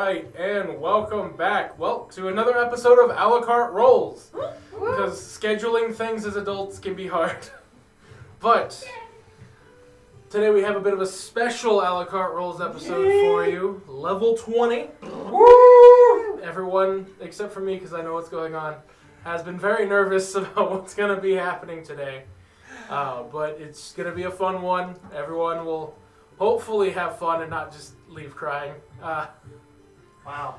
right, and welcome back. Well, to another episode of A La Carte Rolls. Because scheduling things as adults can be hard. But today we have a bit of a special A La Carte Rolls episode for you. Level 20. Woo! Everyone, except for me because I know what's going on, has been very nervous about what's going to be happening today. But it's going to be a fun one. Everyone will hopefully have fun and not just leave crying. Wow.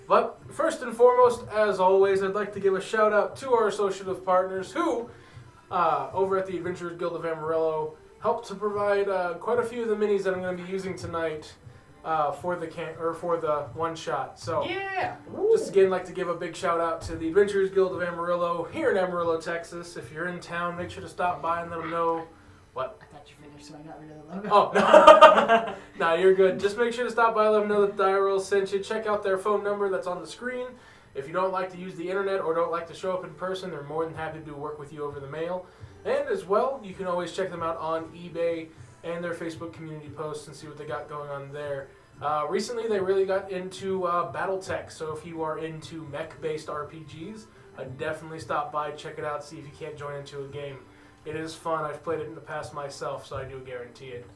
But first and foremost, as always, I'd like to give a shout out to our associative partners who, over at the Adventurers Guild of Amarillo, helped to provide quite a few of the minis that I'm going to be using tonight for the one shot. So, Yeah. just again, like to give a big shout out to the Adventurers Guild of Amarillo here in Amarillo, Texas. If you're in town, make sure to stop by and let them know. What? I thought you finished, so I got rid of the logo. Oh, no, you're good. Just make sure to stop by, let them know that the IRL sent you. Check out their phone number that's on the screen. If you don't like to use the internet or don't like to show up in person, they're more than happy to do work with you over the mail. And as well, you can always check them out on eBay and their Facebook community posts and see what they got going on there. Recently, they really got into Battletech, so if you are into mech-based RPGs, I'd definitely stop by, check it out, see if you can't join into a game. It is fun. I've played it in the past myself, so I do guarantee it.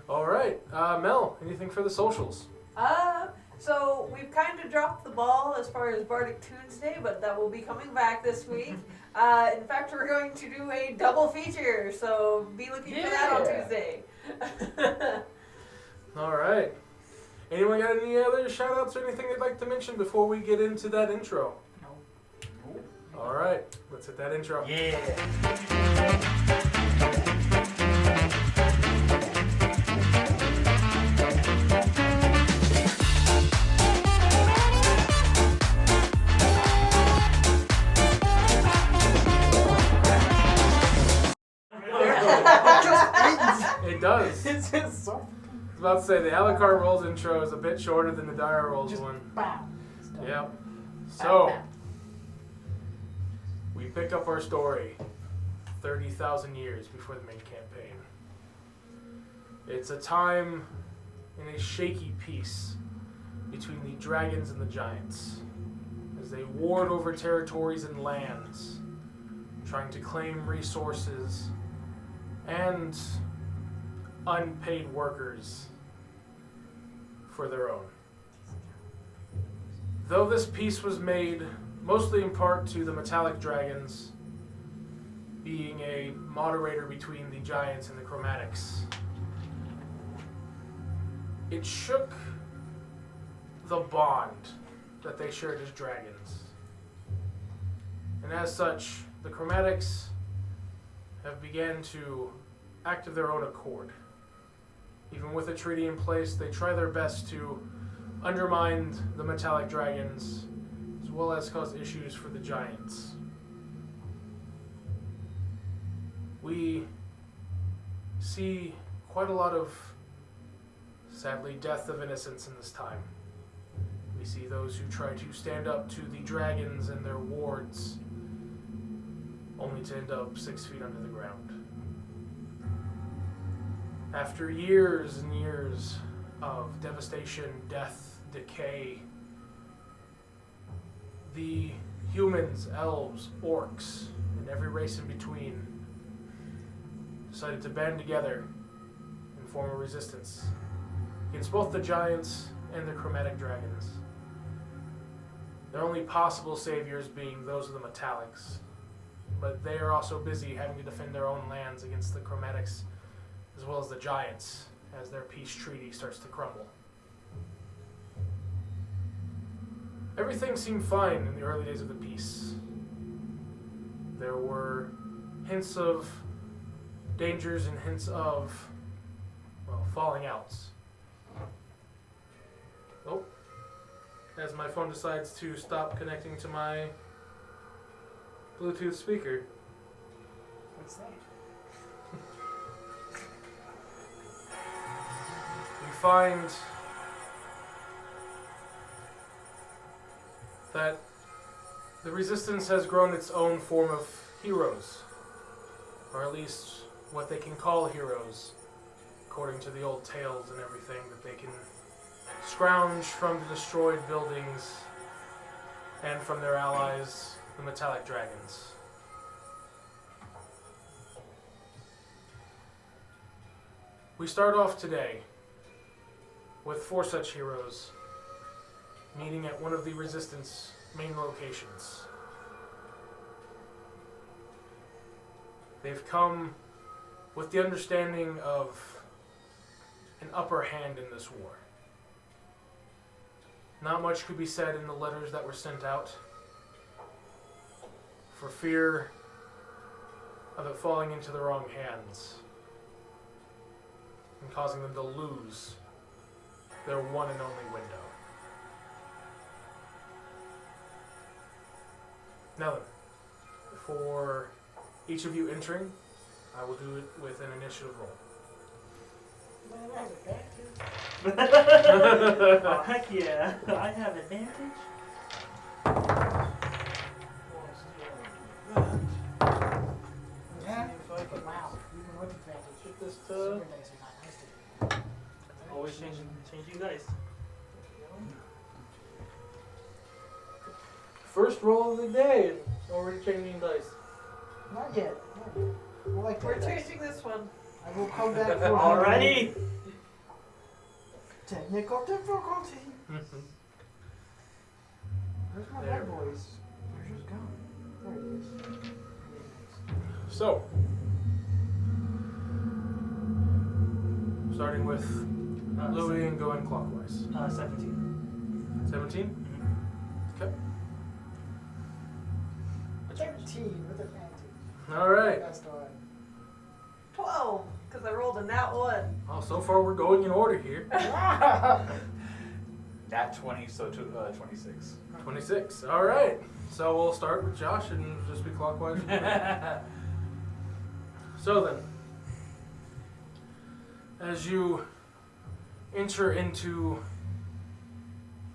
All right. Mel, anything for the socials? So we've kind of dropped the ball as far as Bardic Tunes Day, but that will be coming back this week. In fact, we're going to do a double feature, so be looking for that on Tuesday. All right. Anyone got any other shout-outs or anything they'd like to mention before we get into that intro? No. All right. Let's hit that intro. Yeah. It does. It's just so. I was about to say, the A La Carte Rolls intro is a bit shorter than the Dire Rolls Just one. bam. Yep. So, we pick up our story 30,000 years before the main campaign. It's a time in a shaky peace between the dragons and the giants as they warred over territories and lands, trying to claim resources and unpaid workers for their own. Though this peace was made mostly in part to the metallic dragons being a moderator between the giants and the chromatics, it shook the bond that they shared as dragons. And as such, the chromatics have begun to act of their own accord. Even with a treaty in place, they try their best to undermine the metallic dragons, as well as cause issues for the giants. We see quite a lot of, sadly, death of innocents in this time. We see those who try to stand up to the dragons and their wards, only to end up 6 feet under the ground. After years and years of devastation, death, decay, the humans, elves, orcs, and every race in between decided to band together and form a resistance against both the giants and the chromatic dragons. Their only possible saviors being those of the metallics, but they are also busy having to defend their own lands against the chromatics as well as the giants as their peace treaty starts to crumble. Everything seemed fine in the early days of the peace. There were hints of dangers and hints of, well, falling outs. Oh, as my phone decides to stop connecting to my Bluetooth speaker. What's that? We find that the Resistance has grown its own form of heroes, or at least what they can call heroes, according to the old tales and everything that they can scrounge from the destroyed buildings and from their allies, the metallic dragons. We start off today with 4 such heroes meeting at one of the Resistance main locations. They've come with the understanding of an upper hand in this war. Not much could be said in the letters that were sent out for fear of it falling into the wrong hands and causing them to lose their one and only window. Now then, for each of you entering, I will do it with an initiative roll. Oh, heck yeah. I have advantage. Yeah. If I can Wow. Even with advantage. get this Super to dice are not nice to do. always changing dice. First roll of the day and already changing dice. Not yet. Not yet. We'll like We're that dice. changing this one. I will come back for Already? technical difficulty. Where's my There. red boys? They're just gone. There it is. There it is. So, starting with Louis and going clockwise. 17. 17? Okay. 13 with advantage. Alright. Best one. 12, because I rolled a nat 1. Well, so far we're going in order here. Nat 20, so 26. 26. Alright. So we'll start with Josh and just be clockwise. from there. So then, as you enter into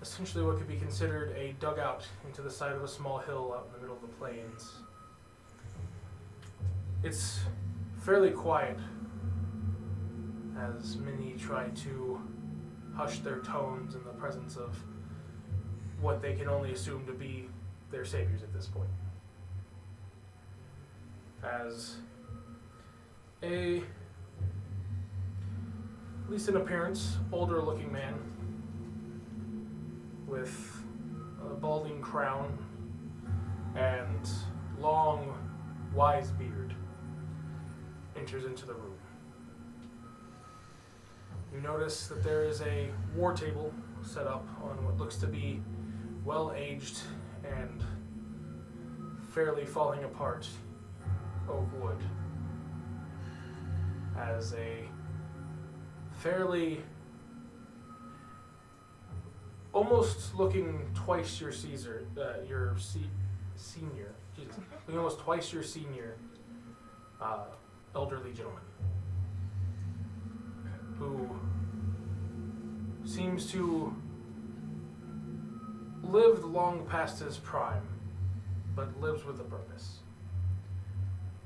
essentially what could be considered a dugout into the side of a small hill out in the middle of the plains, it's fairly quiet as many try to hush their tones in the presence of what they can only assume to be their saviors at this point. As at least in appearance, older looking man with a balding crown and long, wise beard enters into the room. You notice that there is a war table set up on what looks to be well-aged and fairly falling apart oak wood, as a fairly almost looking twice your senior, looking almost twice your senior elderly gentleman who seems to lived long past his prime, but lives with a purpose.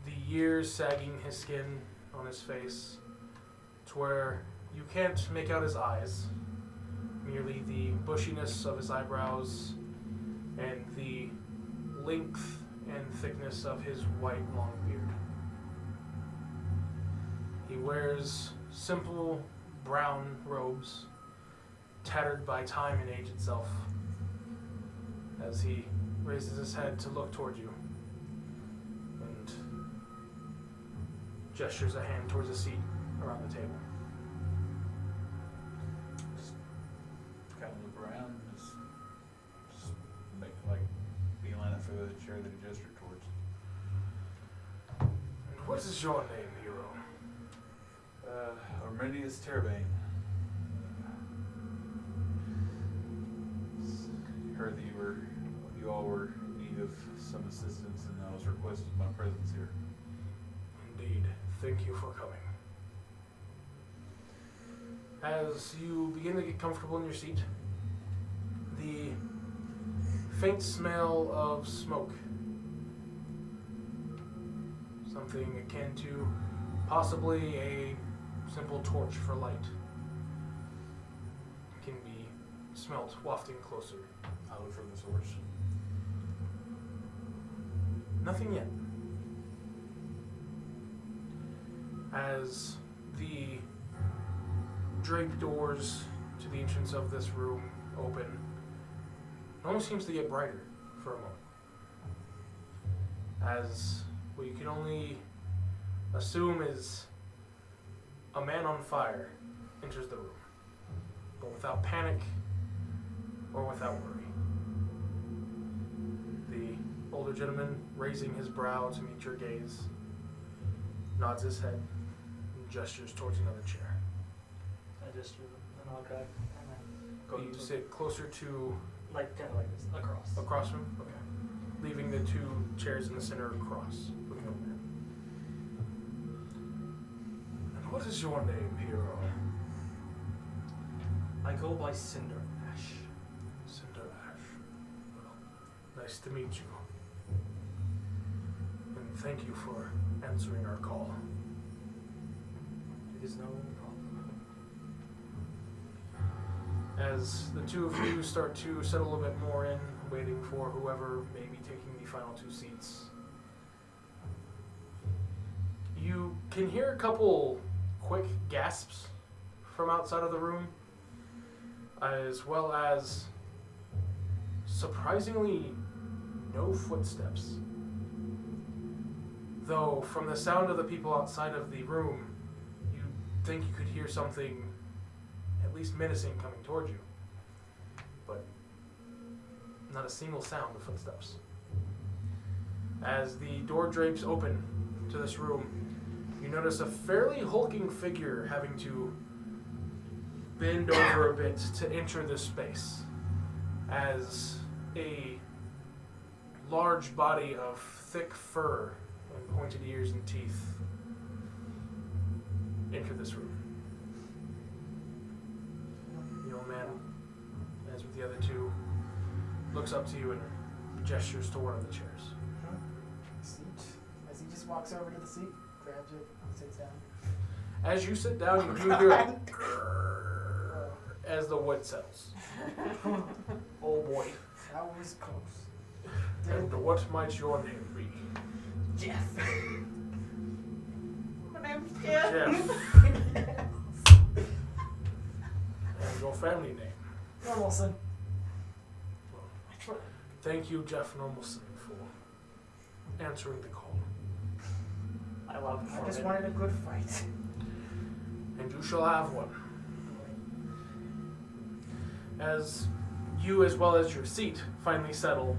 The years sagging his skin on his face to where you can't make out his eyes, merely the bushiness of his eyebrows and the length and thickness of his white long beard. He wears simple brown robes, tattered by time and age itself, as he raises his head to look toward you and gestures a hand towards a seat around the table. Just kind of look around, just make like beeline it for the chair that he gestured towards. And what is your name, hero? Arminius Terbane. Heard that you all were in need of some assistance, and I was requested my presence here. Indeed. Thank you for coming. As you begin to get comfortable in your seat, the faint smell of smoke, something akin to possibly a simple torch for light, can be smelt wafting closer. I look for the source. Nothing yet. As the draped doors to the entrance of this room open, it almost seems to get brighter for a moment. As what you can only assume is a man on fire enters the room, but without panic or without worry. The older gentleman, raising his brow to meet your gaze, nods his head and gestures towards another chair. I just and I'll grab and then go You to sit closer to like kind of like this across. from him? Okay. Leaving the two chairs in the center across. Looking over there. And what is your name, hero? I go by Cinder Ash. Cinder Ash. Well, nice to meet you. And thank you for answering our call. It is no problem. As the two of you start to settle a bit more in, waiting for whoever may be taking the final two seats, you can hear a couple quick gasps from outside of the room, as well as surprisingly no footsteps. Though from the sound of the people outside of the room, you think you could hear something at least menacing coming towards you. But not a single sound of footsteps. As the door drapes open to this room, you notice a fairly hulking figure having to bend over a bit to enter this space, as a large body of thick fur and pointed ears and teeth enter this room. The old man, as with the other two, looks up to you and gestures to one of the chairs. Seat. As he just walks over to the seat, grabs it, sits down. As you sit down, you do hear a as the wood settles. Oh boy. That was close. And what might your name be? Jeff. My name's Jeff. Jeff. And your family name? Normalson. Thank you, Jeff Normalson, for answering the call. I love I just wanted a good fight. And you shall have one. As you, as well as your seat, finally settle,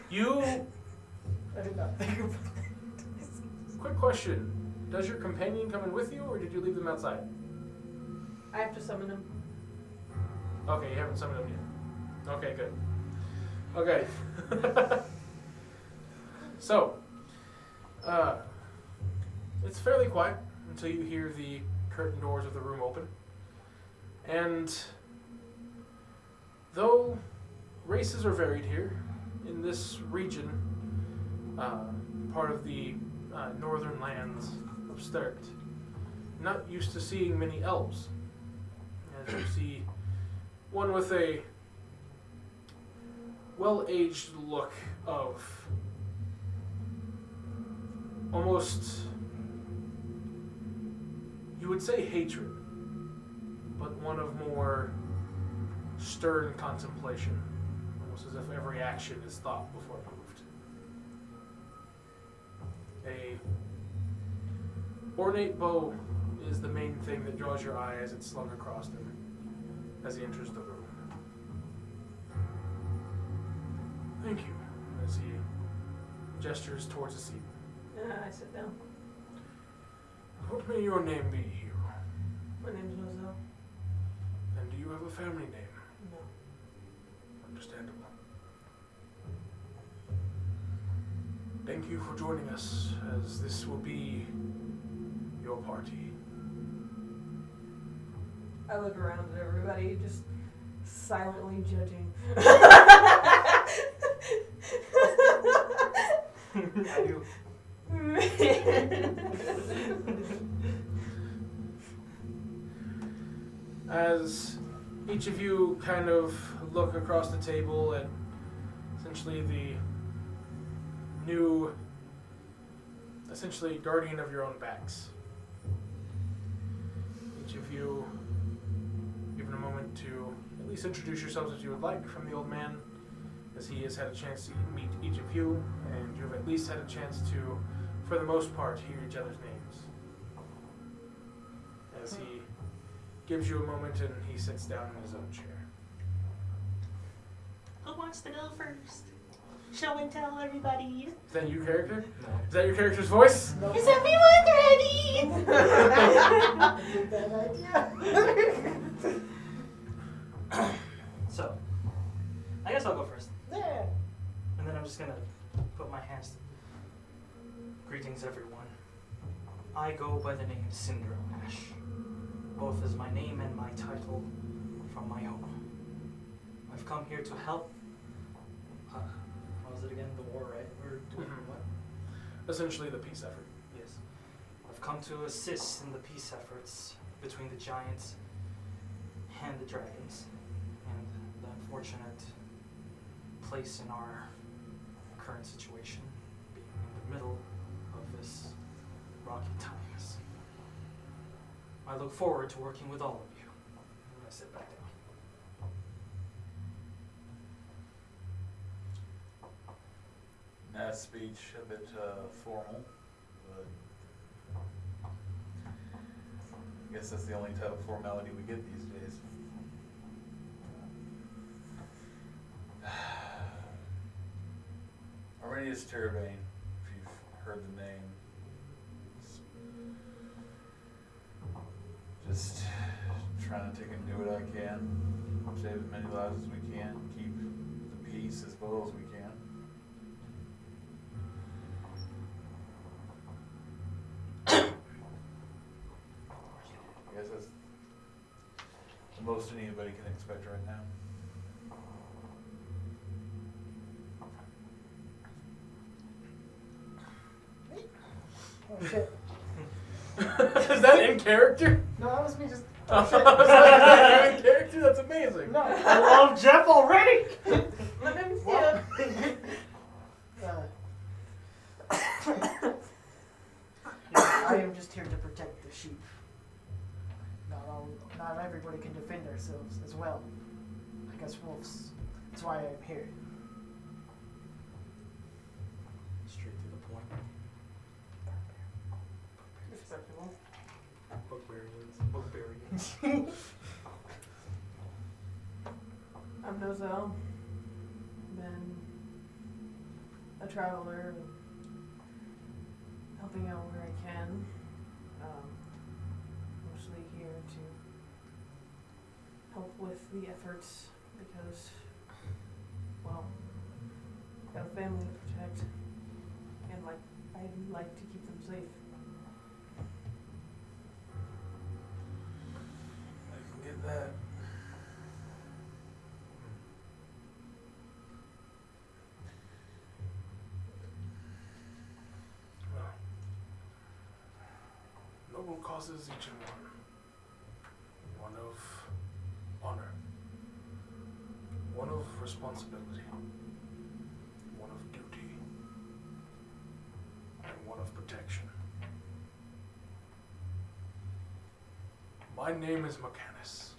you... I did not think about Quick question. Does your companion come in with you, or did you leave them outside? I have to summon him. Okay, you haven't summoned him yet. Okay, good. Okay. So, it's fairly quiet until you hear the curtain doors of the room open. And though races are varied here, in this region, part of the northern lands of Sterkt, not used to seeing many elves. As you see one with a well-aged look of almost, you would say hatred, but one of more stern contemplation, almost as if every action is thought before moved. A ornate bow is the main thing that draws your eye as it's slung across him as he enters the room. Thank you, as he gestures towards a seat. I sit down. What may your name be, hero? My name's Roselle. And do you have a family name? No. Understandable. Thank you for joining us, as this will be your party. I look around at everybody, just silently judging. I do. As each of you kind of look across the table at essentially the new, essentially guardian of your own backs. Each of you given a moment to at least introduce yourselves if you would like from the old man, as he has had a chance to meet each of you, and you have at least had a chance to, for the most part, hear each other's names. As he gives you a moment and he sits down in his own chair. Who wants to go first? Show and tell everybody. Is that your character? No. Is that your character's voice? No. Is everyone ready? Bad idea. So, I guess I'll go first. Yeah. And then I'm just gonna put my hands. Greetings, everyone. I go by the name Cinder Ash, both as my name and my title from my home. I've come here to help. What was it again? The war, right? We're doing what? Essentially the peace effort. Yes. I've come to assist in the peace efforts between the giants and the dragons, and the unfortunate place in our current situation, being in the middle of this rocky times. I look forward to working with all of you. I'm gonna sit back down. Nice speech, a bit formal, but I guess that's the only type of formality we get these days. Arminius Terrabane, if you've heard the name. Just trying to take and do what I can, save as many lives as we can, keep the peace as well as we can. I guess that's the most anybody can expect right now. Oh shit. Is that in character? No, that was me just. Is Oh shit. that in character? That's amazing. No. I love Jeff already! Let him see Well, it. I am just here to protect the sheep. Not everybody can defend ourselves as well. I guess wolves. That's why I'm here. Straight to the point. Respectable. Bookbarians. I'm Nozel. Been a traveler, helping out where I can. Mostly here to help with the efforts because, well, got a family to protect, and I'd like to keep them safe. I can get that. Well, noble causes each and one. One of honor. One of responsibility. One of duty. And one of protection. My name is Mechanus.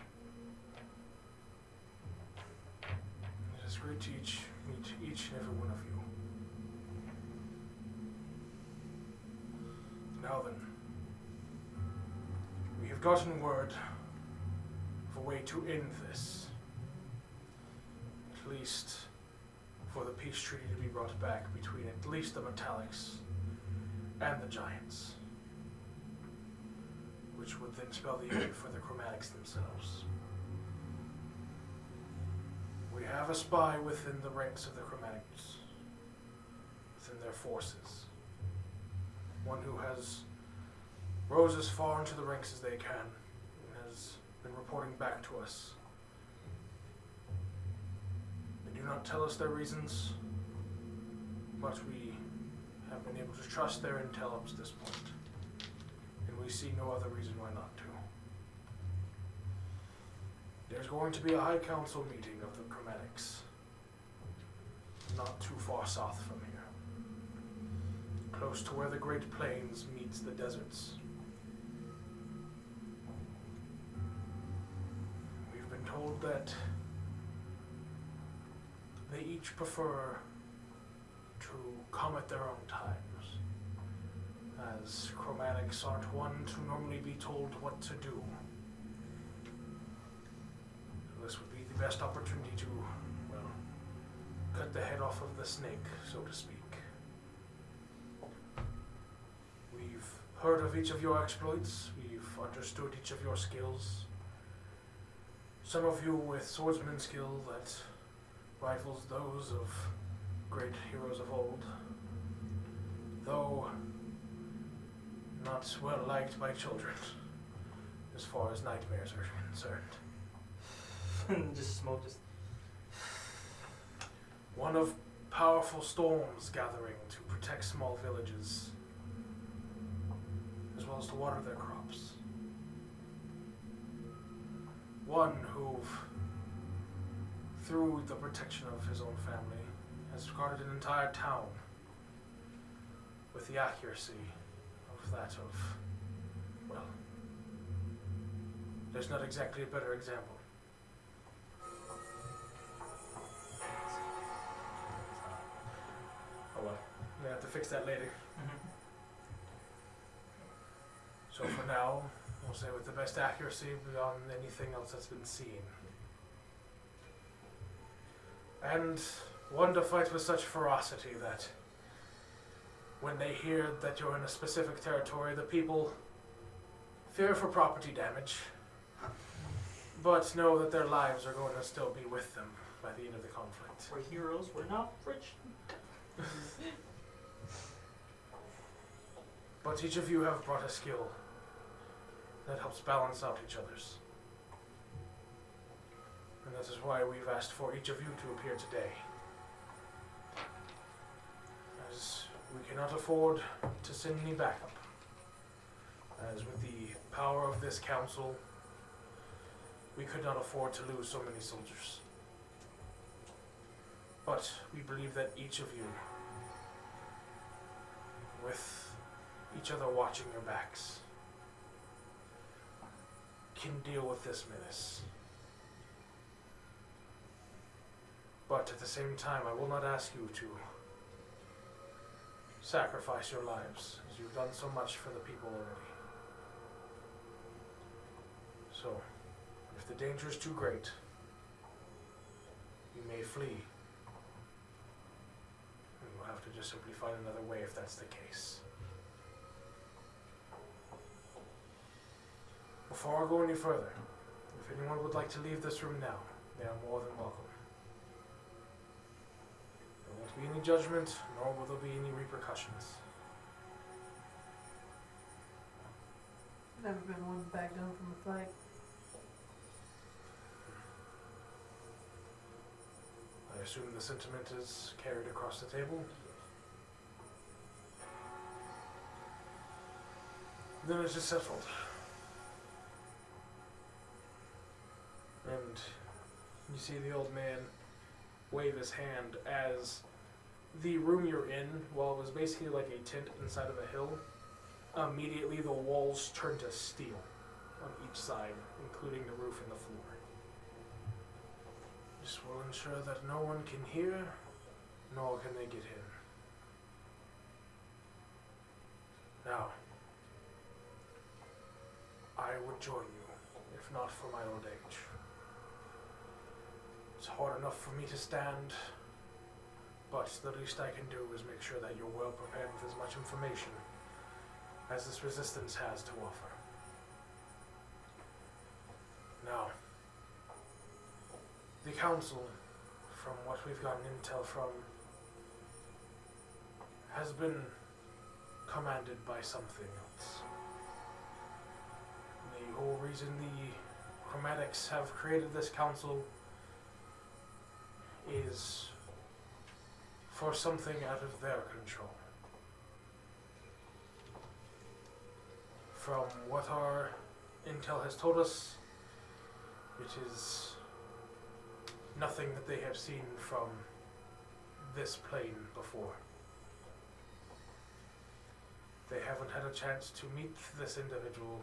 It is great to meet each and every one of you. Now then, we have gotten word of a way to end this. At least for the peace treaty to be brought back between at least the Metallics and the Giants, which would then spell the end for the Chromatics themselves. We have a spy within the ranks of the Chromatics, within their forces. One who has rose as far into the ranks as they can and has been reporting back to us. They do not tell us their reasons, but we have been able to trust their intel up to this point. And we see no other reason why not to. There's going to be a High Council meeting of the Chromatics. Not too far south from here. Close to where the Great Plains meets the deserts. We've been told that they each prefer to come at their own times, as Chromatics aren't one to normally be told what to do. So this would be the best opportunity to, well, cut the head off of the snake, so to speak. We've heard of each of your exploits, we've understood each of your skills. Some of you with swordsman skill that rivals those of great heroes of old, though not well liked by children, as far as nightmares are concerned. Just smoke, just. One of powerful storms gathering to protect small villages, as well as to water their crops. One who, through the protection of his own family, has guarded an entire town with the accuracy of that of, well, there's not exactly a better example. Oh well, I'm gonna have to fix that later. So for now, we'll say with the best accuracy beyond anything else that's been seen. And one to fight with such ferocity that when they hear that you're in a specific territory, the people fear for property damage, but know that their lives are going to still be with them by the end of the conflict. We're heroes, we're not rich. But each of you have brought a skill that helps balance out each other's. And that is why we've asked for each of you to appear today. As we cannot afford to send any backup. As with the power of this council, we could not afford to lose so many soldiers. But we believe that each of you, with each other watching your backs, can deal with this menace. But at the same time, I will not ask you to sacrifice your lives, as you've done so much for the people already. So, if the danger is too great, you may flee. And we'll have to just simply find another way if that's the case. Before I go any further, if anyone would like to leave this room now, they are more than welcome. There won't be any judgment, nor will there be any repercussions. Never been one to back down from a fight. I assume the sentiment is carried across the table. Then it is settled. And you see the old man wave his hand as the room you're in, while it was basically like a tent inside of a hill, immediately the walls turn to steel on each side, including the roof and the floor. This will ensure that no one can hear, nor can they get in. Now, I would join you, if not for my old age. It's hard enough for me to stand, but the least I can do is make sure that you're well prepared with as much information as this resistance has to offer. Now, the council, from what we've gotten intel from, has been commanded by something else. The whole reason the Chromatics have created this council is for something out of their control. From what our intel has told us, It is nothing that they have seen from this plane before. They haven't had a chance to meet this individual,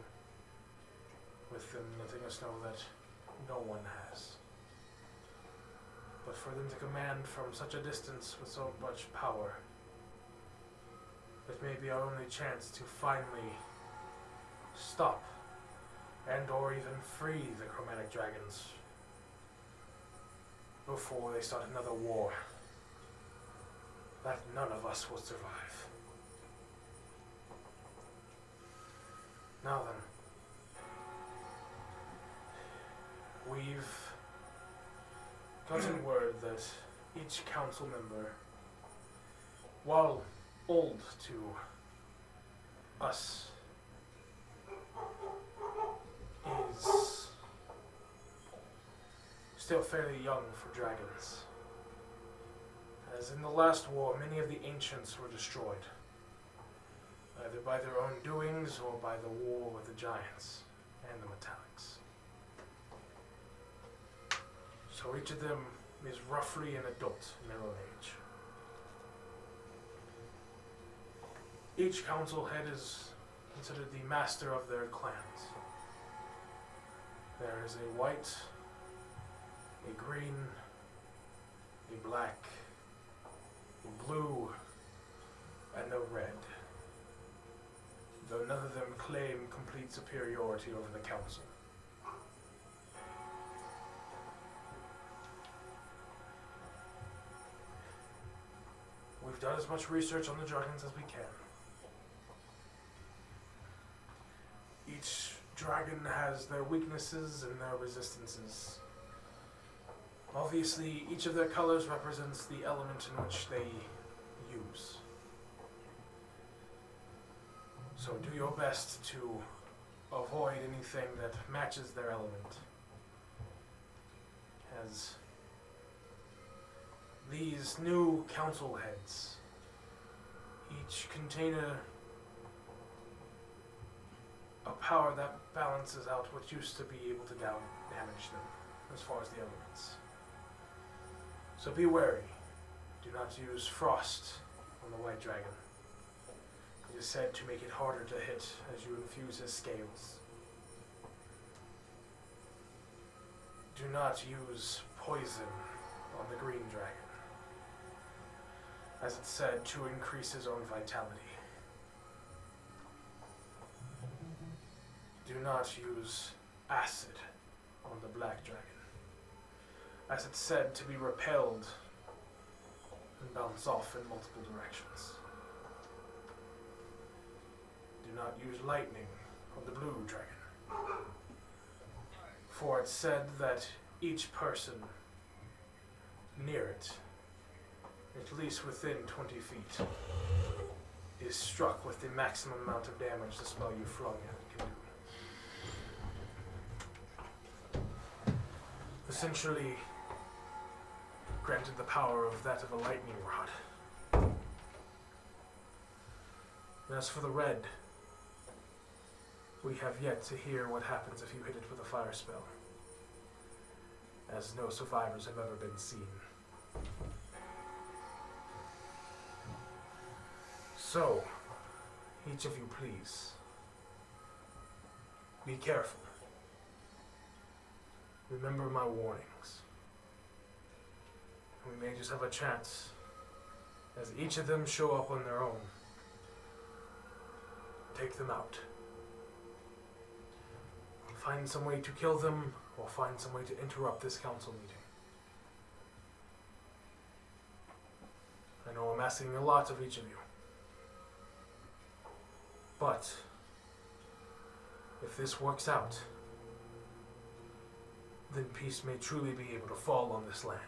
with them letting us know that no one has. But for them to command from such a distance with so much power, it may be our only chance to finally stop and or even free the chromatic dragons before they start another war that none of us will survive. Now then, we've gotten word that each council member, while old to us, is still fairly young for dragons. As in the last war, many of the ancients were destroyed, either by their own doings or by the war with the giants and the metallics. So each of them is roughly an adult in their own age. Each council head is considered the master of their clans. There is a white, a green, a black, a blue, and a red, though none of them claim complete superiority over the council. We've done as much research on the dragons as we can. Each dragon has their weaknesses and their resistances. Obviously, each of their colors represents the element in which they use. So do your best to avoid anything that matches their element, as these new council heads each contain a power that balances out what used to be able to damage them as far as the elements. So be wary. Do not use frost on the white dragon. It is said to make it harder to hit as you infuse his scales. Do not use poison on the green dragon, as it's said to increase his own vitality. Do not use acid on the black dragon, as it's said to be repelled and bounce off in multiple directions. Do not use lightning on the blue dragon, for it's said that each person near it, at least within 20 feet, is struck with the maximum amount of damage the spell you flung at it can do. Essentially, granted the power of that of a lightning rod. And as for the red, we have yet to hear what happens if you hit it with a fire spell, as no survivors have ever been seen. So, each of you please, be careful. Remember my warnings. We may just have a chance, as each of them show up on their own. Take them out. Find some way to kill them, or find some way to interrupt this council meeting. I know I'm asking a lot of each of you. But if this works out, then peace may truly be able to fall on this land.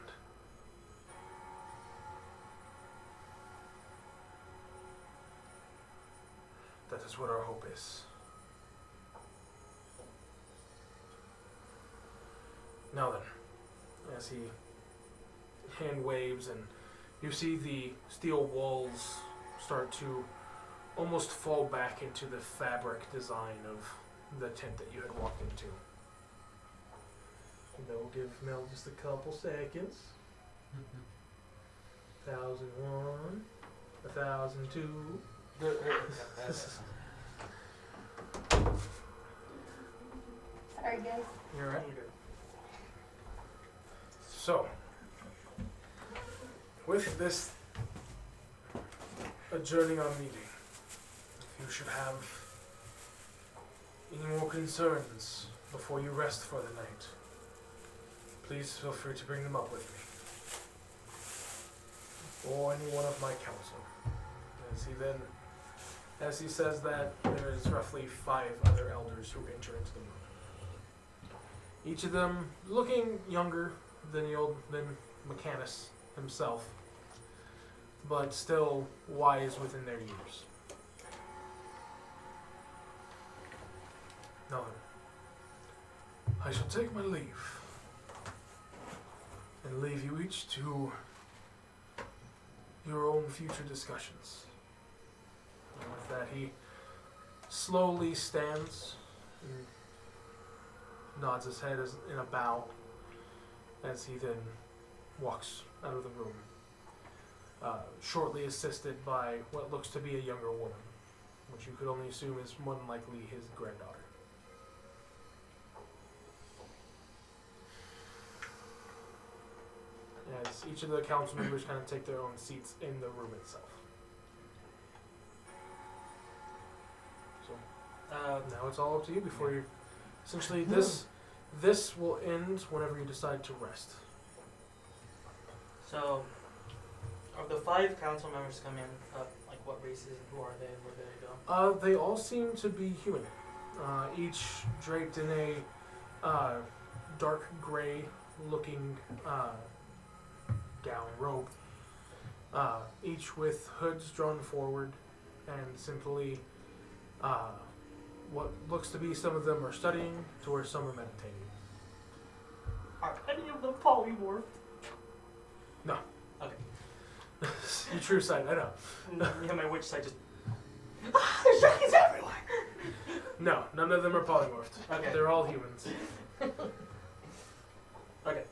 That is what our hope is. Now then, as he hand waves and you see the steel walls start to almost fall back into the fabric design of the tent that you had walked into. We'll give Mel just a couple seconds. 1,001, 1,002. Sorry, guys. You're right. So, with this adjourning our meeting, if you should have any more concerns before you rest for the night, please feel free to bring them up with me. Or any one of my council. As he says that, there is roughly 5 other elders who enter into the room. Each of them looking younger than Mechanus himself, but still wise within their years. Now then, I shall take my leave, and leave you each to your own future discussions. And with that, he slowly stands and nods his head in a bow as he then walks out of the room, shortly assisted by what looks to be a younger woman, which you could only assume is more than likely his granddaughter. As each of the council members kind of take their own seats in the room itself. So now it's all up to you before you. Essentially, this will end whenever you decide to rest. So, of the 5 council members come in, like what races and who are they and where do they go? They all seem to be human. Each draped in a dark gray looking gown, robe. Each with hoods drawn forward and simply what looks to be some of them are studying to where some are meditating. Are any of them polymorphed? No. Okay. Your true sight, I know. Yeah, my witch side just. There's dragons everywhere! No, none of them are polymorphed. Okay. They're all humans. Okay.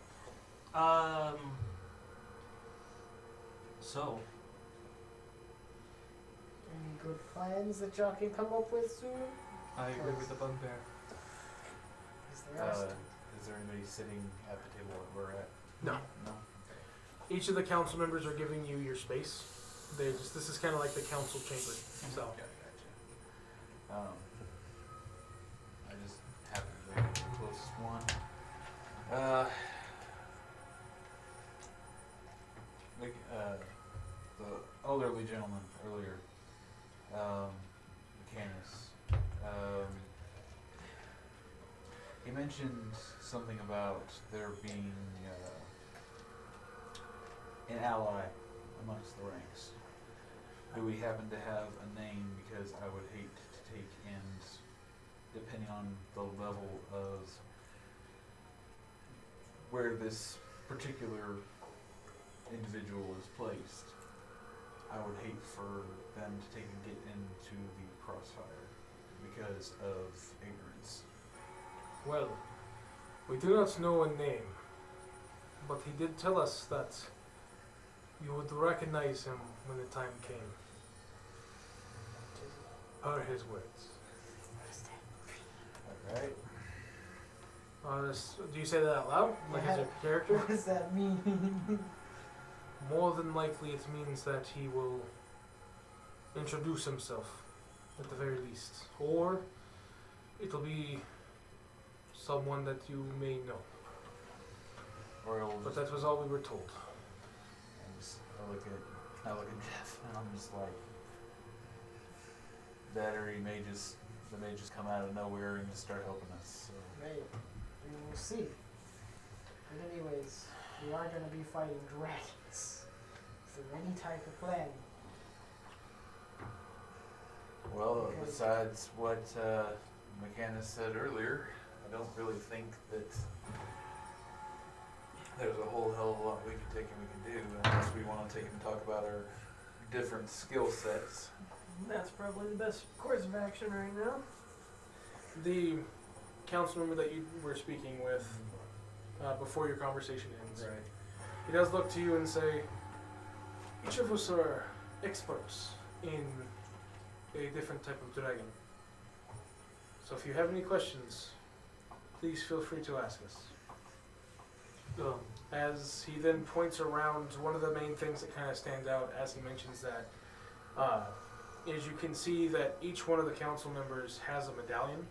So, Any good plans that y'all can come up with soon? I agree with the bugbear. Is there else? Is there anybody sitting at the table that we're at? No. No. Each of the council members are giving you your space. This is kind of like the council chamber. So, Gotcha. I just happen to be the closest one. The elderly gentleman earlier, Mechanus, he mentioned something about there being an ally amongst the ranks. Do we happen to have a name? Because I would hate to take and, depending on the level of where this particular individual is placed, I would hate for them to take and get into the crossfire because of ignorance. well, we do not know a name, but he did tell us that you would recognize him when the time came. Per his words. Alright. Do you say that out loud? Like as a character? What does that mean? More than likely it means that he will introduce himself, at the very least. Or it'll be someone that you may know. Or I'll But just, that was all we were told. I look at Jeff and I'm just like, that or they may just come out of nowhere and just start helping us. So. Right. We will see. But anyways, we are going to be fighting dragons. Is there any type of plan? Well, Okay. besides what Mechanus said earlier, I don't really think that there's a whole hell of a lot we can take and we can do unless we want to take and talk about our different skill sets. That's probably the best course of action right now. The council member that you were speaking with before your conversation ends. Right. He does look to you and say, each of us are experts in a different type of dragon. So if you have any questions, please feel free to ask us. As he then points around, one of the main things that kind of stands out as he mentions that is you can see that each one of the council members has a medallion,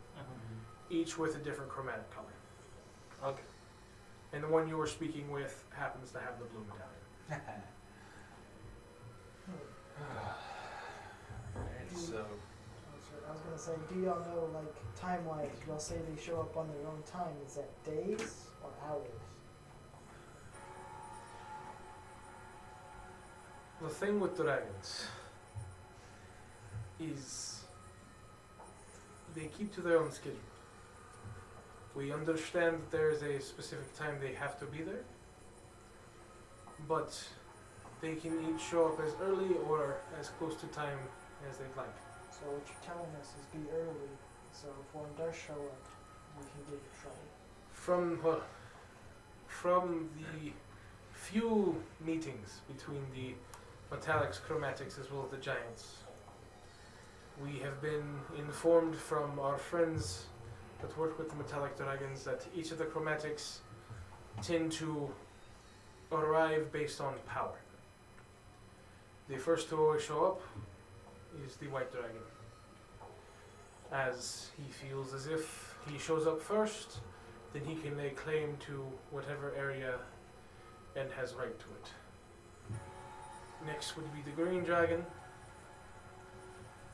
each with a different chromatic color. Okay. And the one you were speaking with happens to have the blue medallion. And so, I was gonna say, do y'all know, like, time-wise, y'all say they show up on their own time, is that days or hours? The thing with dragons is they keep to their own schedule. We understand that there is a specific time they have to be there, but they can each show up as early or as close to time as they'd like. So what you're telling us is be early, so if one does show up, we can get in trouble. From the few meetings between the metallics, chromatics, as well as the giants, we have been informed from our friends that work with the metallic dragons that each of the chromatics tend to arrive based on power. The first to always show up is the white dragon, as he feels as if he shows up first, then he can lay claim to whatever area and has right to it. Next would be the green dragon,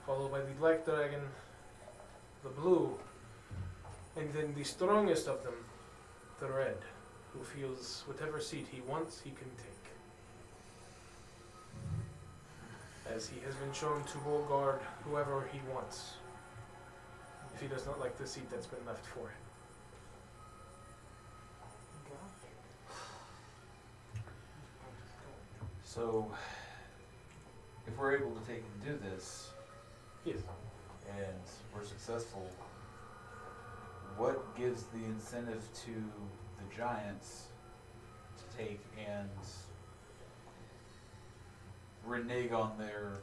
followed by the black dragon, the blue, and then the strongest of them, the red, who feels whatever seat he wants, he can take. As he has been shown to guard whoever he wants, if he does not like the seat that's been left for him. so if we're able to take and do this, Yes. and we're successful, what gives the incentive to the giants to take and renege on their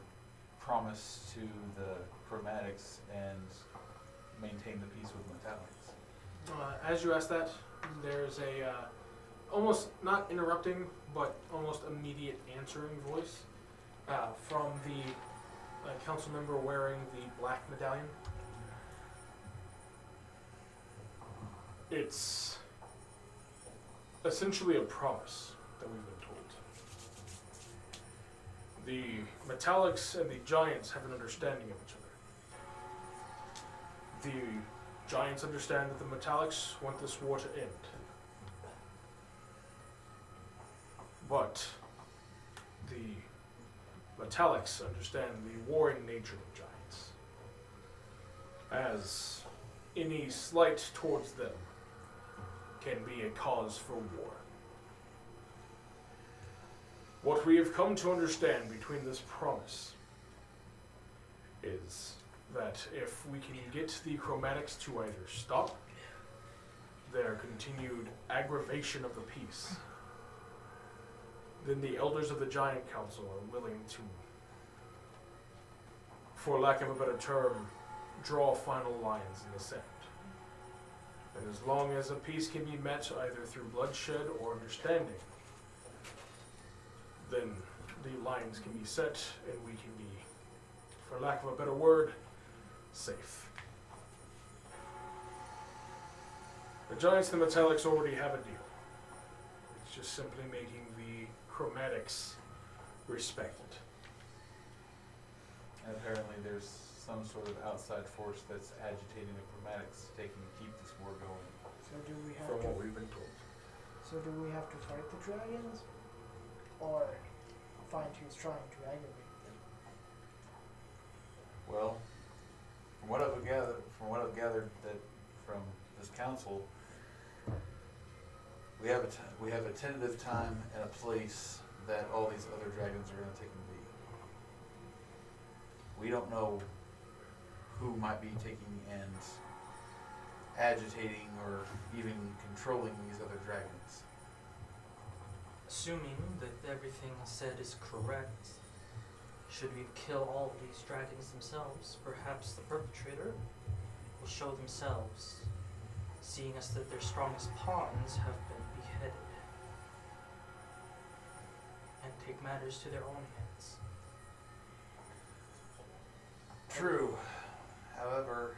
promise to the chromatics and maintain the peace with metallics? As you ask that, there's a almost not interrupting, but almost immediate answering voice from the council member wearing the black medallion. It's essentially a promise that we've been told. The metallics and the giants have an understanding of each other. The giants understand that the metallics want this war to end. But the metallics understand the warring nature of giants, as any slight towards them can be a cause for war. What we have come to understand between this promise is that if we can get the chromatics to either stop their continued aggravation of the peace, then the elders of the Giant Council are willing to, for lack of a better term, draw final lines in the sand. And as long as a peace can be met either through bloodshed or understanding, then the lines can be set and we can be, for lack of a better word, safe. The Giants and the Metallics already have a deal. It's just simply making the chromatics respect it. And apparently there's some sort of outside force that's agitating the chromatics, taking to keep this war going. So do we have From to? what we've been told. So do we have to fight the dragons, or find who's trying to aggravate them? Well, from what I've gathered that from this council, we have a tentative time and a place that all these other dragons are going to take and be. We don't know who might be taking and agitating or even controlling these other dragons. Assuming that everything said is correct, should we kill all of these dragons themselves, perhaps the perpetrator will show themselves, seeing as that their strongest pawns have been beheaded, and take matters to their own hands. True. However,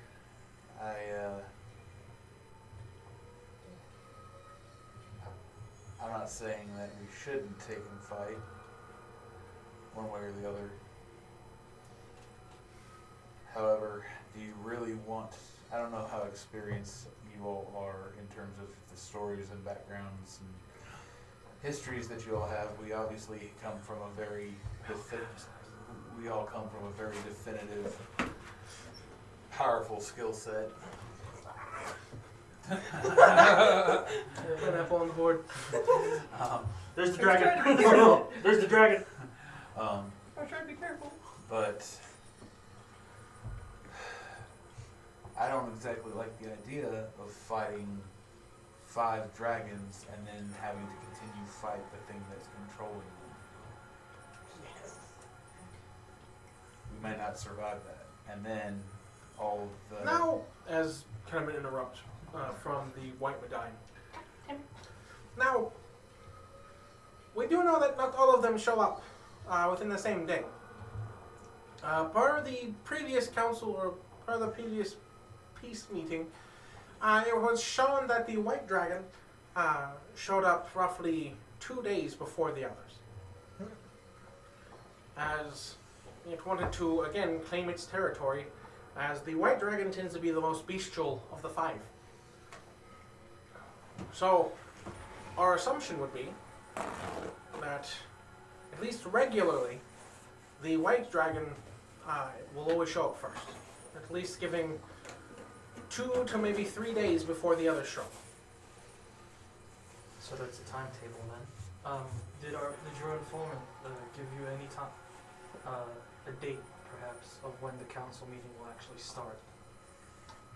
I'm not saying that we shouldn't take and fight one way or the other. However, do you really want, I don't know how experienced you all are in terms of the stories and backgrounds and histories that you all have. We obviously come from a very definitive, powerful skill set. Pineapple on the board. There's the I was trying to dragon. be careful. There's the dragon. I was trying to be careful. But I don't exactly like the idea of fighting 5 dragons and then having to continue to fight the thing that's controlling them. Yes. We might not survive that. And then all the... Now, as kind of an interrupt from the White Medallion. Now, we do know that not all of them show up within the same day. Part of the previous council, or part of the previous peace meeting, it was shown that the White Dragon showed up roughly 2 days before the others. As it wanted to, again, claim its territory, as the White Dragon tends to be the most bestial of the 5. So, our assumption would be that, at least regularly, the White Dragon will always show up first. At least giving 2 to maybe 3 days before the others show. So that's the timetable then. Did your informant give you any time, a date perhaps, of when the council meeting will actually start?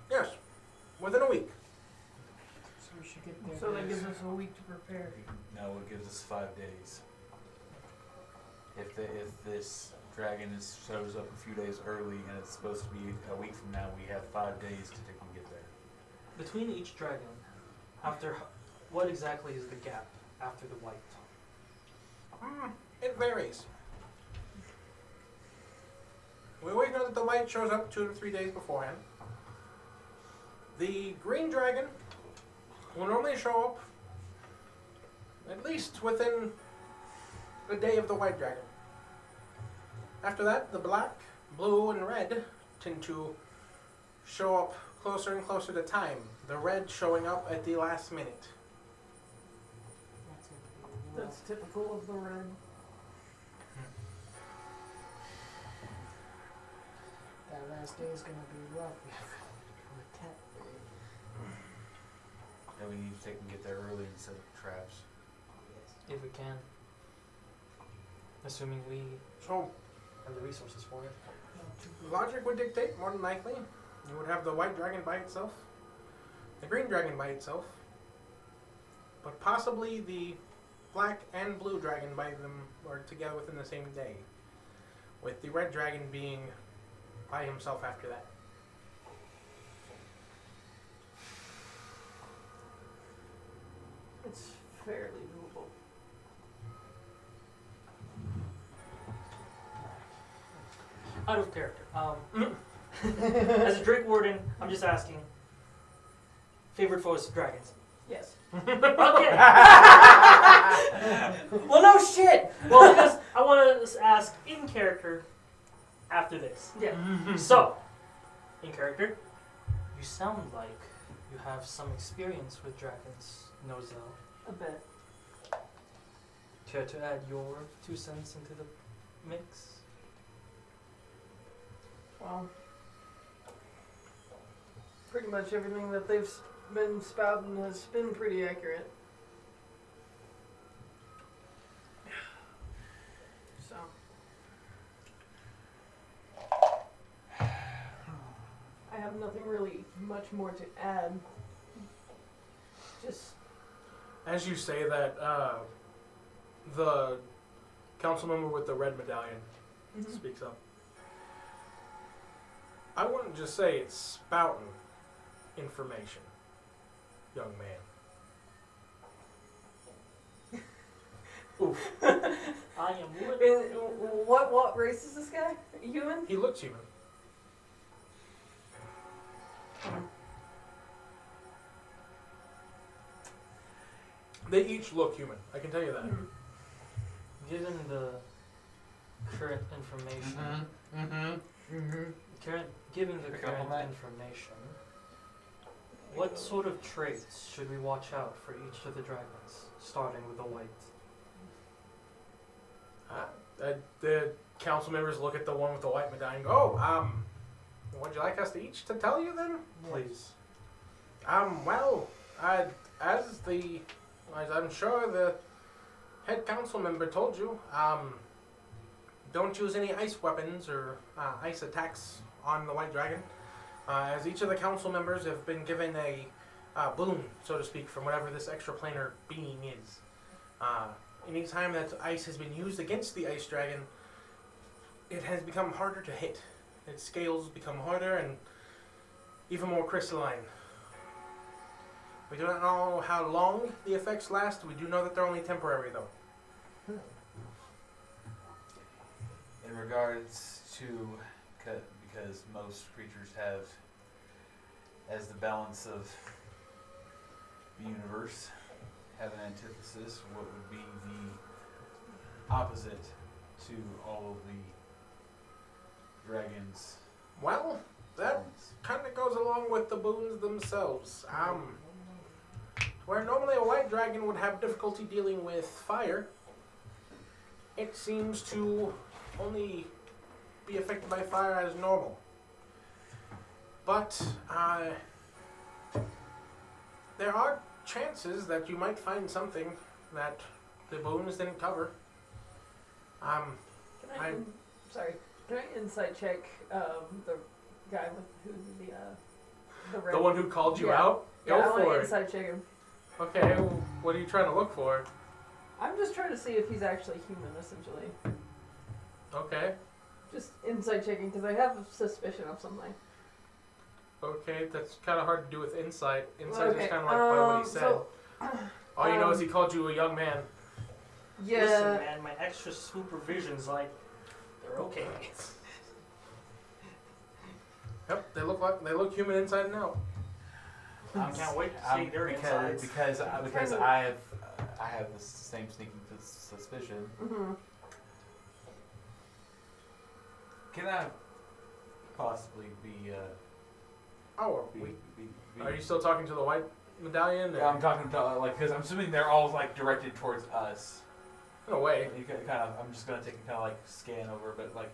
Yes, within a week. So we should get there. So that gives us a week to prepare. No, it gives us 5 days. If this dragon shows up a few days early and it's supposed to be a week from now, we have 5 days to take and get there. Between each dragon, what exactly is the gap after the white? It varies. We always know that the White shows up 2 to 3 days beforehand. The Green Dragon will normally show up at least within a day of the White Dragon. After that, the Black, Blue, and Red tend to show up closer and closer to time. The Red showing up at the last minute. That's typical of the red. That last day is going to be rough. On the 10th day. And we need to take and get there early and set up traps. If we can. Assuming we So, have the resources for it. logic would dictate, more than likely, you would have the White Dragon by itself, the Green Dragon by itself, but possibly the Black and Blue Dragon by them or together within the same day, with the Red Dragon being by himself after that. It's fairly doable. Out of character. As a Drake Warden, I'm just asking. Favorite foes of dragons? Yes. Okay. Well, no shit. Well, because I want to ask in character after this. Yeah. So, in character, you sound like you have some experience with dragons, Nozel. A bit. Care to add your 2 cents into the mix? Well, pretty much everything that they've been spouting has been pretty accurate. So. I have nothing really much more to add. As you say that, the council member with the red medallion speaks up. I wouldn't just say it's spouting information, young man. Oof. I am What race is this guy? Human? He looks human. They each look human. I can tell you that. Given the current information, given the Pick up on current that. information, what sort of traits should we watch out for each of the dragons, starting with the white? The council members look at the one with the white medallion and go, oh, would you like us to each to tell you then? Please. Well, as I'm sure the head council member told you, don't use any ice weapons or ice attacks on the white dragon, as each of the council members have been given a boon, so to speak, from whatever this extraplanar being is. Anytime that ice has been used against the ice dragon, it has become harder to hit. Its scales become harder and even more crystalline. We do not know how long the effects last. We do know that they're only temporary, though. In regards to, because most creatures have, as the balance of the universe, have an antithesis, what would be the opposite to all of the dragons? Well, that kind of goes along with the boons themselves. Where normally a white dragon would have difficulty dealing with fire, it seems to only be affected by fire as normal. But there are chances that you might find something that the boons didn't cover. Can I insight check the guy with who the red? The one who called you Yeah. out? Yeah, I Go want for to it. insight check him. Okay, well, what are you trying to look for? I'm just trying to see if he's actually human, essentially. Okay. Just insight checking because I have a suspicion of something. Okay, that's kind of hard to do with insight. Insight Okay, is kind of like by what he said. so, All you know is he called you a young man. Yeah. Listen, man, my extra supervision's like, they're okay. Yep, they look human inside and out. I can't wait to see their insides. Because I have the same sneaking suspicion. Mm-hmm. Can I possibly be Oh, be, be are you still talking to the white medallion? Yeah, I'm talking to because I'm assuming they're all like directed towards us. In a way. You kind of, I'm just gonna take a kind of like scan over, but like,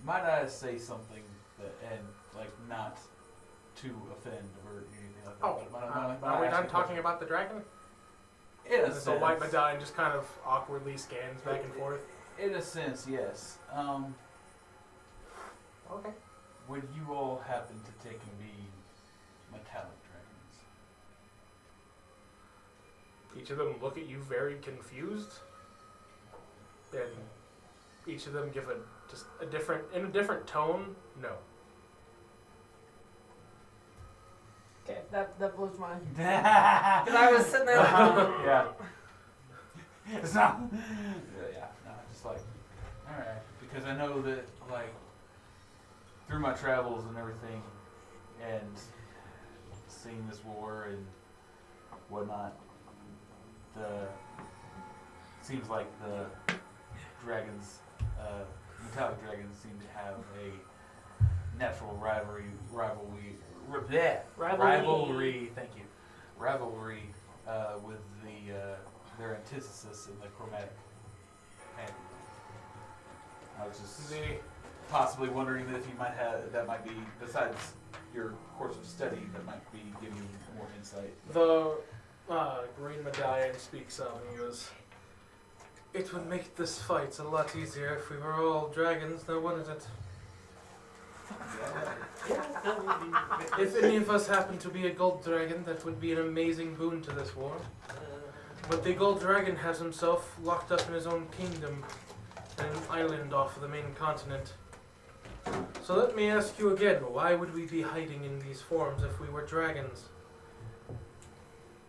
might I say something that and like not to offend or anything like that? Oh, Might are we I ask done a talking question? about the dragon? In a The sense. white medallion just kind of awkwardly scans back and forth. In a sense, yes. Okay. Would you all happen to take and be metallic dragons? Each of them look at you very confused. Then each of them give in a different tone. No. Okay, that blows my. Because Because I was sitting there. yeah. It's not. Yeah, no, just like, all right, because I know that like through my travels and everything, and seeing this war and whatnot, seems like the dragons, metallic dragons, seem to have a natural rivalry. Thank you. Rivalry with their antithesis in the chromatic pantheon. I was just possibly wondering if you might have that might be besides your course of study that might be giving you more insight. The green medallion speaks up and he goes, "It would make this fight a lot easier if we were all dragons, now wouldn't it? If any of us happen to be a gold dragon, that would be an amazing boon to this war. But the gold dragon has himself locked up in his own kingdom, in an island off of the main continent. So let me ask you again, why would we be hiding in these forms if we were dragons?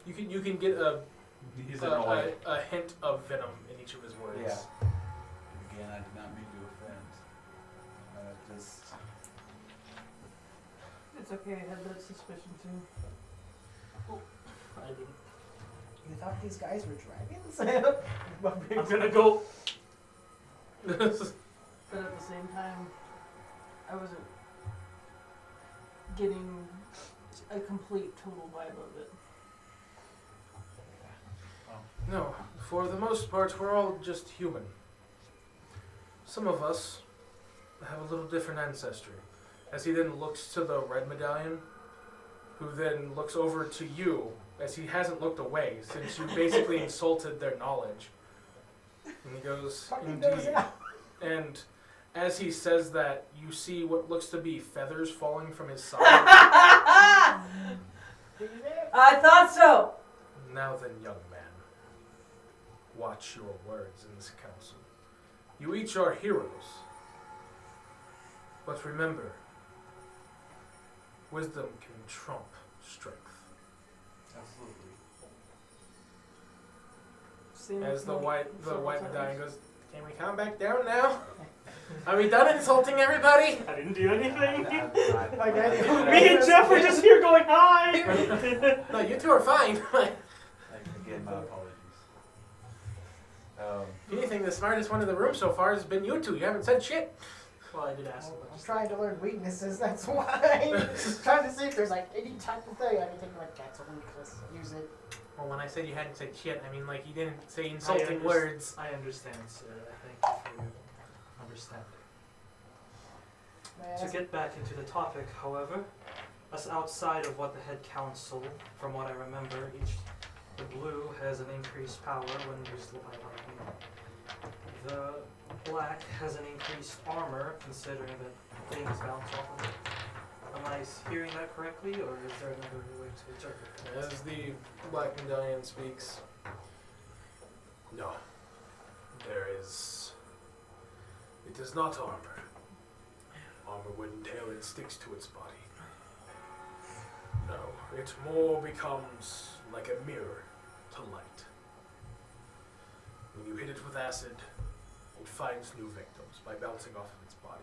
You can get a hint of venom in each of his words. Yeah. Again, I did not mean to offend. Just It's okay, I had that suspicion too. I didn't. You thought these guys were dragons? I'm gonna go. But at the same time, I wasn't getting a complete total vibe of it. No, for the most part, we're all just human. Some of us have a little different ancestry. As he then looks to the red medallion, who then looks over to you, as he hasn't looked away, since you basically insulted their knowledge. And he goes, Fucking goes indeed. out. And as he says that, you see what looks to be feathers falling from his side. I thought so! Now then, young man, watch your words in this council. You each are heroes. But remember, wisdom can trump strength. absolutely. As the white medallion goes, can we calm back down now? Are we done insulting everybody? I didn't do anything. My daddy- Me and Jeff are just here going hi. No, you two are fine. Again, my apologies. If anything, the smartest one in the room so far has been you two. You haven't said shit. Well, I did ask him. I'm trying to learn weaknesses, that's why. Trying to see if there's like any type of thing I can think like that's a weakness. Use it. Well, when I said you hadn't said shit, I mean like you didn't say insulting underst- words. I understand, sir. Thank you for your understanding. Man, To get back into the topic, however, us outside of what the head council, from what I remember, the blue has an increased power when used by lightning. The black has an increased armor, considering that things bounce off of it. Am I hearing that correctly, or is there another way to interpret that? As the black medallion speaks, no, there is. It is not armor. Armor wouldn't tell it sticks to its body. No, it more becomes like a mirror to light. When you hit it with acid, it finds new victims by bouncing off of its body.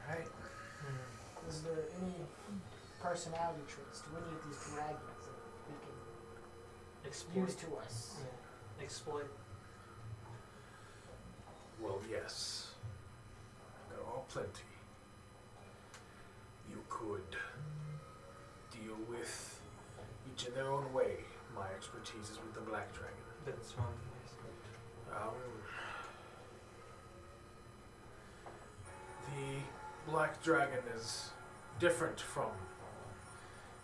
Alright. Is there any personality traits to any of these dragons that we can Exploit. use to us? Yeah. Exploit. Well, yes. There are plenty. You could deal with each in their own way. My expertise is with the Black Dragon. That's one. The Black Dragon is different from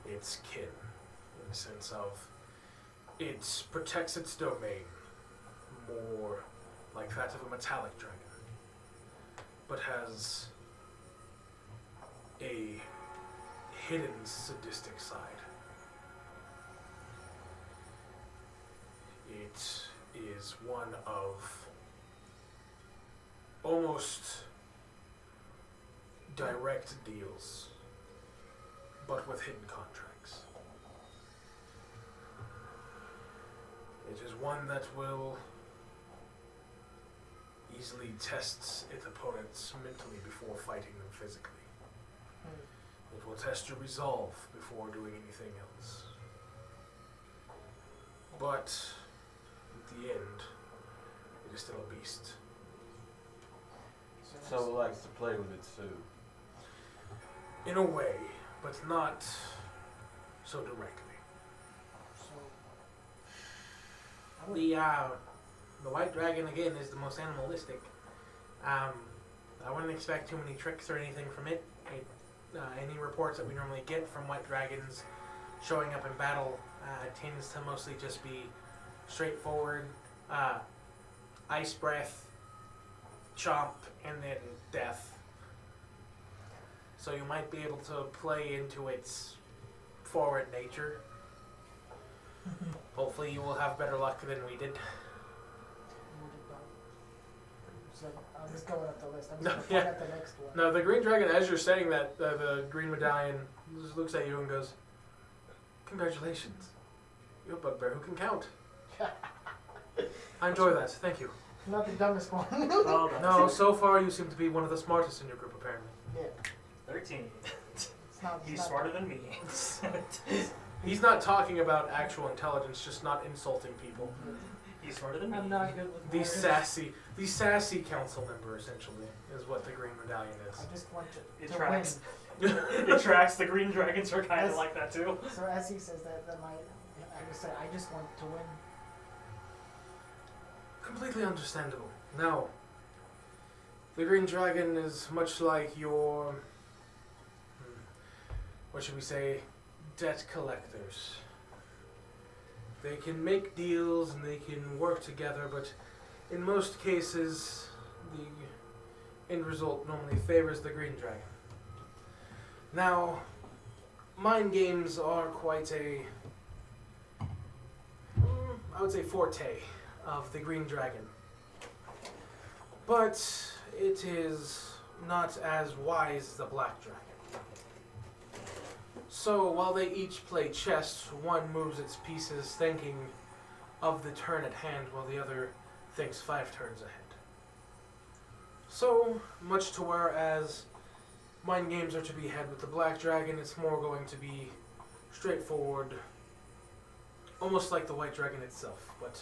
its kin in the sense of it protects its domain more like that of a metallic dragon, but has a hidden sadistic side. It is one of almost direct deals, but with hidden contracts. It is one that will easily test its opponents mentally before fighting them physically. It will test your resolve before doing anything else. But at the end, it is still a beast. So it likes to play with its food. In a way, but not so directly. So, The white dragon again is the most animalistic. I wouldn't expect too many tricks or anything from it. Any reports that we normally get from white dragons showing up in battle tends to mostly just be straightforward, ice breath, chomp, and then death. So you might be able to play into its straightforward nature. Hopefully you will have better luck than we did. So I'm just going up the list. I'm No, just going to yeah. point at the next one. No, the green dragon, as you're saying that, the green medallion just looks at you and goes, "Congratulations. You're a bugbear who can count." I enjoy that, thank you. Not the dumbest one. Well done. No, so far you seem to be one of the smartest in your group, apparently. Yeah. 13. It's not, He's not smarter than me. He's not talking about actual intelligence, just not insulting people. He's smarter than me. I'm not good with The words. sassy council member, essentially, is what the green medallion is. I just want It to tracks. win. It tracks. The green dragons are kind of Yes. like that too. So as he says that, I just want to win. Completely understandable. Now, the green dragon is much like your, what should we say, debt collectors. They can make deals and they can work together, but in most cases, the end result normally favors the green dragon. Now, mind games are quite a, I would say, forte of the green dragon. But it is not as wise as the black dragon. So while they each play chess, one moves its pieces thinking of the turn at hand while the other thinks 5 turns ahead. So, much to whereas mind games are to be had with the black dragon, it's more going to be straightforward, almost like the white dragon itself, but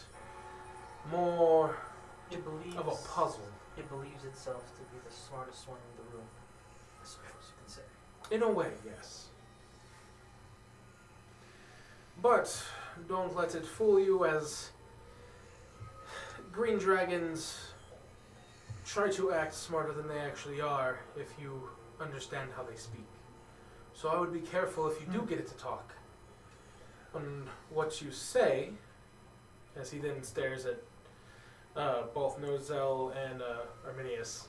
more It believes of a puzzle. It believes itself to be the smartest one in the room, I suppose you can say. In a way, yes. But don't let it fool you, as green dragons try to act smarter than they actually are if you understand how they speak. So I would be careful if you do get it to talk on what you say, as he then stares at both Nozel and Arminius.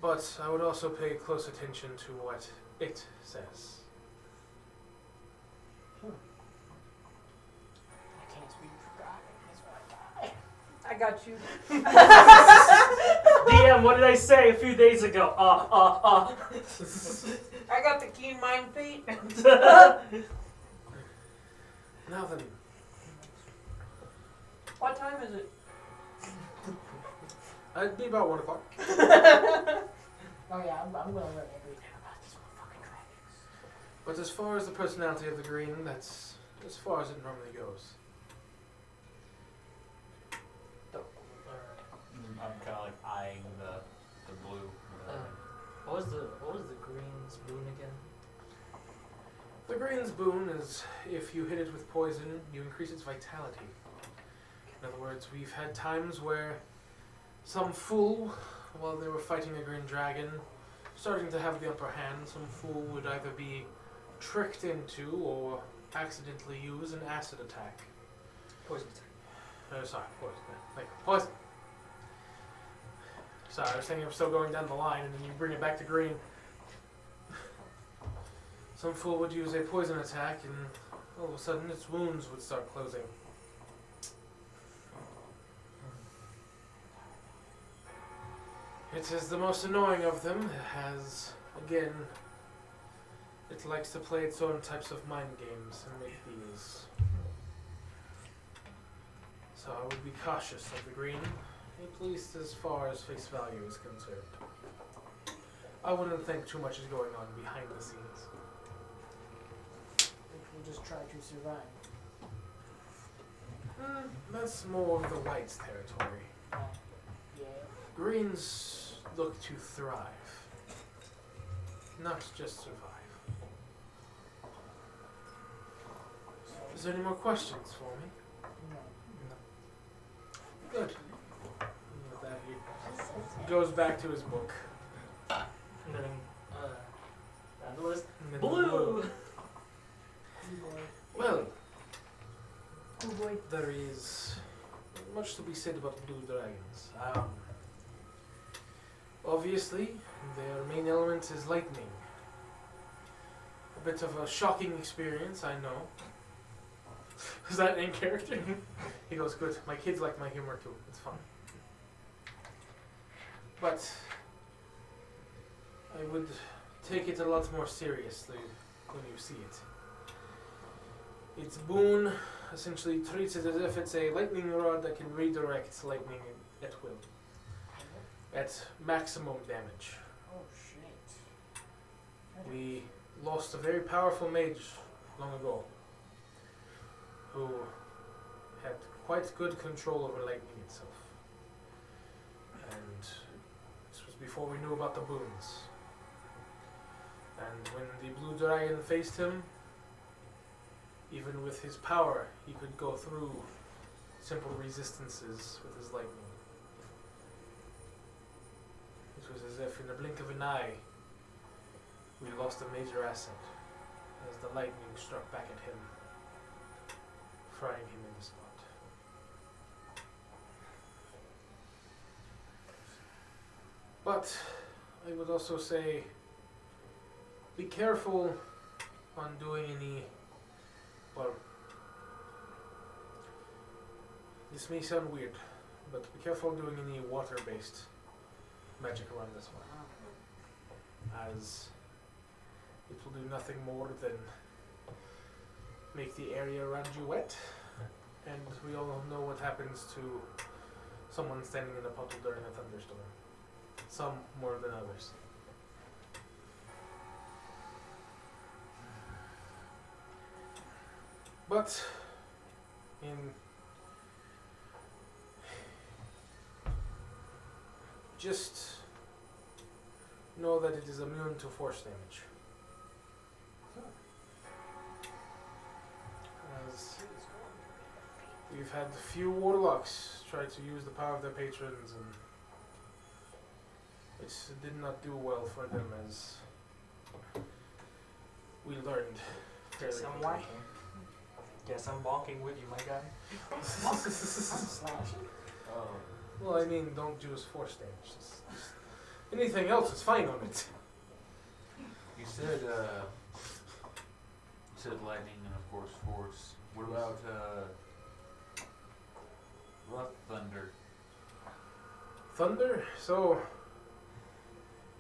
But I would also pay close attention to what it says. I can't speak for God. That's what I got. I got you. DM, what did I say a few days ago? I got the keen mind feat. Now then, What time is it? it'd be about 1 o'clock. Oh yeah, I'm gonna learn everything about these motherfucking dragons. But as far as the personality of the green, that's as far as it normally goes. I'm kind of like eyeing the blue. What was the green's boon again? The green's boon is if you hit it with poison, you increase its vitality. In other words, we've had times where some fool, while they were fighting a green dragon, starting to have the upper hand, some fool would either be tricked into or accidentally use an acid attack. Poison attack. Sorry, poison. Like, poison. Sorry, I was thinking I'm still going down the line, and then you bring it back to green. Some fool would use a poison attack, and all of a sudden its wounds would start closing. It is the most annoying of them. It has, again, it likes to play its own types of mind games and make deals. So I would be cautious of the green, at least as far as face value is concerned. I wouldn't think too much is going on behind the scenes. We'll just try to survive. That's more of the whites' territory. Yeah. Greens look to thrive, not just survive. Is there any more questions for me? No. Good. And with that, he goes back to his book. And then, down the list. And then Blue! Oh boy. Well, Oh boy. there is much to be said about blue dragons. Obviously, their main element is lightning. bit of a shocking experience, I know. Is that in character? He goes, good. My kids like my humor too. It's fun. But I would take it a lot more seriously when you see it. Its boon essentially treats it as if it's a lightning rod that can redirect lightning at will. At maximum damage. Oh shit. We lost a very powerful mage long ago who had quite good control over lightning itself. And this was before we knew about the boons. And when the blue dragon faced him, even with his power, he could go through simple resistances with his lightning. It was as if in the blink of an eye, we lost a major asset as the lightning struck back at him, frying him in the spot. But I would also say, be careful on doing any, well, this may sound weird, but be careful doing any water-based magic around this one, as it will do nothing more than make the area around you wet, and we all know what happens to someone standing in a puddle during a thunderstorm. Some more than others. But in just know that it is immune to force damage. As we've had a few warlocks try to use the power of their patrons, and it did not do well for them, as we learned fairly Guess I'm quickly. whacking. Guess I'm bonking with you, my guy. I'm slashing. Well, I mean, don't use force damage. Anything else is fine on it. You said lightning and of course force. What about thunder? Thunder? So,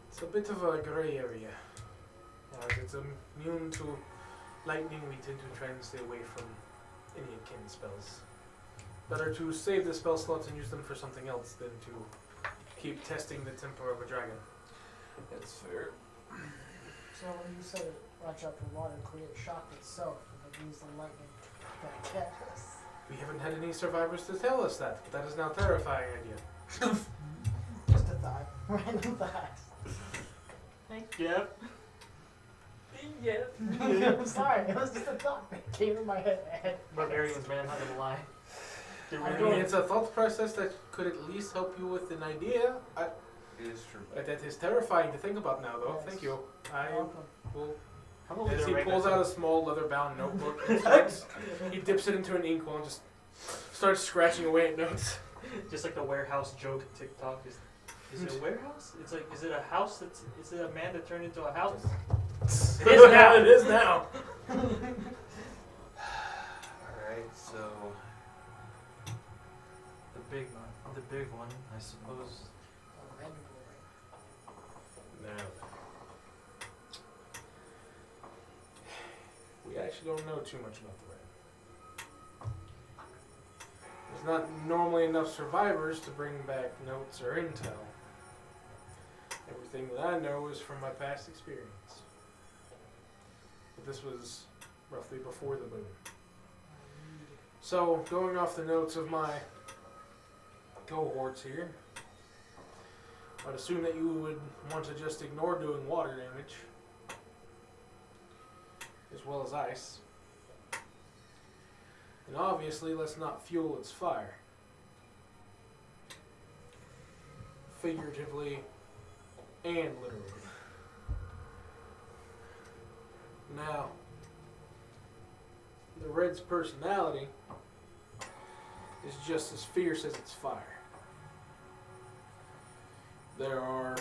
it's a bit of a gray area. As it's immune to lightning, we tend to try and stay away from any akin spells. Better to save the spell slots and use them for something else than to keep testing the temper of a dragon. That's fair. So when you said watch out for water, create shock itself, and then use the lightning to catch us. We haven't had any survivors to tell us that, but that is now a terrifying idea. Just a thought. Random thought. Yep. Yep. I'm sorry, it was just a thought that came in my head. Barbarians, man, not gonna lie. They're I really mean, it's a thought process that could at least help you with an idea. It is true. That is terrifying to think about now, though. Yes. Thank you. I Welcome. will. Probably As the he right pulls method. out a small leather-bound notebook, and starts, he dips it into an inkwell and just starts scratching away at notes. Just like the warehouse joke TikTok. Is it a warehouse? It's like, is it a house that's, is it a man that turned into a house? It is now. It is now. Alright, so The big one, I suppose. A red boy. Now, we actually don't know too much about the red. There's not normally enough survivors to bring back notes or intel. Everything that I know is from my past experience. But this was roughly before the boom. So, going off the notes of my cohorts here, I'd assume that you would want to just ignore doing water damage, as well as ice. And obviously, let's not fuel its fire. Figuratively and literally. Now, the red's personality is just as fierce as its fire. There are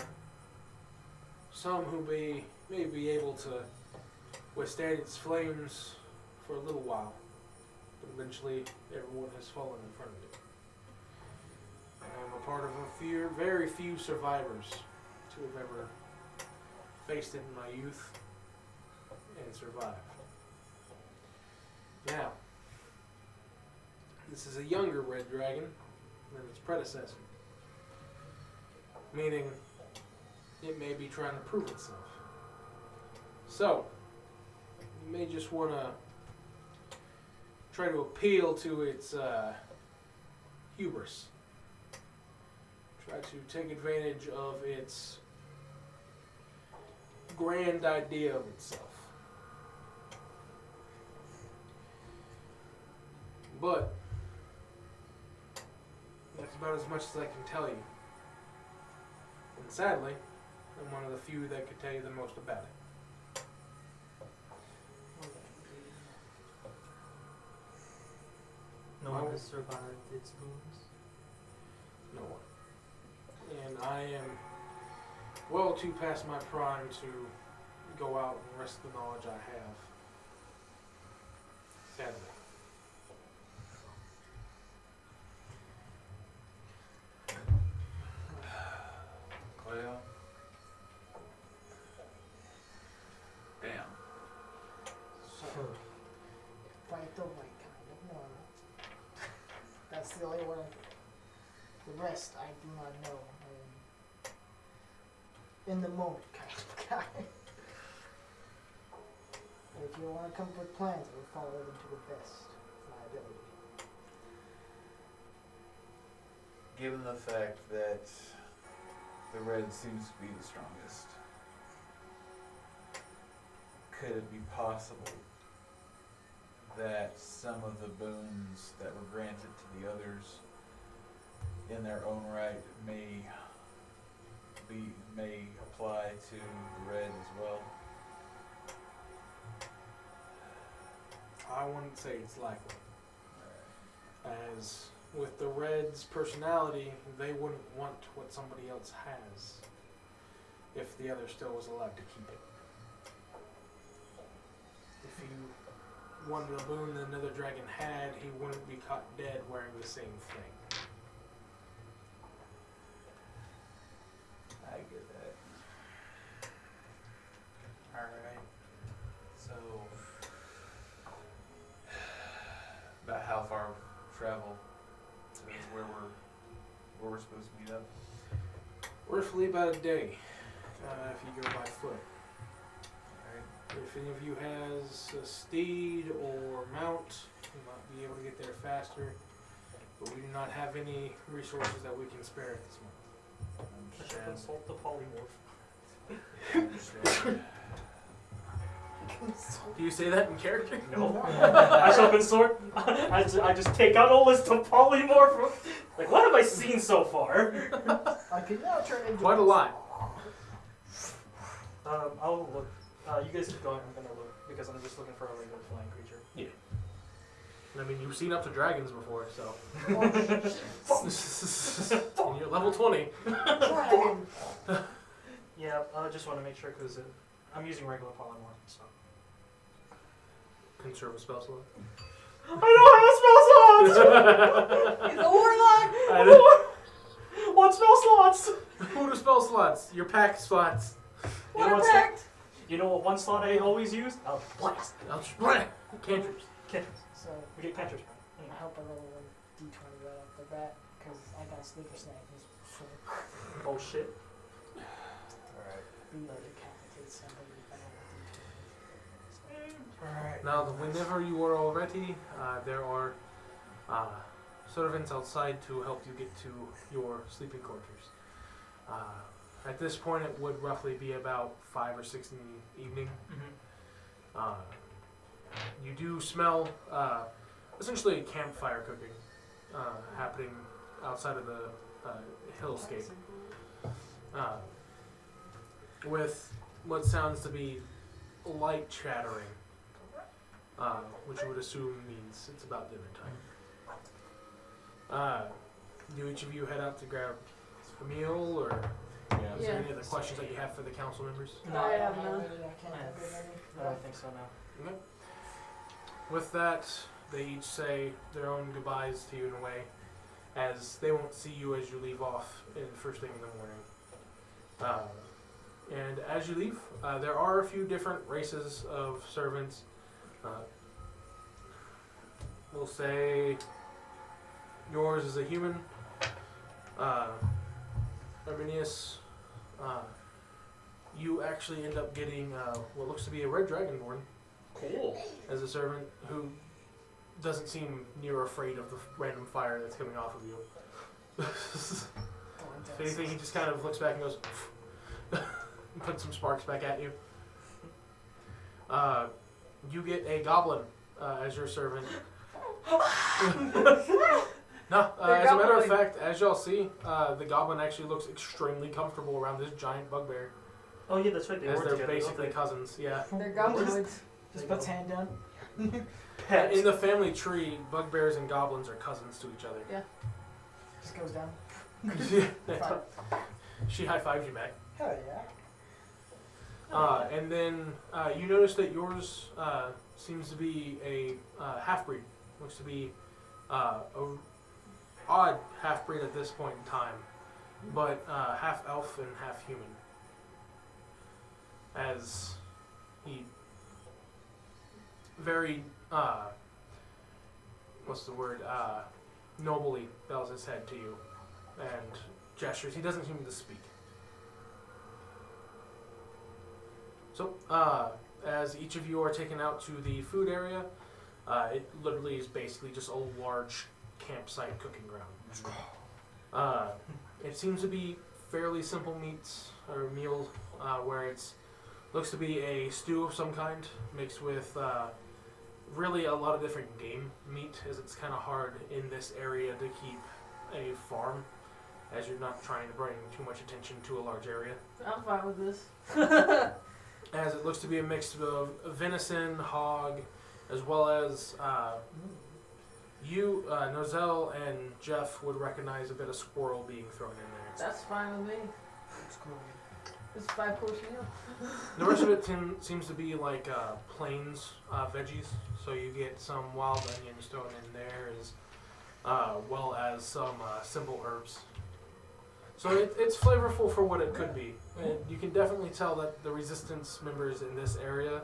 some who may be able to withstand its flames for a little while, but eventually everyone has fallen in front of it. I am a part of very few survivors to have ever faced it in my youth and survived. Now, this is a younger red dragon than its predecessor, meaning it may be trying to prove itself. So, you may just want to try to appeal to its hubris. Try to take advantage of its grand idea of itself. But that's about as much as I can tell you. And sadly, I'm one of the few that could tell you the most about it. No one has survived its wounds. No one. And I am well too past my prime to go out and risk the knowledge I have. Sadly. Well, damn. So, fight the right kind of normal. That's the only one. The rest I do not know. I am in the moment kind of guy. If you want to come up with plans, I will follow them to the best of my ability. Given the fact that the red seems to be the strongest, could it be possible that some of the boons that were granted to the others in their own right may apply to the red as well? I wouldn't say it's likely. As with the Red's personality, they wouldn't want what somebody else has if the other still was allowed to keep it. If you wanted a boon that another dragon had, he wouldn't be caught dead wearing the same thing. I get that. Alright. So, about how far travel to where we're supposed to meet up? Roughly about a day, if you go by foot. Alright. If any of you has a steed or mount, you might be able to get there faster, but we do not have any resources that we can spare at this moment. I should consult the polymorph. Understand. Do you say that in character? No. I shall consort. I just take out a list of polymorph. Like, what have I seen so far? I can now turn into Quite a lot. I'll look. You guys keep going. I'm gonna look because I'm just looking for a regular flying creature. I mean, you've seen up to dragons before, so. Oh, And you're level 20. dragon. Yeah, I just want to make sure because I'm using regular polymorph. So. Conserve a spell slot. I don't have spell slots. He's a warlock! I know. What spell slots? Who do spell slots? Your pack spots. You know Water what's pact! You know what one slot I always use? Blast. Cantrips. Cantrips. So We get cantrips. I hope I roll a d20 right off the bat because I got sneaker snack. So Oh shit. Alright. be able to decapitate somebody if I have a d20. Alright. Now, whenever you are all ready, there are servants outside to help you get to your sleeping quarters. At this point, it would roughly be about 5 or 6 in the evening. Mm-hmm. You do smell essentially a campfire cooking happening outside of the hillscape, with what sounds to be light chattering, which you would assume means it's about dinner time. Do each of you head out to grab a meal, or Yeah. Is there Yeah. any other questions that you have for the council members? No, I I have don't none. have any, I can't think of any. I don't think so now. Okay. With that, they each say their own goodbyes to you in a way, as they won't see you as you leave off in first thing in the morning. And as you leave, there are a few different races of servants. We'll say yours is a human. Arminius, you actually end up getting what looks to be a red dragonborn Cool. as a servant who doesn't seem near afraid of the random fire that's coming off of you. If anything, he just kind of looks back and goes, and puts some sparks back at you. You get a goblin as your servant. No, as a matter of fact, as y'all see, the goblin actually looks extremely comfortable around this giant bugbear, Oh yeah, that's right. They as were they're together. basically Okay. cousins. Yeah. They're goblinoids. Just puts hand down. Pet. In the family tree, bugbears and goblins are cousins to each other. Just goes down. Yeah. She high fives you back. Hell yeah. And then you notice that yours seems to be a half-breed. Looks to be a odd half-breed at this point in time, but half-elf and half-human. As he very, what's the word, nobly bows his head to you and gestures. He doesn't seem to speak. So, as each of you are taken out to the food area, it literally is basically just a large campsite cooking ground. It seems to be fairly simple meats or meal, where it's looks to be a stew of some kind mixed with really a lot of different game meat, as it's kind of hard in this area to keep a farm, as you're not trying to bring too much attention to a large area. I'm fine with this. As it looks to be a mix of venison, hog, as well as you, Nozel, and Jeff would recognize a bit of squirrel being thrown in there. That's fine with me. It's cool. It's a 5-course meal. The rest of it seems to be like plains veggies, so you get some wild onions thrown in there, as well as some simple herbs. So it's flavorful for what it could be. And you can definitely tell that the resistance members in this area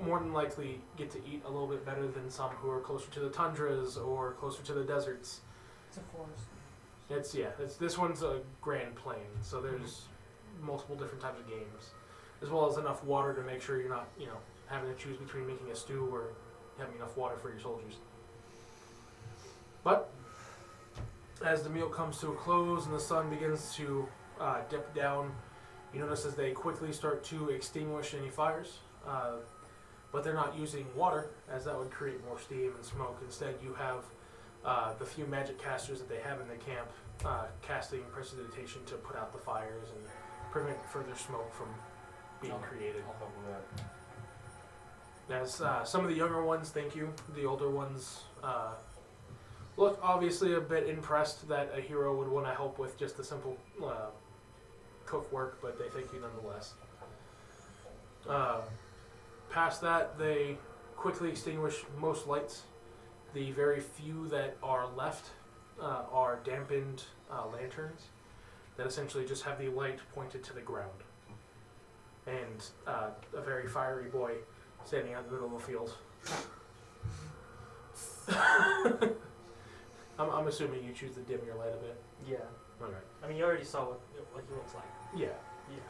more than likely get to eat a little bit better than some who are closer to the tundras or closer to the deserts. It's a forest. It's this one's a grand plain, so there's multiple different types of games, as well as enough water to make sure you're not, having to choose between making a stew or having enough water for your soldiers. But as the meal comes to a close and the sun begins to dip down, you notice as they quickly start to extinguish any fires, but they're not using water, as that would create more steam and smoke. Instead, you have the few magic casters that they have in the camp casting prestidigitation to put out the fires and prevent further smoke from being created. I'll help with that. As some of the younger ones thank you, the older ones look obviously a bit impressed that a hero would want to help with just the simple cook work, but they thank you nonetheless. Past that, they quickly extinguish most lights. The very few that are left are dampened lanterns that essentially just have the light pointed to the ground. And a very fiery boy standing out in the middle of the field. I'm assuming you choose to dim your light a bit. Yeah. Okay. I mean, you already saw what he looks like. Yeah. Yeah.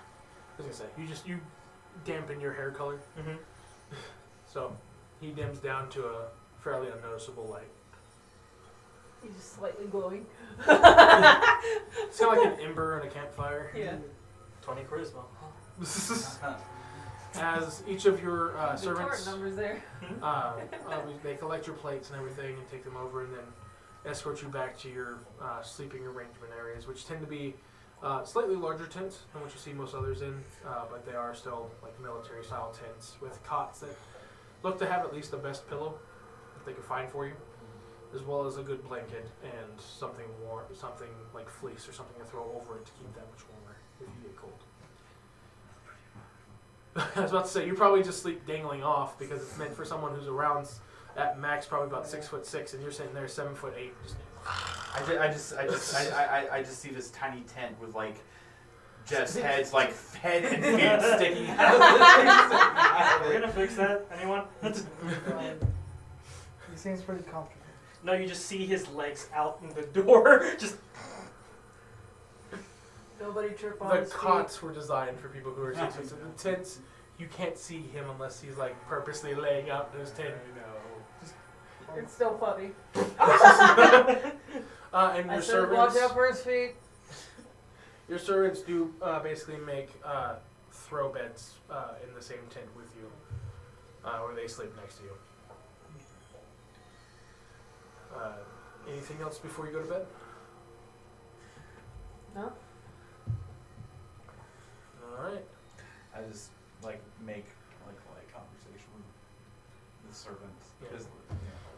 I was gonna say, you dampen your hair color, Mm-hmm. so he dims down to a fairly unnoticeable light. He's just slightly glowing. It's kind of like an ember in a campfire. Yeah. 20 charisma. As each of your The servants, torrent numbers there. they collect your plates and everything and take them over and then escort you back to your sleeping arrangement areas, which tend to be slightly larger tents than what you see most others in, but they are still like military style tents with cots that look to have at least the best pillow that they can find for you, as well as a good blanket and something warm, something like fleece or something to throw over it to keep that much warmer. if you get cold. I was about to say, you probably just sleep dangling off because it's meant for someone who's around at max probably about 6'6", and you're sitting there 7'8". Just I just see this tiny tent with like Jeff's heads, like head and feet sticking out of the We're gonna fix that. Anyone? He seems pretty comfortable. No, you just see his legs out in the door. Just Nobody trip on the his feet. cots were designed for people who are 6'6". So the tents, you can't see him unless he's like purposely laying out in his tent. It's still funny. And I your said watch servants, out for his feet. your servants do basically make throw beds in the same tent with you, where they sleep next to you. Anything else before you go to bed? No? All right. I just like make like conversation with the servants. Yeah. 'Cause,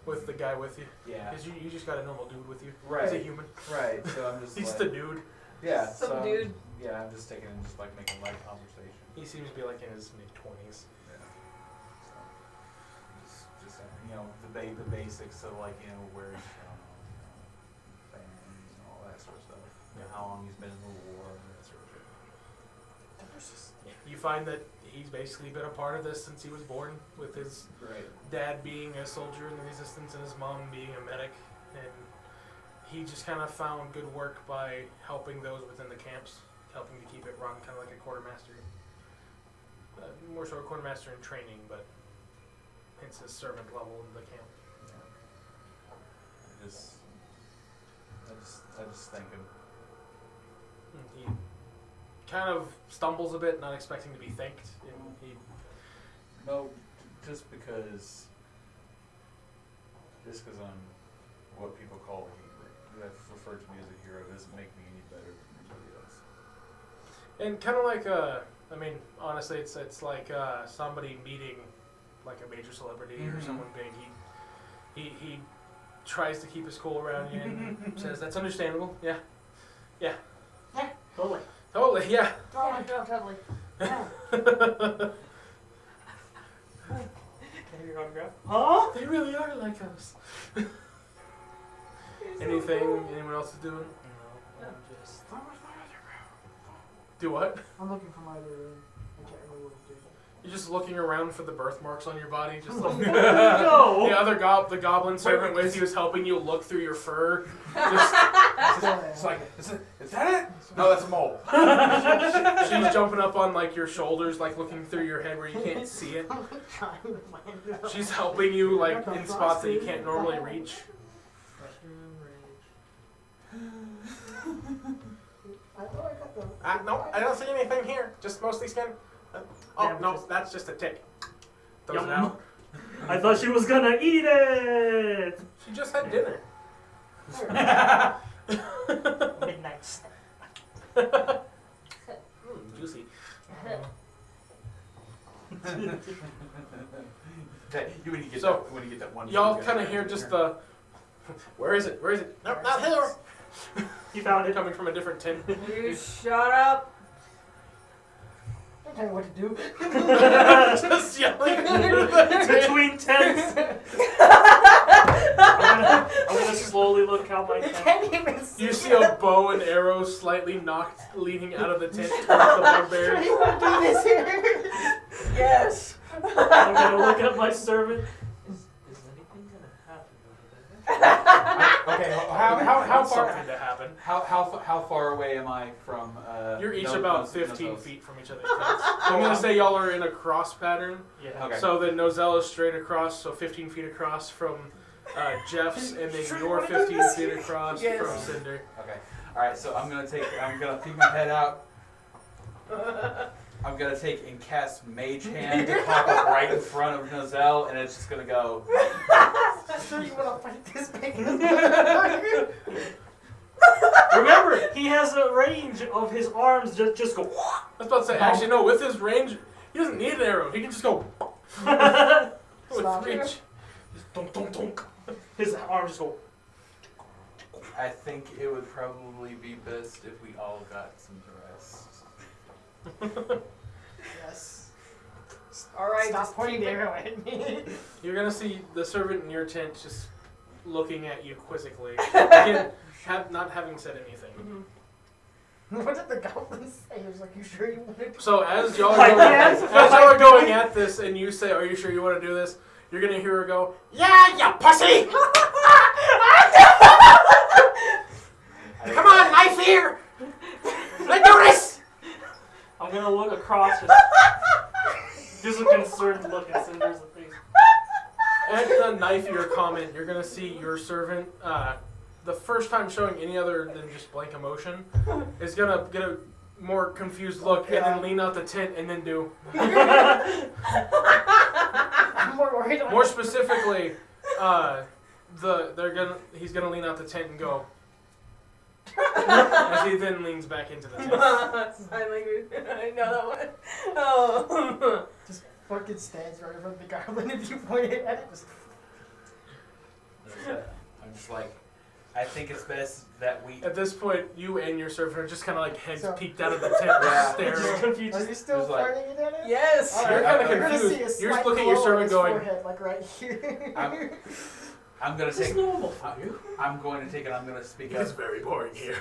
With the guy with you, yeah. because you just got a normal dude with you. Right. He's a human. Right. So I'm just He's like, the dude. yeah. Some so dude. Yeah, I'm just taking and just like making light conversation. He seems to be like in his mid-20s. Yeah. So just you know the basics of like where he's from, family and all that sort of stuff. You know, how long he's been in the war and that sort of shit. You find that he's basically been a part of this since he was born, with his Right. dad being a soldier in the resistance and his mom being a medic. And he just kind of found good work by helping those within the camps, helping to keep it run, kind of like a quartermaster. More so a quartermaster in training, but hence his servant level in the camp. Yeah. I just thank him. He kind of stumbles a bit, not expecting to be thanked. And he No, just because I'm what people call a hero. That referred to me as a hero doesn't make me any better than anybody else. And kind of like I mean, honestly, it's like somebody meeting like a major celebrity or Mhm. someone big. He tries to keep his cool around you and says, "That's understandable. Yeah, totally. totally. Yeah." Totally. Can I have your autograph? Huh? They really are like us. Anything anyone else is doing? No, I'm just. Do what? I'm looking for my other room. I can't remember what I'm doing. You're just looking around for the birthmarks on your body, just like No. the other the goblin servant with you is helping you look through your fur. Just, It's like, is that it? No, that's a mole. she's jumping up on like your shoulders, like looking through your head where you can't see it. Trying to find out. She's helping you like in spots that you can't normally reach. I thought I got the. No, I don't see anything here. Just mostly skin. Oh no, that's just a tick. Throws it Yum. out. I thought she was gonna eat it. She just had dinner. Midnight snack. Juicy. When you get So, when you get that one. Y'all food kind guy of hear right just there. the. Where is it? Where is it? Nope, not here. You found it. Coming from a different tin. You shut up. Don't tell me what to do. Just yelling. Between tents. I'm gonna slowly look out my I tent. can't even see. You see a bow and arrow slightly knocked, leaning out of the tent towards the bugbear. You want to do this here? Yes. I'm gonna look at my servant. Is anything gonna happen over there? Okay, how far? Something to happen. How far away am I from? You're each no- about no- 15 Nozel's? feet from each other's tents. I'm gonna say y'all are in a cross pattern. Yeah. Okay. So then Nozel is straight across, so 15 feet across from Jeff's, and then you're 15 feet across from Cinder. Okay. All right. So I'm gonna peek my head out. I'm gonna take and cast Mage Hand to pop up right in front of Nozel, and it's just gonna go. Sure, you want to fight this big? Remember, he has a range of his arms just go. I was about to say, actually, no, with his range, he doesn't need an arrow. He can just go with Stop. reach. Just dunk, dunk, dunk. His arms just go. I think it would probably be best if we all got some rest. Yes. All right, Stop just pointing keep the it. arrow at me. You're gonna see the servant in your tent just looking at you quizzically, again, not having said anything. Mhm. What did the goblin say? He was like, "You sure you want to?" So as y'all are Like, going, yes. as y'all are going at this, and you say, "Are you sure you want to do this?" You're gonna hear her go, "Yeah, you pussy! Come on, knife here! Let's do this!" I'm gonna look across, just a concerned look at Cinder's face. At the knife-ear comment, you're gonna see your servant, the first time showing any other than just blank emotion, is gonna get a more confused look and then lean out the tent and then do. I'm more worried about More specifically, he's gonna lean out the tent and go. As he then leans back into the tent. Sign language. I know that one. Oh. Just fucking stands right in front of the goblin if you point it at it. Just I'm just like, I think it's best that we. At this point, you and your servant are just kind of like heads So- peeked out of the tent, Yeah. staring. Just confused. Are you still Just like- pointing it at it? Yes. All You're right, kinda you're gonna confused. see a You're just slight looking at your glow on servant his going- forehead, like right here. I'm gonna This is take. normal for you. I'm going to take and I'm going to speak It's up. very boring here.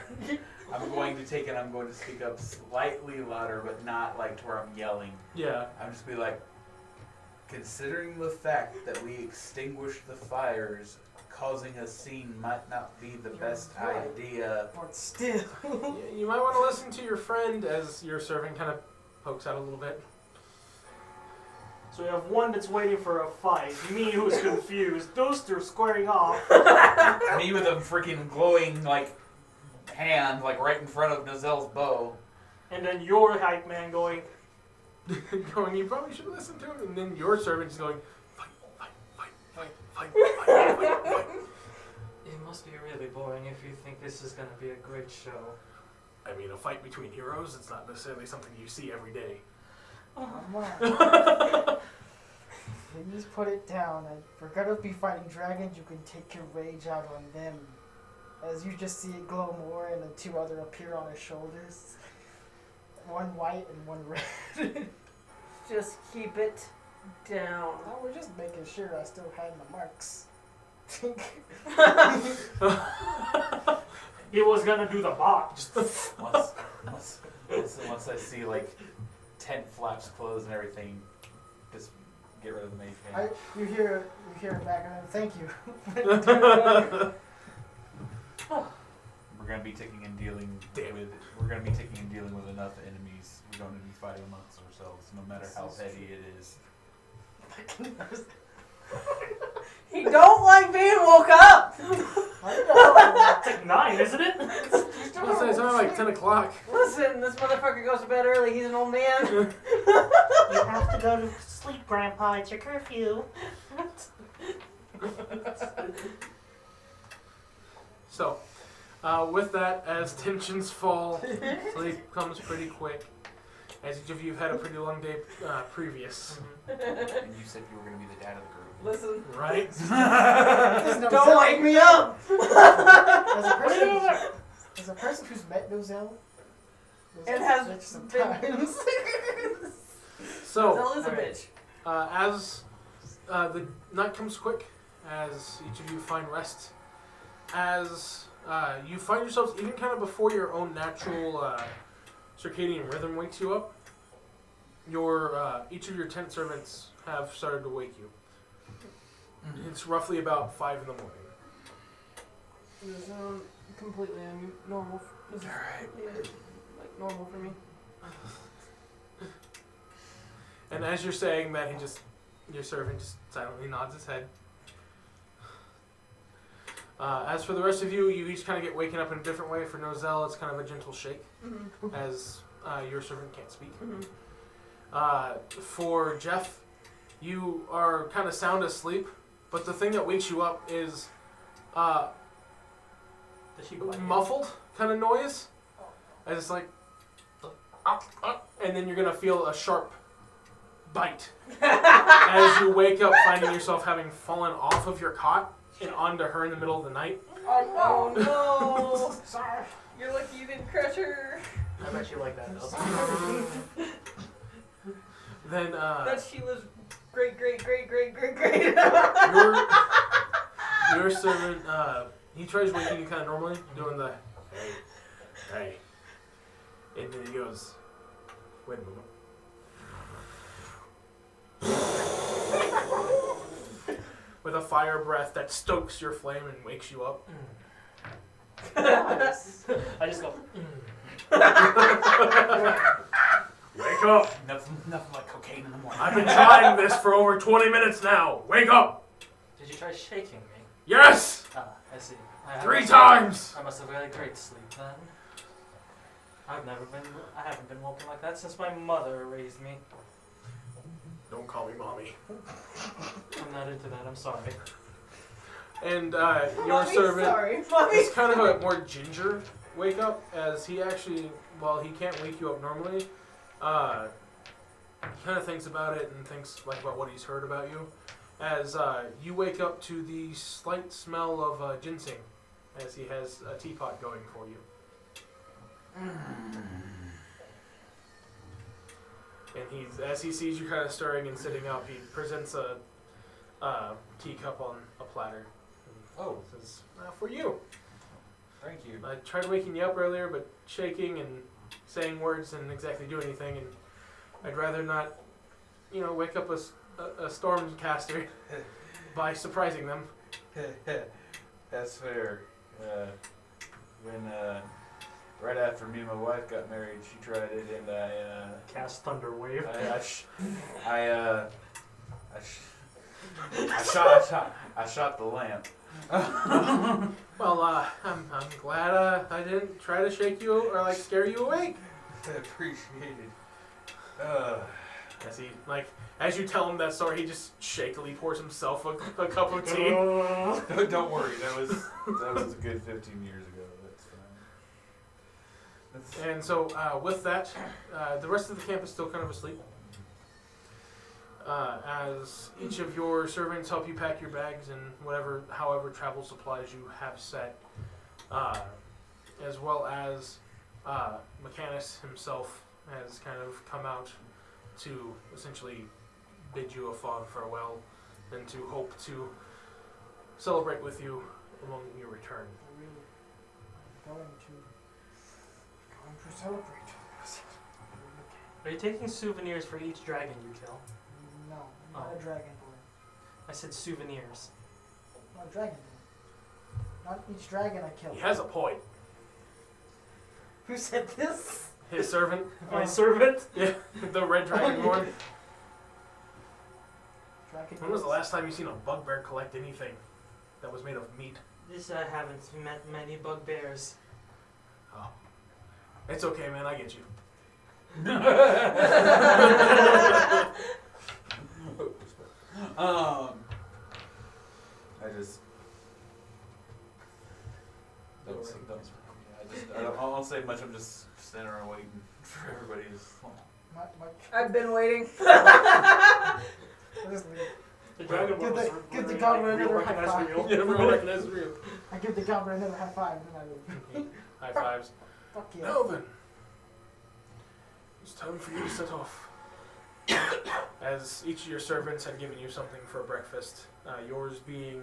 I'm going to take and I'm going to speak up slightly louder, but not like to where I'm yelling. Yeah. I'm just be like, considering the fact that we extinguished the fires, causing a scene might not be the best right. idea. But still. You might want to listen to your friend as your servant kind of pokes out a little bit. So we have one that's waiting for a fight, me who's confused, those two are squaring off. Me with a freaking glowing like hand, like right in front of Nozelle's bow. And then your hype man going, Going, you probably should listen to him. And then your servant's going, fight, fight, fight, fight, fight, fight, fight, fight. it must be really boring if you think this is gonna be a great show. I mean, a fight between heroes, it's not necessarily something you see every day. Come on. Please put it down. If we're gonna be fighting dragons, you can take your rage out on them. As you just see it glow more, and the two other appear on his shoulders. One white and one red. Just keep it down. Oh, we're just making sure I still had my marks. He was gonna do the box. Once I see like tent flaps closed and everything, just get rid of the mage hand. You hear it back and then thank you. We're gonna be taking and dealing Damn with. We're gonna be taking and dealing with enough enemies. We're going to be fighting amongst ourselves, no matter how petty it is. He don't like being woke up. I It's like 9, isn't it? I was saying, it's only like 10 o'clock. Listen, this motherfucker goes to bed early. He's an old man. You have to go to sleep, Grandpa. It's your curfew. So, with that, as tensions fall, sleep comes pretty quick. As each of you have had a pretty long day previous, And you said you were gonna be the dad of the group. Listen, right? don't wake me up. As a person who's met Nozelle, And has bitch sometimes. So, Zell is a Alright. bitch. as the night comes quick, as each of you find rest, as you find yourselves even kind of before your own natural circadian rhythm wakes you up, your each of your tent servants have started to wake you. It's roughly about 5 in the morning. This is completely normal. This is like normal for me. And as you're saying that, your servant just silently nods his head. As for the rest of you, you each kind of get waken up in a different way. For Nozelle, it's kind of a gentle shake, Mm-hmm. as your servant can't speak. Mm-hmm. For Jeff, you are kind of sound asleep, but the thing that wakes you up is Does she bite you? muffled kind of noise. As it's like, and then you're gonna feel a sharp bite as you wake up, finding yourself having fallen off of your cot and onto her in the middle of the night. Oh no! Sorry. You're lucky you didn't crush her. I bet you like that though. Then That's Sheila's great. your servant he tries waking you kind of normally, doing the hey, and then he goes, wait a moment. With a fire breath that stokes your flame and wakes you up. I just go. Wake up! Nothing like cocaine in the morning. I've been trying this for over 20 minutes now. Wake up! Did you try shaking me? Yes! Ah, I see. 3 times! I must have had a great sleep then. I haven't been woken like that since my mother raised me. Don't call me mommy. I'm not into that, I'm sorry. And your Mommy's servant sorry. Mommy. is kind of a more ginger wake up, as he actually, while he can't wake you up normally, he kind of thinks about it and thinks like about what he's heard about you. As you wake up to the slight smell of ginseng, as he has a teapot going for you. And as he sees you kind of stirring and sitting up, he presents a teacup on a platter. Oh, Says, for you. thank you. I tried waking you up earlier, but shaking and saying words didn't exactly do anything, and I'd rather not, wake up a stormcaster by surprising them. That's fair. When right after me and my wife got married, she tried it, and Cast Thunder Wave. I shot the lamp. Well, I'm glad I didn't try to shake you or scare you awake. Appreciated. As you tell him that story, he just shakily pours himself a cup of tea. Don't worry, that was a good 15 years ago. That's fine. And so, with that, the rest of the camp is still kind of asleep. As each of your servants help you pack your bags and however travel supplies you have set, as well as Mechanus himself has kind of come out to essentially bid you a fond farewell and to hope to celebrate with you along your return. I'm going to celebrate. Are you taking souvenirs for each dragon you kill? No, I'm not a dragon boy. I said souvenirs. I'm not a dragon boy. Not each dragon I kill. He has a point. Who said this? His servant, My servant? yeah, the red dragonborn. Dragon When was the boys. last time you seen a bugbear collect anything that was made of meat? I haven't met many bugbears. Oh, it's okay, man. I get you. I just I won't say much. I'm just standing around waiting for everybody to. I've been waiting. Honestly, The dragon Give the- was give the really, goblin real another high recognized five. real. Yeah, everyone recognizes real. I give the goblin another high five, and then I leave. High fives. Fuck yeah. Now then, it's time for you to set off. As each of your servants had given you something for breakfast, yours being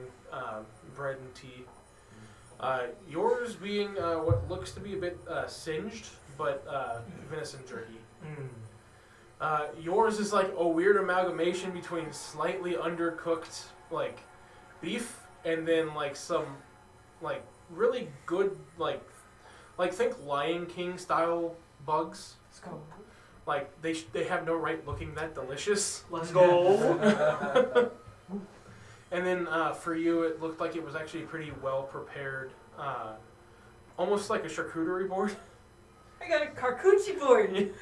bread and tea. Yours being what looks to be a bit singed, but venison jerky. Yours is like a weird amalgamation between slightly undercooked beef and then some really good think Lion King style bugs. Let's go. They have no right looking that delicious. Let's go. And then for you, it looked like it was actually pretty well prepared, almost like a charcuterie board. I got a charcuterie board.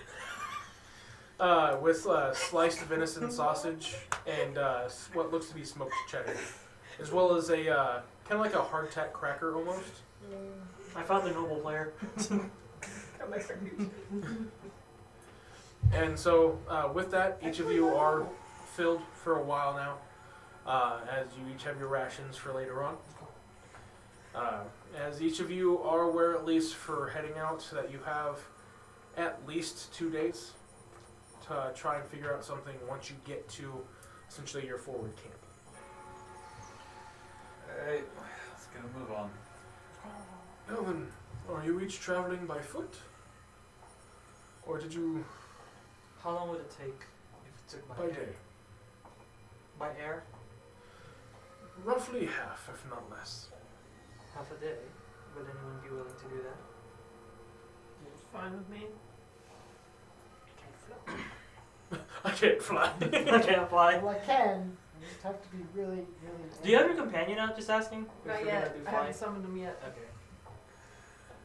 With sliced venison sausage and what looks to be smoked cheddar, as well as a kind of like a hardtack cracker almost. I found the noble player. Got my charcuterie. And so with that, each of you are filled for a while now, as you each have your rations for later on. As each of you are aware, at least for heading out, that you have at least 2 days to try and figure out something once you get to essentially your forward camp. Alright, let's get a move on. Now then, are you each traveling by foot? Or did you How long would it take if it took by by air? day? By air? Roughly half, if not less. Half a day. Would anyone be willing to do that? It's fine with me. I can't fly. I can't fly. Well, I can. I just have to be really, really. Do you have your companion out? Just asking. If Not we're yet. gonna do I flying? haven't summoned him yet. Okay.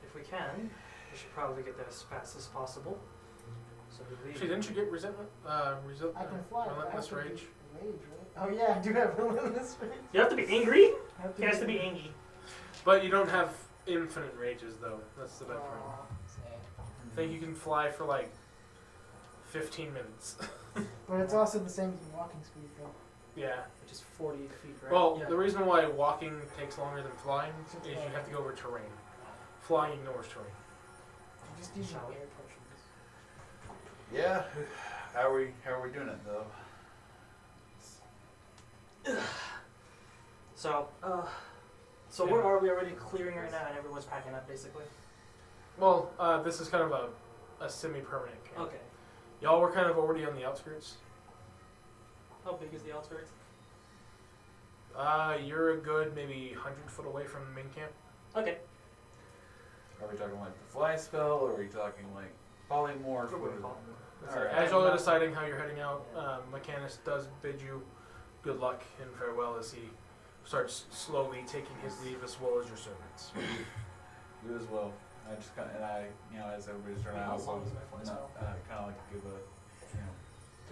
If we can, we should probably get there as fast as possible. So we leave. Actually, didn't you get resentment? I can fly. but I Relentless have to be rage. Rage, right? Oh yeah, I do have relentless rage. You have to be angry. I have He has to be angry. But you don't have infinite rages, though. That's the bad part. Aw, sad. I think you can fly for like 15 minutes. But it's also the same as walking speed, though. Yeah. Which is 40 feet, right? Well, yeah. the reason why walking takes longer than flying is you have to go over terrain. Flying ignores terrain. You just use Shall we? air potions. Yeah. How are we doing it though? So, so Yeah. where are we already clearing right now, and everyone's packing up basically? Well, this is kind of a semi-permanent camp. Okay. Y'all were kind of already on the outskirts. How big is the outskirts? You're a good maybe 100 foot away from the main camp. Okay. Are we talking like the fly spell, or are we talking like polymorph? We're or- going to That's All it. right. As y'all are deciding how you're heading out, Mechanus does bid you good luck and farewell as he starts slowly taking his leave, as well as your servants. You as well. I just kind of, and I, as everybody's turning How out, long is my fly spell? kind of like to give a,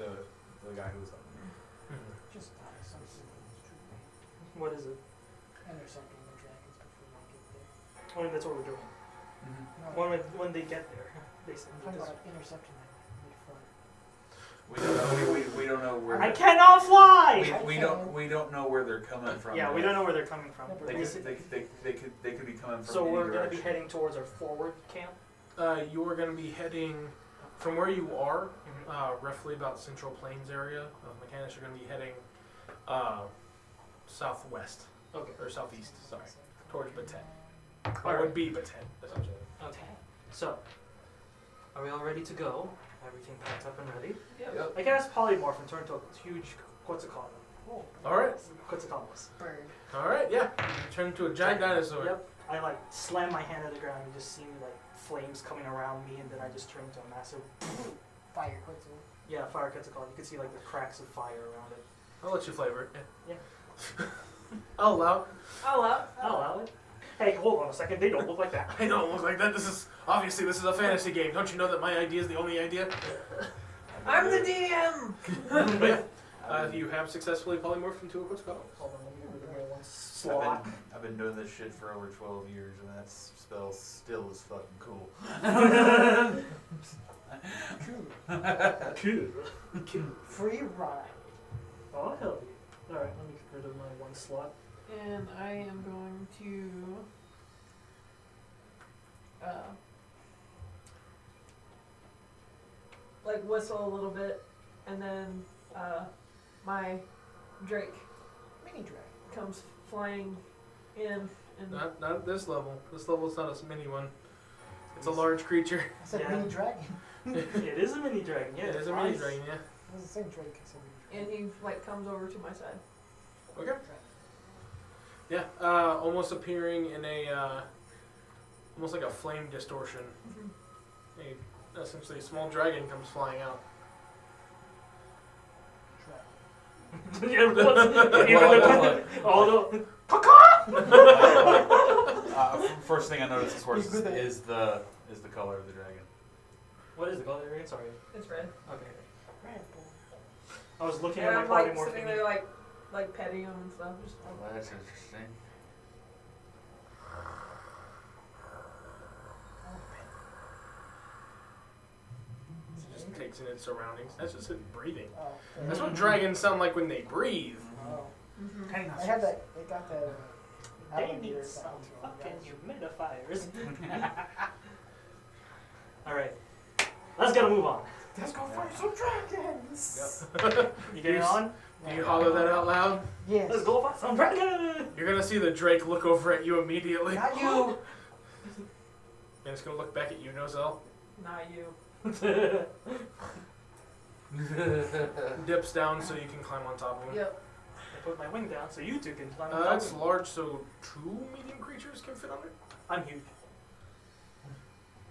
to the guy who's up there. Just some symbols, truly. What is it? Intercepting the dragons before they get there. I mean, that's what we're doing. No, When they get there, basically. I'm talking about intercepting them mid-flight. We don't know. We don't know where. I cannot fly. We don't know where they're coming from. Yeah, we yet. don't know where they're coming from. They Basically- could be coming from. So any we're going to direction. be heading towards our forward camp. You are going to be heading from where you are, roughly about Central Plains area of Mechanus. You're going to be heading southwest, Okay. or southeast, sorry, towards Baten. All Or right. would be Baten, essentially. Okay. So, are we all ready to go? Everything packed up and ready? Yep. I cast polymorph and turn into a huge Quetzalcoatl. Oh, Alright, Quetzalcoatlus. bird. alright, yeah. You turn into a giant dinosaur. Yep. I like slam my hand at the ground and just see like flames coming around me, and then I just turn into a massive Fire Quetzal. fire Quetzalcoatl. You can see like the cracks of fire around it. I'll let you flavor it. Yeah. I'll allow it. Oh well. I'll allow it. Hey, hold on a second. They don't look like that. I don't look like that. This is a fantasy game. Don't you know that my idea is the only idea? I'm the DM. But, you have successfully polymorphed into a Quetzalcoatl. Hold on, let me get rid of my one slot. I've been doing this shit for over 12 years, and that spell still is fucking cool. Cool. Free ride. Oh, hell yeah. Alright, let me get rid of my one slot. And I am going to like whistle a little bit, and then my Drake Mini drag. comes flying in, and Not at this level. This level is not a mini one. It's a large creature. I said Yeah. mini dragon. It is a mini dragon, yeah. it is a flies. mini dragon, yeah. It was the same Drake. I said mini and dragon. he like comes over to my side. Okay. Yeah, almost appearing in a, almost like a flame distortion. Essentially, a small dragon comes flying out. Yeah, although, First thing I noticed, of course, He's with it. is the color of the dragon. what is the color again? Sorry. It's red. Okay. Red Bull. I was looking And at I'm my like polymorph sitting thingy. there like petting him and stuff. Just Well, that's interesting. It just takes in its surroundings. That's just it breathing. Oh, That's what dragons sound like when they breathe. oh. mm-hmm. I had that. They got that. They alligator need some sound to 'em, fucking guys. humidifiers. Alright. Let's get a move on. Let's go fight some dragons. You getting on? Do you holler that out loud? Yes. Let's go fight some dragon. You're gonna see the Drake look over at you immediately. Not you. And it's gonna look back at you, Nozel. Not you. Dips down so you can climb on top of him. Yep. I put my wing down so you two can climb on top That's of me. large, so 2 medium creatures can fit on it. I'm huge.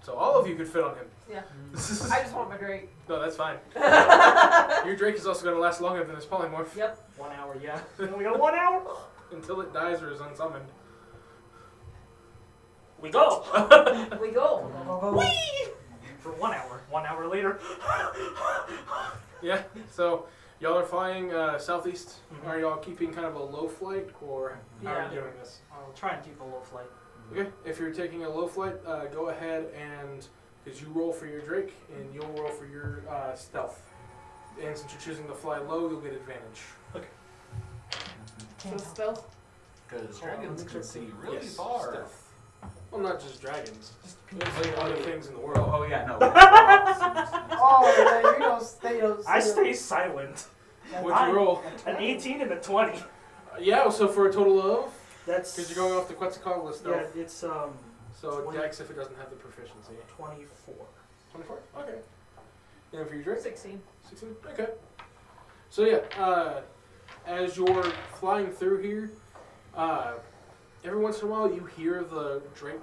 So all of you could fit on him. Yeah. I just want my Drake. No, that's fine. Your Drake is also gonna last longer than his polymorph. Yep. 1 hour, yeah. We got 1 hour. Until it dies or is unsummoned. We go. We go. Go, go, go. For 1 hour. 1 hour later. Yeah, so y'all are flying southeast. Mhm. Are y'all keeping kind of a low flight, or how are Yeah. you doing this? I'll try and keep a low flight. Okay, if you're taking a low flight, go ahead and, because you roll for your Drake, and you'll roll for your stealth. And since you're choosing to fly low, you'll get advantage. So stealth. Because dragons can see really Yes, far. stealth. Well, not just dragons. Just There's other things in the Oh, world. oh yeah, no. Oh, yeah, you don't stay. I stay silent. What'd you roll? An 18 and a 20. Yeah, so for a total of, That's. because you're going off the Quetzalcoatl Yeah, stealth. it's So 20. Dex if it doesn't have the proficiency. 24. 24? Okay. And for your Drake? 16. 16? Okay. So yeah, as you're flying through here, every once in a while you hear the Drake,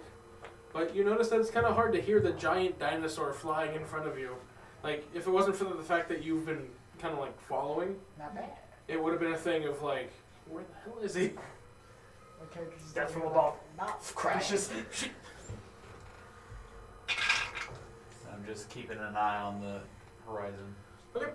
but you notice that it's kind of hard to hear the giant dinosaur flying in front of you. Like, if it wasn't for the fact that you've been kind of like following, Not bad. it would have been a thing of like, where the hell is he? My character's Death from like, above. Not Crashes. I'm just keeping an eye on the horizon. Okay.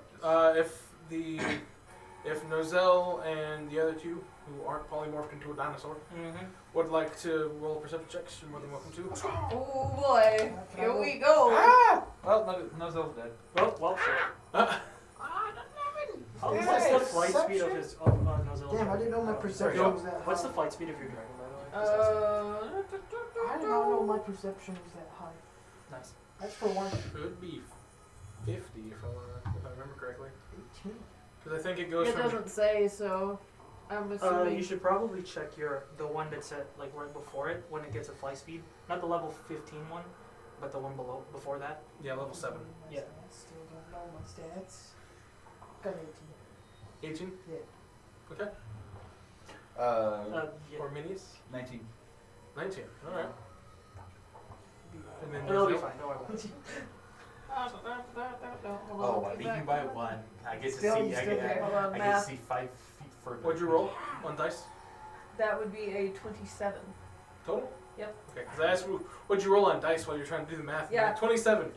If Nozel and the other two, who aren't polymorphed into a dinosaur, Mm-hmm. would like to roll perception checks, you're more than welcome to. Oh boy. Here we go. Ah! Well, Nozel's dead. Well, shit. Oh, Yeah, what's the flight perception? speed of his Nozel's Damn, I dragon? didn't know my Sorry, perception go. was that high. What's the flight speed of your dragon, by the way? I did not know my perception was that high. Nice. That's for one. Should be 50 if I remember correctly. 18. Because I think it goes It from. doesn't say, so I'm assuming. You should probably check the one that's at like right before it when it gets a flight speed. Not the level 15 one, but the one before that. Yeah, level 7. My Yeah. stats. Still don't know my stats. Got 18. 18? Yeah. Okay. Yeah. Or minis? 19. 19. Alright. And then It'll be Nozel? fine. Don't worry about it. Oh, I beat you by 1. I get to Still- see. still there. Hold on, I get to math. see 5 feet further. What'd you roll on dice? That would be a 27. Total? Yep. Okay, because I asked you, what'd you roll on dice while you're trying to do the math? Yeah. 27.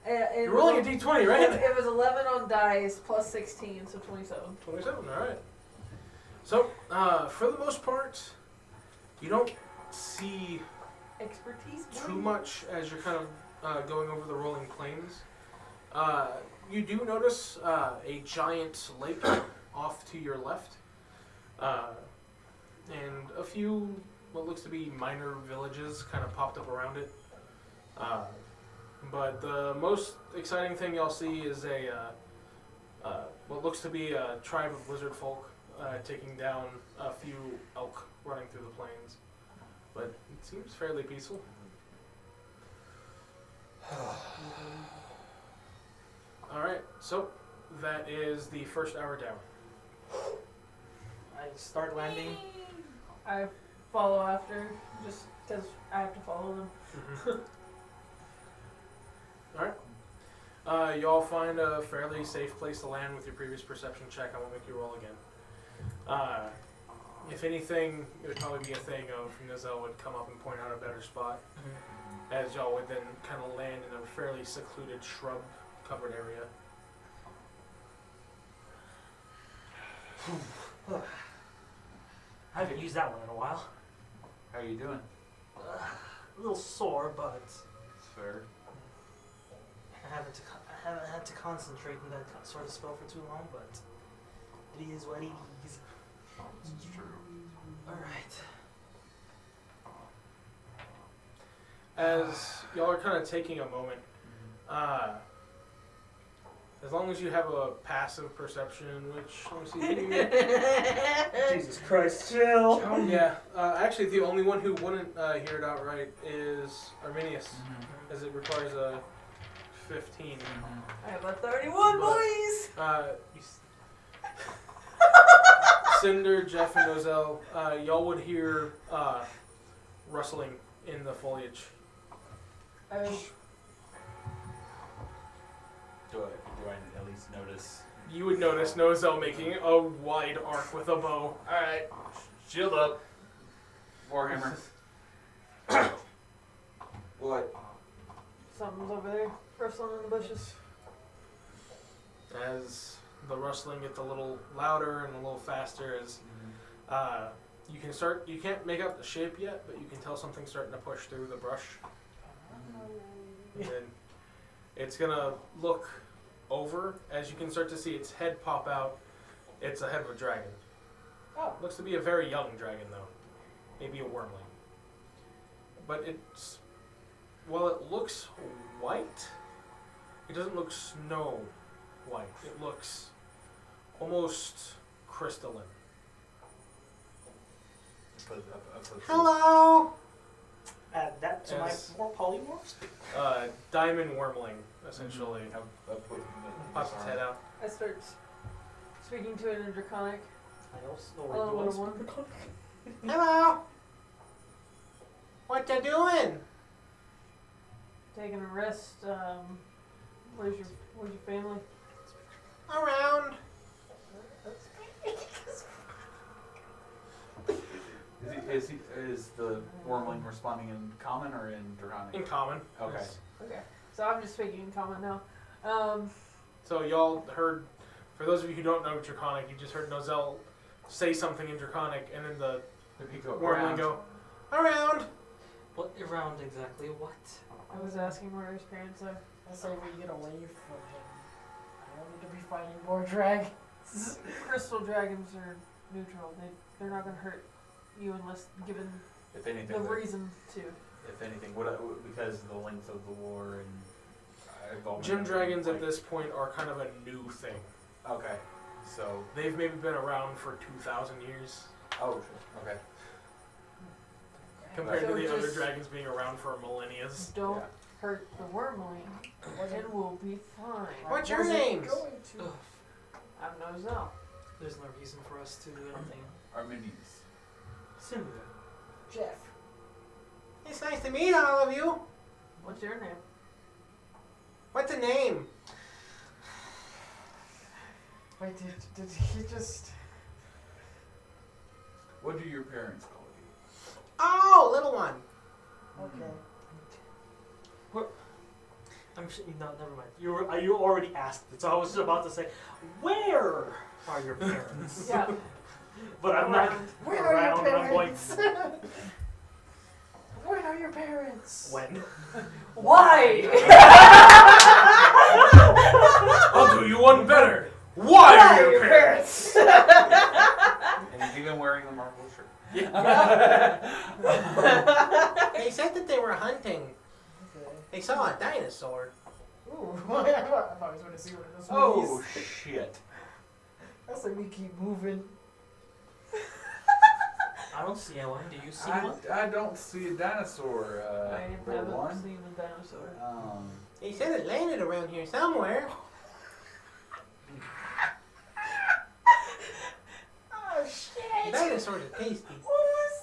It You're rolling a was- d20, right? It was 11 on dice plus 16, so 27. 27, alright. So, for the most part, you don't see Expertise. too much as you're kind of going over the rolling plains. You do notice a giant lake off to your left, and a few what looks to be minor villages kind of popped up around it. But the most exciting thing y'all see is what looks to be a tribe of lizard folk taking down a few elk running through the plains. But it seems fairly peaceful. Alright, so that is the first hour down. I start landing. I follow after, just because I have to follow them. Alright. Y'all find a fairly safe place to land with your previous perception check. I won't make you roll again. If anything, it would probably be a thing of Nozel would come up and point out a better spot, as y'all would then kind of land in a fairly secluded shrub-covered area. I haven't used that one in a while. How are you doing? A little sore, but It's fair. I haven't had to concentrate on that sort of spell for too long, but it is what it is. It's true. Alright. As y'all are kind of taking a moment, As long as you have a passive perception, which let me see here. Jesus Christ, chill. Yeah, actually, the only one who wouldn't hear it outright is Arminius, as it requires a 15. I have a 31, But- boys! Cinder, Jeff, and Nozell, y'all would hear rustling in the foliage. Do I at least notice? You would notice Nozell making a wide arc with a bow. Alright. Shield up. Warhammer. What? Something's over there, rustling in the bushes. As the rustling gets a little louder and a little faster, as you can't make out the shape yet, but you can tell something's starting to push through the brush. And then it's gonna look over as you can start to see its head pop out. It's a head of a dragon. Oh. Looks to be a very young dragon though. Maybe a wormling. But while it looks white, it doesn't look snow white. It looks almost crystalline. Hello. Add that to my Yes. more polymorphs. Diamond wormling, essentially. I'll put him in Pops its head out. I start speaking to it in Draconic. I also Oh, do little speak one. Hello. What you doing? Taking a rest. Where's your family? Around. Is the wormling responding in common or in draconic? In common. Okay. Yes. Okay. So I'm just speaking in common now. So y'all heard, for those of you who don't know Draconic, you just heard Nozell say something in Draconic, and then the If you go wormling around. go, around. What around exactly? What? I was asking where his parents are. I say we get away from him. I don't need to be fighting more dragons. Crystal dragons are neutral. They're not gonna hurt you unless given If anything, the reason to. if anything, because of the length of the war and involvement Gym in, dragons like- at this point are kind of a new thing. Okay. So. They've maybe been around for 2,000 years, Oh, sure. Okay. compared So to the other just dragons being around for millennia. Don't Yeah. hurt the wormling, and we'll be fine. What's your Wasn't names? going to. Ugh, I'm Nozell. there's no reason for us to do anything. Arminius. Cinder. Jeff. It's nice to meet all of you. What's your name? What's a name? Wait, did he just... What do your parents call you? Oh, little one. Okay. I'm sure. No, never mind. You already asked it, so I was just about to say, where are your parents? Yeah. But I'm not Where are around. your And I'm going. parents? Where are your parents? When? Why? I'll do you one better. Why are your parents? And he's even wearing the marble shirt. They said that they were hunting. Okay. They saw a dinosaur. Ooh, I always want to see one of those Oh movies. shit! That's like we keep moving. I don't see one. Do you see one? I don't see a dinosaur. I little haven't one. seen the dinosaur. They said it landed around here somewhere. Oh shit! Dinosaurs are tasty. What was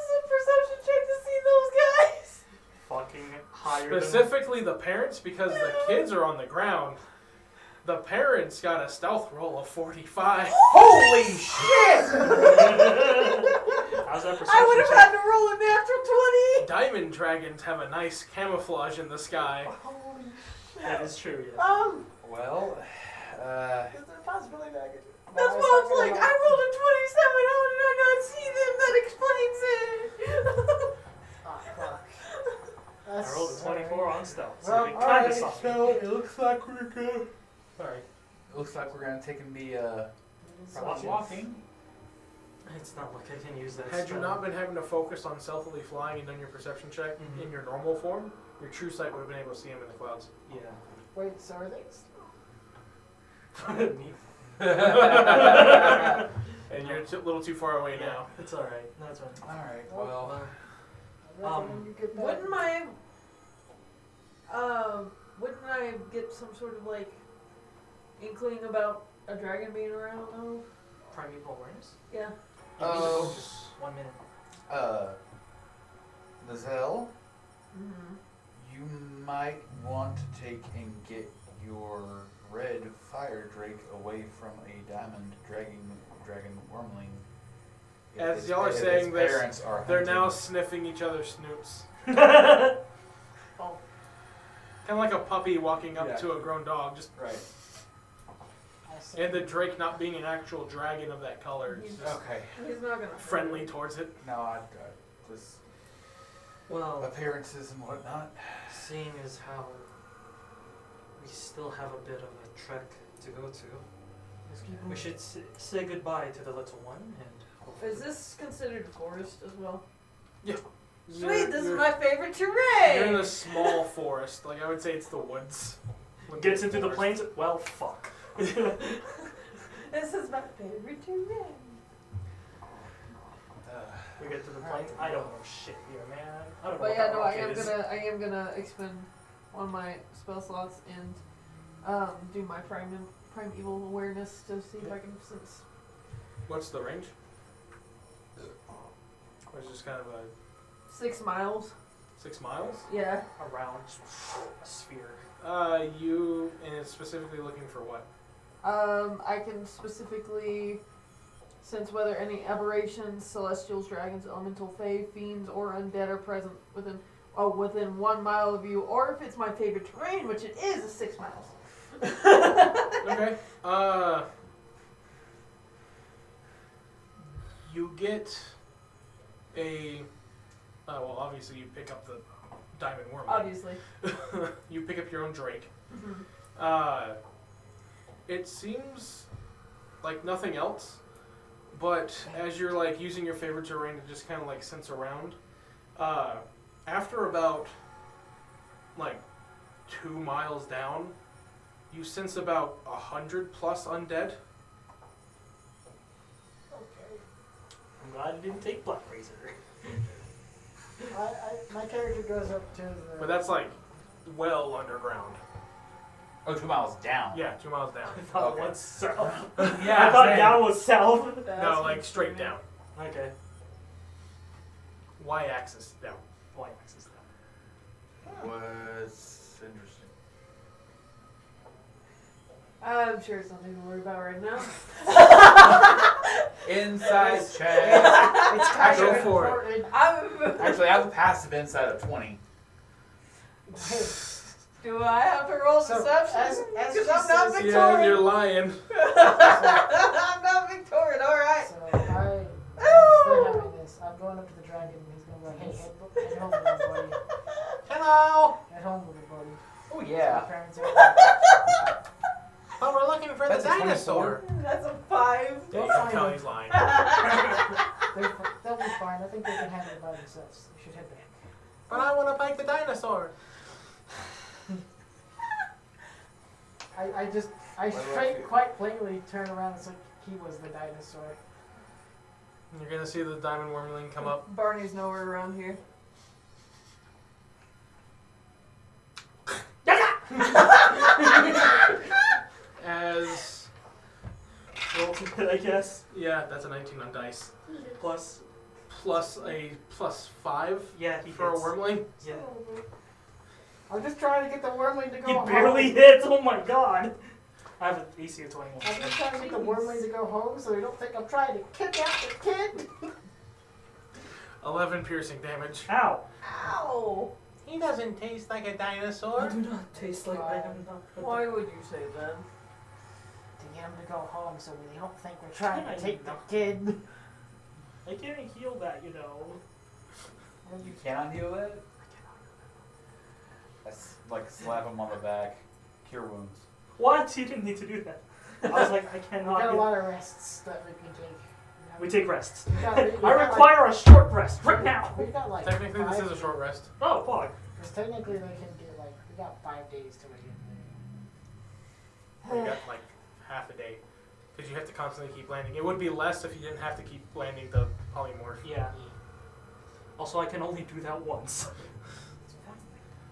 the perception check to see those guys? Fucking higher Specifically the parents, because the kids are on the ground. The parents got a stealth roll of 45. Holy shit! How's that perception? I would have had to roll a natural 20. Diamond dragons have a nice camouflage in the sky. Holy shit! That is true. Yes. Well, Is there a possibility that I could... That's No, why it's I was not like, gonna I rolled a 27. How did I not see them? That explains it. Ah, fuck. I rolled a 24 on stealth, so Well, it kind of alright, sucked. So it looks like we're good. Sorry. Looks like we're gonna take and be Probably. walking. It's not like I can use that. Had you spell. not been having to focus on stealthily flying and done your perception check Mhm. in your normal form, your true sight would have been able to see him in the clouds. Yeah. Wait, so are they Me? And you're a little too far away Yeah, now. it's alright. No, it's fine. Alright, well, I recommend you get that. Wouldn't I get some sort of like inkling about a dragon being around though? Primeval awareness? Yeah. Just 1 minute. Lizelle, Mm-hmm. you might want to take and get your red fire drake away from a diamond dragon wormling. If As its- y'all are if saying its this, parents are They're now hunting. sniffing each other's snoops. Oh. Kind of like a puppy walking up Yeah. to a grown dog. Just Right. I say- and the drake not being an actual dragon of that color. It's just Okay. He's not gonna. friendly towards it. No, I this Well, appearances and whatnot. seeing as how we still have a bit of a trek to go to, we should say goodbye to the little one and hopefully... Is this considered forest as well? Yeah. Sweet, this is You're- my favorite You're in terrain! a small forest. Like I would say, it's the woods. Gets into the Forest. plains? Well, fuck. This is my favorite terrain. We get to the plains? I don't know shit here, man. I don't know But what yeah, that no, rock I is. am gonna expend one of my spell slots and do my primeval awareness to see if I can sense. What's the range? Or is it just kind of a 6 miles. 6 miles? Yeah. Around a sphere. You and it's specifically looking for what? I can specifically sense whether any aberrations, celestials, dragons, elemental fae, fiends, or undead are present within 1 mile of you, or if it's my favorite terrain, which it is 6 miles. Okay. You get a. Well, obviously you pick up the diamond worm. Obviously. You pick up your own drake. Mm-hmm. It seems like nothing else, but as you're like using your favorite terrain to just kind of like sense around, after about like 2 miles down, you sense about 100 plus undead. Okay. I'm glad I didn't take Black Razor. My character goes up to the. But that's like well underground. Oh, 2 miles down. Yeah, 2 miles down. I thought Okay. one south. Yeah, I thought same. down was south. No, like straight down. Okay. Y-axis down. Y-axis down. Was interesting. I'm sure it's nothing to worry about right now. Inside check. It's kind Go of for it. important. Actually, I have a passive insight of 20. Do I have to roll So, deception? as Because she I'm not says- Yeah, Victorian. you're lying. I'm not Victorian, alright. So they're having this. I'm going up to the dragon and he's gonna go, hey, head home, little buddy. Hello. Head home, little buddy. Oh, My yeah. parents are Oh, we're looking for That's the a dinosaur. That's a 5. Yeah, you can tell he's lying. they'll be fine. I think they can handle it by themselves. They should head back. But I want to bite the dinosaur. I do I straight feel? quite plainly turn around and it's like he was the dinosaur. You're gonna see the diamond wormling come up. Barney's nowhere around here. As Roll to hit, I guess. yeah, that's a 19 on dice. Plus. Plus a +5 Yeah, he for hits. a wormling. Yeah. I'm just trying to get the wormling to go He home. barely hits. Oh my god. I have an AC of 21. I'm just trying to get the wormling to go home so they don't think I'm trying to kidnap the kid. 11 piercing damage. Ow. Ow! He doesn't taste like a I dinosaur. do not taste like I am not. Why would you say that? To get him to go home so they don't think we're trying I to take the know. kid. I can't heal that, you know. You cannot heal that? Like slap him on the back. Cure wounds. What? You didn't need to do that. I was like, I We cannot got a heal. lot of rests that we can take. We take rests. We got, I require a short rest right now. We got like Technically, this 5 is a short rest. Oh, fuck. Because technically they can get like, we got 5 days to wait. We got like half a day because you have to constantly keep landing. It would be less if you didn't have to keep landing the polymorph. Yeah. Also, I can only do that once.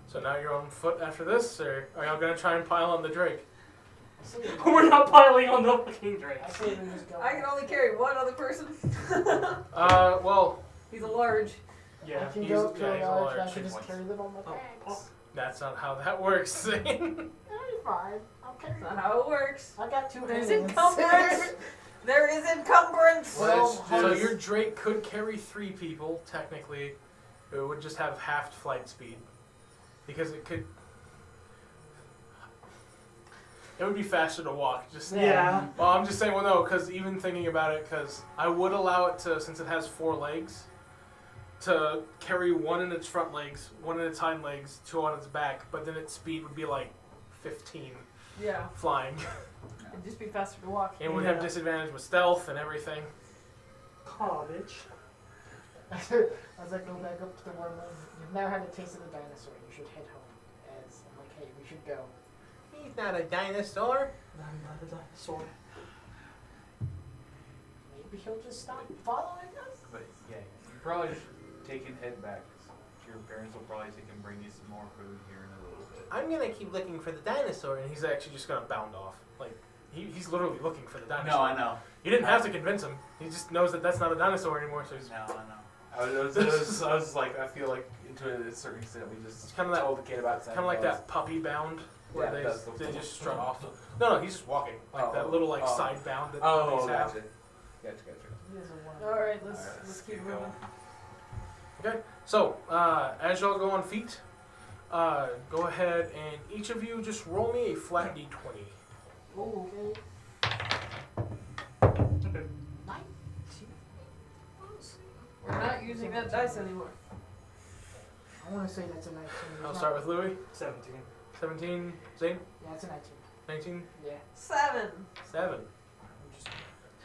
So now you're on foot after this, or are y'all gonna try and pile on the Drake? We're not piling on the fucking Drake. I say we just go. I can only carry one other person. Well, He's a large. Yeah. I can he's- go yeah, to he's a large, large. I can just Points. carry them on my Oh, back. that's not how that works. That'll be fine. I'll carry That's not them. how it works. I got 2 There's hands. encumbrance. There is encumbrance. Well, So your Drake could carry 3 people, technically. It would just have halved flight speed. Because it could... It would be faster to walk. Just Yeah. Well, I'm just saying, well, no, because even thinking about it, because I would allow it to, since it has 4 legs, to carry 1 in its front legs, 1 in its hind legs, 2 on its back, but then its speed would be like 15 Yeah, flying. it'd just be faster to walk. It would have disadvantage with stealth and everything. Cottage. As I go back up to the wormhole, you've now had a taste of the dinosaur. You should head home. As I'm like, hey, we should go. He's not a dinosaur. I'm not a dinosaur. Maybe he'll just stop following us. But yeah, you probably should take and head back. Your parents will probably take and bring you some more food here in a little bit. I'm gonna keep looking for the dinosaur, and he's actually just gonna bound off. Like he's literally looking for the dinosaur. No, I know. You didn't have to convince him. He just knows that that's not a dinosaur anymore. So he's No, I know. I was like, I feel like to a certain extent we just kinda that- told the kid about kind of like that puppy bound where Yeah, that's the- they just strut off. No, he's just walking like that little like oh. side bound that Oh, puppies have. gotcha. Gotcha. He is a worm. All right, let's Alright, keep keep moving. going. Okay, so as y'all go on feet, go ahead and each of you just roll me a flat d20. Oh, okay. Okay. 19. We're not using that dice anymore. I want to say that's a 19. I'll start with Louis. 17. 17. Zane. Yeah, it's a 19. 19. Yeah. 7. 7. I'm just...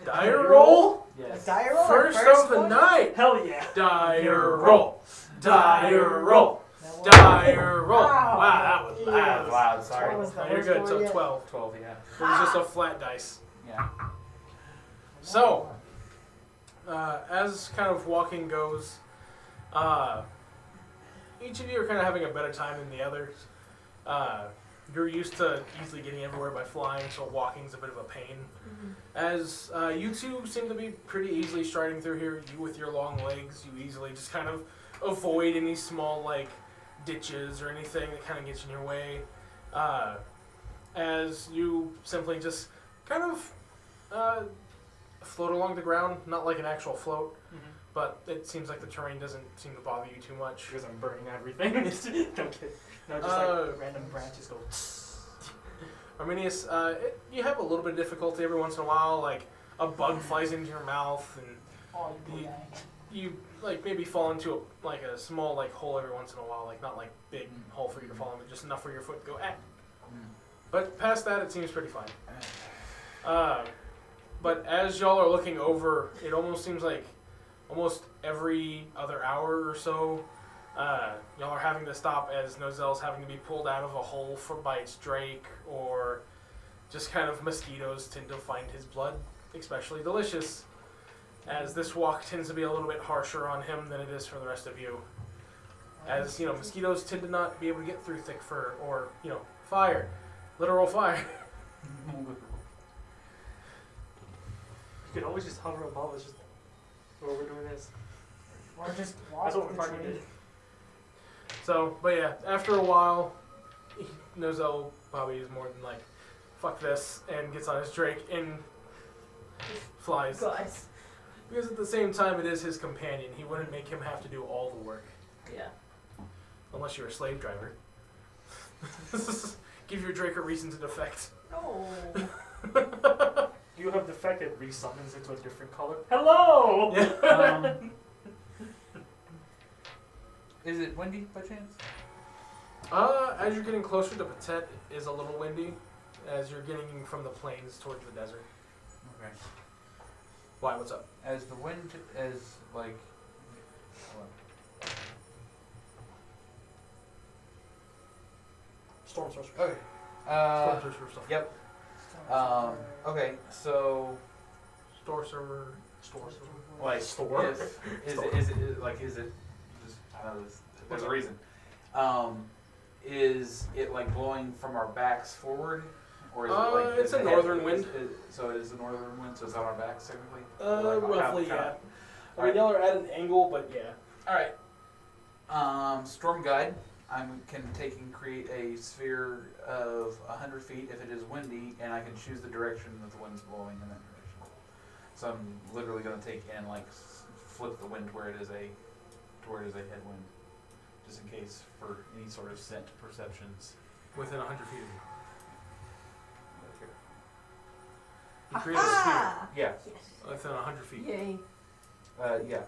Dire roll. A Yes. dire roll? First of the one? night. Hell yeah. Dire roll. Dire roll. That one? Dire roll. Wow. Wow, that was Yeah. loud. Loud, sorry. That was the No, you're worst good. score So yet. 12. 12, yeah. It was just a flat dice. Yeah. So, as kind of walking goes, each of you are kind of having a better time than the others. You're used to easily getting everywhere by flying, so walking's a bit of a pain. As you two seem to be pretty easily striding through here, you with your long legs, you easily just kind of avoid any small like ditches or anything that kind of gets in your way. As you simply just kind of float along the ground, not like an actual float, but it seems like the terrain doesn't seem to bother you too much. Because I'm burning everything. Don't kid. No, just like random branches go. Arminius, you have a little bit of difficulty every once in a while, like a bug flies into your mouth, and Oh, you You- poor guy. you like maybe fall into a small like hole every once in a while, like not like big hole for you to fall in, but just enough for your foot to go. But past that, it seems pretty fine. But as y'all are looking over, it almost seems like almost every other hour or so, y'all are having to stop as Nozelle's having to be pulled out of a hole by its drake, or just kind of mosquitoes tend to find his blood especially delicious, as this walk tends to be a little bit harsher on him than it is for the rest of you. As, mosquitoes tend to not be able to get through thick fur, or, fire. Literal fire. You could always just hover above us, just while we're doing this. Or just walk That's what the we're trying to train. do. So, but yeah, after a while, Nozelle probably is more than like, fuck this, and gets on his drake and flies. Guys. Because at the same time, it is his companion. He wouldn't make him have to do all the work. Yeah. Unless you're a slave driver. Give your drake a reason to defect. No. You have defected, resummons into a different color. Hello! Yeah. Is it windy by chance? As you're getting closer to Patet, it is a little windy. As you're getting from the plains towards the desert. Okay. Why? What's up? As the wind is like. Storm sorcerer. Okay. Storm Sorcerer stuff. Yep. Okay, so Store server. like Store? if is Store. it is it just I don't know there's a reason. Is it like blowing from our backs forward, or is it like It's a northern wind. So it is a northern wind, so it's on our backs technically. Roughly, Kinda- yeah. I mean, y'all are at an angle, but yeah. All right. Storm guide. I can take and create a sphere of 100 feet if it is windy, and I can choose the direction that the wind's blowing in that direction. So I'm literally going to take and like flip the wind to where it is a headwind, just in case for any sort of scent perceptions. Within 100 feet of you. Okay. You create a sphere Aha! Yeah. within 100 feet. Yay. Yeah.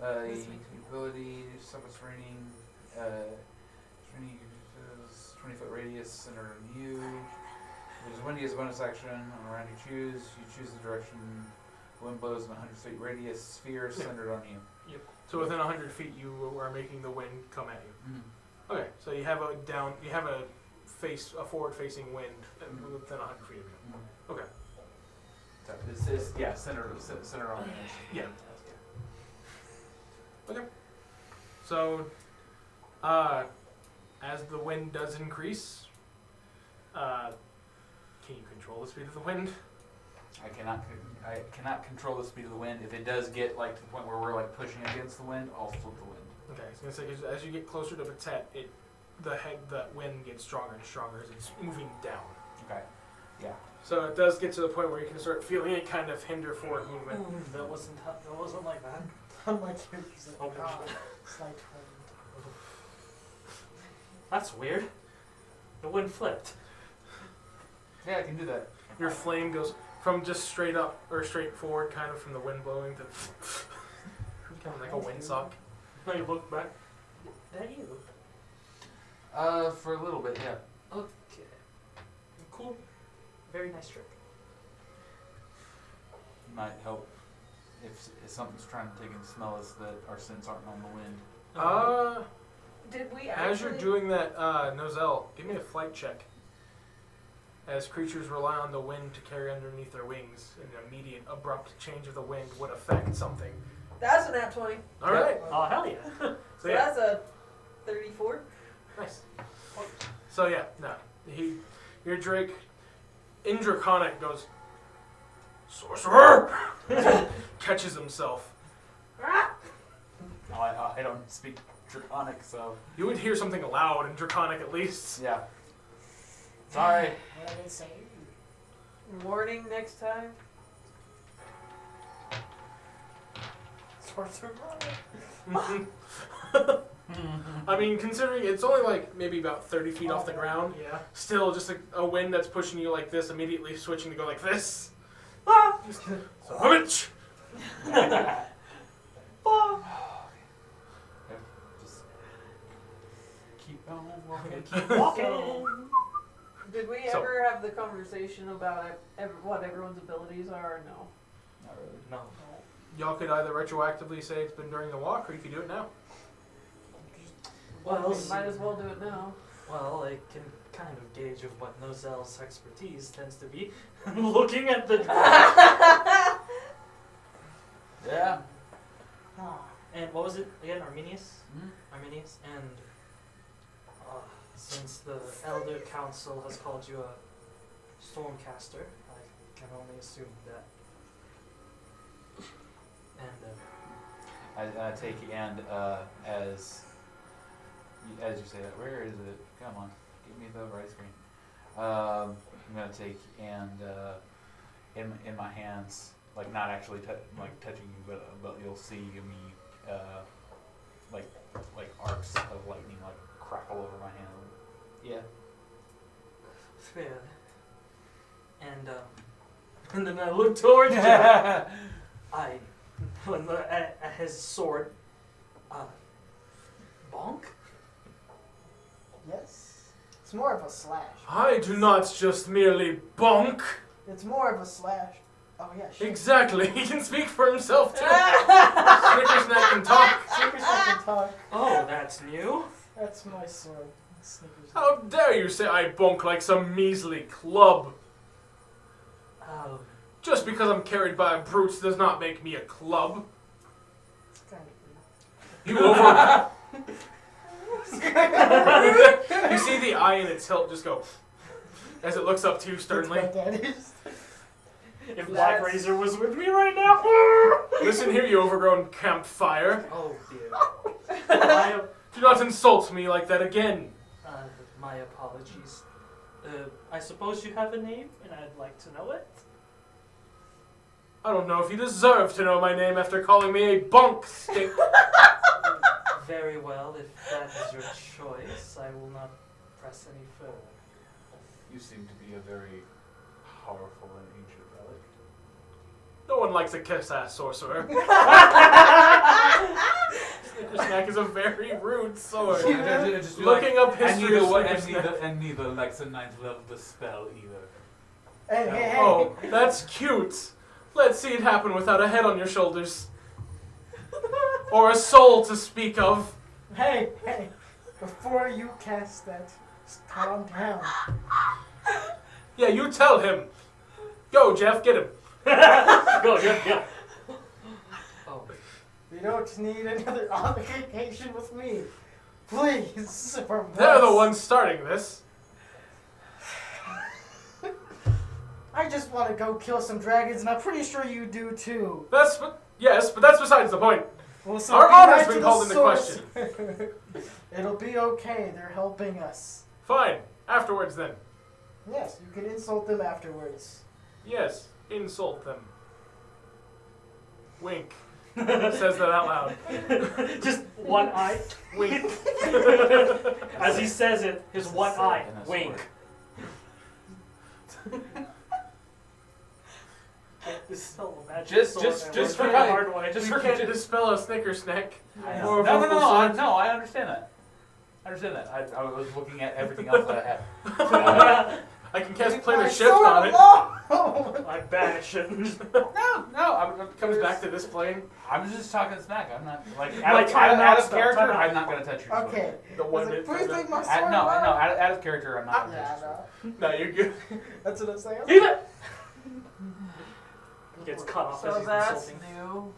This makes Ability, summits raining, 20-foot radius centered on you. If it's windy as a bonus action on a round you choose the direction the wind blows in a 100 feet radius sphere centered on you. So within 100 feet, you are making the wind come at you. Mm-hmm. Okay, so you have a forward-facing wind within 100 feet of you. Mm-hmm. Okay. So this is centered on you. Yeah. So, as the wind does increase, can you control the speed of the wind? I cannot control the speed of the wind. If it does get like to the point where we're like pushing against the wind, I'll flip the wind. Okay, so I was gonna say 'cause as you get closer to Patet, the wind gets stronger and stronger as it's moving down. Okay. Yeah. So it does get to the point where you can start feeling it kind of hinder forward movement. That wasn't like that. Unlike you, he's like, Oh, slight wind. That's weird. The wind flipped. Yeah, I can do that. Your flame goes from just straight up or straight forward, kind of from the wind blowing to kind of like a windsock. Now you look back. That you. For a little bit, yeah. Okay. Cool. Very nice trick. Might help if something's trying to take and smell us that our scents aren't on the wind. Did we actually... As you're doing that, Nozel, give me a flight check. As creatures rely on the wind to carry underneath their wings, an immediate, abrupt change of the wind would affect something. That's a nat 20. All right. Oh, hell yeah. So yeah, that's a 34. nice. So yeah, no, your Drake, in Draconic goes, sorcerer, catches himself. I don't speak Draconic, so You would hear something loud in Draconic at least. yeah. Sorry. What did it say? Warning next time. Sorcerer. I mean, considering it's only like maybe about 30 feet off the ground, Yeah. still just a wind that's pushing you like this, immediately switching to go like this. So, bitch! Just keep on walking. Keep walking. So, did we So- ever have the conversation about what everyone's abilities are or no? Not really. No. Y'all could either retroactively say it's been during the walk, or you could do it now. Well, We might as well do it now. Well, I can kind of gauge of what Nozel's expertise tends to be. Looking at the Yeah. Ah, and what was it again? Arminius. Mm. Arminius, and since the Elder Council has called you a Stormcaster, I can only assume that. And I take and as you say that, where is it? Come on, give me the right screen. I'm gonna take and in my hands, like not actually touching you, but you'll see me like arcs of lightning like crackle over my hand. Yeah. fair. And then I look towards Jack. When at his sword, bonk. yes. It's more of a slash. I do not just merely bonk. It's more of a slash. Oh yeah, shit. Exactly, he can speak for himself too. Snickersnack can talk. Snickersnack can talk. Oh, that's new. That's That's my sword. Snickers. How dare you say I bonk like some measly club? Just because I'm carried by brutes does not make me a club. It's kind of You over... You see the eye in its hilt just go... as it looks up to you sternly. That's what that is. If Black Razor was with me right now. Listen here, you overgrown campfire. Oh dear. My, Do not insult me like that again. my apologies. I suppose you have a name, and I'd like to know it. I don't know if you deserve to know my name after calling me a bunk stick. Very well, if that is your choice, I will not press any further. You seem to be a very powerful and ancient relic. No one likes a kiss-ass sorcerer. Snickersnack is a very rude sword. Just be Looking up and history of neither, Snickersnack. and neither likes the ninth level of the spell either. Hey, hey, hey. Oh, that's cute. Let's see it happen without a head on your shoulders. Or a soul to speak of. Hey, hey. Before you cast that, just calm down. Yeah, you tell him. Go, Jeff, get him. Go, yeah. Oh, You don't need another altercation with me. Please, for They're the once. ones starting this. I just want to go kill some dragons, and I'm pretty sure you do too. Yes, but that's besides the point. Well, so Our be honor's nice been to the called into source. question. It'll be okay. They're helping us. Fine. Afterwards, then. Yes, you can insult them afterwards. Yes, insult them. Wink. Says that out loud. just one eye. Wink. As he says it, his one eye. And a Wink. sword. Dispel a magic Just- sword just- and just work for the fun. hard way. We can't dispel a Snickersnack. I Or know. a No, vocal sword. I understand that. I understand that. I was looking at everything else that I had. I can cast Leave planar my shift sword on it. alone! I banish it. No, I'm Comes back to this plane. I'm just talking smack. I'm not like Like, out time out, of stop, character. time out. I'm not gonna touch your sword. Okay. The one I was like, that please turns leave my out- sword No, alone. out of character. I'm not gonna touch Yeah, your sword. no. No, you're good. That's what I'm saying. Leave it! He gets cut off as So he's that's insulting. new.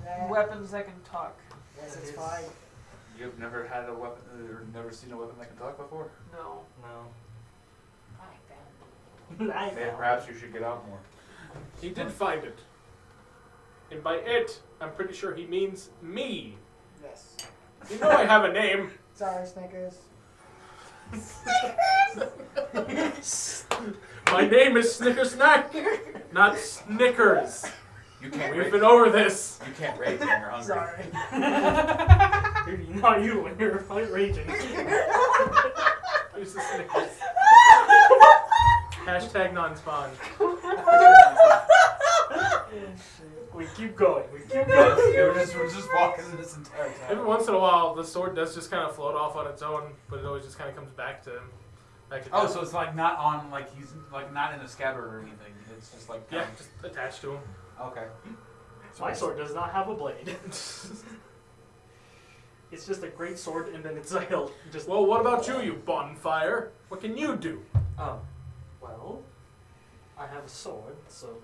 Yeah. Weapons that can talk. Yes, it's fine. You've never had a weapon or never seen a weapon that can talk before. No. No. I Maybe perhaps you should get out more. He did find it. And by it, I'm pretty sure he means me. Yes. You know I have a name. Sorry, Snickers. My name is Snickersnack, not Snickers. You can't. We've rage. been over this. You can't rage when you're hungry. Sorry. Not you when you're raging. Use the Snickers. Hashtag non-spawn. We keep going. We keep going. Yes, we're just walking this entire time. Every once in a while, the sword does just kind of float off on its own, but it always just kind of comes back to him. Back to Oh, Jeff. so it's like not on, like he's like not in a scabbard or anything. It's just like Yeah, just attached to him. Okay. My sword does not have a blade. It's just a great sword and then it's a hilt. Just Well, what about you bonfire? What can you do? oh, well, I have a sword, so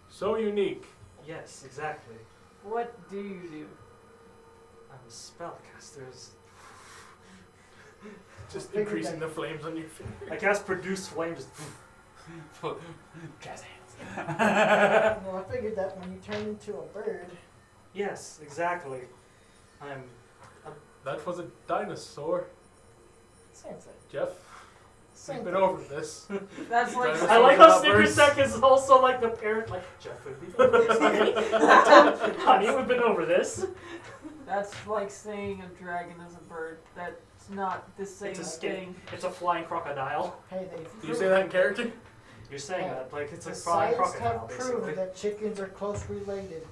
So unique. yes, exactly. What do you do? I'm a spellcaster. Just Figured increasing that- the flames on your finger. I cast produce flame. Just Jazz hands. Well, I figured that when you turn into a bird, yes, exactly. I'm. That was a dinosaur. same thing. Jeff, Same we've been thing. over this. That's like Dinosaurs I like how about birds. Snickersack is also like the parent. Like Jeff would be over this. Honey, we've been over this. that's like saying a dragon is a bird. That's not the same It's a skin. thing. It's a flying crocodile. Hey, they've Do you say that in character? You're saying Yeah. that like it's a The flying science crocodile, have basically. proved that chickens are close related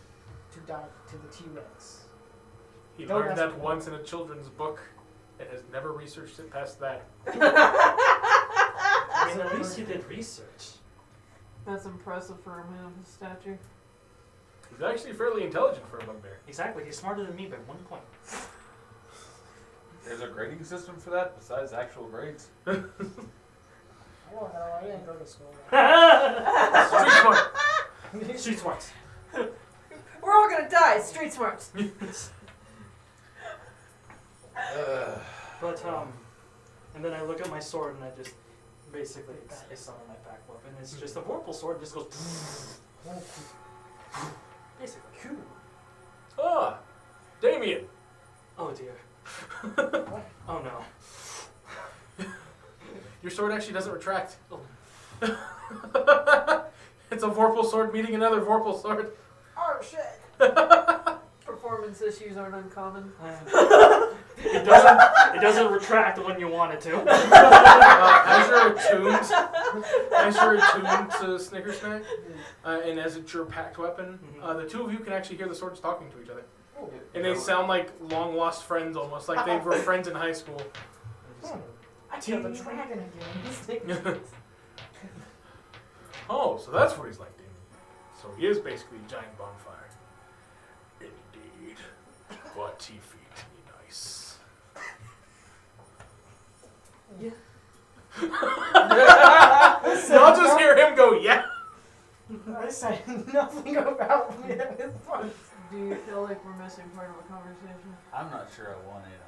to the T-Rex. He Don't learned ask that me. once in a children's book and has never researched it past that. I mean, at least you did research. That's impressive for a man of his stature. He's actually fairly intelligent for a bugbear. Exactly, he's smarter than me by 1 point. There's a grading system for that besides actual grades. I don't know. I didn't go to school. Street smart. Street smarts. We're all gonna die. Street smarts. But and then I look at my sword and I just basically it's not my back weapon. It's just a vorpal sword. It just goes. Basically. Ah, Damien. Oh dear. Oh no. Your sword actually doesn't retract. Oh. It's a Vorpal sword meeting another Vorpal sword. Oh shit! Performance issues aren't uncommon. It doesn't retract when you want it to. As you're attuned to Snickersnack, and as it's your packed weapon, the two of you can actually hear the swords talking to each other. Oh. And they sound like long lost friends almost, like they were friends in high school. I killed the dragon again. Oh, so that's what he's like, Damien. So he is basically a giant bonfire. Indeed. But he feeds me nice. Yeah. Y'all just hear him go, yeah. I said nothing about me. It's fun. Do you feel like we're missing part of a conversation? I'm not sure I want it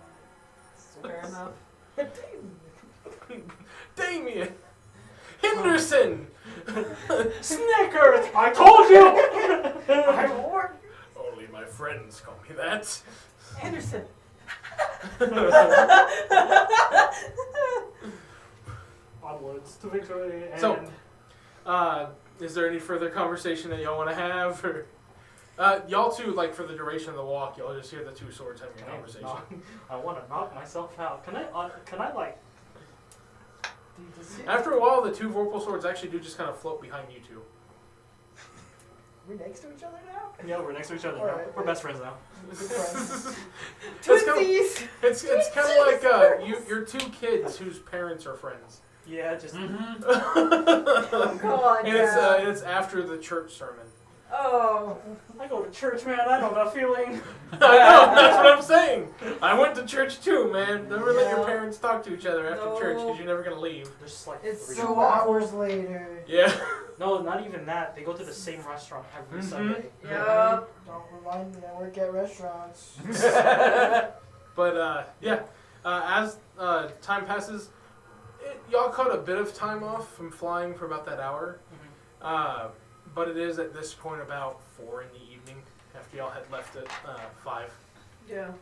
on Fair enough. Damien! Henderson! Snickers! I told you! I warned you. Only my friends call me that. Anderson. Onwards to victory and So, is there any further conversation that y'all want to have? Or, y'all two, like for the duration of the walk, y'all just hear the two swords having a conversation. I want to knock myself out. Can I like? After a while, the two Vorpal swords actually do just kind of float behind you two. We next to each other now? Yeah, we're next to each other now. Alright. We're best friends now. We're good friends. Twinsies! It's kind of like you're two kids whose parents are friends. Yeah, just. Oh god, And yeah. it's after the church sermon. Oh. I go to church, man. I know that feeling. I know, that's what I'm saying. I went to church too, man. Never let your Yeah. parents talk to each other after church No. because you're never gonna leave. There's like It's three. so 2 hours later. Yeah. No, not even that. They go to the same restaurant every Sunday. Yep. Don't remind me I work at restaurants. But yeah, as time passes, y'all caught a bit of time off from flying for about that hour. But it is at this point about 4 in the evening after y'all had left at 5. Yeah.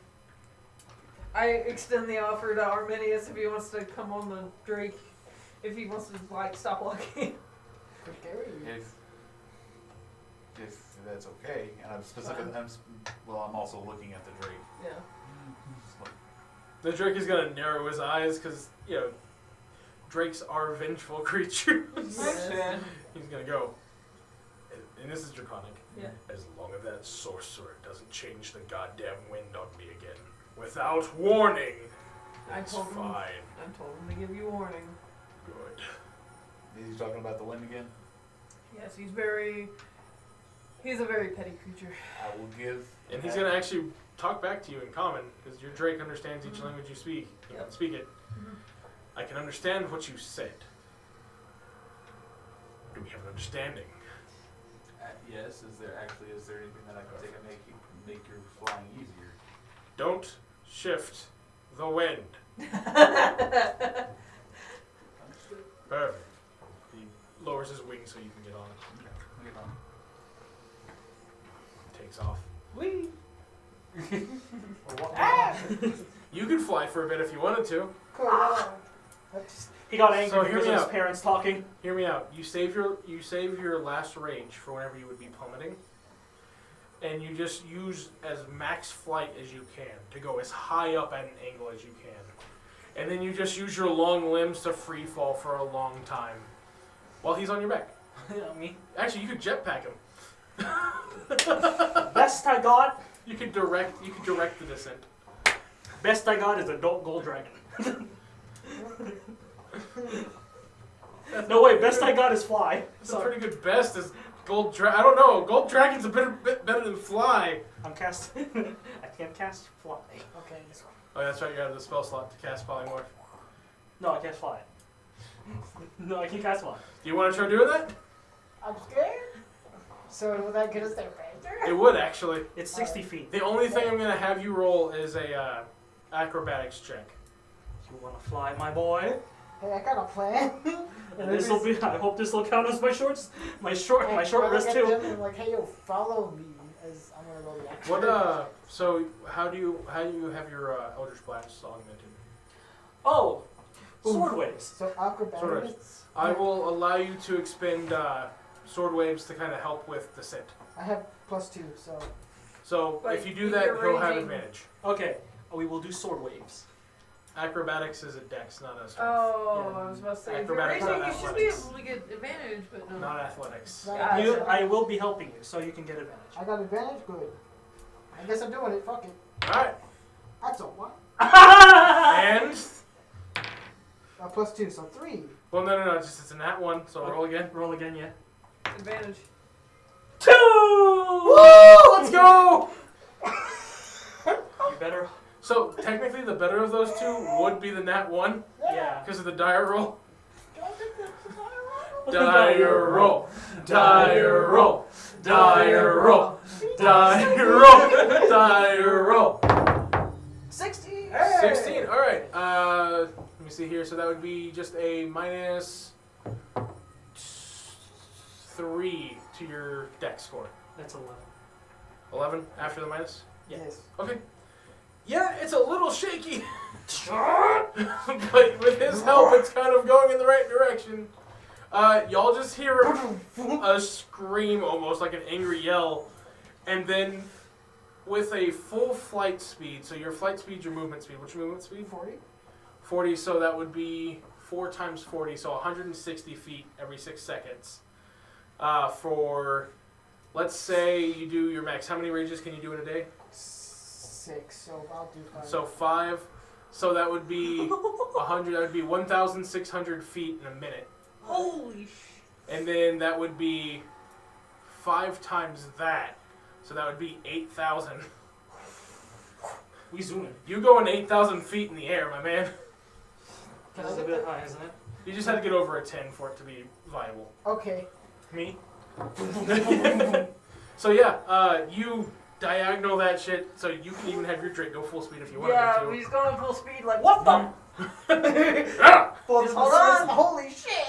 I extend the offer to Arminius if he wants to come on the Drake. If he wants to like stop walking. If that's okay, and I'm specifically, I'm also looking at the Drake. Yeah. The Drake is gonna narrow his eyes because drakes are vengeful creatures. Yes. He's gonna go, and this is draconic. Yeah. As long as that sorcerer doesn't change the goddamn wind on me again without warning, I it's told him. fine. I told him to give you warning. Good. He's talking about the wind again. Yes, he's a very petty creature. I will give. And he's gonna actually talk back to you in common because your Drake understands each language you speak. You can speak it. I can understand what you said. Do we have an understanding? Yes, is there anything that I can take and make your flying easier? Don't shift the wind. Perfect. He lowers his wings so you can get on it. Get on. Takes off. Wee! You could fly for a bit if you wanted to. Cool. He got angry So hear because me of his out. parents talking. Hear me out. You save your last range for whenever you would be plummeting, and you just use as max flight as you can to go as high up at an angle as you can, and then you just use your long limbs to free fall for a long time while he's on your back. Me. Actually, you could jetpack him. Best I got. You could direct the descent. Best I got is adult gold dragon. No wait, best I got is fly. That's a pretty good best. Is I don't know. Gold dragon's a bit better than fly. I'm casting. I can't cast fly. Okay, this one. Oh, that's right. You have the spell slot to cast polymorph. No, I can't fly. No, I can't cast fly. Do you want to try doing that? I'm scared. So will that get us there faster? It would actually. It's 60 feet. The only thing I'm gonna have you roll is a acrobatics check. You wanna fly, my boy? Hey, I got a plan. And this will be. I hope this will count as my short Hey, rest look at too. them and I'm like, hey, yo, follow me. As I'm gonna roll the action. What So how do you have your Eldritch Blast augmented? Oh, sword waves. So acrobatics. I will allow you to expend sword waves to kind of help with descent. I have +2, so So But if you do that, he'll have raging- advantage. Okay, we will do sword waves. Acrobatics is a dex, not a strength. Oh, Yeah. I was about to say, if you're Acrobatics, racing, not you should be athletics. able to get advantage, but no. Not athletics. Gotcha. I will be helping you, so you can get advantage. I got advantage. Good. I guess I'm doing it. Fuck it. Alright. That's a what? And +2, so 3. well no, it's a nat 1, so roll again. Roll again, yeah. Advantage. 2! Woo! Let's go! You better. So technically the better of those two would be the nat 1 Yeah. because of the dire roll. What's the Dire roll. Dire roll. Dire roll. Dire roll. Dire roll. 16. 16. All right. Let me see here. So that would be just a minus 3 to your dex score. That's 11. 11 after the minus. Yes. Okay. Yeah, it's a little shaky, but with his help, it's kind of going in the right direction. Y'all just hear a scream, almost like an angry yell, and then with a full flight speed. So your flight speed, your movement speed. What's your movement speed? 40. 40. So that would be 4 times 40, so 160 feet every 6 seconds. For, let's say you do your max. How many rages can you do in a day? 6. So I'll do 5. So 5. So that would be 100. That would be 1,600 feet in a minute. Holy sh! And then that would be 5 times that. So that would be 8,000. We zooming. You going 8,000 feet in the air, my man. This is a bit high, isn't it? You just had to get over a 10 for it to be viable. Okay. Me? So yeah, you diagonal that shit, so you can even have your Drake go full speed if you want Yeah, to. he's going full speed. Like, what the? Ah! Well, Hold on. Holy shit.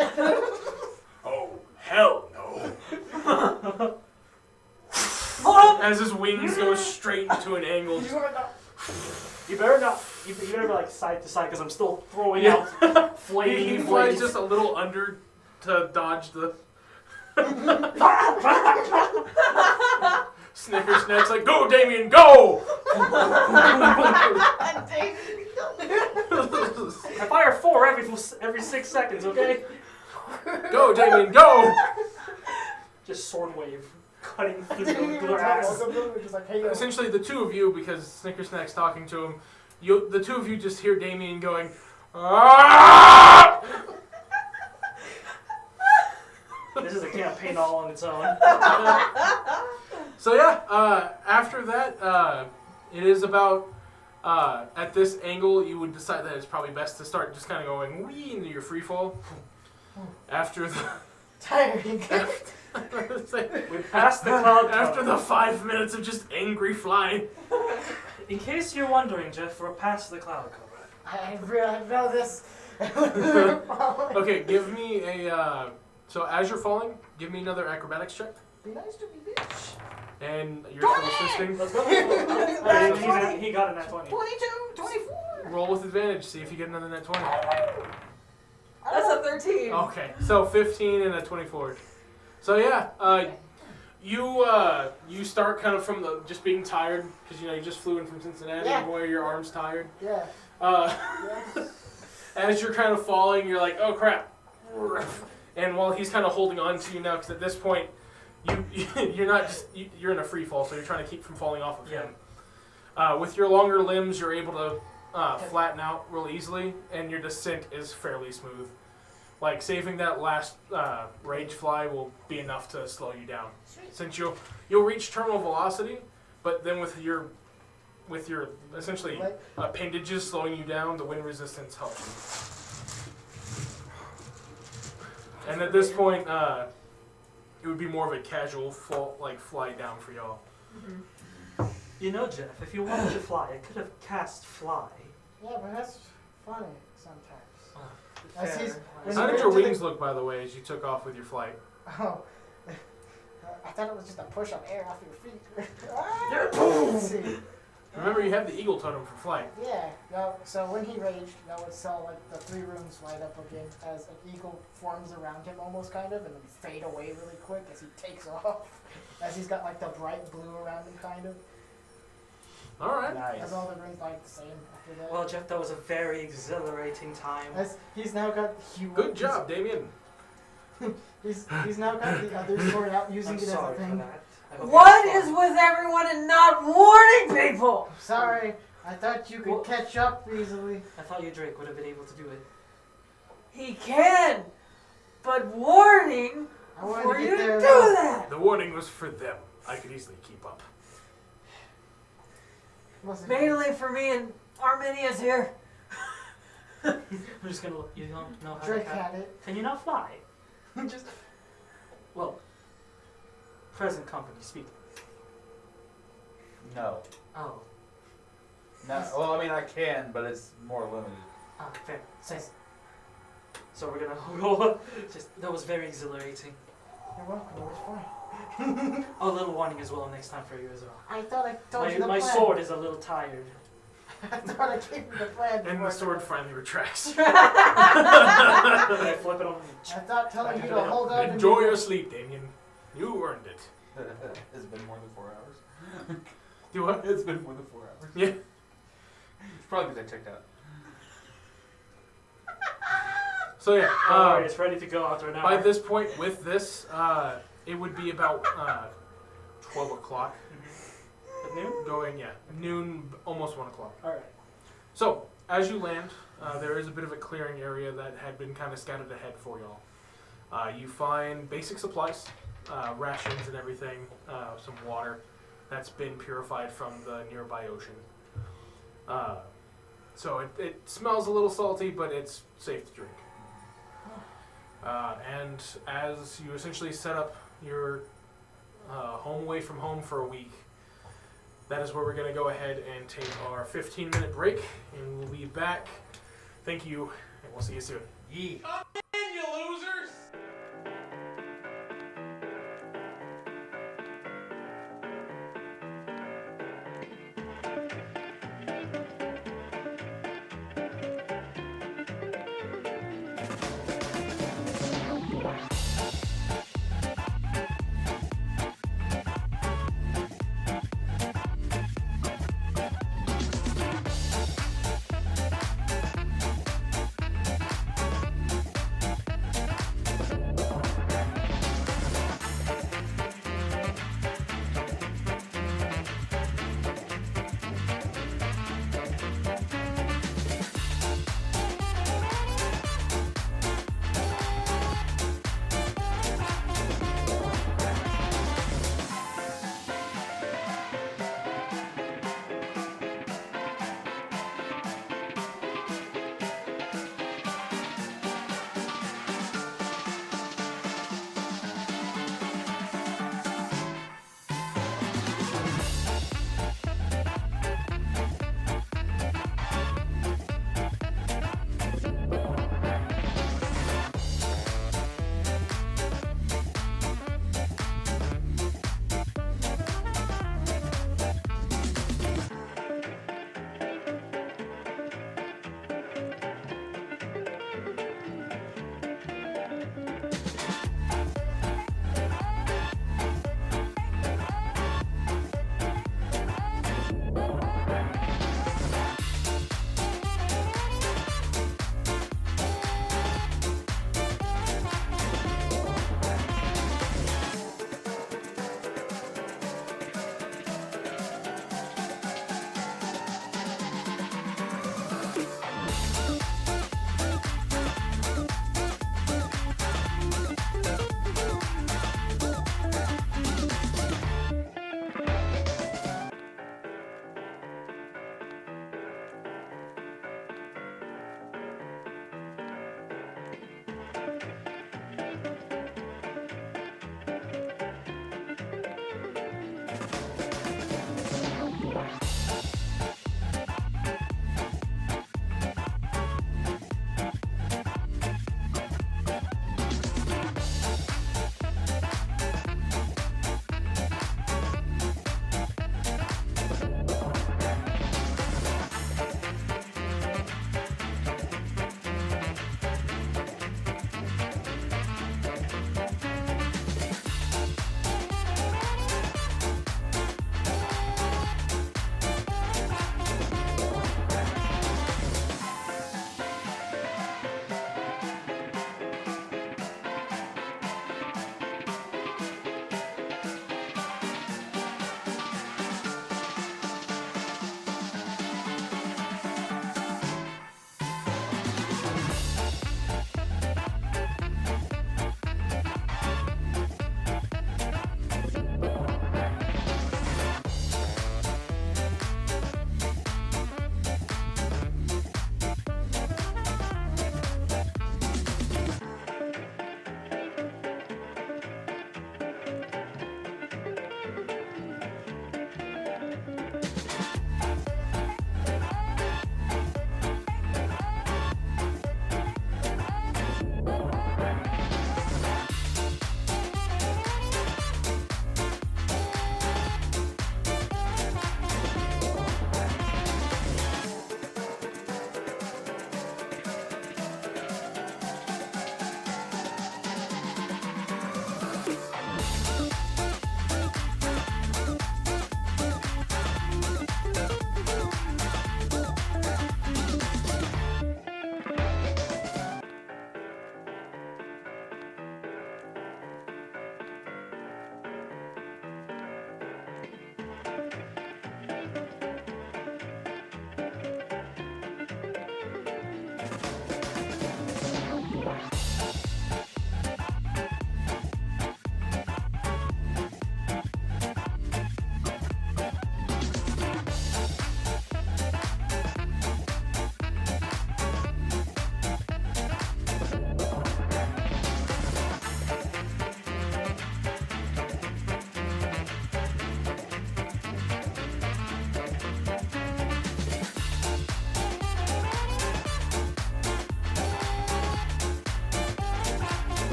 Oh, hell no. As his wings go straight into an angle. You better not. You better be like side to side because I'm still throwing Yeah. out flaming He flies blades. just a little under to dodge the. Snicker Snack's like, go, Damien, go! I fire 4 every 6 seconds, okay? Go, Damien, go! Just sword wave, cutting through the grass. Just like, hey, yo. Essentially, the two of you, because Snicker Snack's talking to him, the two of you just hear Damien going, "Ah!" This is a campaign all on its own. So yeah, after that, it is about, at this angle, you would decide that it's probably best to start just kind of going wee into your free fall. After the... Tiring. We passed the cloud After cover. the 5 minutes of just angry flying. In case you're wondering, Jeff, we're past the cloud cover. I really know this. Okay, give me a, so as you're falling, give me another acrobatics check. Be nice to me, bitch. And you're still assisting. Let's go. He got a nat 20. 22, 24. Roll with advantage, see if you get another net 20. That's a 13. Okay, so 15 and a 24. So yeah, you start kind of from the just being tired because you just flew in from Cincinnati, Yeah. where your arm's tired. Yeah. As you're kind of falling, you're like, oh crap, and while he's kind of holding on to you now, because at this point you're not just you're in a free fall, so you're trying to keep from falling off of him. With your longer limbs, you're able to flatten out real easily, and your descent is fairly smooth. like saving that last rage fly will be enough to slow you down. Sweet. Since you'll reach terminal velocity, but then with your essentially Like, appendages slowing you down, the wind resistance helps. And at this point, it would be more of a casual fly down for y'all. You know, Jeff, if you wanted to fly, I could have cast fly. yeah, but that's funny sometimes. Fair. As he's- when How you did get your to the- wings look, by the way, as you took off with your flight? Oh. I thought it was just a push of air off your feet. Let's see. Remember, you have the eagle totem for flight. Yeah, no, so when he raged, you would saw like the 3 rooms light up again as an eagle forms around him almost kind of and then fade away really quick as he takes off. As he's got like the bright blue around him kind of. All right. Nice. As all the rooms light the same after that. Well, Jeff, that was a very exhilarating time. As he's now got Good job, Damien. He's now got the other sword out using I'm it as a sorry for thing. that. I hope What you have is fun. with everyone and not warning people? Sorry, I thought you could Well- catch up easily. I thought you, Drake, would have been able to do it. He can, but warning I wanted before to you get do there. that. The warning was for them. I could easily keep up. Wasn't Mainly for me and Arminius here. I'm just gonna look. You don't know how Drake to had it. Can you not fly? Just Well, present company speaking. No. Oh, No. Well, I mean, I can, but it's more limited. fair. Same. So we're gonna go. Just that was very exhilarating. you're welcome. It was fine. Oh, a little warning as well next time for you as well. I thought I told you the My plan. sword is a little tired. I thought I gave you the plan. And before the sword finally retracts. I flip it on. I thought telling you to hold on. Enjoy your sleep, Damien. You earned it. It's been more than 4 hours. Do what? It's been more than 4 hours. Yeah. It's probably because I checked out. So yeah. Alright, it's ready to go after an hour. By this point, with this, it would be about 12 o'clock. At noon? Going, yeah, noon, almost 1 o'clock. Alright. So, as you land, there is a bit of a clearing area that had been kind of scattered ahead for y'all. You find basic supplies, rations and everything, some water that's been purified from the nearby ocean. So it smells a little salty, but it's safe to drink. And as you essentially set up your home away from home for a week, that is where we're going to go ahead and take our 15-minute break, and we'll be back. Thank you, and we'll see you soon. Yee. You losers!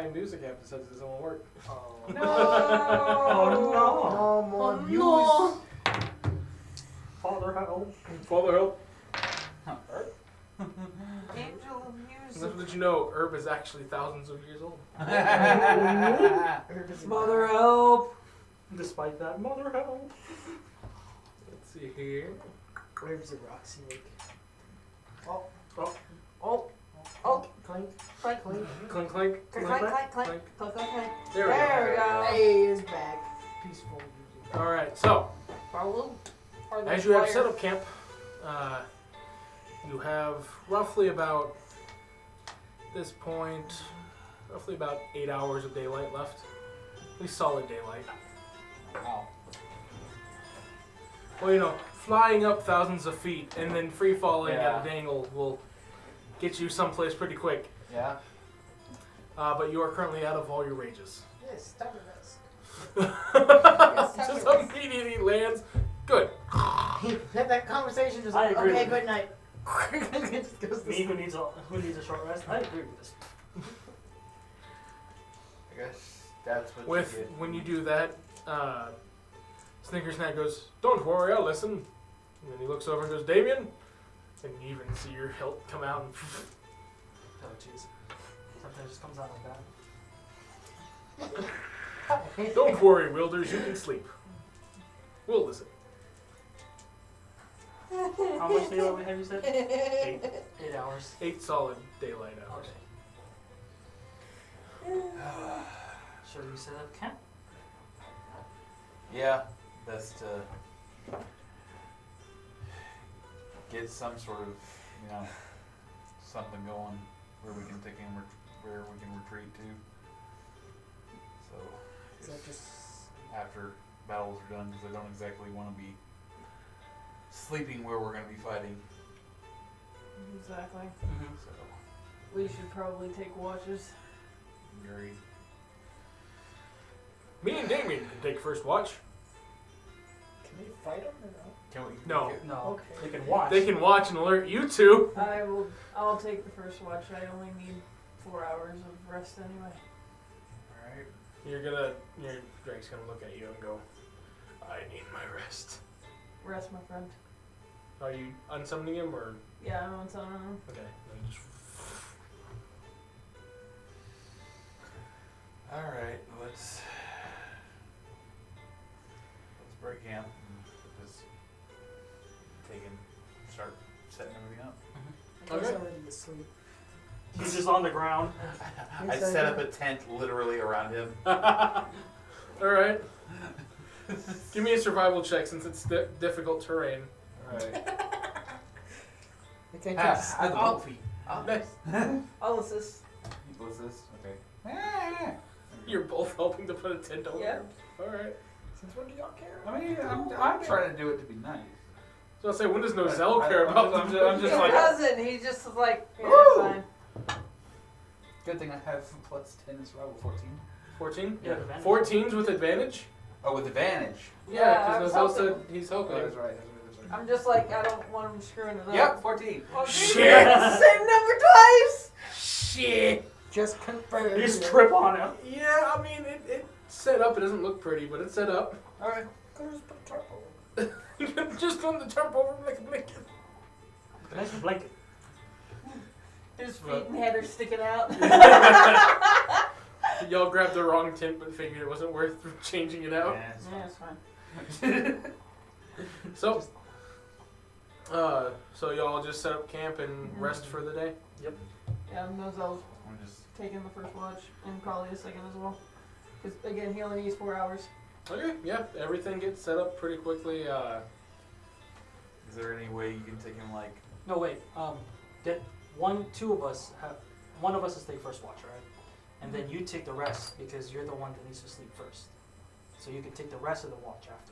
flying music app that says it doesn't work. Oh. No. No more Oh, news. no. Father, help. Father help. Angel of Little music. did you know, herb is actually thousands of years old. Mother help. Despite that, mother help. Let's see here. Herb's a Roxy Lake. Oh. Oh. Clink, Clank. clink. Clink, clink, Clank, clank, clank, clank. clink. Clank, clank, clank. There we go. There we go. Hey, is back. Peaceful music. All right, so Follow. as you have set up camp, you have roughly about this point, roughly about 8 hours of daylight left. At least solid daylight. Wow. Well, you know, flying up thousands of feet and then free falling Yeah. at an angle will get you someplace pretty quick. Yeah. But you are currently out of all your rages. Yes, time to rest. Just immediately lands. Good. Had that conversation just I like, agree okay, with good night. Just goes to Me sleep. who needs a short rest. I agree with this. I guess that's what With you get. when you do that, Snickersnack goes, "Don't worry, I'll listen." And then he looks over and goes, "Damien," and you even see your hilt come out. And Oh, jeez. Sometimes it just comes out like that. don't worry, Wilders, you can sleep. We'll listen. How much daylight have you said? 8 hours. 8 solid daylight hours. Okay. Should we set up camp? Yeah, best to get some sort of, something going where we can where we can retreat to. So Is that just after battles are done, because I don't exactly want to be sleeping where we're going to be fighting. Exactly. Mm-hmm. So We should probably take watches. very. Me and Damien can take first watch. can we fight him or no? Can we? No. No. Okay. They can watch. They can watch and alert you two. I'll take the first watch. I only need 4 hours of rest anyway. All right. Your Drake's gonna look at you and go, "I need my rest." Rest, my friend. Are you unsummoning him or? Yeah, I'm on something. Okay. Then just All right. Let's break camp and just start setting everything up. I guess Okay. I'm ready to sleep. He's just on the ground. I set up a tent literally around him. All right. Give me a survival check since it's difficult terrain. All right. I can't just I have sleep. both feet. Nice. I'll assist. What's this? Okay. You're both helping to put a tent over. Yeah. All right. Since when do y'all care? I mean, I'm trying to do it to be nice. So I'll say, when does Nozel care I'm about just- them? I'm just He like- doesn't. He just is like, yeah, Woo! fine. Good thing I have plus 10 in survival, 14. 14? Yeah, advantage. 14's with advantage? Oh, with advantage. Yeah, I Yeah, was because Nozel helping. said he's Oh, helping. that's right. I'm just like, I don't want him screwing it up. Yep, 14. Oh, dude, Shit. we got the same number twice. Shit! Just confirm. You just trip on him. Yeah, I mean, it's set up. It doesn't look pretty, but it's set up. Alright. Just put a tarp over. Just on the top over like a blanket. Nice blanket. His feet and head are sticking out. Y'all grabbed the wrong tent, but figured it wasn't worth changing it out. Yeah, it's Yeah, it's fine. So, so y'all just set up camp and rest for the day? Yeah, Nozel's I'm just. taking the first watch and probably the second as well. Because again, he only needs 4 hours. Okay, yeah, everything gets set up pretty quickly. Is there any way you can take him like? No, wait. That two of us have. One of us is take first watch, right? And then you take the rest because you're the one that needs to sleep first. So you can take the rest of the watch after.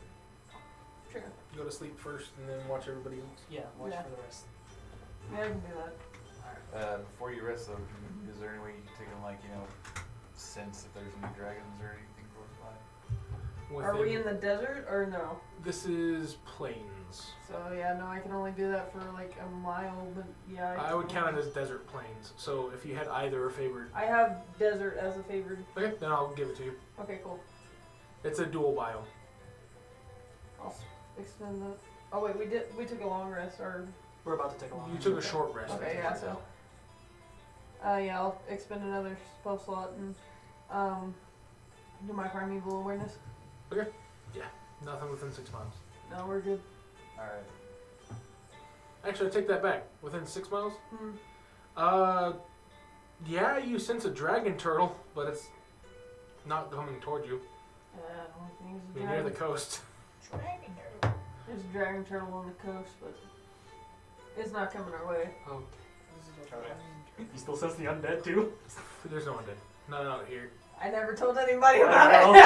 Sure. You go to sleep first and then watch everybody else. Yeah, watch Yeah. for the rest. Yeah, I can do that. Before you rest though, is there any way you can take him like sense if there's any dragons or anything close by? Are we in the desert or no? This is plains. So yeah, no, I can only do that for like a mile, but yeah. I would count it as desert plains. So if you had either or favored, I have desert as a favored. okay, then I'll give it to you. Okay, cool. It's a dual biome. I'll extend that. Oh wait, we took a long rest, or We're about to take a long You took a short rest. okay, yeah. So yeah, I'll expend another spell slot and do my primeval awareness. Nothing within 6 miles. No, we're good. Alright. Actually, I take that back. Within 6 miles? Hmm. Yeah, you sense a dragon turtle, but it's not coming toward you. I don't think I it's a mean, near dragon. the coast. Dragon turtle. There's a dragon turtle on the coast, but it's not coming our way. Oh, This is a Okay. dragon He still says the undead too. there's no one dead. Not out here. I never told anybody I about know. it.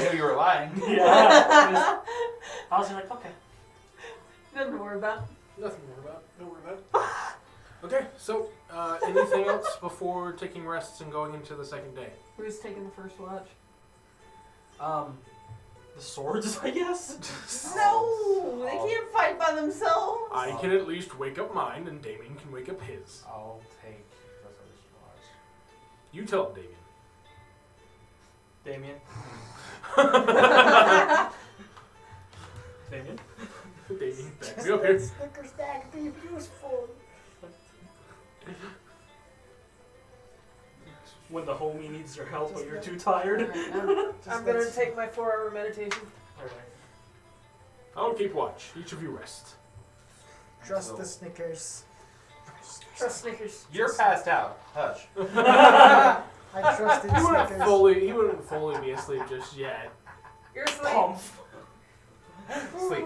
I knew you were lying. Yeah. I was like, okay. Nothing to worry about. Nothing to worry about. Don't worry about it. Okay, so anything else before taking rests and going into the second day? Who's taking the first watch? The swords, I guess. No, they can't fight by themselves. I can at least wake up mine, and Damien can wake up his. I'll take the first watch. You tell him, Damien. Damien. Damien. Damien, back me up here. Snicker stack be useful. When the homie needs your help, but you're too tired. Alright, I'm gonna take my 4-hour meditation. Alright. I'll keep watch. Each of you rest. Trust So- the Snickers. Trust Snickers. You're passed out. Hush. I trust in He wouldn't Snickers. he wouldn't fully be asleep just yet. You're asleep. Pump. Sleep.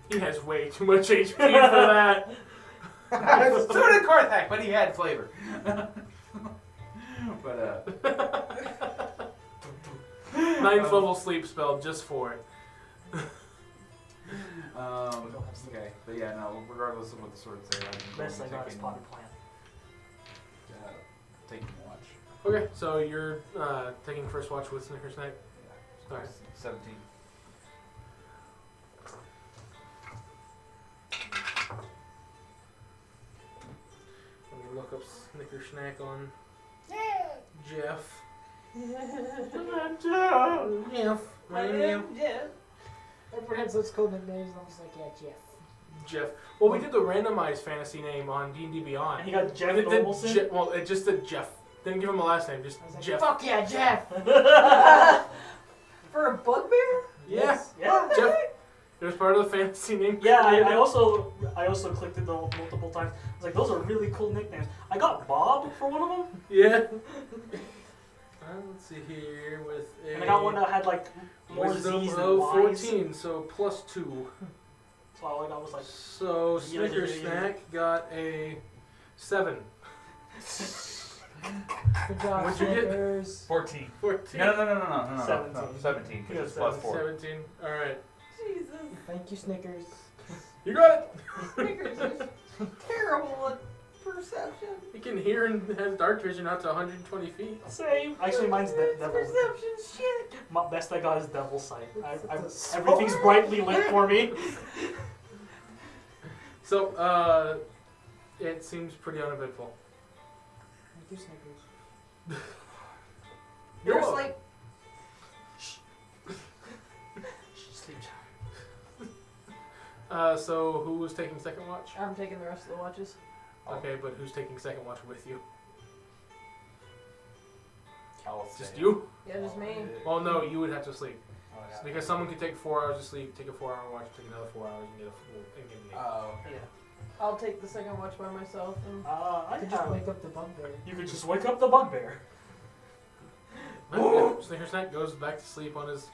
He has way too much HP for that. So did Karthak, but he had flavor. But 9th level sleep spell just for it. okay, but yeah, no. Regardless of what the swords say, Best I I'm got is potted plant. taking watch. Okay, so you're taking first watch with Snicker Snack. Yeah. Alright. 17. Let me look up Snicker Snack on Yeah. Jeff. Jeff. My name Jeff. Everyone has those cool nicknames. I'm just like, yeah, Jeff. Jeff. Well, we did the randomized fantasy name on D&D Beyond. And he got Jeff And it did Nobleson. well, it just did Jeff. Didn't give him a last name, just I was like, Jeff. fuck yeah, Jeff. For a bugbear? Yeah, Yeah. Jeff. It was part of the fantasy name. Yeah, I also clicked it multiple times. I was like, those are really cool nicknames. I got Bob for one of them, Yeah. Let's see here with a and I got one that had like more wisdom Z's of than Y's. 14, so plus 2. So all I got was like, So Snicker yeah. Snack got a 7. Good job, What'd you get? Snickers. 14. 14. No. 17. 17, because Yeah, it's plus 4. 17. Alright. Jesus. Thank you, Snickers. You got it! Snickers is terrible at perception. He can hear and has dark vision out to 120 feet. same. Actually, mine's Devil's. Perception shit. My best I got is Devil's Sight. Everything's brightly lit for me. So, it seems pretty uneventful. Thank you, Snickers. You're welcome. asleep. Sleep. So who was taking second watch? I'm taking the rest of the watches. Okay, but who's taking second watch with you? I'll Just stay. you? Yeah, just me. Well, no, you would have to sleep. Oh, yeah. Because someone could take 4 hours of sleep, take a 4-hour watch, take another 4 hours, and get a full and get an 8. Oh. Yeah. I'll take the second watch by myself. And I could just wake up the bugbear. You could just wake up the bugbear. Yeah, Snicker Snack goes back to sleep on his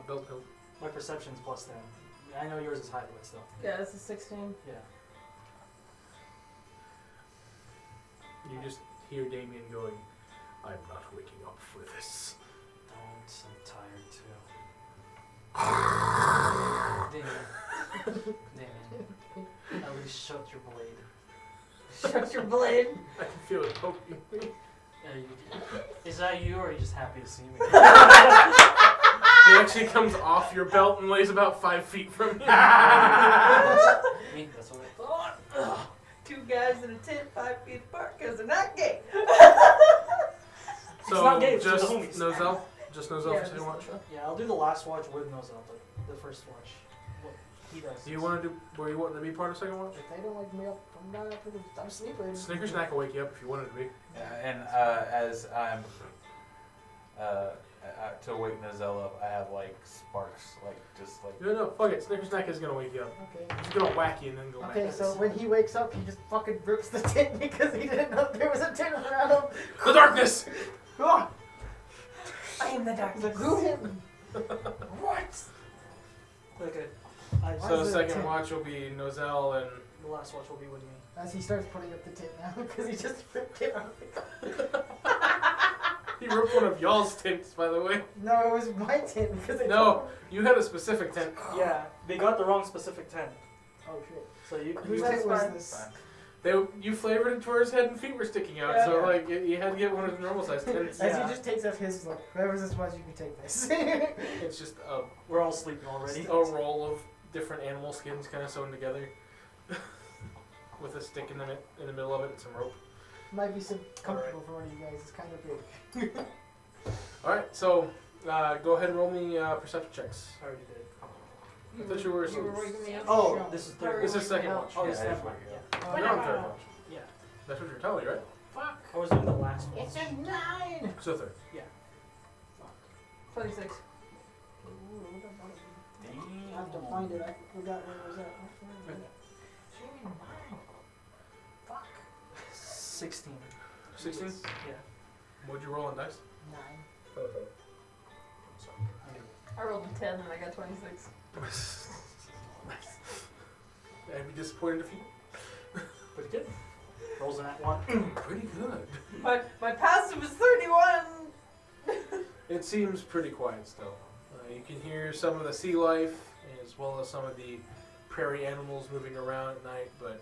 belt coat. My perception's plus 10. I know yours is high, but still. yeah, it's a 16. Yeah. You just hear Damien going, I'm not waking up for this. Don't. I'm tired too. Damien. At least shut your blade. Shut your blade. I can feel it poking me. Is that you, or are you just happy to see me? actually comes off your belt and lays about 5 feet from you. I mean, that's what I thought. Ugh. 2 guys in a tent 5 feet apart because they're not gay. So not gay, it's just the homies. Nozel? Just Nozel Yeah, for second watch? Yeah, I'll do the last watch with Nozel, but the first watch, what he does. Do you want to do, were you wanting to be part of second watch? If they don't wake me up, I'm sleeping. Snicker Snack will wake you up if you wanted to be. And as I'm to wake Nozel up, I have like sparks, like just like. No, fuck it. Snicker Snack is gonna wake you up. Okay. He's gonna whack you and then go back. Okay, so when he wakes up, he just fucking rips the tent because he didn't know there was a tent around him. The darkness! Ah! I am the He's darkness. like, who hit me? What? Okay. I, Why So is it second 10? watch will be Nozel and the last watch will be with me. As he starts putting up the tent now, because he just ripped it out. he ripped one of y'all's tents, by the way. No, it was my tent because they No, told him. you had a specific tent. Yeah, they got the wrong specific tent. Oh shit. So you Whose you tent was fine. this? You flavored it to where his head and feet were sticking out, Yeah. so like you had to get one of his normal size tents. As Yeah. he just takes off his, like, whoever this was, you can take this. It's just a we're all sleeping already. roll of different animal skins kind of sewn together, with a stick in the middle of it and some rope. Might be some comfortable for one of you guys. It's kind of big. All right, so go ahead and roll me perception checks. I already did. I thought you were You were waking me up. Oh, this is third. This is second watch. Oh, Yeah, this is yeah, third one. yeah. Yeah. You're on third watch. Yeah. That's what you're telling me, right? Fuck. I was doing the last one. It's a 9. So third. 26. I have to find it. I forgot where it was at. It's 9. Fuck. 16. 16. Yeah. What'd you roll on dice? 9. I rolled a 10 and I got 26. Nice. I'd be disappointed if you. Pretty good. Rolls in that one. Pretty good. My passive is 31. It seems pretty quiet still. You can hear some of the sea life as well as some of the prairie animals moving around at night, but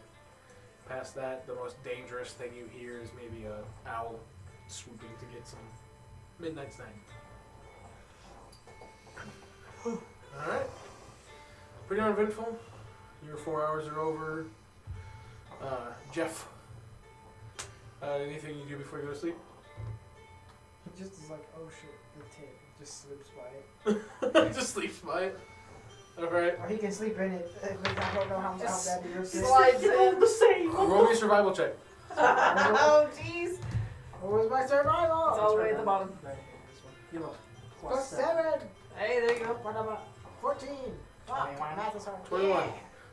past that, the most dangerous thing you hear is maybe a owl swooping to get some midnight snack. Alright. Pretty uneventful. Your 4 hours are over. Jeff, anything you do before you go to sleep? He just is like, oh shit, the tent. Just slips by it. Just sleeps by it. Alright. Or he can sleep in it. But I don't know how bad he rips it. Slides in. the same. Roll me a survival check. Oh, jeez. What was my survival? It's all the way at the bottom. Right, this one. You know, Plus plus 7. Hey, there you go. What am I? 14. Fuck. 21. Math is hard. 21.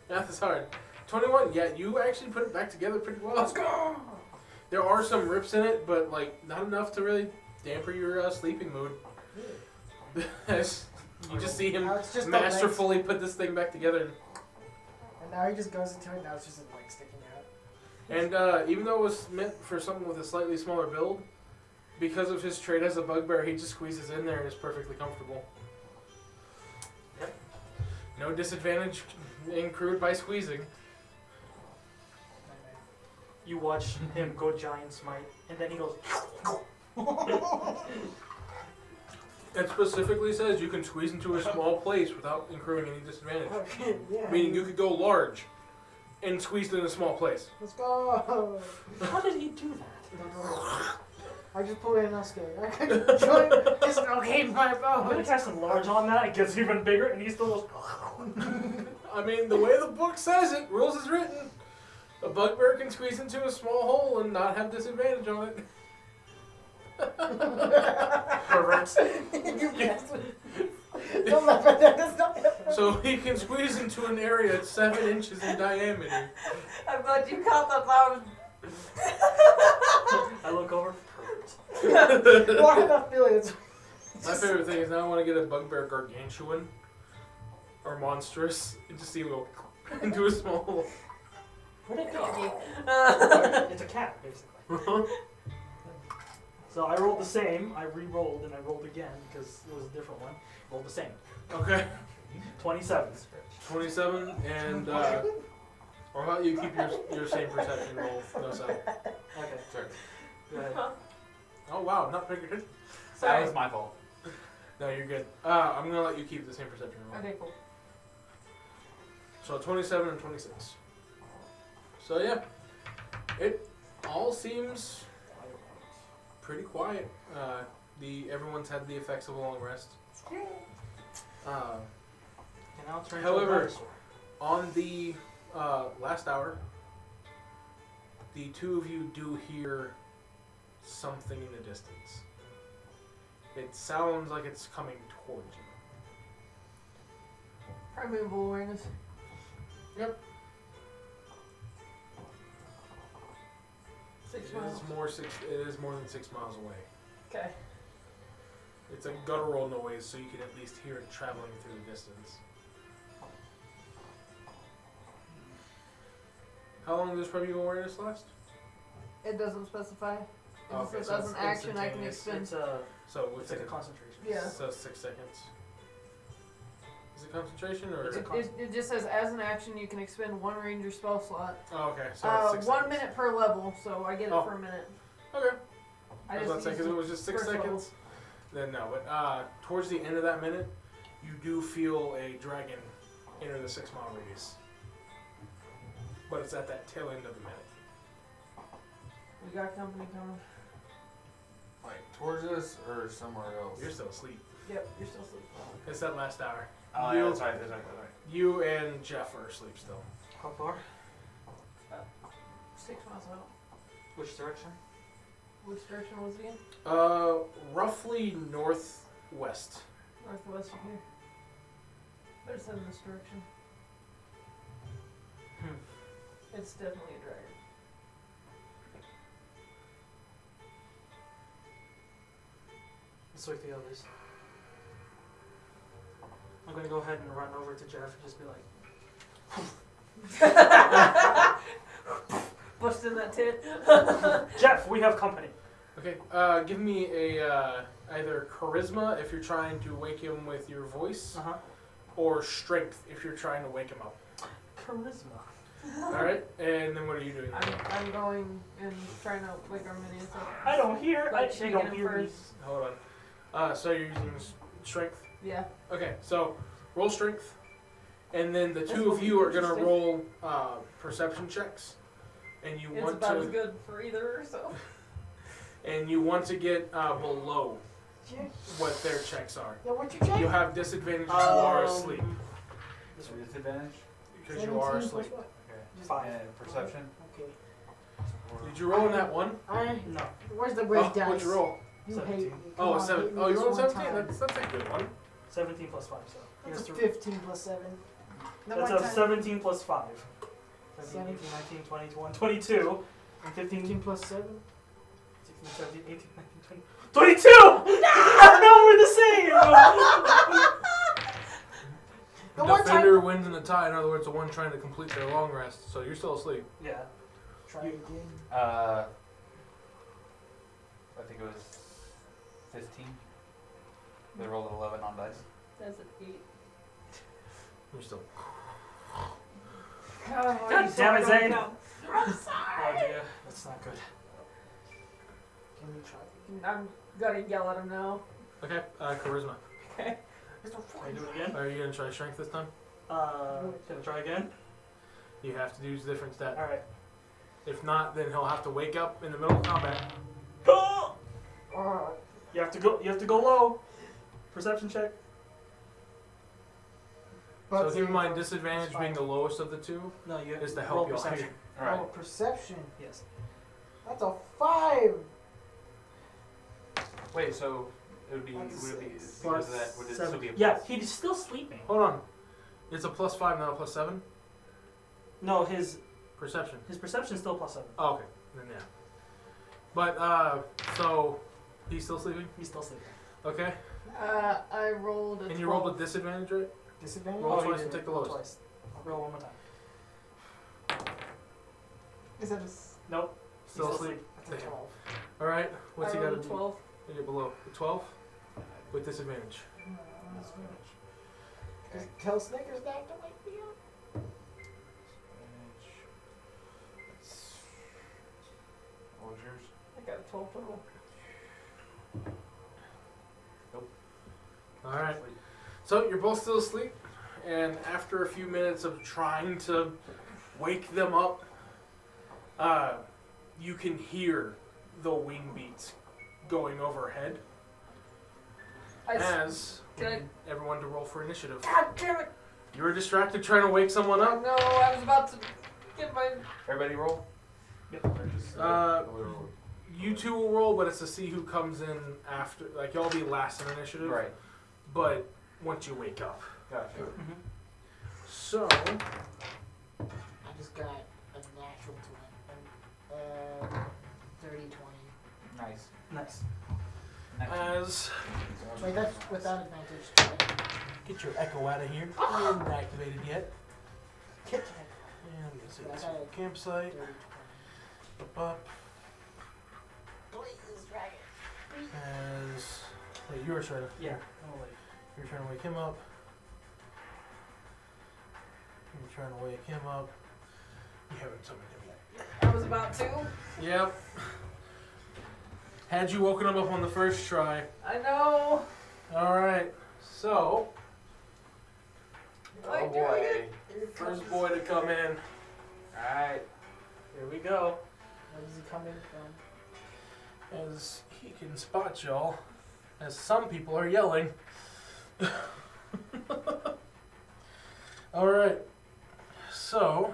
Math is hard. 21, yeah, you actually put it back together pretty well. Let's go! There are some rips in it, but like not enough to really damper your sleeping mood. As you just see him Now it's just the legs. masterfully put this thing back together. And now he just goes into it. Now it's just a leg sticking out. And even though it was meant for someone with a slightly smaller build, because of his trait as a bugbear, he just squeezes in there and is perfectly comfortable. Yep. No disadvantage accrued by squeezing. You watch him go giant smite, and then he goes. It specifically says you can squeeze into a small place without incurring any disadvantage. Okay, yeah. Meaning you could go large and squeeze it in a small place. Let's go. How did he do that? I just pull in and scared. I could join dislocate my I'm gonna bones. cast enlarge on that. It gets even bigger, and he still goes. I mean, the way the book says it, rules is written. A bugbear can squeeze into a small hole and not have disadvantage on it. Perverts. You bastard. Don't laugh at that. That's not that. So he can squeeze into an area 7 inches in diameter. I'm glad you caught that. That was I look over. Pervert. Why not feelings? My favorite thing is now I want to get a bugbear gargantuan or monstrous and just see him go into a small hole. Where'd it go? Uh, It's a cat, basically. So I rolled the same. I re-rolled and I rolled again because it was a different one. Rolled the same. Okay. 27. 27 and or how you keep your same perception roll, no sound. Okay. Sorry. Go ahead. Oh wow, not paying attention. That sorry. was my fault. No, you're good. I'm gonna let you keep the same perception roll. Okay, cool. So 27 and 26. So yeah, it all seems pretty quiet. Everyone's had the effects of a long rest. And I'll turn However, to a dinosaur. On the last hour, the two of you do hear something in the distance. It sounds like it's coming towards you. Primeval awareness. Yep. 6 It miles. is more than 6 miles away. Okay. It's a guttural noise, so you can at least hear it traveling through the distance. How long does primeval awareness last? It doesn't specify. It just Okay, says so as it's an action I can instantaneous. expend. It's a So it's like a concentration. Yeah. So 6 seconds. Is it concentration or? It's a It just says as an action you can expend 1 ranger spell slot. Oh, okay. So it's 6 1 seconds. minute per level, so I get it Oh. for a minute. Okay. I I was about to say, used because it was just 6 first level. seconds. Then no, but towards the end of that minute, you do feel a dragon enter the 6 mile radius. But it's at that tail end of the minute. We got company coming. Like towards us or somewhere else? You're still asleep. Yep, you're still asleep. It's that last hour. Oh, You- yeah, that's right, that's right, that's right. You and Jeff are asleep still. How far? 6 miles out. Which direction? Which direction was it again? Roughly northwest. Northwest of here. But it's in this direction. It's definitely a dragon. Let's wake the others. I'm gonna go ahead and run over to Jeff and just be like, Bust in that tit. Jeff, we have company. Okay, give me a either charisma if you're trying to wake him with your voice, Uh-huh. or strength if you're trying to wake him up. Charisma. Alright, and then what are you doing? I'm going and trying to wake our minions up. I don't hear. Like You shaking don't him hear me. first. Hold on. So you're using strength? Yeah. Okay, so roll strength, and then the This two will of be you are gonna interesting. roll perception checks, and you It's want about as to good for either, so. get below what their checks are. Yeah, what you check? You have disadvantage if you are asleep Is there disadvantage? because you are 17 plus asleep. what? Okay. 5. And perception? Okay. Did you roll in that one? No. Where's the red Oh, dice? what'd you roll? You 17. hate me. Oh, Come on, 7. hit me Oh, you this rolled one 17. time. That's a good one. 17 plus 5, so. he That's has a to- 15 plus 7. That That's one a time- 17 plus 5. 17, 18, 17. 19, 20, 21, 22, and 15, 15 plus 7. 16, 17, 18, 19, 20. 22! No, we're the same! The one Defender wins in the tie. In other words, the one trying to complete their long rest. So you're still asleep. Yeah. Try again. I think it was 15. They rolled an 11 on dice. That's an 8. You're still. God damn it, Zane! Oh dear, that's not good. Can we try? I'm gonna yell at him now. Okay. Charisma. Can I do it again? Are you gonna try strength this time? Can I try again? You have to use a different stat. Alright. If not, then he'll have to wake up in the middle of combat. Go! Alright. You have to go low. Perception check. So keep in mind, disadvantage being the lowest of the two No, you is to roll help you perception. all Oh, perception. Yes. That's a 5. Wait, so it would be, That's would it be, six. because of that, would it still 7. be a Yeah, plus? he's still sleeping. Hold on. It's a +5, not a +7? No, his Perception. perception's still plus 7. Oh, okay. Then yeah. But, so, he's still sleeping? He's still sleeping. Okay. I rolled a And 12. you rolled with disadvantage, right? Disadvantage? Roll he twice did and it. take the Roll lowest. twice. Roll one more time. Is that a s- Nope. Still He's asleep. that's a 12? Alright. What's I he got rolled to a do? 12. You're below. 12? With disadvantage. Just tell Snickers that to wake me up. What was yours? I got a 12 total. All right. So you're both still asleep, and after a few minutes of trying to wake them up, you can hear the wing beats going overhead. As everyone to roll for initiative. God damn it! You were distracted trying to wake someone up. No, I was about to get my. Everybody roll. You two will roll, but it's to see who comes in after. Like y'all be last in initiative. Right. But once you wake up. Gotcha. So. I just got a natural 20. 30, 20. Nice. Nice. As Wait, that's without advantage. Right? get your echo out of here. I haven't activated yet. Kit And I'm gonna say Yeah, I this got it. campsite. 30, Up. 20. Please, dragon. As wait, you were trying to. Yeah. Oh, wait. You're trying to wake him up. You're trying to wake him up. You haven't summoned him yet. I was about to. Yep. Had you woken him up on the first try. I know. Alright, so. Like Oh doing boy. it. First boy to come in. Alright. Here we go. Where does he come in from? As he can spot y'all. As some people are yelling. Alright. So.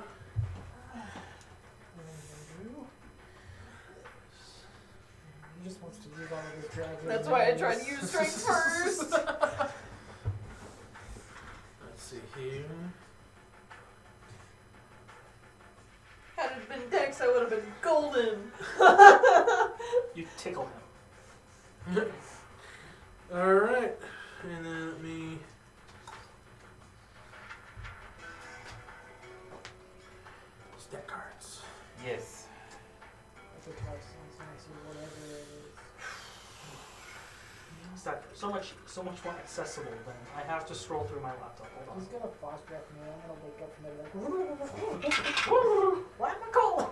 He just wants to use all of his dragon. That's why I tried to use strength first. Let's see here. Had it been Dex, I would have been golden. You tickle him. Alright. And then let me. Step cards. Yes. That's a card sounds nice or whatever it is. It's that so much more accessible than I have to scroll through my laptop. Hold He's on. gonna boss breath me. I'm gonna wake up from there like, why am I cold?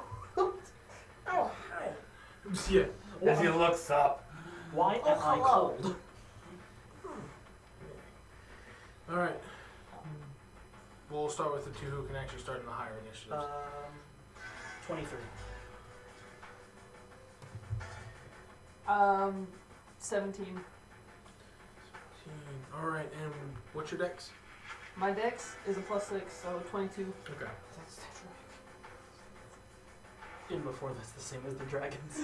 Oh, hi. Yeah. As he looks up. Why am I hello. cold? Alright. We'll start with the two who can actually start in the higher initiatives. 23. 17. Alright, and what's your dex? My Dex is a +6, so 22. Okay. That's Even before that's the same as the dragons.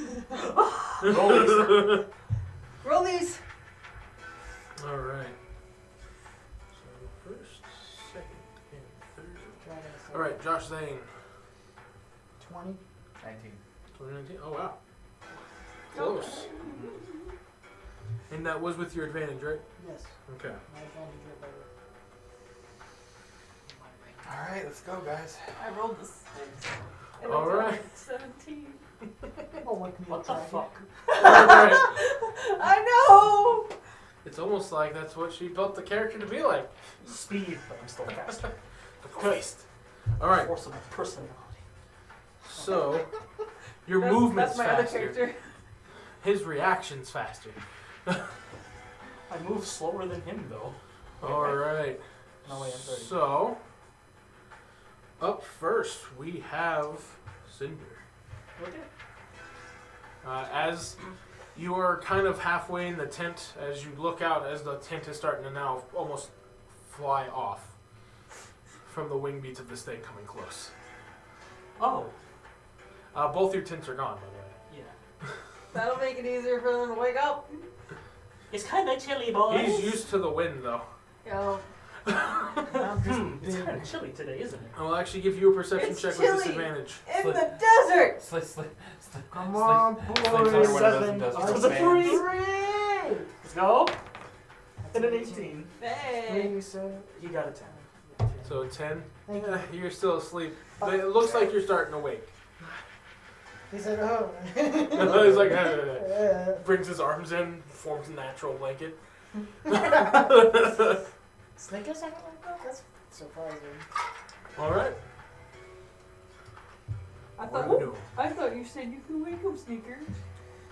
Roll these. Alright. So first, second, and third. dragon. Alright, Josh Zane. 20. 19. 2019. Oh wow. Close. And that was with your advantage, right? Yes. Okay. My advantage right there. Alright, let's go, guys. I rolled the 6. And All I got right. 17. Oh, what can What the fuck? Alright. I know! It's almost like that's what she built the character to be like. Speed, but I'm still faster. The beast. Alright, Force of my personality. so your That's movement's my other faster. character. His reaction's faster. I move slower than him, though. Alright. No way, I'm 30. So up first we have Cinder. Okay. As you are kind of halfway in the tent, as you look out, as the tent is starting to now almost fly off from the wing beats of this thing coming close. Oh, Both your tents are gone, by the way. yeah. That'll make it easier for them to wake up. It's kind of chilly, boys. He's used to the wind, though. Yo. It's kind of chilly today, isn't it? I will actually give you a perception It's check chilly. with disadvantage. In the desert! Come on, Sleeps under one of those boys. industrial It's a fans. 3. 3! Let's go. That's And an a 18. Hey. 3, so. You got a 10. So 10. Thank Yeah, you. you're still asleep. But it looks like you're starting to wake. He said, oh. He's like, brings his arms in, forms a natural blanket. Snickers something like that? That's surprising. Alright. I thought you said you could wake up, Sneaker.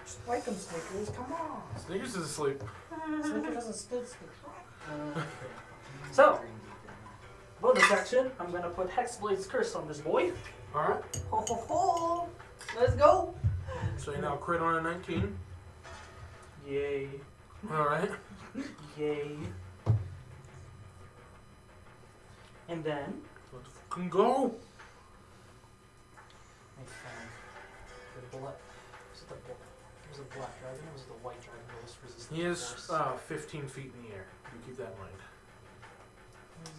Just wake 'em, Snickers. Come on. Snickers is asleep. Snickers doesn't still sleep. So, bonus action, I'm gonna put Hexblade's Curse on this boy. All right. Ho ho ho! Let's go! So you now crit on a 19. Yay. All right. Yay. And then, Let's fucking go. I found the black. Was it the black? Was it the black dragon or was it the white dragon that was resistant He to is force? 15 feet in the air. You keep that in mind.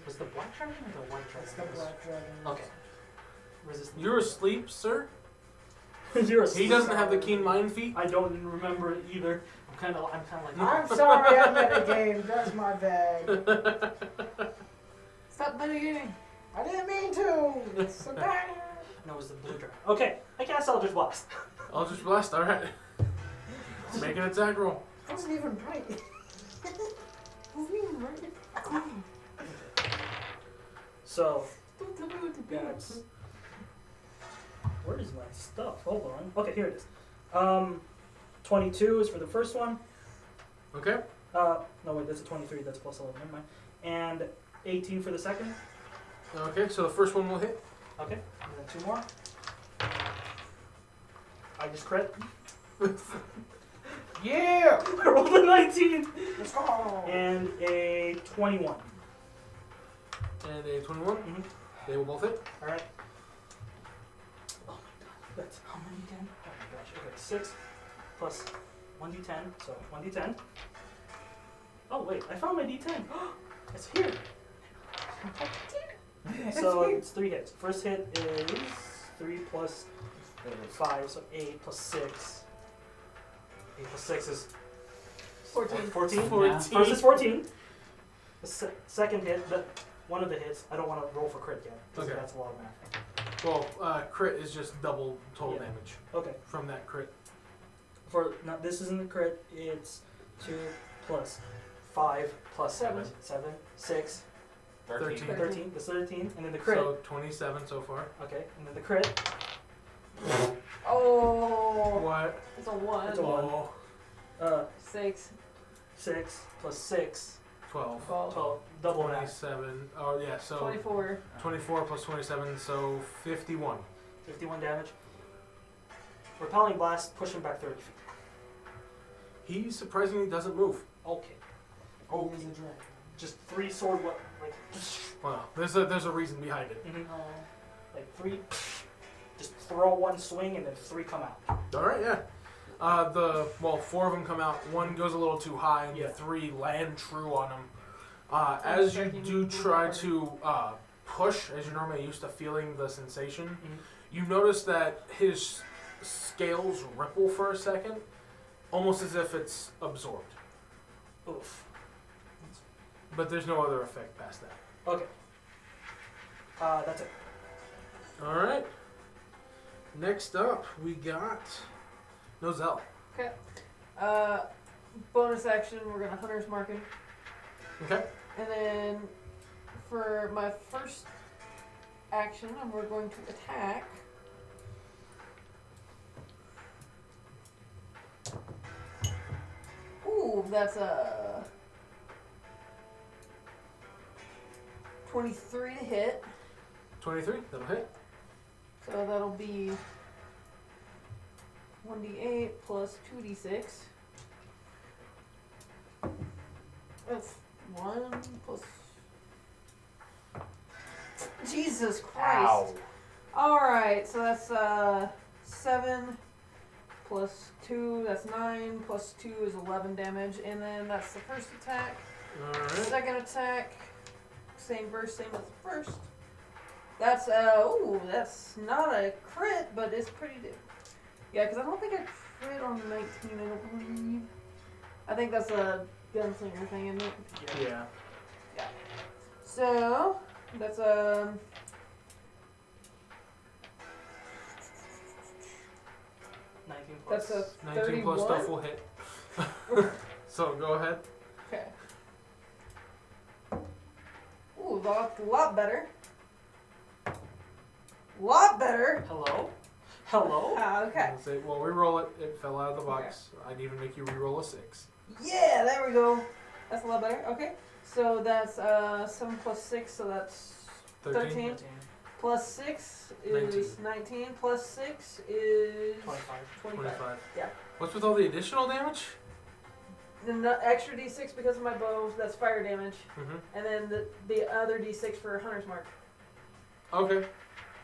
Was the black dragon or the white dragon? It's the that was black dragon. Okay. Resistant. You're asleep, sir. You're He doesn't have the keen mind feat. I don't remember it either. I'm kind of like. I'm sorry, I'm at a game. That's my bad. Stop mitigating. I didn't mean to. It's so bad. No, it was the blue dragon. Okay, I cast Eldritch Blast. Eldritch Blast. All right. Make an attack roll. That wasn't even right. Wasn't even right. So, that's. Where is my stuff? Hold on. Okay, here it is. 22 is for the first one. Okay. No, wait, that's a 23. That's plus 11. Never mind. And 18 for the second. Okay. So the first one will hit. Okay, and then 2 more. I just crit. Yeah. I rolled a 19 Let's go. and a 21. And a 21. Mhm. They will both hit. All right. Oh my god, that's how many 10? Oh my gosh. Okay, 6 plus 1d10, so 1d10. Oh wait, I found my d10. It's here. So it's 3 hits. First hit is 3 plus 5, so 8 plus 6. 8 plus 6 is 14. 14. 14. First is 14. The second hit, one of the hits, I don't want to roll for crit yet. Because Okay. that's a lot of math. Well, crit is just double total Yeah. damage Okay. from that crit. For now, this isn't a crit. It's 2 plus 5 plus 7. 6. 13. 13. This is 13. And then the crit. So 27 so far. Okay. And then the crit. Oh, What? it's a 1. It's a 1. Oh, 6. 6 plus 6. 12. 12. Double that. 27. Oh, yeah, so 24. 24 plus 27, so 51. 51 damage. Repelling blast, push him back 30 feet. He surprisingly doesn't move. Okay. Oh, he's a dragon. Just 3 sword like Well, there's a reason behind it. Oh. like 3. Just throw 1 swing and then 3 come out. All right, yeah. 4 of them come out. 1 goes a little too high, and Yeah. the 3 land true on him. As you do try to push, as you're normally used to feeling the sensation, Mhm. you notice that his scales ripple for a second, almost as if it's absorbed. Oof. But there's no other effect past that. Okay. That's it. All right. Next up, we got Nozel. Bonus action, we're gonna Hunter's Mark him. Okay. And then for my first action, we're going to attack. Ooh, that's a 23 to hit. 23. That'll hit. So that'll be 1d8 plus 2d6. That's 1 plus. Jesus Christ! Alright, so that's 7 plus 2, that's 9, plus 2 is 11 damage, and then that's the first attack. All right. Second attack, same verse, same as the first. That's that's not a crit, but it's pretty yeah, because I don't think I crit on 19, I don't believe. I think that's a gunslinger thing, isn't it? Yeah. So, that's a... 19 plus. That's a 19 plus 31? stuff will hit. So go ahead. Okay. Ooh, a lot better. Lot better. Hello? Hello? Okay. Say, well, re-roll it. It fell out of the box. I'd even make you re-roll a 6. Yeah, there we go. That's a lot better. Okay. So that's 7 plus 6, so that's 13. Plus 6 is 19. Plus 6 is 25. 25. Yeah. What's with all the additional damage? Then the extra d6 because of my bow, that's fire damage. Mm-hmm. And then the other d6 for Hunter's Mark. Okay.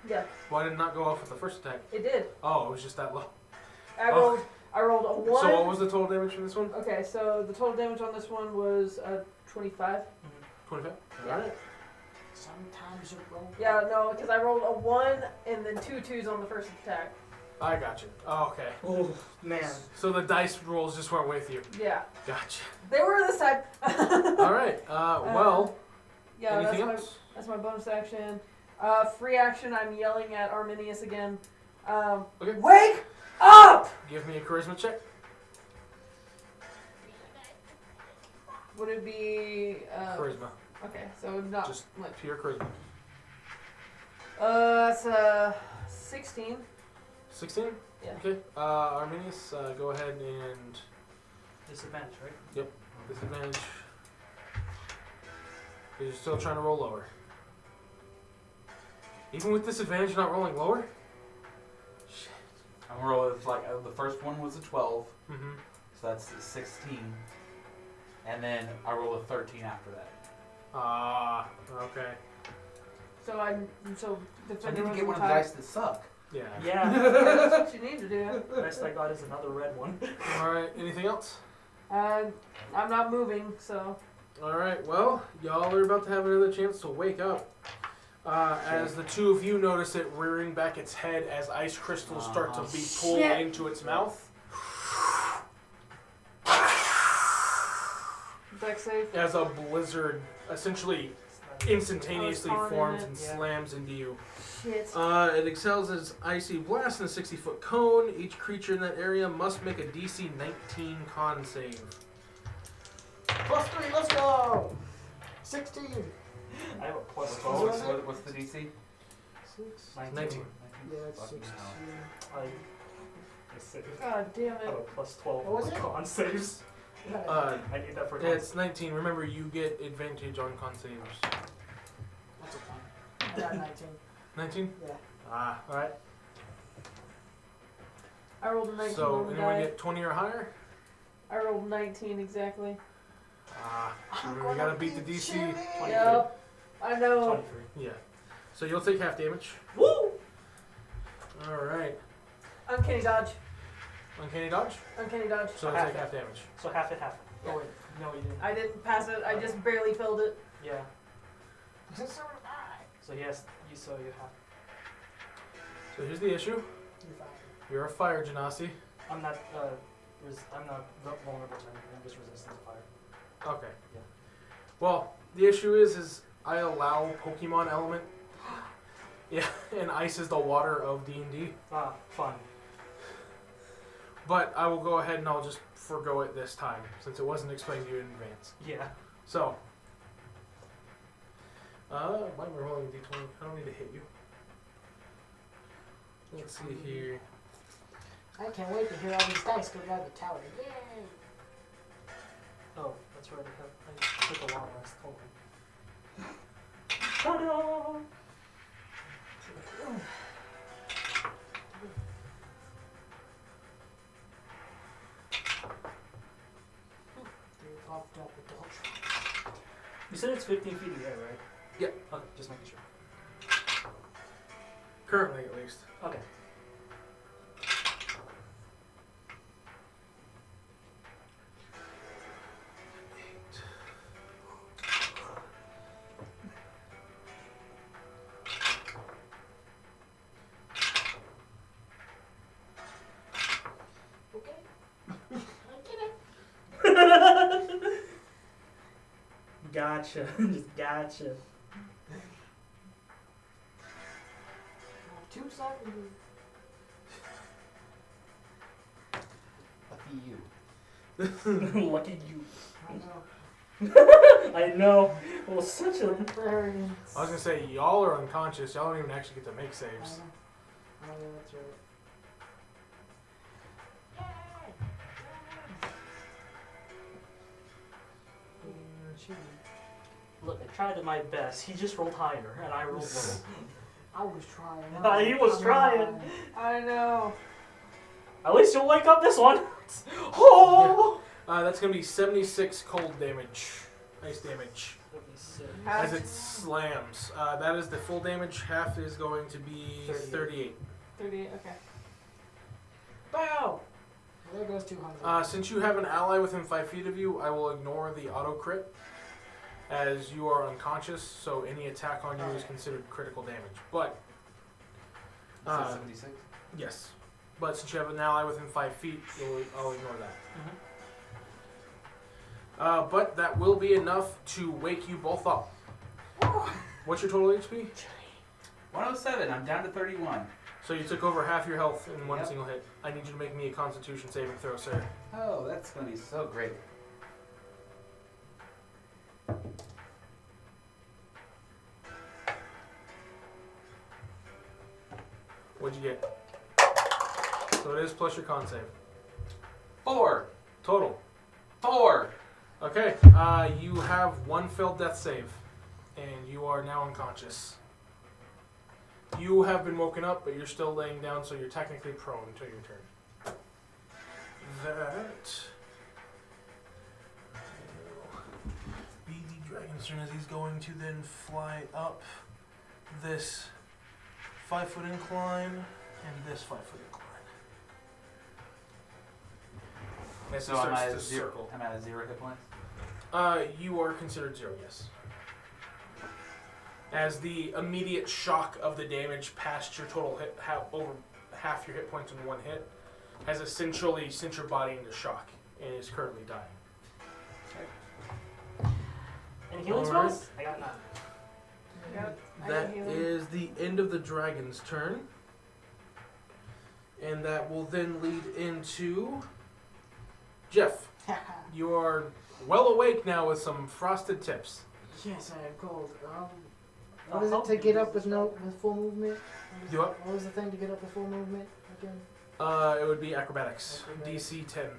Yeah, Why did it not go off with the first attack? it did. Oh, it was just that low. I rolled a 1. So what was the total damage from this one? Okay, so the total damage on this one was 25. 25? Yeah. Alright. Sometimes you roll. Yeah, no, because I rolled a 1 and then 2 2s on the first attack. I got you. Oh, okay. Oh, man. So the dice rolls just weren't with you. Yeah, Gotcha. they were this time. Alright. Well, Yeah, anything else? that's my bonus action. Free action, I'm yelling at Arminius again. Okay. Wake up! Give me a charisma check. Would it be Charisma. okay, so not Just much. pure charisma. That's 16. 16? Yeah. Okay. Arminius, go ahead and Disadvantage, right? disadvantage. You're still trying to roll lower. Even with disadvantage, you're not rolling lower? Shit. I'm rolling the first one was a 12, Mm-hmm. so that's 16, and then I roll a 13 after that. Okay. So So I defender need to get one of wasn't the tied. dice that suck. Yeah. Yeah. That's what you need to do. Best I got is another red one. Alright, anything else? I'm not moving, so Alright, well, y'all are about to have another chance to wake up. As the two of you notice it rearing back its head as ice crystals start to be pulled Shit. into its mouth. deck save. As a blizzard essentially instantaneously I was calling forms it. and Yeah. slams into you. Shit. It excels as icy blast in a 60-foot cone. Each creature in that area must make a DC 19 con save. +3, let's go! 16. I have a plus What's 12. yours? What's the DC? 19. Yeah, it's Fucking 16. hell. I save. God damn I have a it. plus 12 What was on it? con saves. I need that for con It's 19. Remember, you get advantage on con saves. That's a fun. I got 19. 19? Yeah. Alright. I rolled a 19 So, on the anyone die. get 20 or higher? I rolled 19 exactly. You gotta beat the DC. 23. Yep. I know. 23. Yeah. So you'll take half damage. Woo! Alright. Uncanny dodge. Uncanny dodge? Uncanny dodge. So Half take it. half damage. So half it, half it. Yeah. Oh wait, no you didn't. I didn't pass it. I just barely filled it. Yeah. So did I. So yes, you have. So here's the issue. You're fine. You're a fire genasi. I'm not I'm not vulnerable to anything. I'm just resistant to fire. Okay. Yeah. Well, the issue is I allow Pokemon element. Yeah, and ice is the water of D&D. Ah, fun. But I will go ahead and I'll just forgo it this time, since it wasn't explained to you in advance. Yeah. So, why am I rolling a d20? I don't need to hit you. Let's see here. I can't wait to hear all these dice go down the tower. Yay! Oh, that's right. I took a long rest. Hold on. Ta-da! They're popped up with the You said it's 15 feet in the air, right? Yep. Okay, just making sure. Currently, at least. Okay. Okay. I get it. Gotcha. Just gotcha. 2 seconds. Lucky you. Lucky you. I know. I know. Well, such a. Aquarians. I was gonna say, y'all are unconscious. Y'all don't even actually get to make I saves. know. Oh, yeah, that's right. Yay! Cheating. Look, I tried my best. He just rolled higher, and I rolled low. I was trying. He was Come trying. on. I know. At least you'll wake up this one. Oh! That's going to be 76 cold damage. Ice damage. As it slams. That is the full damage. Half is going to be 38. 38, okay. Bow! There goes 200. Since you have an ally within 5 feet of you, I will ignore the auto crit, as you are unconscious, so any attack on you is considered critical damage. But, Is that 76? yes. But since you have an ally within 5 feet, I'll ignore that. But that will be enough to wake you both up. What's your total HP? 107. I'm down to 31. So you took over half your health in one Yep. single hit. I need you to make me a Constitution saving throw, sir. Oh, that's going to be so great. What'd you get? So it is plus your con save. 4. Total. 4. Okay, you have one failed death save, and you are now unconscious. You have been woken up, but you're still laying down, so you're technically prone until your turn. That will be the dragon's turn, as he's going to then fly up this 5-foot incline and this 5-foot incline. As So he I'm starts at, to a zero, circle. I'm at a 0 hit points? You are considered 0, yes. As the immediate shock of the damage past your total hit, over half your hit points in one hit, has essentially sent your body into shock and is currently dying. Any healing Alright. spells? I got none. That is the end of the dragon's turn. And that will then lead into Jeff. You are well awake now with some frosted tips. Yes, I am cold. What is it to get up with full movement? Do what? What was the thing to get up with full movement again? It would be acrobatics. Acrobatics. DC 10. Okay.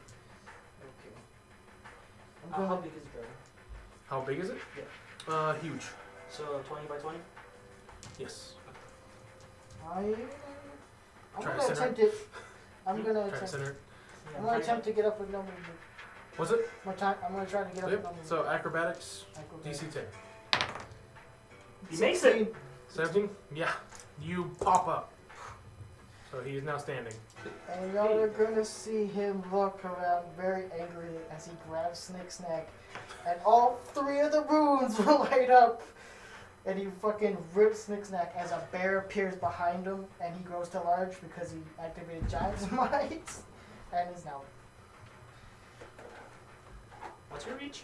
I'm How going. big is the dragon? How big is it? Yeah. Huge. So 20 by 20? Yes. I'm Try to gonna center attempt it. I'm gonna Try to attempt. center. I'm gonna attempt to get up with no movement. Was it? I'm gonna try to get up with no Yep. movement. So acrobatics, Acrobatics. DC 10. He makes it! 16. 17? Yeah. You pop up. So he is now standing. And y'all are gonna see him look around very angrily as he grabs Snick's neck, and all 3 of the runes will light up. And he fucking rips Snick's neck as a bear appears behind him, and he grows to large because he activated Giant's Might, and is now. What's your reach?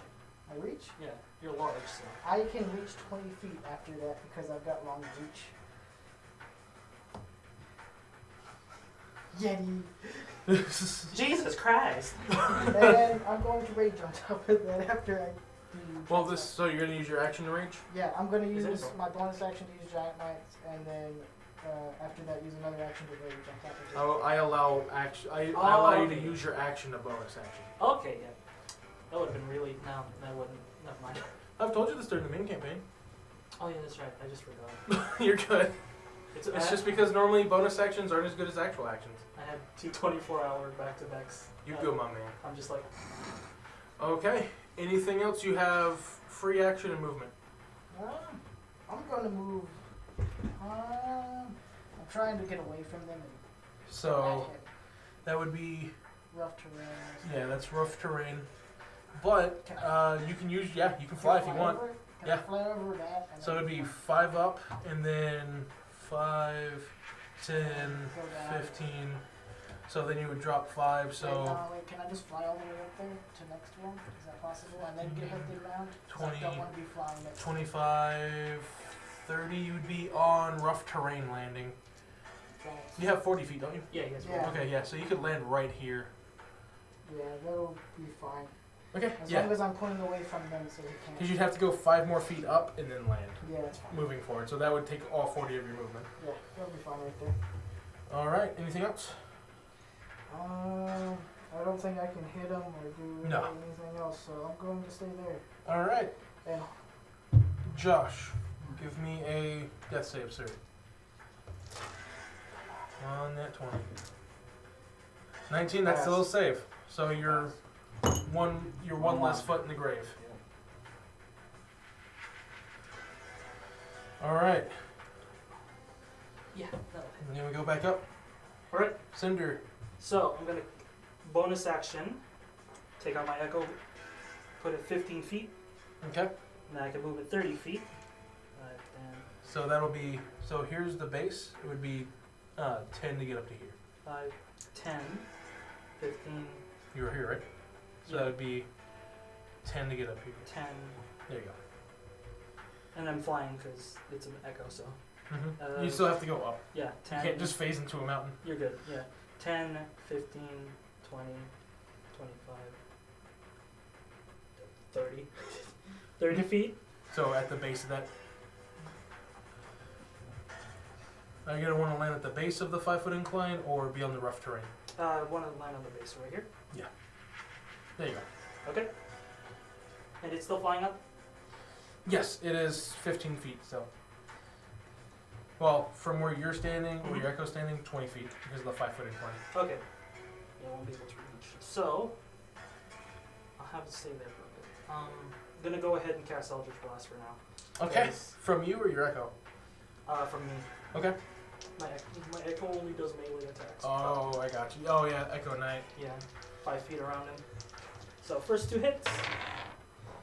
My reach? Yeah, you're large, so. I can reach 20 feet after that because I've got long reach. Yeti. Jesus Christ! And I'm going to rage on top of that after I do. Well, this. So you're gonna use your action to rage? Yeah, I'm going to Is use it? my bonus action to use Giant Might, and then after that use another action to rage on top of it. I allow action. I Oh, allow you to okay. use your action to bonus action. Okay, yeah. That would have been really. No, that wouldn't. Never mind. I've told you this during the main campaign. Oh, yeah, that's right. I just forgot. You're good. It's It's just because normally bonus actions aren't as good as actual actions. I had 2 24-hour back-to-backs. You go, my man. I'm just like. Okay. Anything else? You have free action and movement. I'm going to move. I'm trying to get away from them and So that would be rough terrain. yeah, that's rough terrain. But you can use you can fly if you want. Over? Can Yeah. I fly over that? And So then it'd be 5 up and then 5, 10, go down. 15. So then you would drop 5. So Wait, can I just fly all the way up there to next one? Is that possible? And then get hit the ground? 'Cause 20, I don't want to be flying next 25, 30. You'd be on rough terrain landing. Thanks. You have 40 feet, don't you? Yeah, you guys Yeah. Okay, yeah. So you could land right here. Yeah, that'll be fine. Okay, As yeah. long as I'm pulling away from them so he can't. Because you'd have to go 5 more feet up and then land, Yeah, that's fine. moving forward. So that would take all 40 of your movement. Yeah, that'll be fine right there. All right. Anything else? I don't think I can hit him or do No. anything else, so I'm going to stay there. All right. And Josh, give me a death save, sir. On that 20. 19, that's still a save. So you're one less foot in the grave. Alright. Yeah. That'll hit. And then we go back up. All right. Cinder. So I'm gonna bonus action, take out my echo, put it 15 feet, Okay. and then I can move it 30 feet. Then So that'll be, so here's the base. It would be 10 to get up to here. 5, 10, 15, You were here, right? So that would be 10 to get up here. 10, There you go. and I'm flying because it's an echo. So You still have to go up. yeah, 10. You can't just phase into a mountain. You're good. Yeah, 10, 15, 20, 25, 30, 30 feet. So at the base of that. Are you going to want to land at the base of the 5-foot incline or be on the rough terrain? I want to land on the base right here. There you go. Okay. And it's still flying up? Yes, it is 15 feet, so. Well, from where you're standing, where your echo's standing, 20 feet because of the 5-foot incline. Okay. Yeah, I won't be able to reach. So, I'll have to stay there for a bit. I'm gonna go ahead and cast Eldritch Blast for now. Okay. Yes. From you or your echo? From me. Okay. My echo only does melee attacks. Oh, I got you. Oh, yeah, Echo Knight. Yeah, 5 feet around him. So first 2 hits,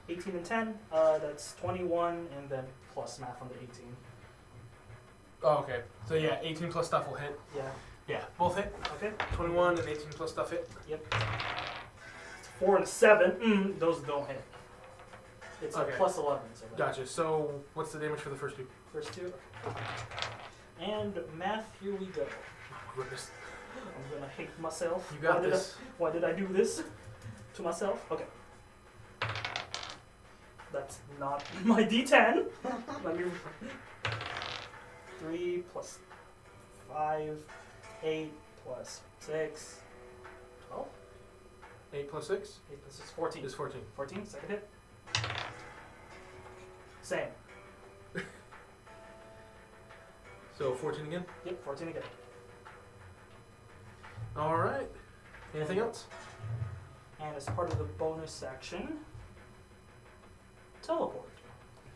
18 and 10. That's 21, and then plus math on the 18. Oh, okay. So, yeah, 18 plus stuff will hit. Yeah. Yeah, both hit. Okay. 21 and 18 plus stuff hit. Yep. 4 and 7. Those don't hit. It's Okay. a plus 11. So that Gotcha. So, what's the damage for the first two? First 2. And math. Here we go. Oh, goodness. I'm gonna hate myself. You got this. Why did I do this to myself? Okay. That's not my D10. Let me. 3 plus 5, 8 plus 6, 12. 8 plus 6 8 plus 6, 14. is 14. 14, second hit. Same. So, 14 again? Yep, 14 again. Alright. Anything else? And as part of the bonus action, teleport.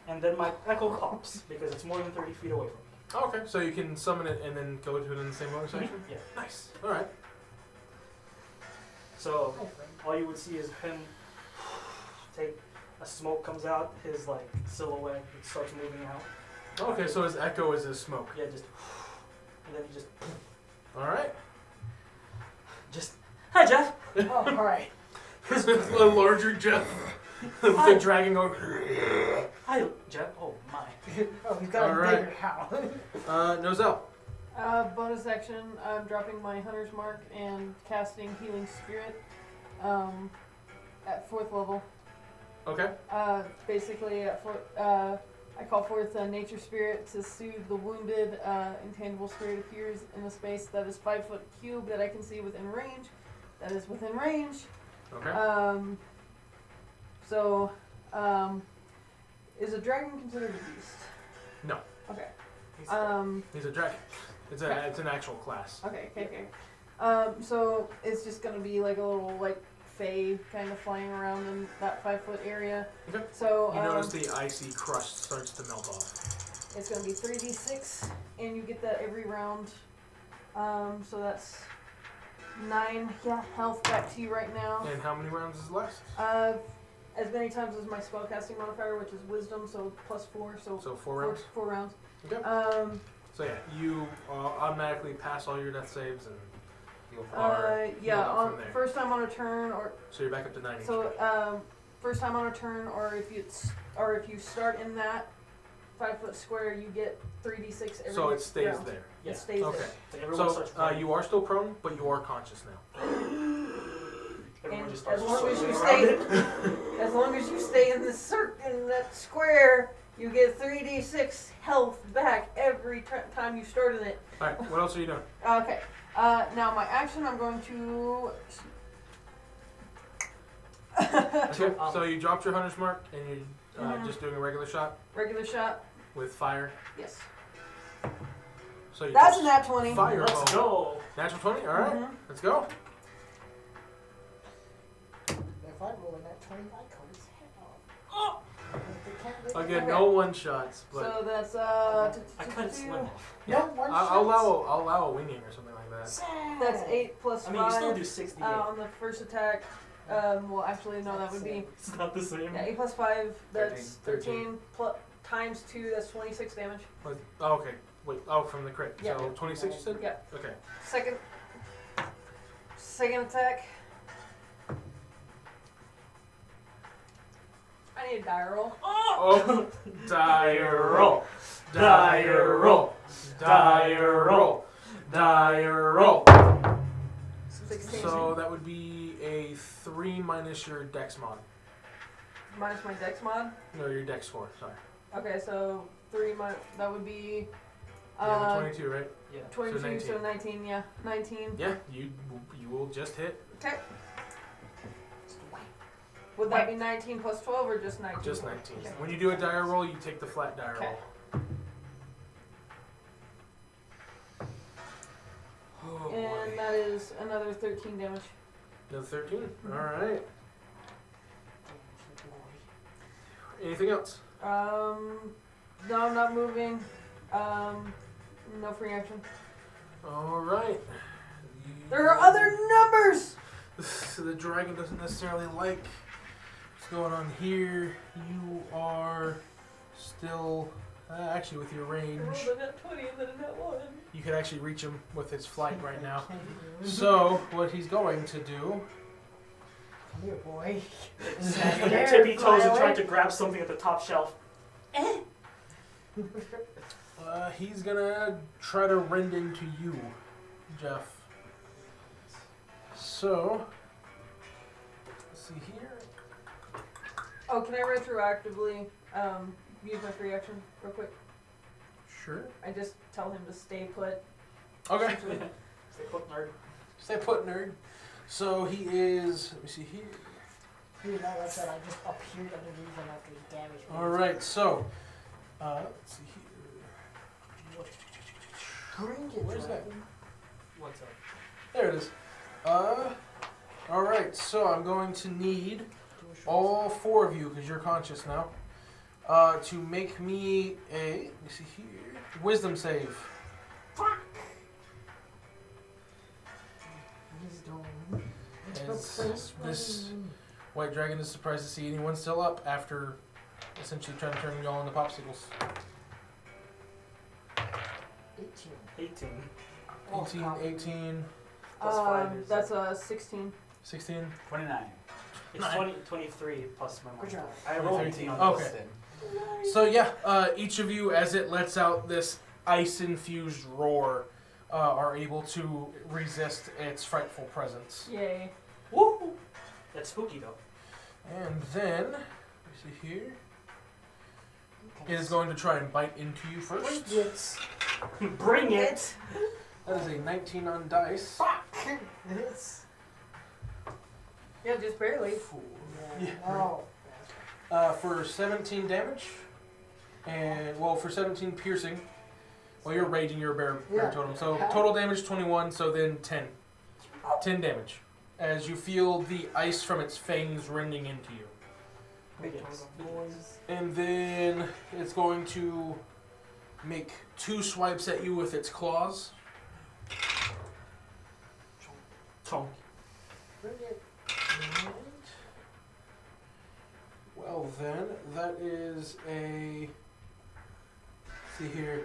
And then my echo pops because it's more than 30 feet away from me. Oh, okay. So, you can summon it and then go to it in the same bonus action? Yeah. Nice. Alright. So all you would see is him take a smoke comes out, his like silhouette starts moving out. Okay, so his echo is his smoke. Yeah, just and then he Alright. just hi Jeff. Oh, alright. A larger Jeff. Hi. The dragging over. Hi Jeff. Oh my. Oh, he's got Alright. a bigger howl. Nozel. Bonus action, I'm dropping my Hunter's Mark and casting Healing Spirit at 4th level. Okay. Basically, I call forth Nature Spirit to soothe the wounded. Intangible Spirit appears in a space that is 5-foot cube that I can see within range. That is within range. Okay. Is a dragon considered a beast? No. Okay. He's a dragon. It's an actual class. Okay. So it's just gonna be like a little like fae kind of flying around in that 5-foot area. Okay. So You notice the icy crust starts to melt off. it's gonna be 3d6, and you get that every round. So that's 9 health back to you right now. And how many rounds is last? As many times as my spellcasting modifier, which is Wisdom, so +4. So So 4 rounds. 4 rounds. Okay. So yeah, you automatically pass all your death saves and are healed up on from there. first time on a turn, or So you're back up to 90. so first time on a turn, or if you start in that 5-foot square, you get 3d6 every. So it stays round. there. Yeah. It stays Okay. there. So everyone So starts flying. you are still prone, but you are conscious now. Everyone And just starts as long as you swirling stay, around it. as long as you stay in in that square, you get 3d6 health back every time you start in it. All right. What else are you doing? Okay. Now my action, I'm going to. Okay. So you dropped your hunter's mark and you Just doing a regular shot Regular shot. with fire. Yes. So you That's just a nat 20. fire Let's home. go. Natural 20? Alright, Mhm. let's go. If I roll a nat 20, I cut his head off. If they can't make it Again, right. no one shots, but So that's I cut its limb off. yeah, No one I'll allow a winging or something like that. Sad. That's 8 plus I mean, you 5 still do 68. on the first attack. Well, actually, no, that would be It's not the same. yeah, 8 plus 5. That's 13. 13 plus times 2. That's 26 damage. Oh, okay. Wait. Oh, from the crit. Yeah. So 26, you said? Yeah. Okay. Second attack. I need a die roll. Oh, die roll, die roll, die roll, die roll. 16 So that would be a 3 minus your dex mod. minus my dex mod. No, your dex score. Sorry. Okay, so 3 minus that would be You have a 22, right? Yeah. 22, so 19. so 19. Yeah, 19. Yeah. You will just hit. Okay. Would that be 19 plus 12 or just 19? Just 19. Okay. When you do a die roll, you take the flat die Okay. roll. Oh And boy. that is another 13 damage. Another 13. All right. Anything else? No, I'm not moving. No free action. All right. There are other numbers! So the dragon doesn't necessarily like what's going on here. You are still actually with your range. I rolled a net 20 and then a net 1. You could actually reach him with his flight right now. So what he's going to do? Come here, boy. Standing on There, your tippy fly toes and away. trying to grab something at the top shelf. He's gonna try to rend into you, Jeff. So let's see here. Oh, can I retroactively use my free action real quick? Sure. I just tell him to stay put. Okay. Stay put, nerd. Stay put, nerd. So he is. Let me see here. You know, like I said, I just appeared underneath him after he damaged me. All right. So let's see here. Bring it, Where's that? dragon. What's up? There it is. All right. So I'm going to need all 4 of you, because you're conscious now, to make me a. Let me see here. Wisdom save. As this white dragon is surprised to see anyone still up after essentially trying to turn y'all into popsicles. 18. 18. Oh, 18, God. 18, Plus 5 is That's 16. 16. 29. It's Nine. 23 plus my Good job. I rolled 13. 18 on Okay. this. So yeah, each of you, as it lets out this ice-infused roar, are able to resist its frightful presence. Yay. Woo! That's spooky though. And then, let me see here, it is going to try and bite into you first. It's Bring it! That is a 19 on dice. It's. Yeah, just barely. Yeah. Yeah. No. For 17 damage, and well, for 17 piercing. Well, you're raging, you're a bear Yeah. totem. So total damage 21. So then 10. 10 damage as you feel the ice from its fangs rending into you. Boys. And then it's going to make 2 swipes at you with its claws. Chonk. Bring it. Alright. Well then, that is a. See here.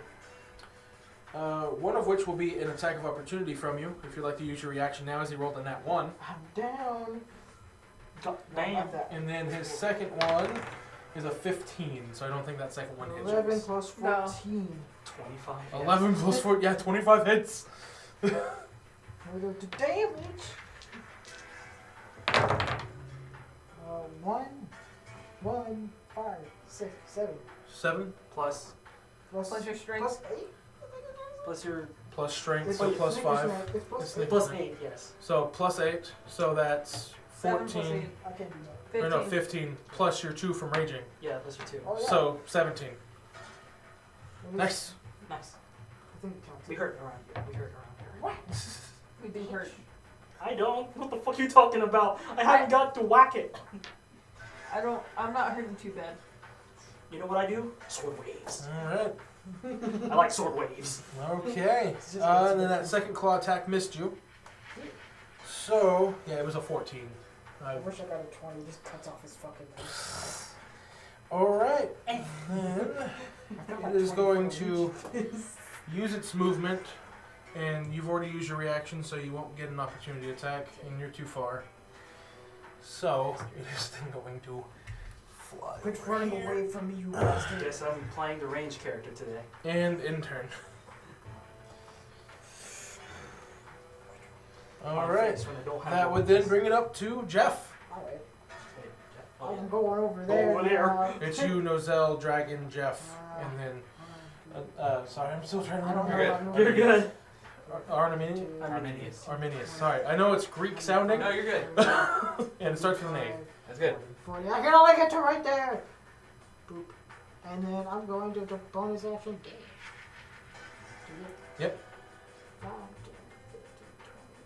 One of which will be an attack of opportunity from you, if you'd like to use your reaction now, as he rolled a nat 1. I'm down. Bam. And then his second one is a 15, so I don't think that second one hits. 11 plus No. 14. 25. 11 plus 4, yeah, 25 hits. We go to damage. 1, 5, 6, 7. 7 Plus Plus your strength. Plus 8? plus your plus strength, It's so like plus sneakers, 5. man. It's plus It's 8. plus 8, yes. So plus 8, so that's 7 plus 14. 8. I can't do that. Or no, 15 plus your 2 from raging. Yeah, those are 2. Oh, yeah. So 17. It was- Nice. Nice. I think it counts. We hurt around here. We hurt around here. What? We do hurt. I don't. What the fuck are you talking about? I haven't got to whack it. I'm not hurting too bad. You know what I do? Sword waves. Alright. I like sword waves. Okay. It's just- And then that second claw attack missed you. So, yeah, it was a 14. I wish I got a 20. Just cuts off his fucking nose. Alright. Then I've got it like is 24 going each. to use its movement. And you've already used your reaction, so you won't get an opportunity to attack, and you're too far. So, it is then going to fly. Quit over running here. away from me, you bastard. Guess I'm playing the range character today. And in turn. Alright. When I don't have That would then bring it up to Jeff. Alright. Hey, Jeff. Oh, I'm going over there. Over there. now. It's you, Nozel, Dragon, Jeff, and then. Sorry, I'm still trying to I don't know. remember. I'm You're good. Arminius? Arminius. Arminius, sorry. I know it's Greek sounding, No, you're good. and it starts with an A. That's good. 40. I can only get to right there. Boop. And then I'm going to the bonus action game. Yep. 5, 10, 15,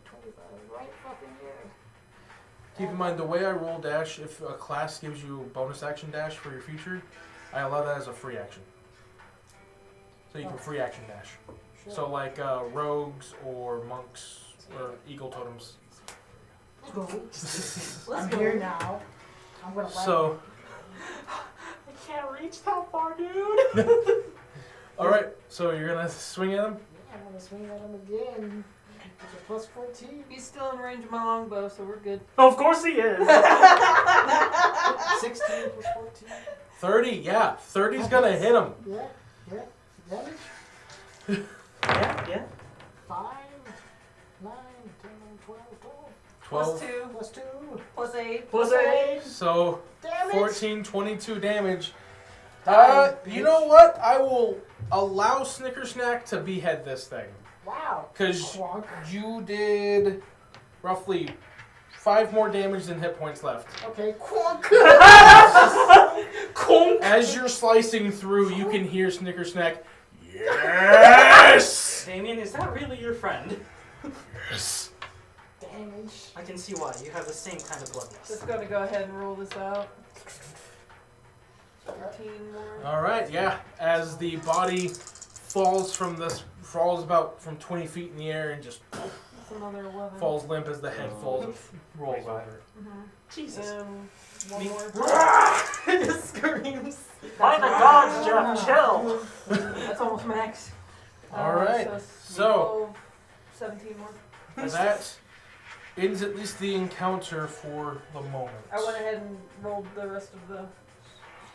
20, 25, right fucking here. Keep in mind, the way I roll dash, if a class gives you a bonus action dash for your featured, I allow that as a free action. So you can free action dash. Sure. So like rogues or monks or eagle totems. Let's go. Let's I'm go. here now. I'm gonna land. So, I can't reach that far, dude. alright, so you're gonna swing at him? Yeah, I'm gonna swing at him again. It's a plus 14. He's still in range of my longbow, so we're good. Of course he is. 16 plus 14. 30, yeah. 30's gonna hit him. Yeah, yeah. Damage? Yeah. 5, 9, 10, 12, 12. Plus 2, plus 2. plus 8. Plus 8. So, Damage! 14, 22 damage. Die, You know what? I will allow Snickersnack to behead this thing. Wow. Because Clonk. you did roughly 5 more damage than hit points left. Okay, Quonk. Conk. As you're slicing through, you can hear Snickersnack. Yes! Damien, is that really your friend? Yes. Damage. I can see why. You have the same kind of bloodlust. Just gonna go ahead and roll this out. 13 more. Alright, yeah. As the body falls about from 20 feet in the air and just That's another 11. falls limp as the head rolls over. Jesus. One Me- more. Just screams. By the gods, Jeff, chill. That's almost max. Alright, so 12, 17 more. that ends at least the encounter for the moment. I went ahead and rolled the rest of the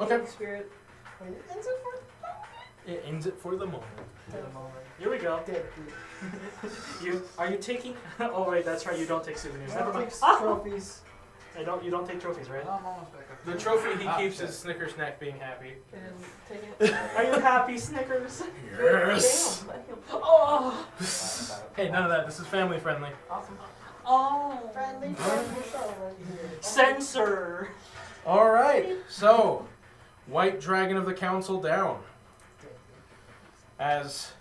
Okay. spirit. Wait, is it for It ends it for the moment. Here we go. dead? Are you taking? Oh wait, that's right. You don't take souvenirs. Never mind. Trophies. You don't take trophies, right? I'm almost back up. The trophy he keeps shit. is Snickersnack being happy. I didn't take it. Are you happy, Snickers? Yes! Damn, that healed. Oh. Hey, none of that. This is family friendly. Awesome. Oh. Friendly show right here. Censor. Alright, so White Dragon of the Council down. As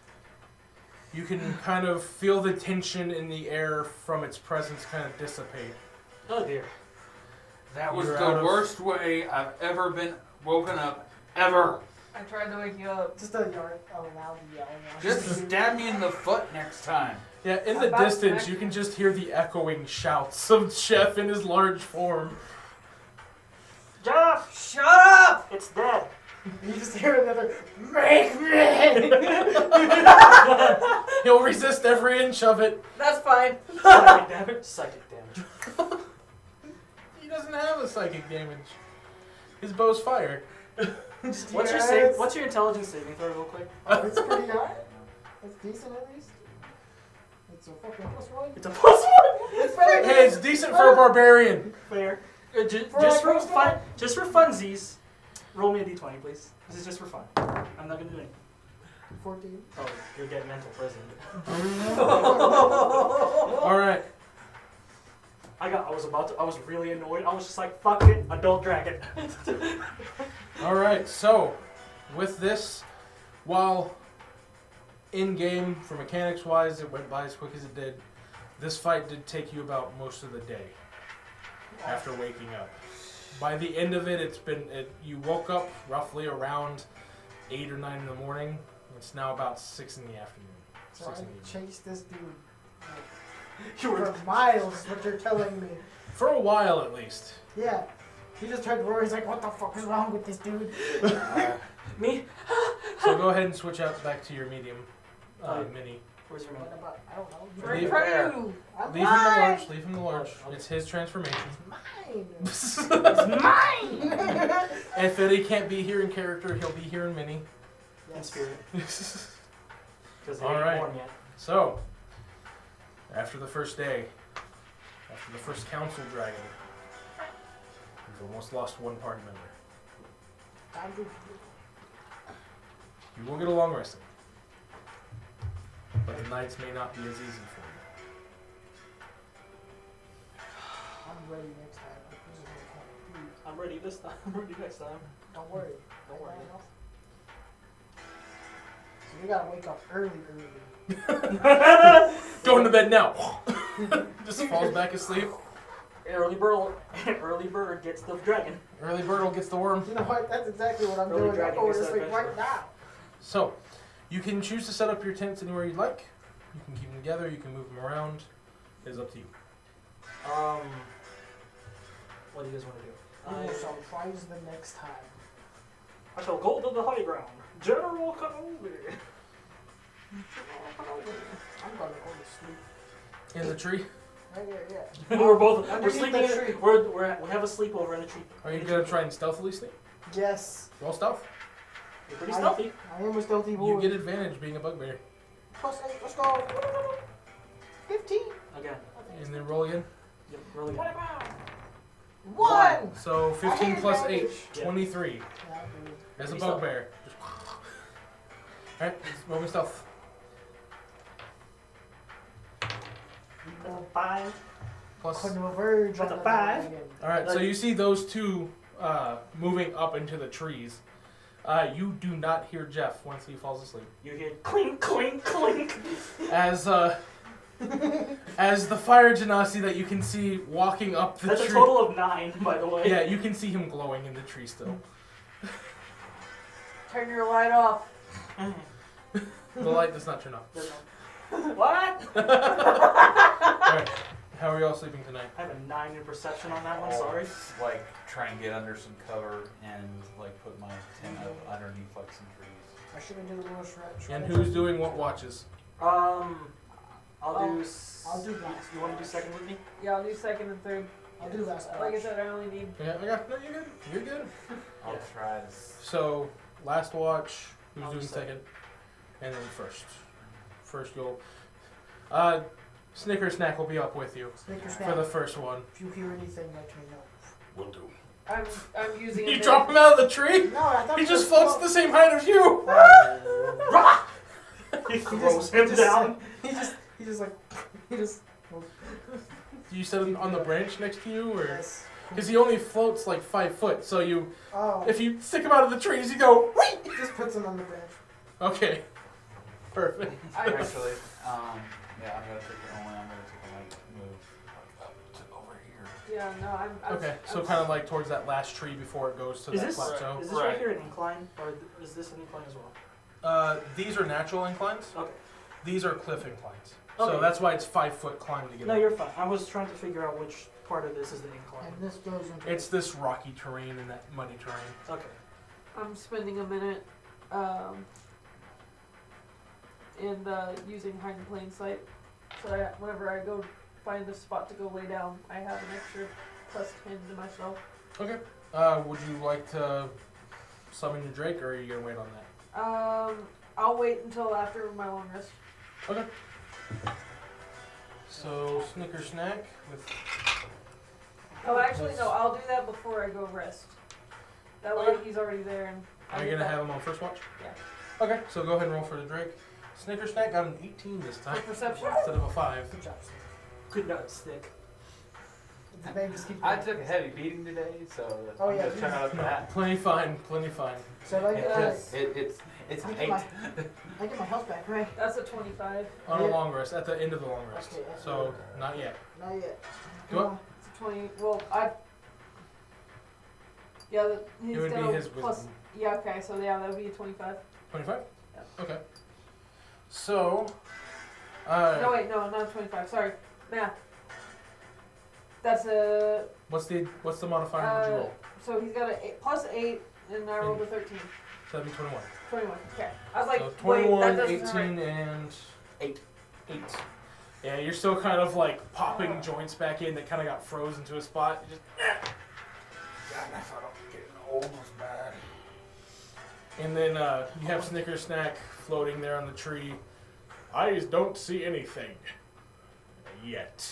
you can kind of feel the tension in the air from its presence kind of dissipate. Oh dear. That was You're the out of- worst way I've ever been woken up, ever. I tried to wake you up. Just a yard, a loud yell. Just stab me in the foot next time. Yeah, in the About distance smack you you. can just hear the echoing shouts of Chef in his large form. Jeff, Shut up! it's dead. You just hear another, make me! He'll resist every inch of it. That's fine. Psychic damage. Psychic damage. He doesn't have a psychic damage. His bow's fire. What's your What's your intelligence saving throw, real quick? It's pretty high. It's decent at least. It's a fucking +1. It's a +1. It's very Hey, it's decent for a barbarian. Fair. Just For for like fun. Just for funsies. Roll me a d20, please. This is just for fun. I'm not gonna do anything. 14. Oh, you're getting mental prison. Alright. I was really annoyed. I was just like, fuck it, adult dragon. Alright, so with this, while in game, for mechanics wise, it went by as quick as it did. This fight did take you about most of the day after waking up. By the end of it, you woke up roughly around 8 or 9 in the morning. It's now about 6 in the afternoon. So 6 I in the evening. chased this dude You were for miles, is what you're telling me. For a while, at least. Yeah. He just tried to roar. He's like, what the fuck is wrong with this dude? me. So go ahead and switch out back to your medium mini. Where's your What name? about, I don't know. Right in Leave- front of you. I'm Leave him the mine. large. Leave him the large. It's his transformation. Mine. If Mine. Eddie can't be here in character, he'll be here in mini. In Yes. spirit. Because they All ain't right. born yet. So, after the first day, after the first council dragon, you've almost lost one party member. Time to- You will get a long resting, but the nights may not be as easy for you. I'm ready next time. This is what I can't do. I'm ready this time. I'm ready next time. Don't worry. Don't worry. So we gotta wake up early. Going to bed now. Just falls back asleep. Early bird gets the dragon. Early bird gets the worm. You know what? That's exactly what I'm Early doing. I'm dragon going to gets sleep that right now. So, you can choose to set up your tents anywhere you'd like. You can keep them together. You can move them around. It's up to you. What do you guys want to do? We shall prize the next time. I shall go to the high ground. General Kenobi. I'm gonna go to sleep. In the tree. Right here, yeah. We're Underneath sleeping. the tree. We have a sleepover in the tree. Are you gonna try and stealthily sleep? Yes. Roll stealth. You're pretty stealthy. I am a stealthy boy. You get advantage being a bugbear. +8. Let's go. 15. Again. And then roll again. Yep, really What good. about? 1. So 15 I plus had 8, advantage. Yeah. 23. Yeah, dude. As a Pretty stealth. bugbear. Alright, roll me stealth. 5. Plus. Converge That's on a the 5. dragon. Alright, so you see those two moving up into the trees. You do not hear Jeff once he falls asleep. You hear clink, clink, clink. As the fire genasi that you can see walking up the That's tree. a total of 9, by the way. Yeah, you can see him glowing in the tree still. Turn your light off. The light does not turn off. What? Alright, how are y'all sleeping tonight? I have a 9 in perception on that one. Sorry. Like try and get under some cover and like put my tent up underneath like some trees. I should have did a little stretch. And who's doing what watches? I'll I'll do. do last. You want to do second with me? Yeah, I'll do second and third. I'll do last. Like I watch. said, I only need. Yeah, I got. No, you're good. You're good. I'll Yeah. try this. So, last watch. Who's I'll doing do second? And then first. First you'll. Snicker Snack will be up with you Snicker for snack. the first one. If you hear anything, let me know. Will do. I'm using. You a drop him out of the tree? No, I thought He it just was floats slow. the same height as you! He throws him down. He just like he just. Do you set him on the branch next to you? Or Yes. because he only floats like 5 foot, so you, Oh. if you stick him out of the trees, you go, wait! He just puts him on the bench. Okay. Perfect. Actually, yeah, I'm gonna take it only. I'm gonna take a light move like up to over here. Yeah, no, I'm. Okay, so kind of like towards that last tree before it goes to Is that this plateau. is this right here an incline, or is this an incline as well? These are natural inclines. Okay. These are cliff inclines. Okay. So that's why it's 5 foot climb to get No, up. you're fine. I was trying to figure out which part of this is the incline. And this goes into. It's this rocky terrain and that muddy terrain. Okay. I'm spending a minute, and using hide in plain sight. So that whenever I go find a spot to go lay down, I have an extra +10 to myself. Okay. Would you like to summon your Drake, or are you gonna wait on that? I'll wait until after my long rest. Okay. So Snicker Snack with. Oh, actually, no, I'll do that before I go rest. That way Okay. he's already there and. Are you gonna have him on first watch? Yeah. Okay. So go ahead and roll for the Drake. Snicker Snack got an 18 this time For perception? instead of a 5. Good job. Good night, stick. The babies keep. I took a heavy beating today, so Oh, I'm yeah, just trying out for that. Plenty fine, plenty fine. So I get, It's I an get 8. I get my health back, right? That's a 25. On a Yeah. long rest, at the end of the long rest. Okay, So, not yet. Not yet. Do what? It's a 20. Well, I. Yeah, he's It would be gonna his plus. wisdom. Yeah, okay, so yeah, that would be a 25. 25? Yeah. Okay. So, No, wait, no, not 25. Sorry. Math. That's a. what's the modifier would you roll? So he's got a plus 8, and I rolled a 13. So that'd be 21. 21. Okay. I was like, So wait, 21, that 18, doesn't sound right. and 8. 8. Yeah, you're still kind of like popping joints back in that kind of got frozen to a spot. You just, God, I thought I was getting old was bad. And then you have Snicker Snack floating there on the tree. I just don't see anything. Yet.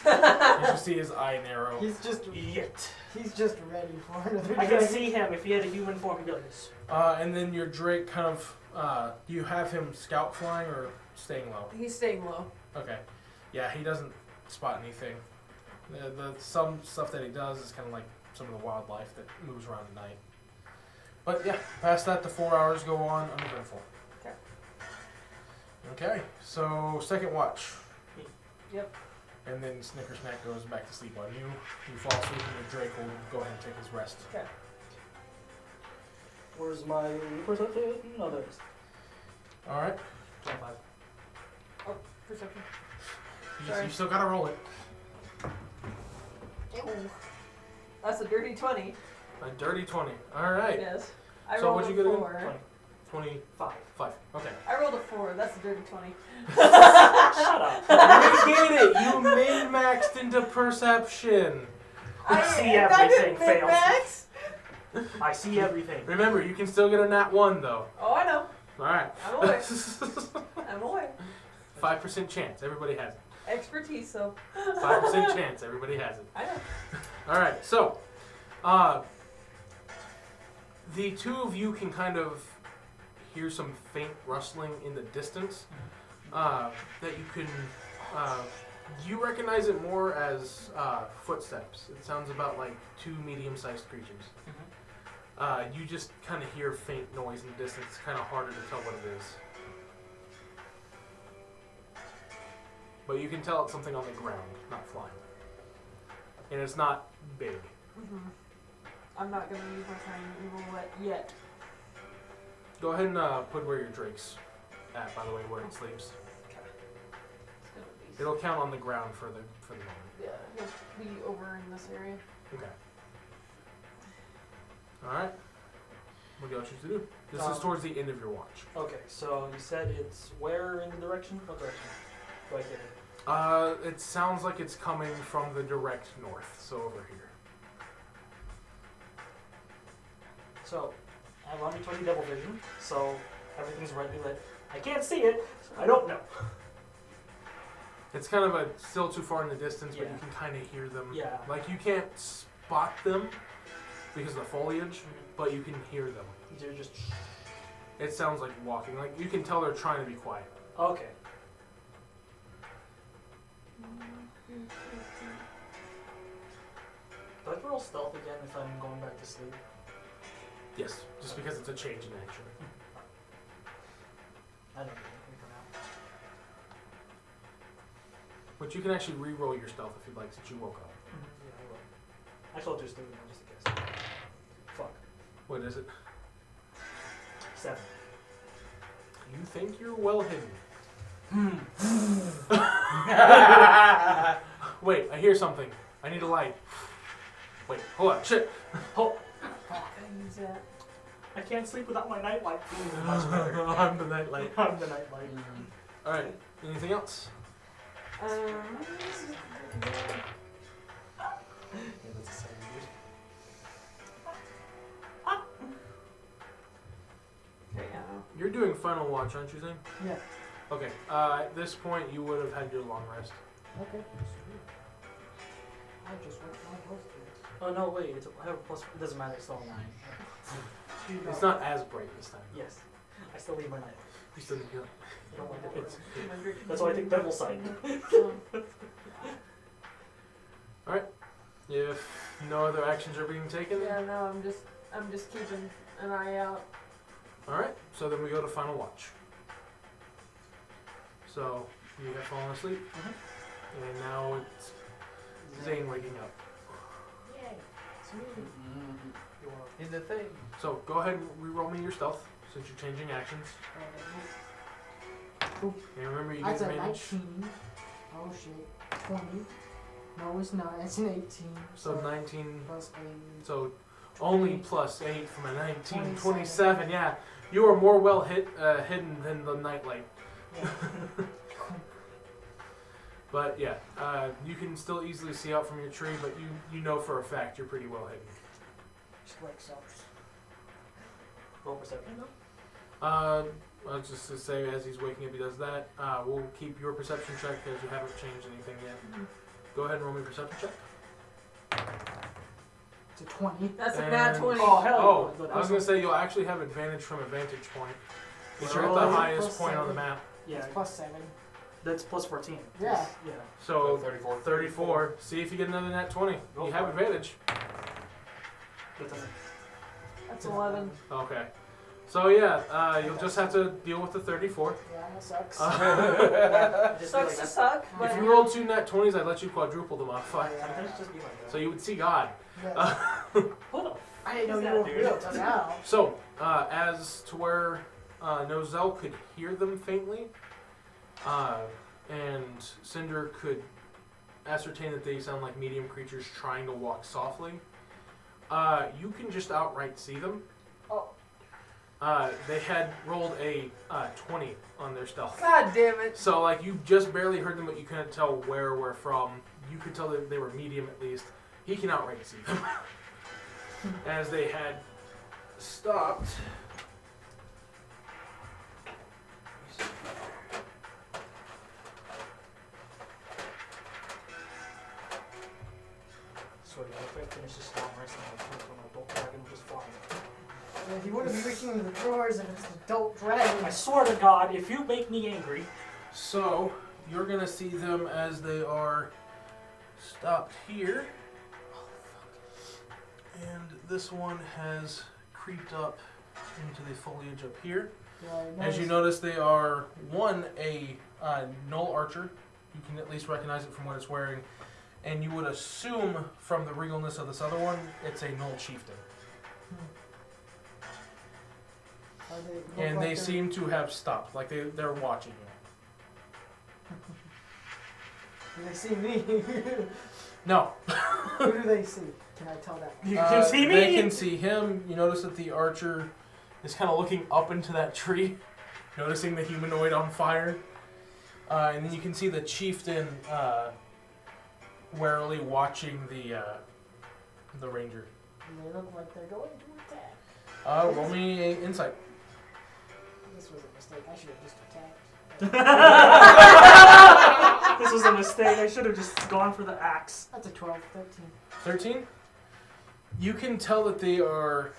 You should see his eye narrow. He's just ready for another I can dragon. see him if he had a human form. He'd be like this. And then your Drake kind of, do you have him scout flying or staying low? He's staying low. Okay. Yeah, he doesn't spot anything. Some stuff that he does is kind of like some of the wildlife that moves around at night. But yeah, past that, the 4 hours go on uneventful. Okay. Okay, so second watch. Yep. And then Snicker Snack goes back to sleep on you. You fall asleep and your Drake will go ahead and take his rest. Okay. Where's my perception? No, there it is. Alright. 25. Perception. You still gotta roll it. Ew. That's a dirty 20. A dirty 20. Alright. Yes. I So rolled what'd a you get again? 4. 25. 5. Okay. I rolled a 4. That's a dirty 20. Shut up. You get it! You min-maxed into perception. I see that everything didn't fails. min-max? I see everything. Remember, you can still get a nat 1 though. Oh, I know. Alright. I'm aware. I'm aware. 5% chance. Everybody has it. Expertise, so. 5% chance. Everybody has it. I know. Alright, so, the two of you can kind of hear some faint rustling in the distance that you can, you recognize it more as footsteps. It sounds about like 2 medium-sized creatures. You just kind of hear faint noise in the distance. It's kind of harder to tell what it is. But you can tell it's something on the ground, not flying. And it's not big. I'm not going to use my tiny evil yet. Go ahead and put where your Drake's at, by the way, where it sleeps. It's gonna be. It'll count on the ground for the moment. Yeah, he'll be over in this area. Okay. Alright. What do you want you to do? This is Um, towards the end of your watch. Okay, so you said it's where in the direction? What direction? Do I get it? It sounds like it's coming from the direct north, so over here. So, I have 120 double vision, so everything's brightly lit. I can't see it, so I don't know. It's kind of still too far in the distance, but Yeah. you can kind of hear them. Yeah. Like, you can't spot them because of the foliage, but you can hear them. They're just... It sounds like walking. Like, you can tell they're trying to be quiet. Okay. Do I have to roll stealth again if I'm going back to sleep? Yes, just because it's a change in action. I don't know. For now. But you can actually re-roll your stealth if you'd like, since you woke up. Yeah, I will. Actually, I'll just do it now, just in case. Fuck. What is it? 7. You think you're well hidden. Wait, I hear something. I need a light. Wait, hold on. Shit. Oh, I use that. I can't sleep without my nightlight. I'm the nightlight. I'm the nightlight. Alright, anything else? Um, Yeah, that's a sound weird. okay, yeah. You're doing final watch, aren't you, Zane? Yeah. Okay, at this point, you would have had your long rest. Okay. I just went my health Oh no, wait. It's I have a plus. It doesn't matter. It's still a 9. It's not as bright this time. Yes. I still leave my night. You still need to I don't like it. It's, That's why I think Devil Sight. If no other actions are being taken, Yeah, no, I'm just keeping an eye out. all right. So then we go to final watch. So you have fallen asleep, and now it's Zane waking up. Yay. Sweet. You wanna- In the thing. So go ahead and re-roll me your stealth since you're changing actions. And remember, you get That's a advantage. 19. Oh shit. 20. No, it's not. It's an 18. So 19. Plus 8. So only plus 8 from a 19. 27. 27. Yeah, you are more well hidden than the nightlight. Yeah. But yeah, you can still easily see out from your tree, but you know for a fact you're pretty well hidden. Just wakes up. Roll perception though. I was just to say, as he's waking up, he does that. We'll keep your perception check because you haven't changed anything yet. Go ahead and roll me a perception check. It's a 20. That's a nat And- 20. Oh hell! Oh, yeah. I was gonna say you'll actually have advantage from a vantage point. Because you're at Oh, the is it highest plus point on the 7? map. Yeah, It's plus 7. that's plus 14. Yeah. Yeah. So 34. 34. See if you get another nat 20. Go You for have it. advantage. That doesn't. That's 11. Okay. So yeah, you'll just have to deal with the 34. Yeah, that sucks. Just be Sucks like to that. suck, but If you roll 2 nat 20s, I'd let you quadruple the modifier. Sometimes just be like that. So you would see God. Yeah. Who the I didn't know Who's you that were dude? real till now. So, as to where Nozel could hear them faintly, and Cinder could ascertain that they sound like medium creatures trying to walk softly, you can just outright see them. Oh. They had rolled a 20 on their stealth. God damn it. So, like, you just barely heard them, but you couldn't tell where we're from. You could tell that they were medium at least. He can outright see them. As they had stopped. Swear to God, if I finish this long rest, I'm gonna put my bolt dragon just flying. Yeah, he wouldn't be reaching in the drawers if it's an adult dragon. I swear to God, if you make me angry, So, you're going to see them as they are stopped here. And this one has creeped up into the foliage up here. Yeah, As you notice, they are, one, a null archer. You can at least recognize it from what it's wearing. And you would assume from the regalness of this other one, it's a null chieftain. And they seem to have stopped, like they're watching you. Do they see me? No. Who do they see? Can I tell that? you can see me. They can see him. You notice that the archer is kind of looking up into that tree, noticing the humanoid on fire. And then you can see the chieftain warily watching the ranger. They look like they're going to attack. Roll me a insight. This was a mistake. I should have just attacked. This was a mistake. I should have just gone for the axe. That's a 12, 13. 13? You can tell that they are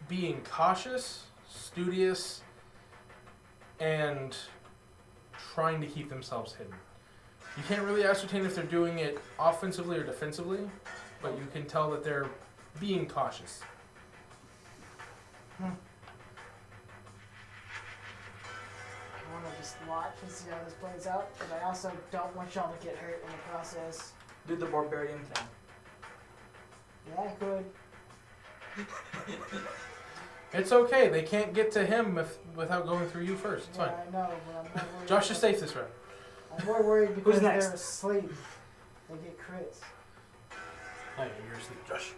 being cautious, studious, and trying to keep themselves hidden. You can't really ascertain if they're doing it offensively or defensively, but you can tell that they're being cautious. I want to just watch and see how this plays out, but I also don't want y'all to get hurt in the process. Do the barbarian thing. Yeah, I could. It's okay. They can't get to him without going through you first. It's Yeah, fine. I know, but I'm more worried. Josh is safe this round. I'm more worried because next? they're asleep. They get crits. Oh, yeah, you're asleep, Josh.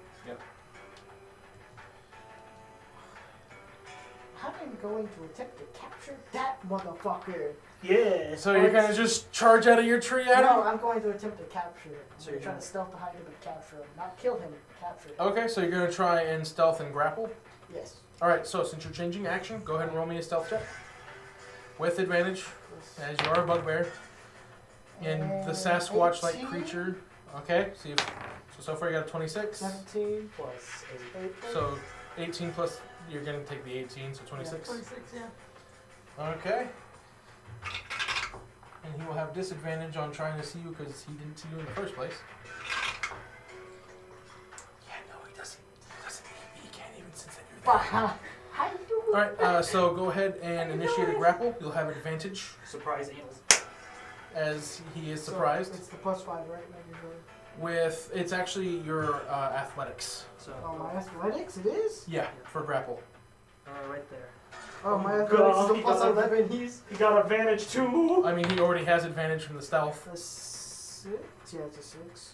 I'm going to attempt to capture that motherfucker. Yeah. So you're gonna just charge out of your tree at No, him? I'm going to attempt to capture him. So So you're you're trying gonna- to stealth behind him and capture him. Not kill him, capture him. Okay, so you're gonna try and stealth and grapple. Yes. Alright, so since you're changing action, go ahead and roll me a stealth check. With advantage, as you are a bugbear. And the Sasquatch-like 18, creature. Okay, so far you got a 26. 17 Plus 8. 8. So 18 plus, you're going to take the 18, so 26. 26, yeah. Okay. And he will have disadvantage on trying to see you because he didn't see you in the first place. How you doing? Alright, so go ahead and initiate a grapple. You'll have advantage Surprise anals. as he is So, surprised. it's the +5, right? Maybe With, it's actually your athletics. So, oh, my athletics, it is? Yeah, for grapple. right there. Oh, my Oh, athletics God, is he a got +11. He got advantage too. I mean, he already has advantage from the stealth. A 6? Yeah, it's a 6.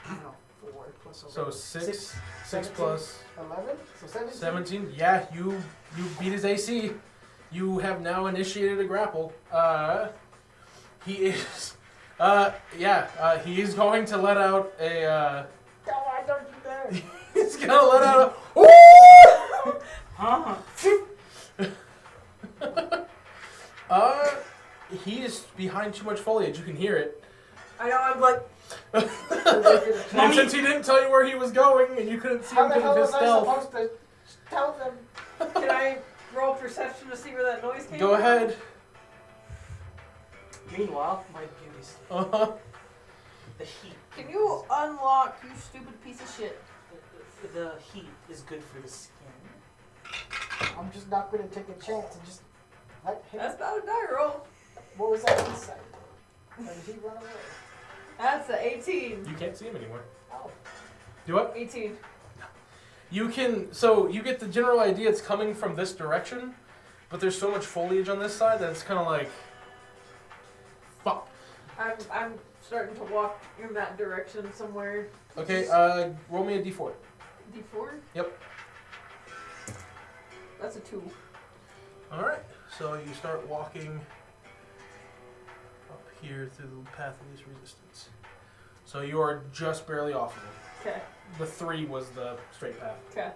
No, 4 plus 11. So 6 17. plus 11? So 17? 17. Yeah, you beat his AC. You have now initiated a grapple. He is, he is going to let out a, No, I don't do that. he's gonna let out a, Huh? he is behind too much foliage. You can hear it. I know, I'm like, And since he didn't tell you where he was going and you couldn't see How him the because hell of his was I stealth, supposed to tell them? can I roll perception to see where that noise came go from? ahead. Meanwhile, my beauties. Uh-huh. The heat. Can you unlock, you stupid piece of shit? The heat is good for the skin. I'm just not going to take a chance and just let him. That's not a die roll. What was that insight? And he run away. That's a 18. You can't see him anymore. Oh. Do what? 18. You can, so you get the general idea it's coming from this direction, but there's so much foliage on this side that it's kind of like, fuck. I'm starting to walk in that direction somewhere. Okay, roll me a d4. D4? Yep. That's a 2. Alright, so you start walking up here through the path of least resistance. So you are just barely off of it. Okay. The 3 was the straight path. Okay.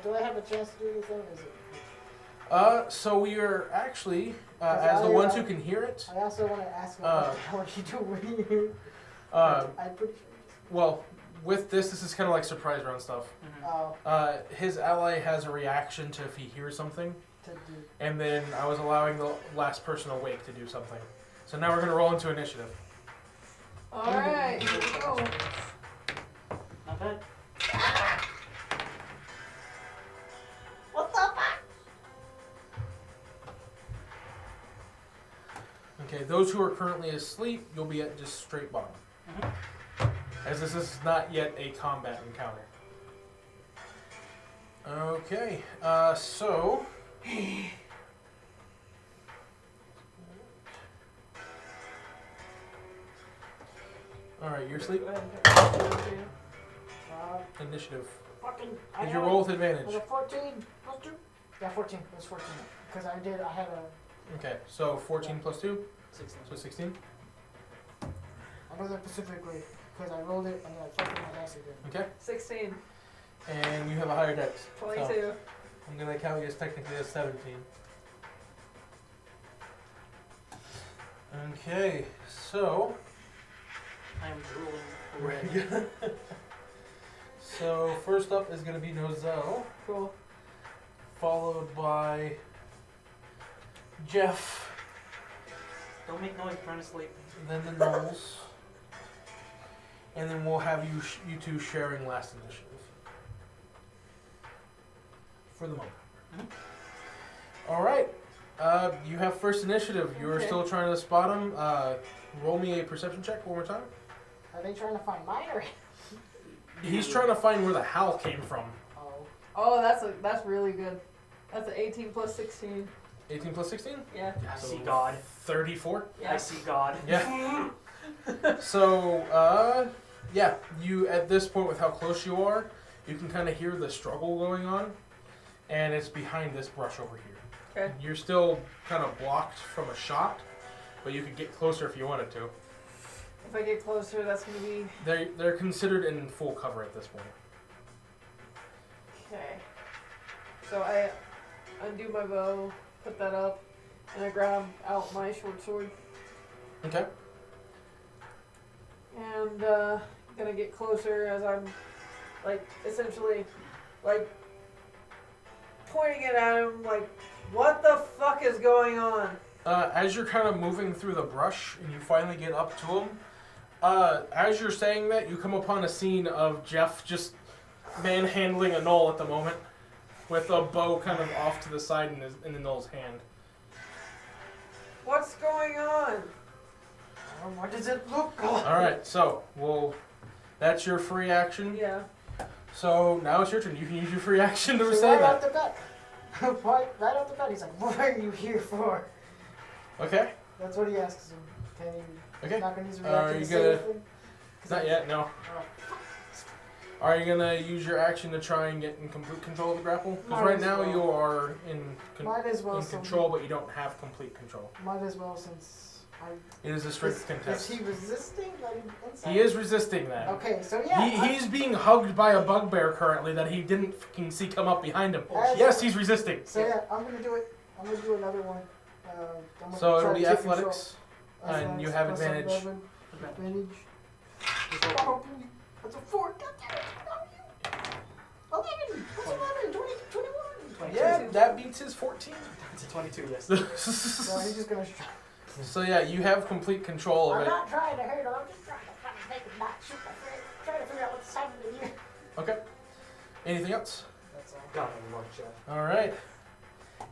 Do I have a chance to do anything? Is it? So we are actually, Because as the I, ones who can hear it, I also want to ask him Uh, what you do when you. uh, I'm pretty sure. well, with this is kind of like surprise round stuff. Oh, His ally has a reaction to if he hears something, to do. and then I was allowing the last person awake to do something. So now we're going to roll into initiative. Alright, here we go. Not bad. What the fuck? Okay, those who are currently asleep, you'll be at just straight bottom. As this is not yet a combat encounter. Okay, so... Alright, you're asleep. Go ahead and turn it over to you. Initiative. Fucking. Did you roll with advantage? Was it 14 plus 2? Yeah, 14. It was 14. Because I had a. Okay, so 14 plus 2, 16. so 16. I know that specifically because I rolled it and then I fucking my ass again. Okay, 16. and you have a higher dex. 22. So I'm going to count you as technically as 17. Okay, so... I am drooling already. So first up is going to be Nozel, Cool. followed by Jeff, Don't make noise, trying to sleep. then the Knowles, and then we'll have you two sharing last initiative. For the moment. Alright, you have first initiative. You're Okay. still trying to spot him. Roll me a perception check one more time. Are they trying to find mine or? He's trying to find where the howl came from. Oh. Oh, that's really good. That's an 18 plus 16. 18 plus 16? Yeah. I see God. 34? Yeah. I see God. Yeah. So, yeah, you, at this point with how close you are, you can kind of hear the struggle going on, and it's behind this brush over here. Okay. You're still kind of blocked from a shot, but you could get closer if you wanted to. If I get closer, that's gonna be They're considered in full cover at this point. okay. So I undo my bow, put that up, and I grab out my short sword, Okay. and gonna get closer as I'm like essentially like pointing it at him, like, what the fuck is going on? As you're kind of moving through the brush and you finally get up to him, as you're saying that, you come upon a scene of Jeff just manhandling a knoll at the moment. with a bow kind of off to the side in the Knoll's hand. What's going on? What does it look like? All right, so that's your free action. Yeah. So now it's your turn. You can use your free action to So say right that. off the bat, right off the bat, he's like, "What are you here for?" Okay. That's what he asks him. Can he? Okay. He's not gonna use a Are reaction you to say gonna- anything? Not yet. No. Oh, Are you gonna use your action to try and get in complete control of the grapple? Because Might right as now well. you are in might as well. in control, but you don't have complete control. Might as well since I. It is a strength Is contest. he resisting? Like inside? He is resisting that. Okay, so yeah. He's being hugged by a bugbear currently that he didn't fucking see come up behind him. As- Yes, he's resisting. So yeah, I'm gonna do it. I'm gonna do another one. I'm gonna So try it'll to be take athletics, control. and you Athletics have plus advantage. 11. Advantage. Oh, that's a 4. God damn it. 11. What's 11? 20, 21. Yeah, that beats his 14. It's a 22, yes. So he's just gonna. So yeah, you have complete control of I'm it. not trying to hurt him. I'm just trying to make him not shoot my friend. Trying to figure out what's happening here. Okay. Anything else? That's all. Got it, Lord Jeff. All right.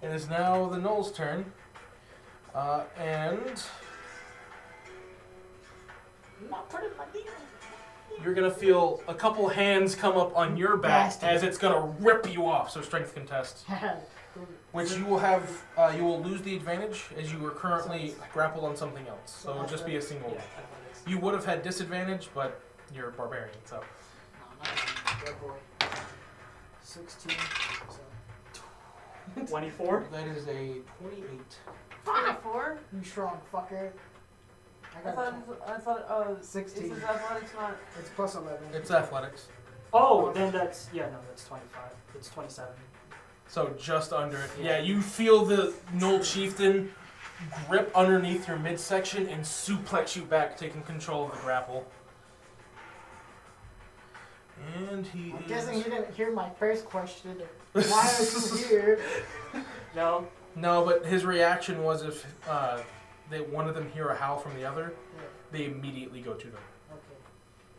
It is now the Knoll's turn, and I'm not putting my knee on. you're gonna feel a couple hands come up on your back Bastard. as it's gonna rip you off. So strength contest, which you will have. You will lose the advantage as you are currently grappled on something else. So it'll just be a single. Yeah, athletics. You would have had disadvantage, but you're a barbarian, so. No, not good boy. 16. So. 24? That is a 28. 24? You strong fucker. I I got thought, oh, 16. This is athletics, not. It's plus 11. It's athletics. Oh, then that's, yeah, no, that's 25. It's 27. So just under it. Yeah, you feel the Knoll Chieftain grip underneath your midsection and suplex you back, taking control of the grapple. And he I'm is... guessing you didn't hear my first question. Why are you here? No, No, but his reaction was if one of them hear a howl from the other, Yeah, they immediately go to them. okay.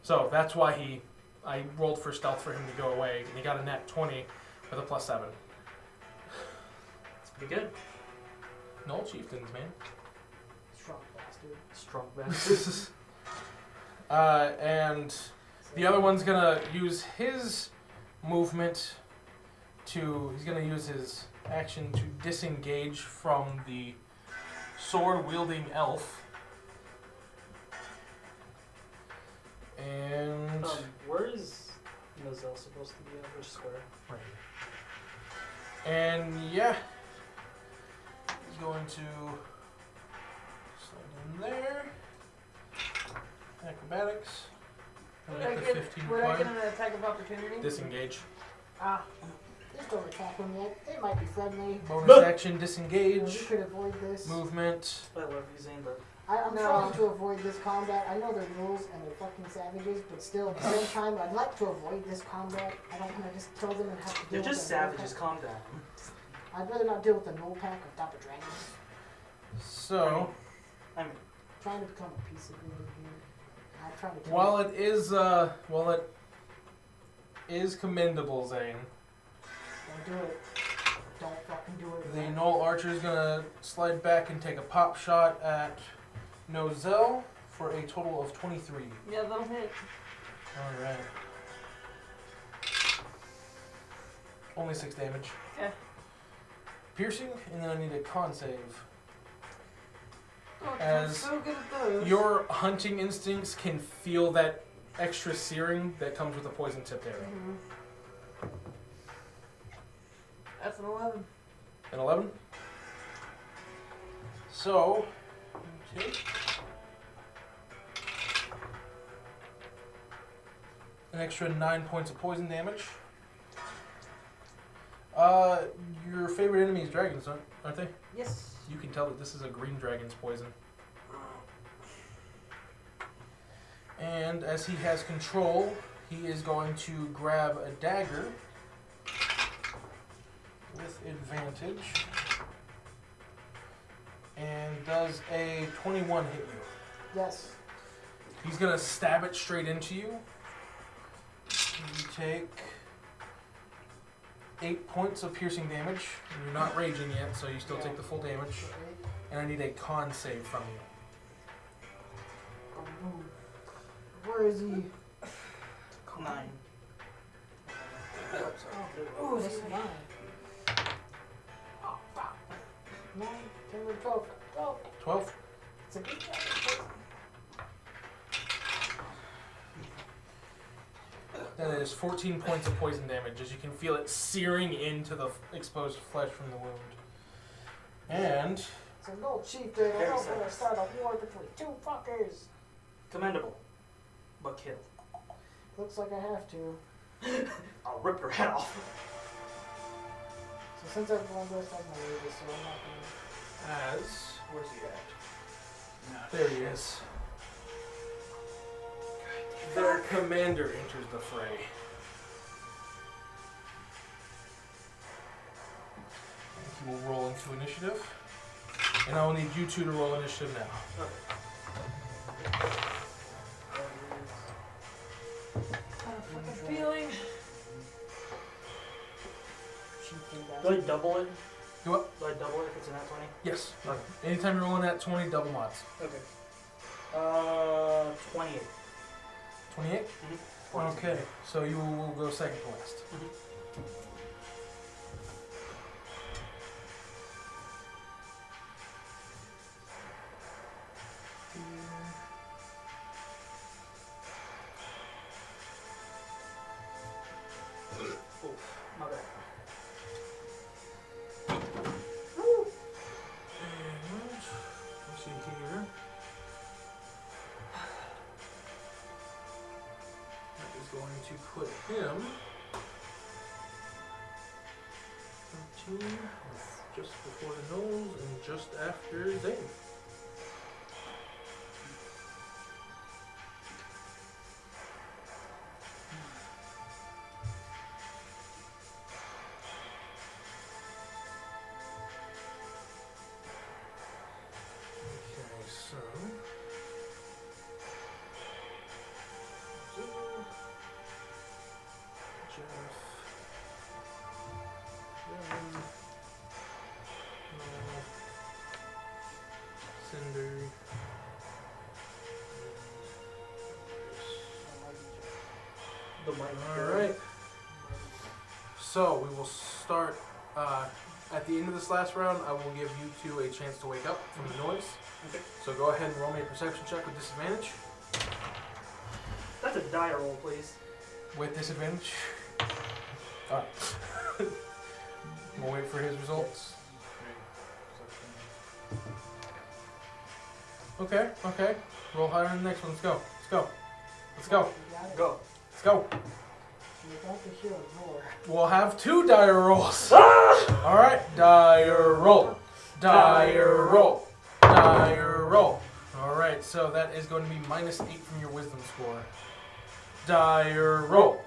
So that's why I rolled for stealth for him to go away, and he got a net 20 with a plus 7. it's pretty good. Knoll Chieftains, man. Strong bastard. Strong bastard. And the other one's gonna use his movement he's gonna use his action to disengage from the sword-wielding elf. And Where is Nozell supposed to be at? Which square? right. And yeah, he's going to slide in there. Acrobatics. And Would I get the get, 15 would I get required. an attack of opportunity? Disengage. Ah. Just don't attack them yet. They might be friendly. Bonus action, You disengage. could avoid this. Movement. I love you, Zane, but I'm No. trying to avoid this combat. I know they're rules and they're fucking savages, but still, at the same time, I'd like to avoid this combat. I don't want to just kill them and have to deal they're with just the Null savages. pack. Calm down. I'd rather not deal with the Null pack on top of dragons. So, I mean, Trying to become a piece of good here. I'm trying to kill while it is commendable, Zane, Don't do it. Don't fucking do it. the Knoll Archer is gonna slide back and take a pop shot at Nozell for a total of 23. Yeah, that'll hit. All right. Only 6 damage. Okay. Piercing, and then I need a con save. Oh, As I'm so good at those. Your hunting instincts can feel that extra searing that comes with a poison tipped arrow. Mhm. That's an 11. An 11? So, okay. An extra 9 points of poison damage. Your favorite enemy is dragons, aren't they? Yes. You can tell that this is a green dragon's poison. And as he has control, he is going to grab a dagger with advantage. And does a 21 hit you? Yes. He's going to stab it straight into you. You take 8 points of piercing damage. And you're not raging yet, so you still take the full damage. And I need a con save from you. Where is he? 9. Oh, that's 9. Oh, fuck. 9, 10, 12. 12. 12. It's a good job. That is 14 points of poison damage, as you can feel it searing into the exposed flesh from the wound. And It's a gold chieftain. I Very don't want to sad. start a war between two fuckers. Commendable. But kill. Looks like I have to. I'll rip your head off. So since everyone goes like my wages, so I'm not gonna. as Where's he at? there he is. Their commander enters the fray. And he will roll into initiative. And I will need you two to roll initiative now. Feeling. Chieftain Do I guy. double it? Do what? Do I double it if it's an at 20? Yes. Okay. Anytime you're rolling that 20, double mods. Okay. 28. 28? Okay, so you will go second to last. Oof, my bad. And let's see here. That is going to put him 13, just before the nose and just after Zane. Okay, so Jeff, Devin, Noel, Cinder, The mic. Alright. So we will start at the end of this last round. I will give you two a chance to wake up from the noise. Okay. So go ahead and roll me a perception check with disadvantage. That's a die roll, please. With disadvantage. Alright. We'll wait for his results. Okay, okay. Roll higher than the next one. Let's go. Let's go. Let's go. You got it. Go. Let's go. You're about to hear a roar. We'll have two dire rolls. Alright. Dire roll. Dire roll. Dire roll. Alright, so that is going to be -8 from your wisdom score. Dire roll.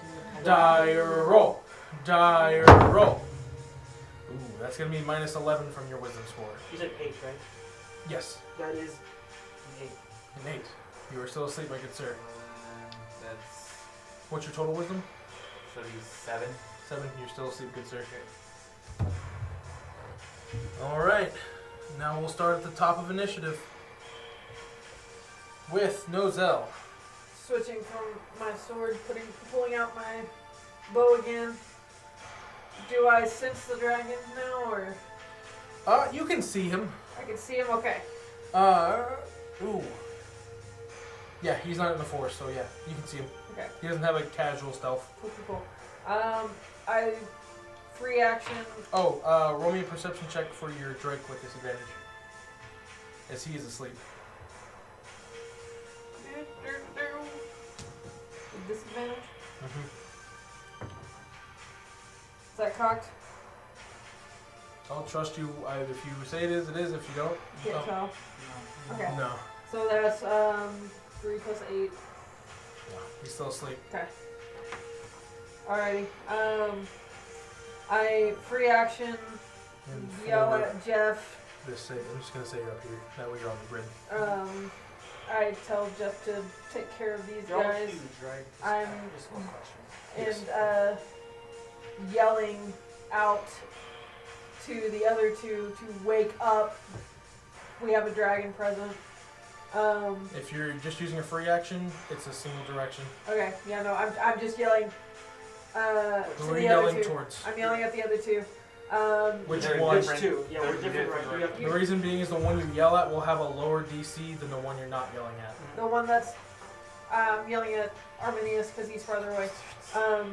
Dire roll. Dire roll. Ooh, that's going to be -11 from your wisdom score. You said 8, right? Yes, That is an 8. an 8. You are still asleep, my good sir. That's What's your total wisdom? should be 7. 7. You're still asleep, good sir. Alright, now we'll start at the top of initiative. With Nozel. Switching from my sword, pulling out my bow again. Do I sense the dragon now, or You can see him. I can see him? Okay. Ooh. Yeah, he's not in the forest, so yeah, you can see him. Okay. He doesn't have a casual stealth. Cool, cool, cool. I free action. Oh, roll me a perception check for your Drake with disadvantage. As he is asleep. With disadvantage. Mm-hmm. Is that cocked? I'll trust you if you say it is, it is. If you don't, Can't tell. Okay. no. So that's 3 plus 8. No, he's still asleep. Okay. Alrighty. I free action And yell for at Jeff. this sake, I'm just gonna say you're up here. That way you're on the grid. I tell Jeff to take care of these They're all guys. huge, right? I'm Just one question. Yes. and yelling out to the other two to wake up. We have a dragon present. If you're just using a free action, it's a single direction. Okay, yeah, no, I'm just yelling Who to are the you other yelling two. towards? I'm yelling at the other two. Which They're one? Which two? Yeah, we're They're different, right? You have, The reason being is the one you yell at will have a lower DC than the one you're not yelling at. The one that's yelling at Arminius because he's farther away.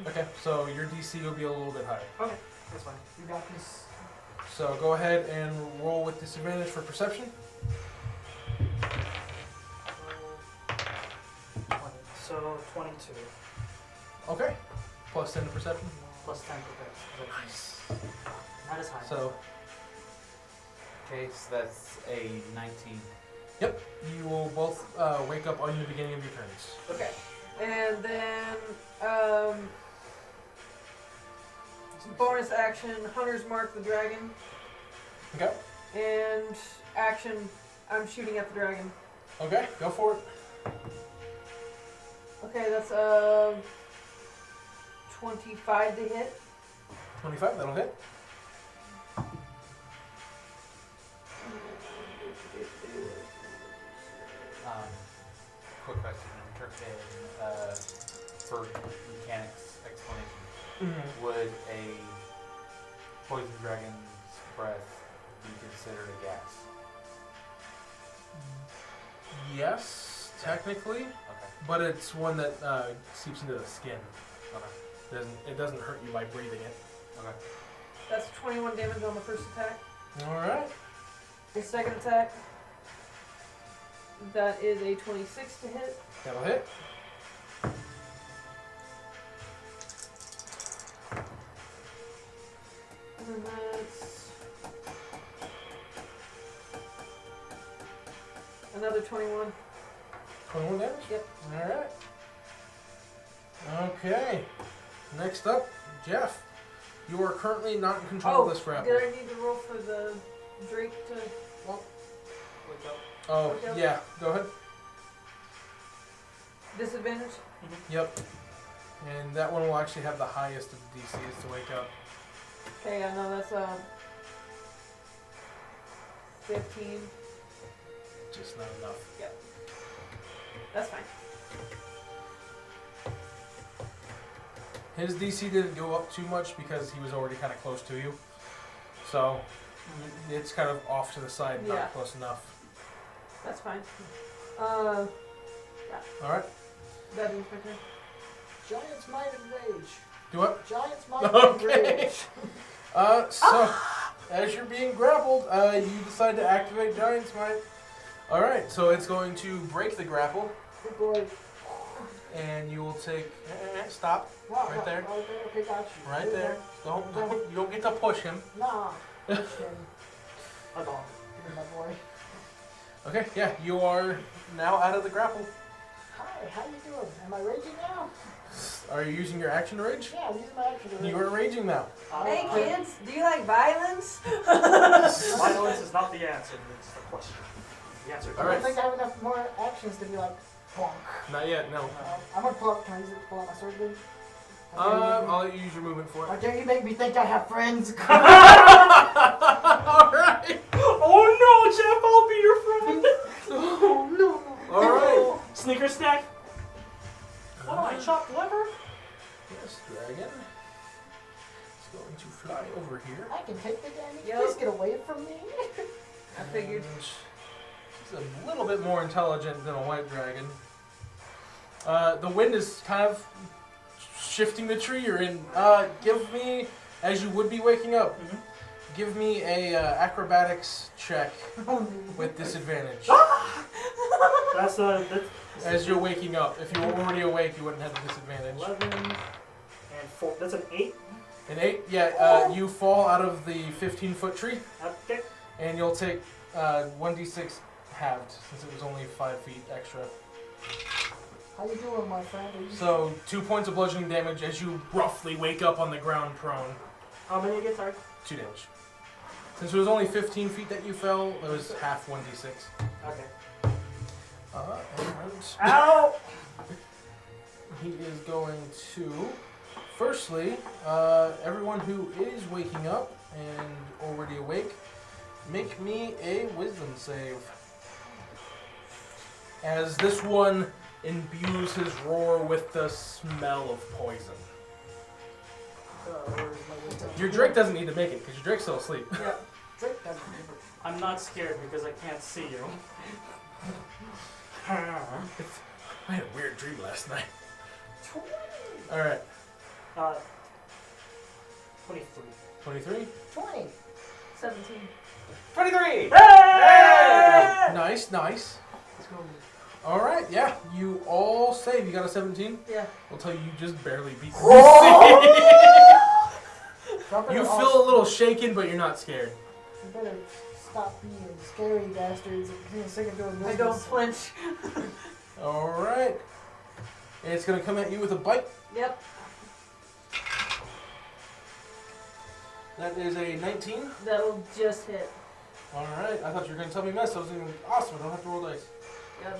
Okay, so your DC will be a little bit higher. Okay, that's fine. You got this. So go ahead and roll with disadvantage for perception. So 22 Okay. Plus 10 to perception. plus 10 for that. Nice. Not as high. So Okay, so that's a 19. you will both wake up on the beginning of your turns. Okay, and then bonus action, Hunter's Mark the dragon, Okay. and action, I'm shooting at the dragon. Okay, go for it. Okay, that's 25 to hit. 25, that'll hit. Quick question. For mechanics explanation, would a poison dragon's breath be considered a gas? Yes, technically, Okay. but it's one that seeps into the skin. Okay. It doesn't hurt you by breathing it. Okay. That's 21 damage on the first attack. All right. The second attack, that is a 26 to hit. That'll hit. And then that's another 21. 21 damage? Yep. Alright. Okay. Next up, Jeff. You are currently not in control of this grapple. Did I need to roll for the Drake to Wake up. Oh, Okay. yeah. Go ahead. disadvantage? Yep. And that one will actually have the highest of the DCs to wake up. Okay, yeah, no, that's 15. Just not enough. That's fine. His DC didn't go up too much because he was already kind of close to you. So it's kind of off to the side, Yeah. not close enough. That's fine. Alright. That is my turn. Giant's Might and Rage. Do what? Giant's Might and Okay. Rage. So, as you're being grappled, you decide to activate Giant's Might. Alright, so it's going to break the grapple, Good boy. and you will take... stop. Wow, Right there. Okay, got you. Right there. You don't get to push him. Nah. Push him. A dog. Give me my boy. Okay, yeah, you are now out of the grapple. Hi, how you doing? Am I raging now? Are you using your action to rage? Yeah, I'm using my action to rage. You are raging now. Hey kids, do you like violence? Violence is not the answer, it's the question. The answer is I Alright. don't think I have enough more actions to be like, bonk. Not yet, no. I'm gonna pull out, can I use it to pull out my sword then? I'll let you use your movement for How it. dare you make me think I have friends? Alright! Oh no, Jeff, I'll be your friend! Oh no. Alright! Sneaker snack. What am I, chopped liver? Yes, dragon. It's going to fly over here. I can take the damage. Yep. Please get away from me. I figured. And She's a little bit more intelligent than a white dragon. The wind is kind of shifting the tree you're in. Give me, as you would be waking up, give me a acrobatics check with disadvantage. That's As you're waking up. If you were already awake, you wouldn't have the disadvantage. 11 and 4. That's an 8. An 8? Yeah, you fall out of the 15-foot tree, Okay. and you'll take 1d6 halved, since it was only 5 feet extra. How you doing, my friend? Are you So, 2 points of bludgeoning damage as you roughly wake up on the ground prone. How many again, sorry? 2 damage. Since it was only 15 feet that you fell, it was half 1d6. Okay. And Ow! he is going to firstly, everyone who is waking up and already awake, make me a wisdom save. As this one imbues his roar with the smell of poison. Where's my wisdom? Your Drake doesn't need to make it because your Drake's still asleep. Yeah. Drake doesn't remember. I'm not scared because I can't see you. I had a weird dream last night. Alright, 23. 23. 20. 17. 23! Nice, nice. Let's go. Alright, yeah, you all save. You got a 17? Yeah. I'll tell you, you just barely beat Drop it You all. feel a little shaken, but you're not scared. You better stop being scary bastards and stick it to a business. I don't flinch. Alright. And it's going to come at you with a bite. Yep. That is a 19. That'll just hit. Alright, I thought you were going to tell me mess. I was thinking, awesome, I don't have to roll dice. Yeah,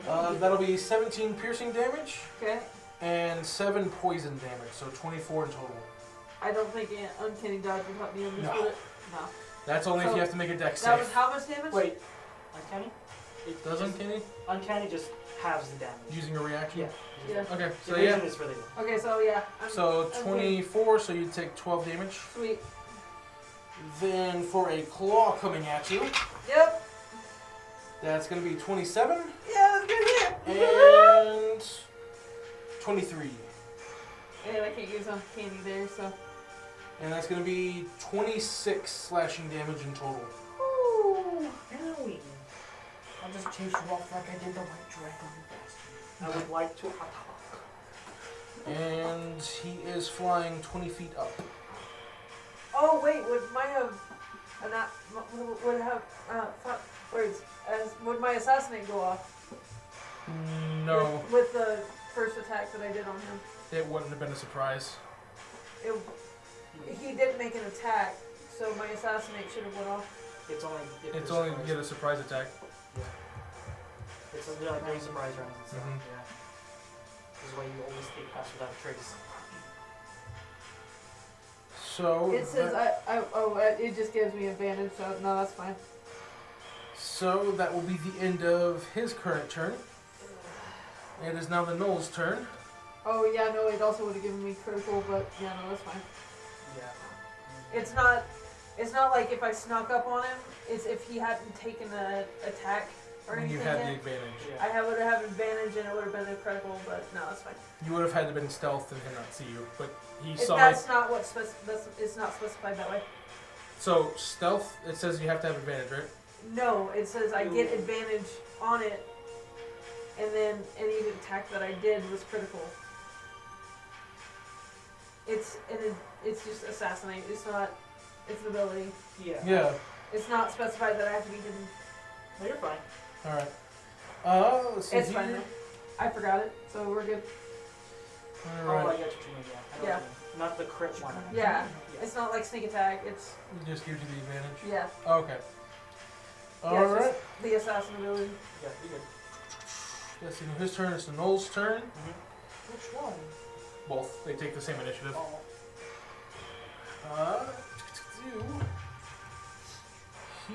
no. That'll be 17 piercing damage Okay. and 7 poison damage, so 24 in total. I don't think Uncanny Dodge would help me on this, No. would it? No. That's only if So, you have to make a dex That save. was how much damage? Wait, uncanny? It Does just- Uncanny? Uncanny just halves the damage. Using a reaction? Yeah. Yeah. Okay, so Evasion yeah. is for the Okay, so yeah. So Okay. 24, so you take 12 damage. Sweet. Then for a claw coming at you, Yep. that's going to be 27 Yeah, that's good hit. and 23. And I can't use Uncanny there, so. And that's going to be 26 slashing damage in total. Ooh. Owie. I'll just chase you off like I did the white dragon, you bastard. I would like to attack. And he is flying 20 feet up. Oh wait, would would my assassinate go off? No, With the first attack that I did on him. it wouldn't have been a surprise. He didn't make an attack, so my assassinate should have went off. It's only if It's you're only to surprised. get a surprise attack. It's like no surprise rounds and stuff. Mhm. Yeah. This is why you always take pass without a trace. So It says it just gives me advantage, so no, that's fine. So that will be the end of his current turn. It is now the Knoll's turn. Oh yeah, no, it also would have given me critical, but yeah, no, that's fine. Yeah. It's not like if I snuck up on him. It's if he hadn't taken an attack or When anything you had the yet. advantage. Yeah. I would have had advantage and it would have been a critical, but no, that's fine. You would have had to been stealth and him not see you, but he saw it. That's not what it's not specified that way. So stealth, it says you have to have advantage, right? No, it says I get Ooh. advantage on it, and then any attack that I did was critical. It's just assassinate. It's not. It's an ability. Yeah. Yeah. It's not specified that I have to be hidden. No, you're fine. All right. Let's see It's fine here. though. I forgot it, so we're good. All Oh, I right. got what you mean. Yeah. I know Yeah. what you mean. Not the crit one. Yeah. Yeah. It's not like sneak attack. It's It just gives you the advantage. yeah. Okay. Yeah, All it's right. just the assassin ability. Yeah. You're good. Let's see. His turn. It's the Knoll's turn. Which one? Both. They take the same initiative. Oh. He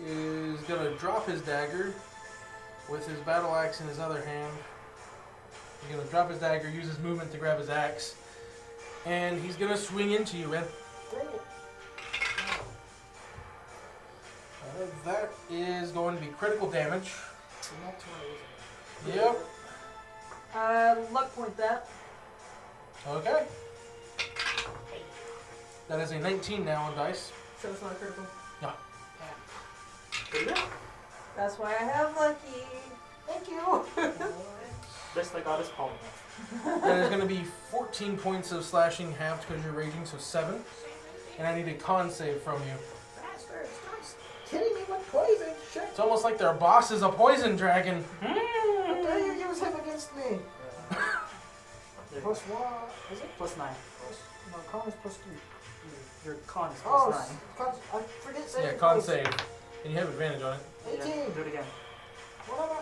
is gonna drop his dagger with his battle axe in his other hand. He's gonna drop his dagger, use his movement to grab his axe, and he's gonna swing into you, man. Bring it. That is going to be critical damage. Not 20, is it? Yep. Luck point that. Okay. That is a 19 now on dice. So it's not critical. Good enough. That's why I have lucky. Thank you. Best I got is polymorph. That is going to be 14 points of slashing, halved because you're raging, so 7. And I need a con save from you. Bastard, stop kidding me with poison. Shit. It's almost like their boss is a poison dragon. How dare you use him against me? Plus 1. Is it? Plus 9. My con is plus 3. Your con is Oh, plus 9. I forget saving Yeah, con throws. save. And you have advantage on it. 18. Yeah, do it again. What am I?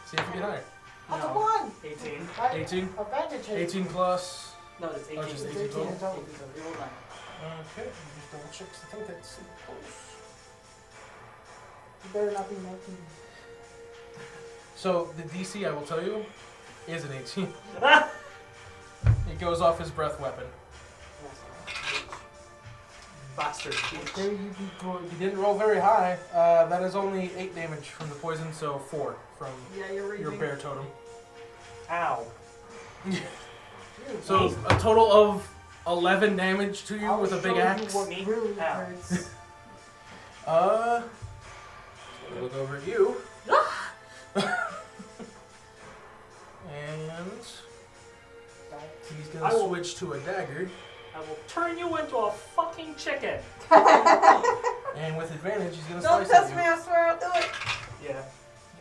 See if you get higher. That's a No. 1. 18. 18? Advantage. 18 plus. No, it's 18. Oh, just It's 18 18 total? in total. 18, so you rolled 9. Okay, just double check 'cause I think that's super close. You better not be 19. So the DC, I will tell you, is an 18. It goes off his breath weapon. Bastard. There you be good. He didn't roll very high. That is only 8 damage from the poison, so 4 from Yeah, you're your reading. bear totem. Ow. So a total of 11 damage to you I'll with a big show you axe. what Me? really Ow. hurts. Look over at you. And he's I gonna will- switch to a dagger, I will turn you into a fucking chicken. and with advantage, he's gonna Don't slice test at me, you. I swear I'll do it. Yeah.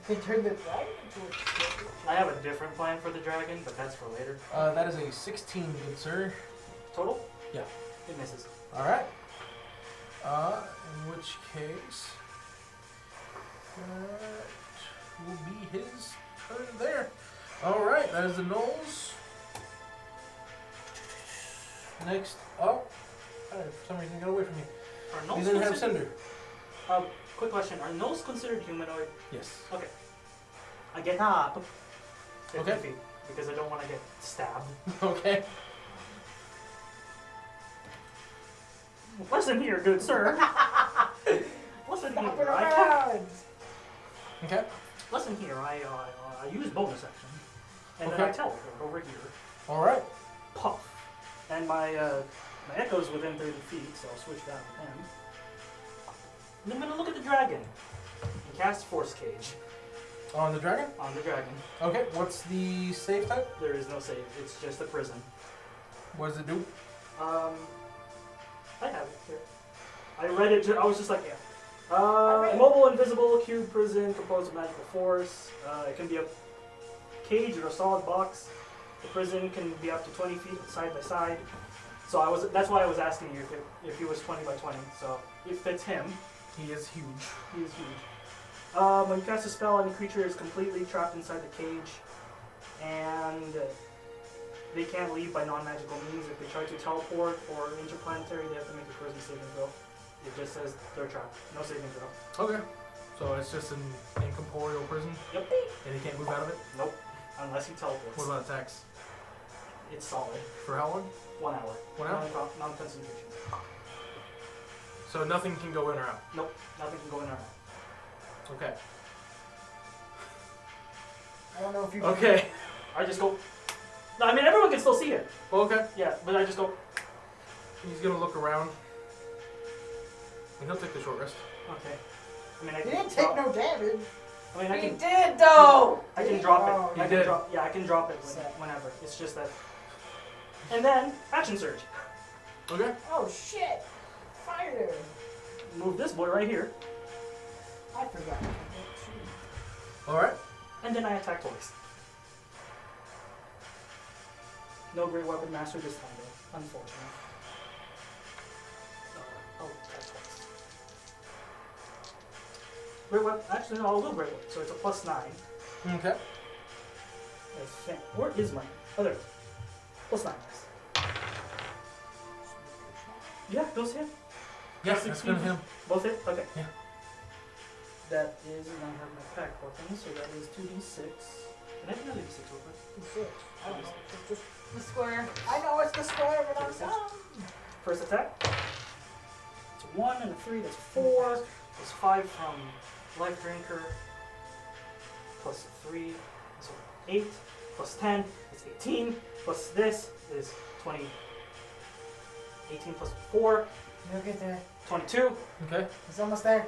You can turn the dragon into a chicken. I have a different plan for the dragon, but that's for later. That is a 16, good sir. Total? Yeah. It misses. All right. In which case, that will be his turn there. All right, that is the gnolls. Next up, for some reason, got away from me. Are He gnolls didn't have considered? cinder. Quick question. Are gnolls considered humanoid? Yes. I get up 50 Okay. feet because I don't want to get stabbed. Okay. Listen here, good sir. Listen Stop it here. I can't. around! Okay. Listen here. I use bonus action, and then Okay. I teleport over here. All right. Puff, and my echo's within 30 feet, so I'll switch that with him. And I'm gonna look at the dragon and cast Force Cage On the dragon. on the dragon. Okay. What's the save type? There is no save. It's just a prison. What does it do? I have it here. I read it. I was just like, yeah. read it. Immobile, invisible, cube prison composed of magical force. It can be a cage or a solid box. The prison can be up to 20 feet side by side. So that's why I was asking you if he was 20 by 20. So it fits him. He is huge. He is huge. When you cast a spell, any creature is completely trapped inside the cage, and they can't leave by non-magical means. If they try to teleport or interplanetary, they have to make a charisma saving throw. It just says they're trapped. No saving throw. Okay. So it's just an incorporeal prison. Yep. And he can't move out of it. Nope. Unless he teleports. What about attacks? It's solid. For how long? 1 hour. 1 hour. Non-concentration. So nothing can go in or out. Nope. Nothing can go in or out. Okay. I don't know if you Okay. I just go. No, I mean everyone can still see it. Okay. Yeah, but I just go. He's gonna look around. And he'll take the short rest. Okay. I mean I You can. didn't take drop- no damage. I mean I He can. did though. I can drop Oh, it. you I did. can drop. Yeah, I can drop it whenever. It's just that. And then action surge. Okay. Oh shit! Fire! Move this boy right here, I forgot. All right. and then I attack twice. No great weapon master this time though, unfortunately. Oh, attack twice. Great weapon. Actually, no, I'll do great weapon. So it's a +9. Okay. I think. Where is my? Oh, there it is. +9. Yeah, those hit. Yes, that's gonna him. Both hit? Okay. Yeah. That is, and I have my pack weapon, so that is 2d6. Can I do another d6 real quick? I don't know. It's just, The square. I know it's the square, but I'm Makes sense. dumb. First attack. It's a 1 and a 3, that's 4. Plus 5 from Life Drinker. Plus 3, so 8. Plus 10 is 18. Plus this is 20. 18 plus 4, You'll get there. 22. Okay. It's almost there.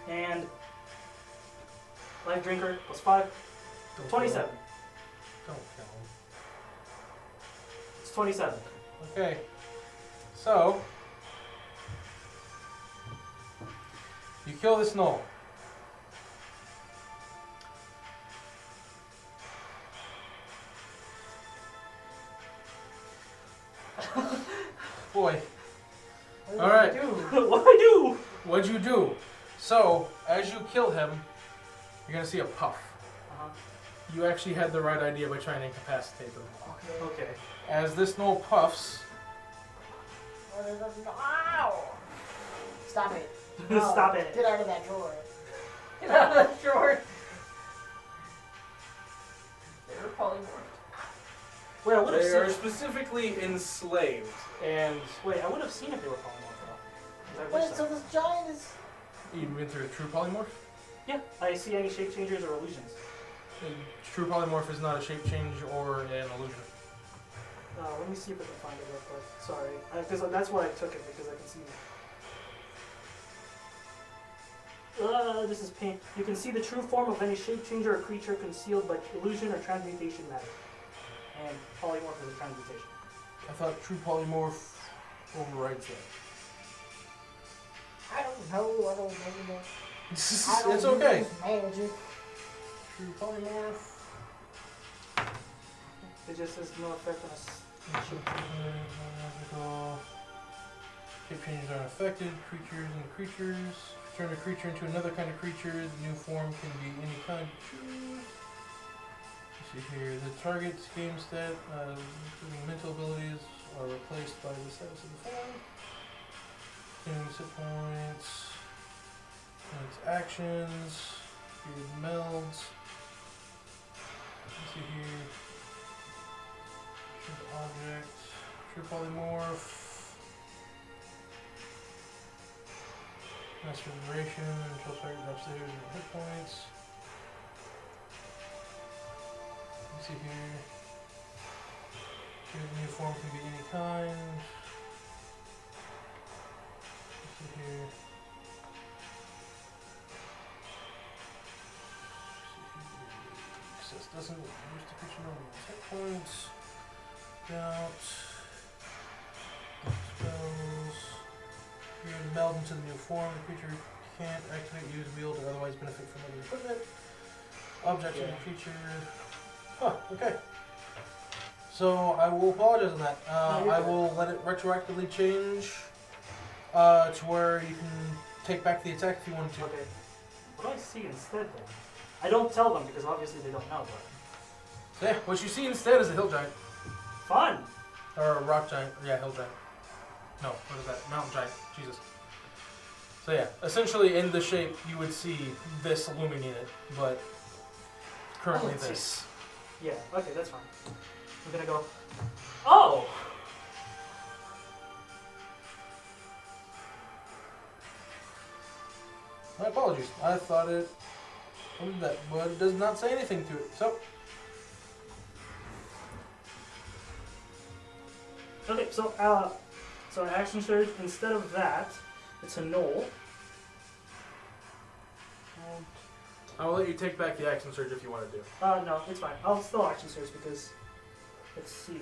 And Life Drinker plus 5, Don't 27. kill him. Don't kill him. It's 27. Okay. So you kill this gnoll. Boy, What did All right. you do? What I do? what'd you do? So as you kill him, you're gonna see a puff. Uh-huh. You actually had the right idea by trying to incapacitate them. Okay. Okay. As this knoll puffs, Ow! Stop it. Stop it. Get out of that drawer. Get out of the drawer. They're polymorphed. Wait, I would have they seen. are specifically enslaved. And Wait, I would have seen if they were polymorph though. 'Cause I wish Wait, so that. this giant is. you've been through a true polymorph? Yeah, I see any shape changers or illusions. And true polymorph is not a shape change or an illusion. Let me see if I can find it real quick. Sorry, because that's why I took it because I can see. This is paint. You can see the true form of any shape changer or creature concealed by illusion or transmutation matter. And polymorph is a transmutation. I thought true polymorph overrides that. I don't know. I don't know. It's okay. Use magic. True polymorph. It just has no effect on us. Magical. Shape changes are affected. Creatures and creatures. Turn a creature into another kind of creature. The new form can be any kind you choose. Let's see here. The target's game stat, including mental abilities, are replaced by the status of the form. Getting hit points. And its actions. Here melds. Let's see here. Object. True polymorph. Master duration until target upstairs and hit points. Let's see here. Here the new form can be any kind. Let's see here. Success doesn't use the creature normal hit points. Doubt. Spells. You're meld into the new form. The creature can't activate, use, wield, or otherwise benefit from other equipment. Object in the creature. Huh, okay. So I will apologize on that. I will let it retroactively change to where you can take back the attack if you want to. Okay. What do I see instead then? I don't tell them because obviously they don't know, but. So yeah, what you see instead is a hill giant. Fun! Or a rock giant. Yeah, hill giant. No, what is that? Mountain giant. Jesus. So yeah, essentially in the shape you would see this looming in it, but currently let's see. this. Yeah, okay, that's fine. I'm gonna go. Oh! My apologies. I thought it did that, but it does not say anything to it. So Okay, so an action surge, instead of that, it's a knoll. And, I'll let you take back the action surge if you want to do. no, it's fine. I'll still action surge because, let's see.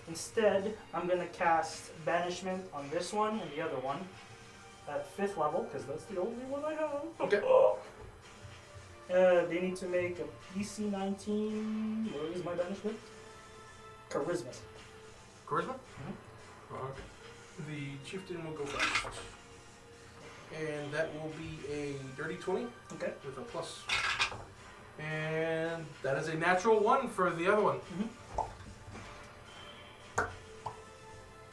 Instead, I'm gonna cast Banishment on this one and the other one at 5th level, because that's the only one I have. Okay. They need to make a PC 19. Where is my Banishment? Charisma. Charisma? Mhm. Okay. The chieftain will go first. And that will be a dirty 20 Okay. with a plus. And that is a natural 1 for the other one.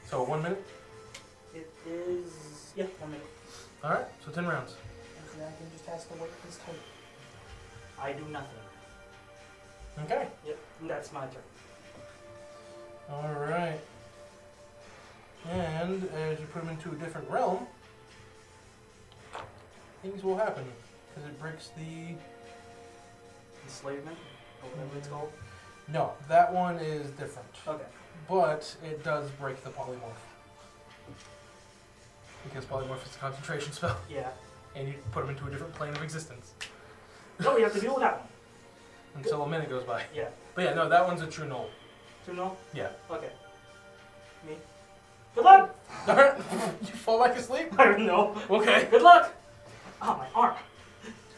So 1 minute. It is, yeah, 1 minute. Alright, so 10 rounds. And Dragon just has to wait his turn. I do nothing. Okay. Yep, that's my turn. Alright. And as you put him into a different realm, things will happen. Because it breaks the... Enslavement, or whatever it's called. No, that one is different. Okay. But it does break the polymorph. Because polymorph is a concentration spell. Yeah. And you put him into a different plane of existence. No, we have to deal with that one. Until a minute goes by. Yeah. But yeah, no, that one's a true null. To know? Yeah. Okay. Me. Good luck! Alright, you fall back asleep? I don't know. Okay. Good luck! Oh, my arm.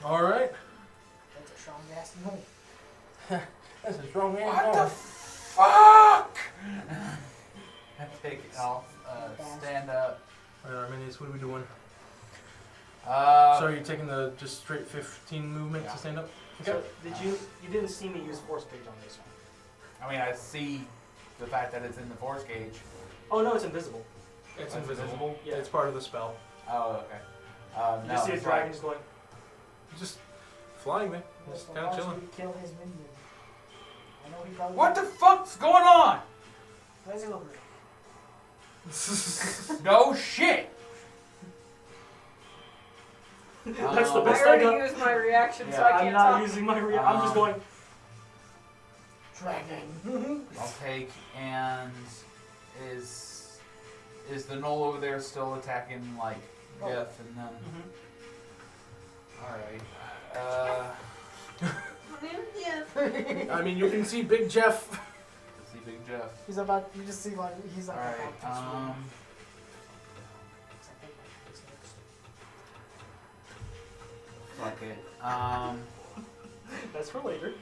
Alright. That's a strong ass no. That's a strong man. What the fuck? I'll stand up. Alright, Arminius, what are we doing? Uh, So are you taking the just straight 15 movement yeah. to stand up? So you didn't see me use force gauge on this one? I mean, I see the fact that it's in the force gauge. Oh no, it's invisible. It's That's invisible. Yeah. It's part of the spell. Oh, okay. You No, just see a it's dragon like- just going. Just flying there. Just kind of chilling. Kill his minion. I know he probably. What the fuck's going on? Where's he looking? No shit. That's the I best I already got. used my reaction, so Yeah, I I'm can't not talk. using my I'm just going. Dragon. I'll take and is the knoll over there still attacking like Jeff and them? Yeah. I mean, you can see Big Jeff. See Big Jeff. He's about. You just see like he's like. Alright, about to swing. fuck it. That's for later.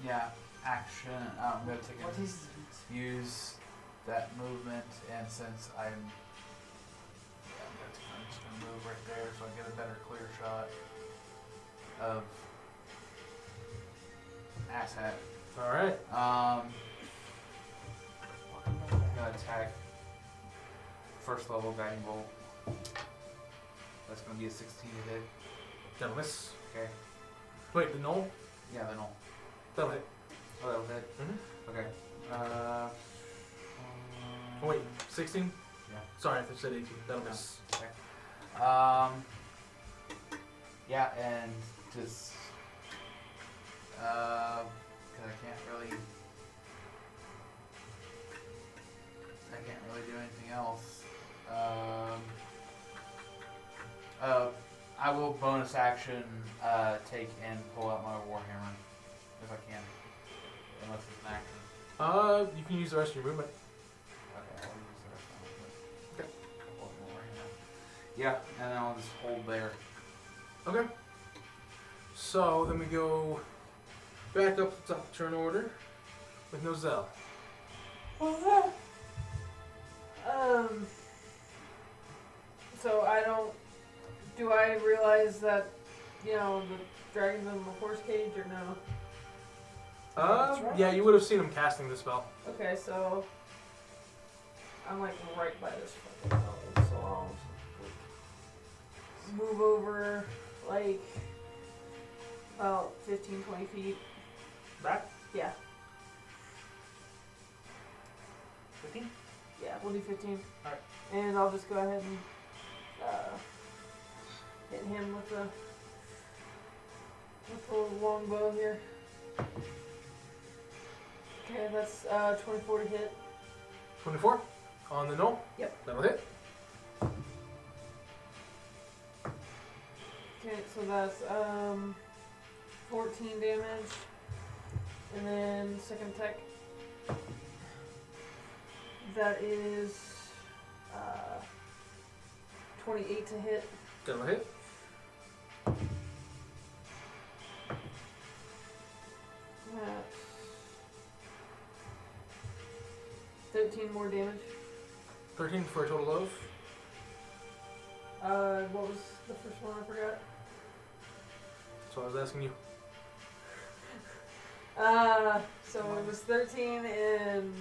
Yeah, action. I'm gonna take What a is use that movement, and since I'm just gonna move right there so I get a better clear shot of asshat. Alright. I'm gonna attack first level guiding bolt. That's gonna be a 16 to hit. That'll miss. Okay. Wait, the knoll? Yeah, then I'll. That'll hit. Oh, that'll hit. Mhm. Okay. Oh, wait, 16? Yeah. Sorry, I said 18. That'll No. miss. Okay. Yeah, and just because I can't really do anything else. I will bonus action take and pull out my warhammer if I can, unless it's an action. You can use the rest of your movement. Okay, I'll use the rest of my movement. Okay. Pull out my warhammer. Yeah, and then I'll just hold there. Okay. So then we go back up to the top turn order with Nozel. So I don't. Do I realize that, the dragon's in the horse cage or no? That's right. Yeah, you would have seen him casting the spell. Okay, so I'm like right by this fucking building, so I'll move over like about 15, 20 feet. Back. Yeah, 15. yeah, we'll do 15. Alright. And I'll just go ahead and hit him with the longbow here. Okay, that's 24 to hit. 24 on the knoll. Yep. That'll hit. Okay, so that's 14 damage. And then second attack. That is 28 to hit. That'll hit. That's 13 more damage. 13 for a total of. What was the first one? I forgot. So I was asking you. So it was 13 and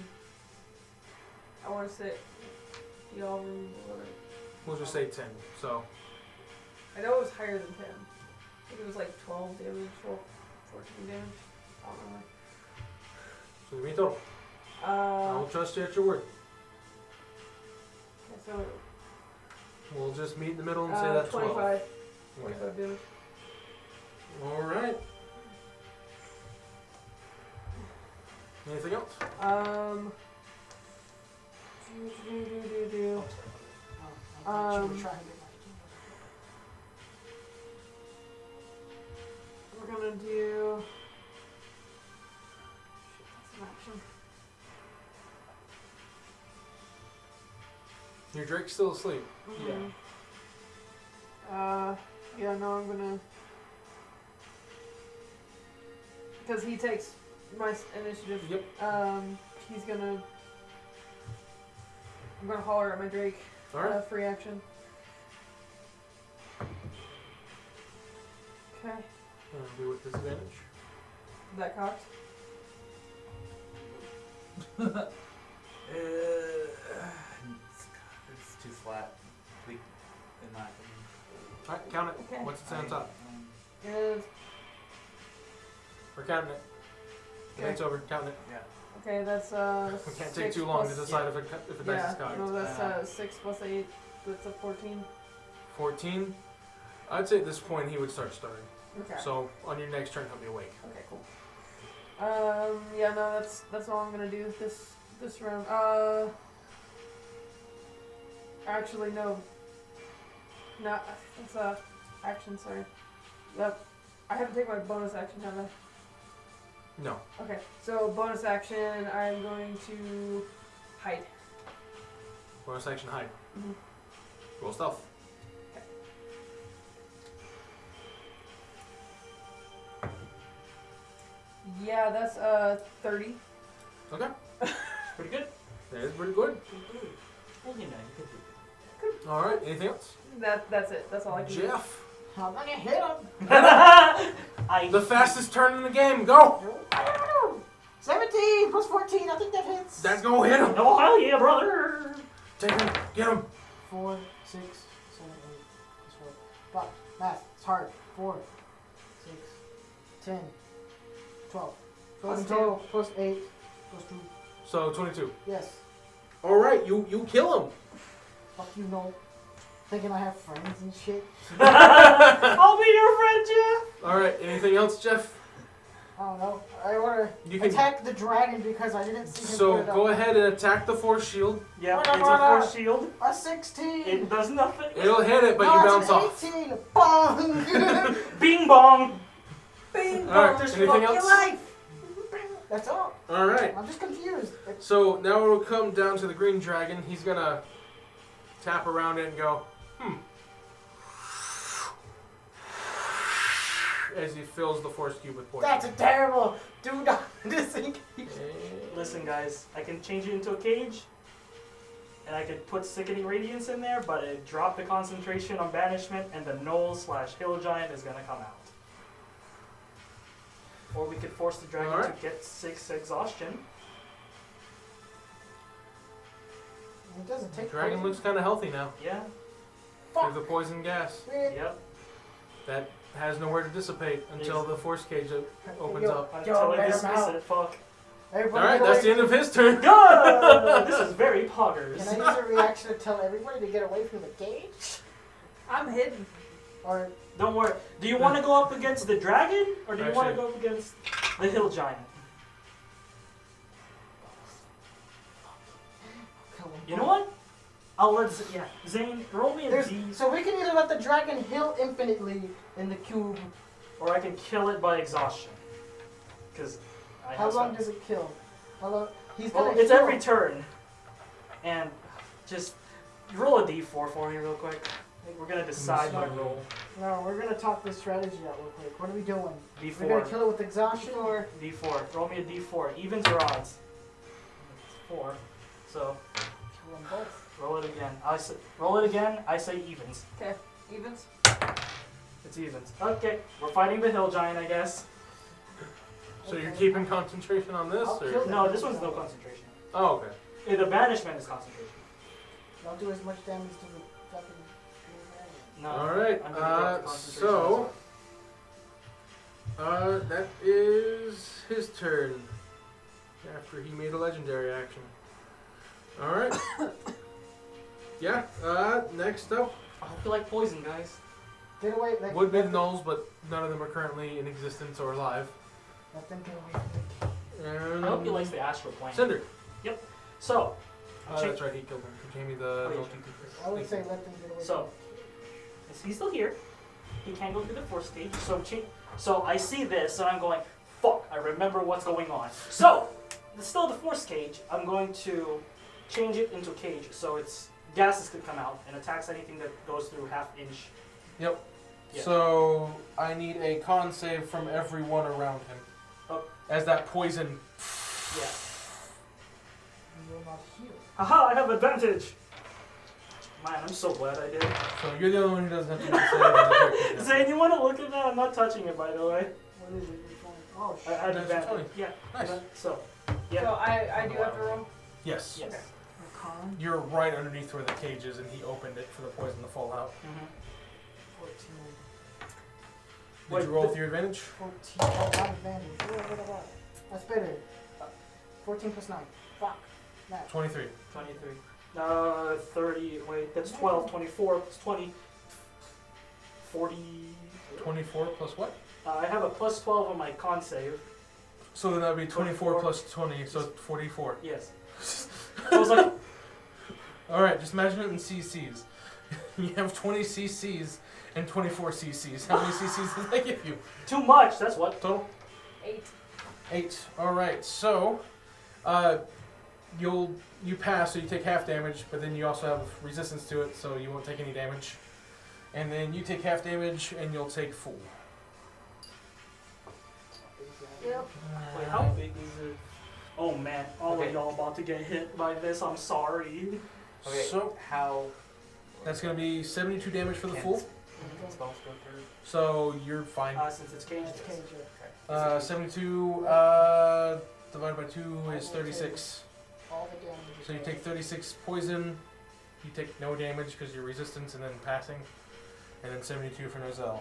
I want to say, y'all remember what We'll just say 10. So I know it was higher than 10. I think it was like 12 damage, 12, 14 damage. I don't remember. give me a total. I will trust you at your word. Okay, so We'll just meet in the middle and say that's 25. 12. 25 damage. All right. Anything else? Do. We're gonna do. Shit, that's an action. Your Drake's still asleep. Mhm. Yeah, no, I'm gonna. Because he takes my initiative. Yep. He's gonna. I'm gonna holler at my Drake. All right. Free action. Okay. Do with disadvantage. That cocked. It's too flat. In my opinion. Alright, count it. Okay. What's it say on top? Good. We're counting it. Okay. It's over. Counting it. Okay, that's We can't take too long to decide if a dice is cocked. no, that's 6 plus 8. That's a 14. 14. I'd say at this point he would start stirring. Okay. So on your next turn he'll be awake. Okay, cool. Yeah, no, that's all I'm gonna do this round. Actually, no. No, that's a action. Sorry. Yep. I haven't taken my bonus action, have I? No. Okay, so bonus action, I'm going to hide. Bonus action hide. Mhm. Roll stealth. Yeah, that's 30. Okay. Pretty good. That is pretty good. Well, you know, you could do Alright, anything else? That's it. That's all I can do. Jeff. I'm gonna hit him. I The fastest turn in the game. Go! 17 plus 14. I think that hits. That's go hit him. Oh, hell yeah, brother! Take him. Get him. 4, 6, 7, 8, plus 4. Fuck, math, it's hard. 4, 6, 10, 12. 12 in Plus total, plus 8, plus 2. So 22. Yes. Alright, you kill him. Fuck you, no. Thinking I have friends and shit. I'll be your friend, Jeff! Alright, anything else, Jeff? I don't know. I wanna You can. attack the dragon because I didn't see him So put it go up. ahead and attack the force shield. Yeah, What it's a about force shield. A 16. It does nothing. It'll hit it, but no, you bounce it's off. an 18. Bong. Bing bong! Bing Alright, bong, just anything fuck your else? life. That's all. Alright. I'm just confused. It's So now it'll come down to the green dragon. He's gonna tap around it and go, as he fills the force cube with poison. That's a terrible. Do not disengage. Listen, guys, I can change it into a cage, and I could put Sickening Radiance in there, but it dropped the concentration on banishment, and the Gnoll/Hill Giant is gonna come out. Or we could force the dragon Alright. to get 6 exhaustion. It doesn't take. Dragon poison. looks kind of healthy now. Yeah, Through the poison gas. yep. That has nowhere to dissipate until the force cage opens up. Until it let him dismisses out. it, fuck. Everybody Alright, get that's away the end of from- his turn. Good! This is very poggers. Can I use a reaction to tell everybody to get away from the cage? I'm hidden. Or Don't worry. Do you want to go up against the dragon, or do you want to Actually- go up against the hill giant? You know what? I'll let Zane roll me a there's, D, so we can either let the dragon heal infinitely in the cube. or I can kill it by exhaustion. Because I How have long some- does it kill? How long? He's Well, gonna it's heal. every turn, and just roll a D4 for me real quick. I think we're gonna decide by roll. No, we're gonna talk this strategy out real quick. What are we doing? We're D4. gonna kill it with exhaustion. Or D4. Roll me a D4. Evens or odds? It's 4. So Kill them both. roll it again. Roll it again. I say evens. okay, evens. It's evens. Okay, we're fighting the hill giant, I guess. So you're keeping concentration on this? I'll Or? kill No, this one's no concentration. Oh, okay. The banishment is concentration. Don't do as much damage to the fucking. No. Alright, I'm gonna drop the concentration so- as well. That is his turn. After he made a legendary action. Alright. Yeah, next up I hope you like poison, guys. Get away. Let, would be the let, Knolls, but none of them are currently in existence or alive. let them get away from me. And I hope he likes the astral plane. Cinder. So, That's right, he killed him. He gave me the yeah. I would say let them get away So, from is he still here? He can't go through the force cage. So I see this and I'm going, fuck, I remember what's going on. So, it's still the force cage. I'm going to change it into a cage so its gases could come out and attacks anything that goes through half-inch. Yep. Yeah. So I need a con save from everyone around him. Oh. As that poison. Yeah. me. You will not heal. Haha, I have advantage! Man, I'm so glad I did. So you're the only one who doesn't have to make a save. Zane, you want to look at that? I'm not touching it, by the way. What is it? Which one? Oh, I had Natural advantage. 20. Yeah. Nice. So, So yeah. I do have to roll. Yes. Yes. Con. You're right underneath where the cage is, and he opened it for the poison to fall out. Mm-hmm. 14. Did Wait, you roll the- with your advantage? 14. Oh, not advantage. What? That's better. 14 plus 9. Fuck. That. 23. 23. 30. Wait, that's 12. 24 plus 20. 40. 24 plus what? I have a plus 12 on my con save. So then that would be 24 24. plus 20, so 44. Yes. I was like, Alright, just imagine it in cc's. You have 20 cc's and 24 cc's. How many cc's does that give you? too much. That's what. Total? 8. 8. Alright, so you pass, so you take half damage, but then you also have resistance to it, so you won't take any damage. And then you take half damage, and you'll take full. Yep. Wait, how big is it? Oh man, all Okay. of y'all about to get hit by this. I'm sorry. Okay, So how that's going to be 72 damage for the can full. spells go through? So you're fine. Since it's caged. That's cage. Yeah. 72 divided by 2 is 36. All the damage. So you take 36 poison. You take no damage because you're resistance and then passing. And then 72 for Nozell.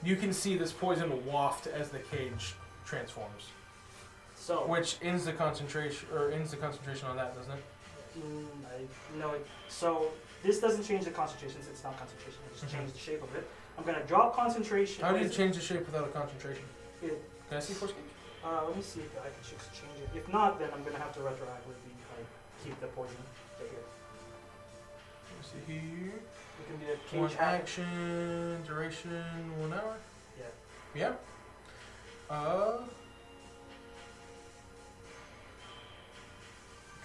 You can see this poison waft as the cage transforms. So, Which ends the concentration on that, doesn't it? I know it. So this doesn't change the concentration since it's not concentration. I just Mhm. changed the shape of it. I'm gonna drop concentration. How do you change the shape without a concentration? It, Can I see force gauge? let me see if I can change it. If not, then I'm gonna have to retroactively keep the poison right here. Let me see here. It can be a One cage habit. action, duration, 1 hour. Yeah. Yeah.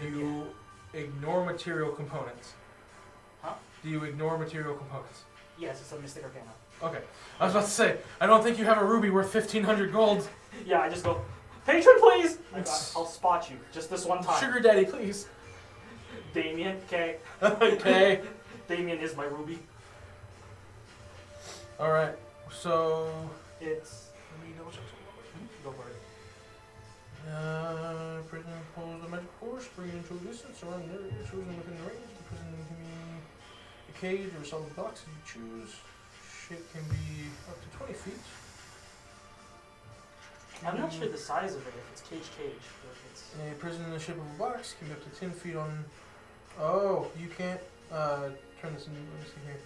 Do you ignore material components? Huh? Do you ignore material components? Yes, it's a Mystic Arcana. Okay. I was about to say, I don't think you have a ruby worth 1,500 gold. Yeah, I just go, patron, please. I'll spot you just this one time. Sugar daddy, please. Damien, okay. Okay. Damien is my ruby. Alright. So. It's. Let me double check something. Go for it. Prisoner pulls a magic force, bring it into a distance around the area chosen within the range. The prisoner can be a cage or a solid box if you choose. Shape can be up to 20 feet. I'm not sure the size of it, if it's cage. Or if it's... A prison in the shape of a box can be up to 10 feet on. Oh, you can't turn this into. Let me see here.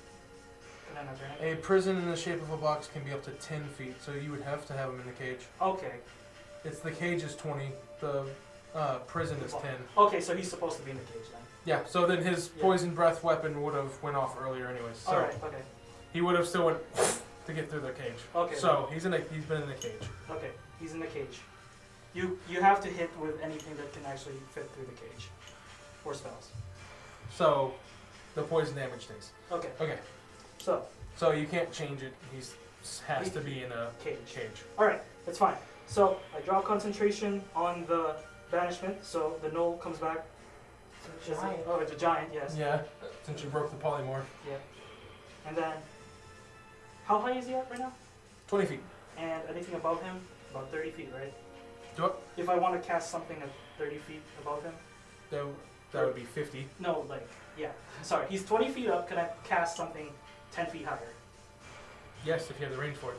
Can I not turn it? A prison in the shape of a box can be up to 10 feet, so you would have to have him in the cage. Okay. It's the cage is 20, the prison is 10. Okay, so he's supposed to be in the cage then. Yeah, so then his Yeah. poison breath weapon would have went off earlier anyways. So Alright, okay. he would have still went to get through the cage. Okay. So he's been in the cage. Okay, he's in the cage. You have to hit with anything that can actually fit through the cage. Or spells. So the poison damage stays. Okay. Okay. So, you can't change it. He has to be in a cage. cage. Alright, that's fine. So I drop concentration on the banishment, so the null comes back. It's a giant. Oh, it's a giant, yes. Yeah, since you broke the polymorph. Yeah. And then, how high is he at right now? 20 feet. And anything above him? About 30 feet, right? Do what? If I want to cast something at 30 feet above him? That would be 50. No, like, yeah. Sorry, he's 20 feet up. Can I cast something 10 feet higher? Yes, if you have the range for it.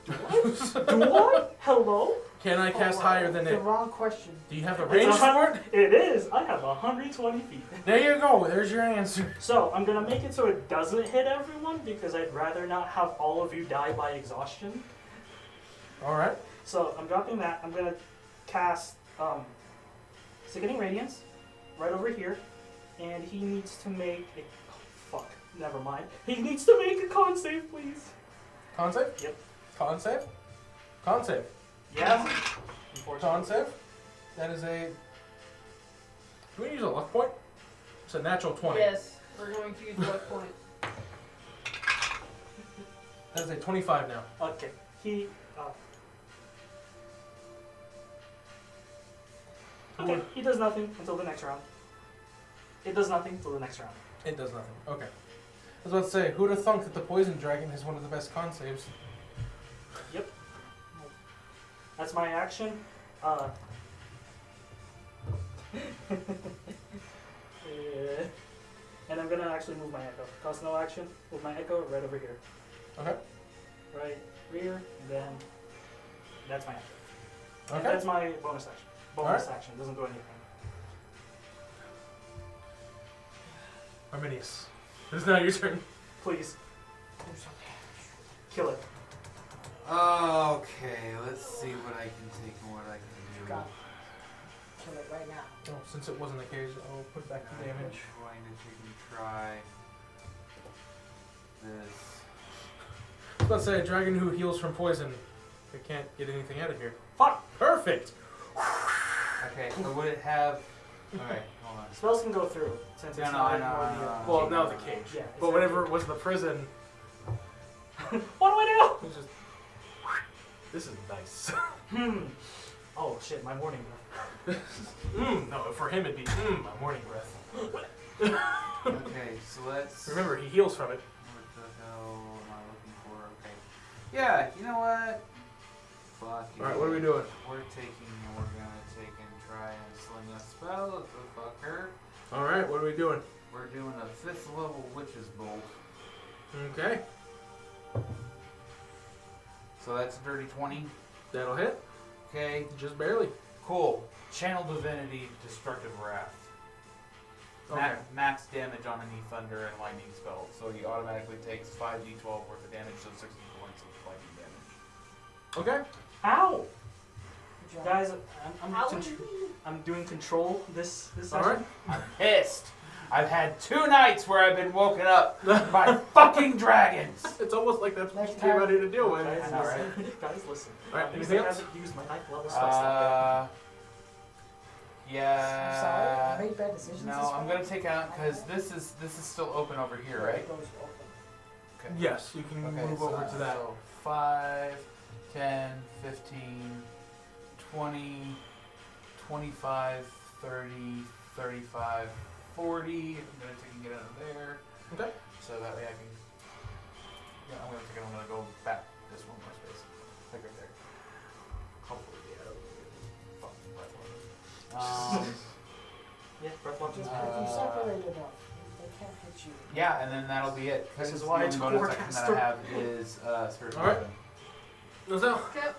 Do I? Hello? Can I cast higher than The it? wrong question. Do you have the It's range for it? It is. I have 120 feet. There you go. There's your answer. So I'm gonna make it so it doesn't hit everyone because I'd rather not have all of you die by exhaustion. All right. So I'm dropping that. I'm gonna cast Sickening Radiance right over here, and he needs to make a. Oh, fuck. Never mind. He needs to make a con save, please. Con save? Yep. Con save? Con save. Yeah. Con Unfortunately. save? That is a. Do we use a luck point? It's a natural 20. Yes, we're going to use luck point. That is a 25 now. Okay. He. Okay. He does nothing until the next round. It does nothing until the next round. It does nothing. Okay. I was about to say, who'd have thunk that the poison dragon is one of the best con saves? That's my action. And I'm gonna actually move my echo. Cost no action. Move my echo right over here. Okay. Right rear, and then that's my action. And Okay. that's my bonus action. Bonus Alright. action doesn't do anything. Arminius. It's now your turn. Please Do something. kill it. Okay, let's see what I can take and what I can do. Got it. Kill it right now. Oh, since it wasn't a cage, I'll put back the damage. I'm going to take and try this. I was about to say, a dragon who heals from poison. It can't get anything out of here. Fuck! Perfect! Okay, so would it have... Alright, hold on. Spells can go through since No, it's no, not I know, more I the- know. Well, now the cage. Yeah, But whenever it was the prison, What do I it was just... This is nice. do? Oh shit, my morning breath. No, for him it'd be, my morning breath. Okay, so let's... Remember, he heals from it. What the hell am I looking for? Okay. Yeah, you know what? Fuck you. Alright, what are we doing? We're taking and we're gonna take and try and sling a spell at the fucker. Alright, what are we doing? We're doing a 5th level Witch's Bolt. Okay, So that's a dirty 20. that'll hit. Okay, Just barely. cool. Channel Divinity, Destructive Wrath. Okay. Max damage on any thunder and lightning spells. So he automatically takes 5d12 worth of damage, so 60 points of lightning damage. Okay. Ow! Good job. Guys, How I'm doing control this Alright. session. I'm pissed. I've had 2 nights where I've been woken up by fucking dragons. It's almost like that's what you Next came time. out here to deal with. Guys, I know, listen. Guys, listen. Alright, Because anything I else? haven't used my 9th level spell slot I'm sorry. Yeah. I made bad decisions. No, this I'm round. gonna take out because this is still open over here, right? It goes open. Okay. Yes, you can Okay, move so, over to that. So 5, 10, 15, 20, 25, 30, 35, 40. I'm gonna take and get out of there. Okay. So that way I can. Yeah, I'm gonna take it. I'm gonna go back this one more space. Like right there. Hopefully, yeah. Fucking breath weapon. Yeah, breath weapons. Just pick them separated enough. They can't hit you. Yeah, and then that'll be it. This is The why I only took bonus action that I Warcaster. have is spiritual Alright. weapon. Nozell? Okay.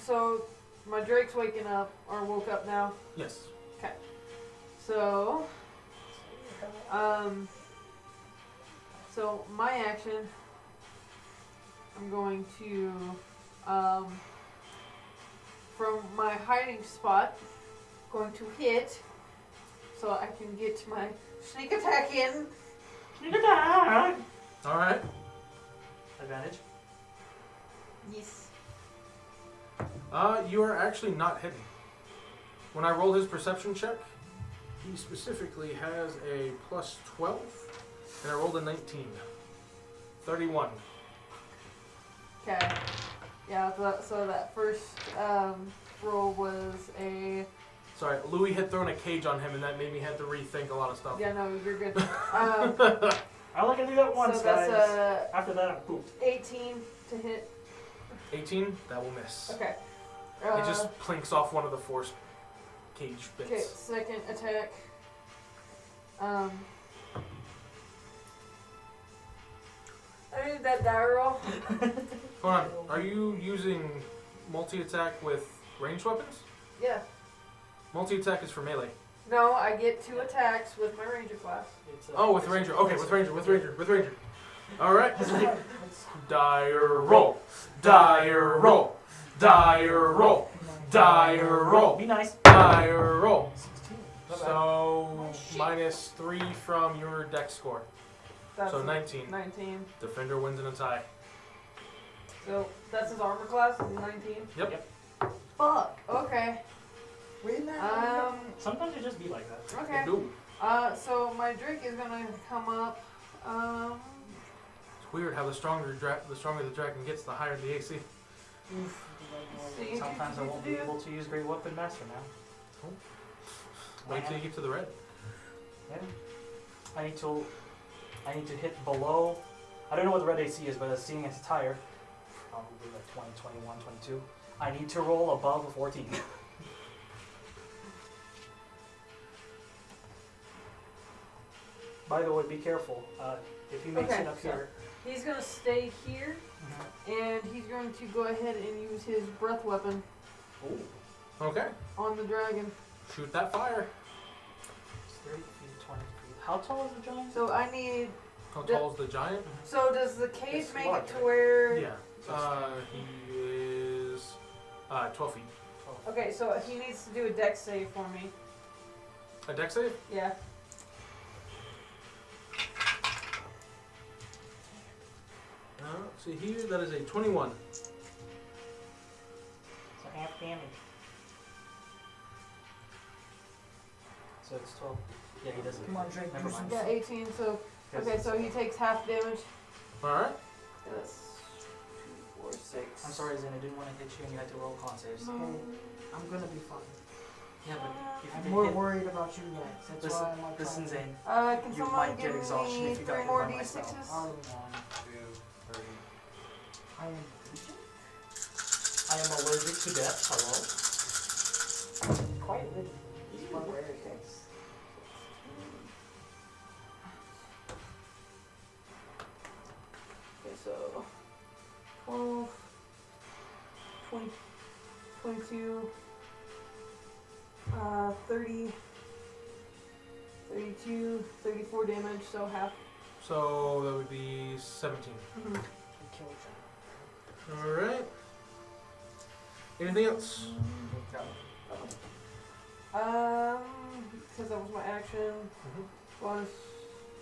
So my Drake's waking up or woke up now. Yes. So, so my action, I'm going to, from my hiding spot, going to hit, so I can get my sneak attack in. Sneak attack! Alright. Advantage. Yes. You are actually not hidden. When I roll his perception check, he specifically has a plus 12, and I rolled a 19. 31. Okay. Yeah. So that first roll was a. Sorry, Louis had thrown a cage on him, and that made me have to rethink a lot of stuff. Yeah. No, you're good. I only can do that once, so that's guys. a After that, I'm pooped. 18 to hit. 18, that will miss. Okay. It just plinks off one of the force cage bits. Okay, second attack. I need that die roll. Hold on, are you using multi-attack with ranged weapons? Yeah. Multi-attack is for melee. No, I get 2 attacks with my ranger class. It's, Oh, with ranger. Okay, with ranger. Alright. It's Dire roll. Dire roll. Dire roll. Dire roll. Be nice. Dire roll. 16. So, minus 3 from your dex score. That's So 19. 19. Defender wins in a tie. So that's his armor class. Is 19. Yep. Fuck. Okay. Read that. Sometimes it just be like that. Okay. Do. So my Drake is gonna come up. It's weird how the stronger the dragon gets, the higher the AC. See, Sometimes I won't be able to use Great Weapon Master now. Wait till you get to the red. Yeah. I need to hit below. I don't know what the red AC is, but seeing as it's higher, probably like 20, 21, 22. I need to roll above a 14. By the way, be careful. If he makes Okay, it up so- here. He's gonna stay here, and he's going to go ahead and use his breath weapon Ooh. Okay. on the dragon. Shoot that fire. It's 30 feet, 20 feet. How tall is the giant? So I need. How tall is the giant? So does the cage It's make large, it to right? where? Yeah. He is 12 feet. Okay, so he needs to do a dex save for me. A dex save? Yeah. Let's see here. That is a 21. So half damage. So it's 12. Yeah, he doesn't. Come on, Drake, Never do mind. Yeah, 18. So Yes. okay, so he takes half damage. All right. That's 2, 4, 6. I'm sorry, Zen, I didn't want to hit you and you had to roll con saves. No. I'm gonna be fine. Yeah, but if you I'm get more hit, worried about you guys. That's listen, why I'm like listen, trying Zane. Can You someone might give get exhaustion me if you got 3 hit more by myself. d6s? 1, 2, 3. I am. I am allergic to death. Hello? Quite rigid. It's one rare case. Okay, so 12, 20, 22, 30, 32, 34 damage, so half. So that would be 17. Mm-hmm. We killed you. All right. Anything else? Because that was my action, was,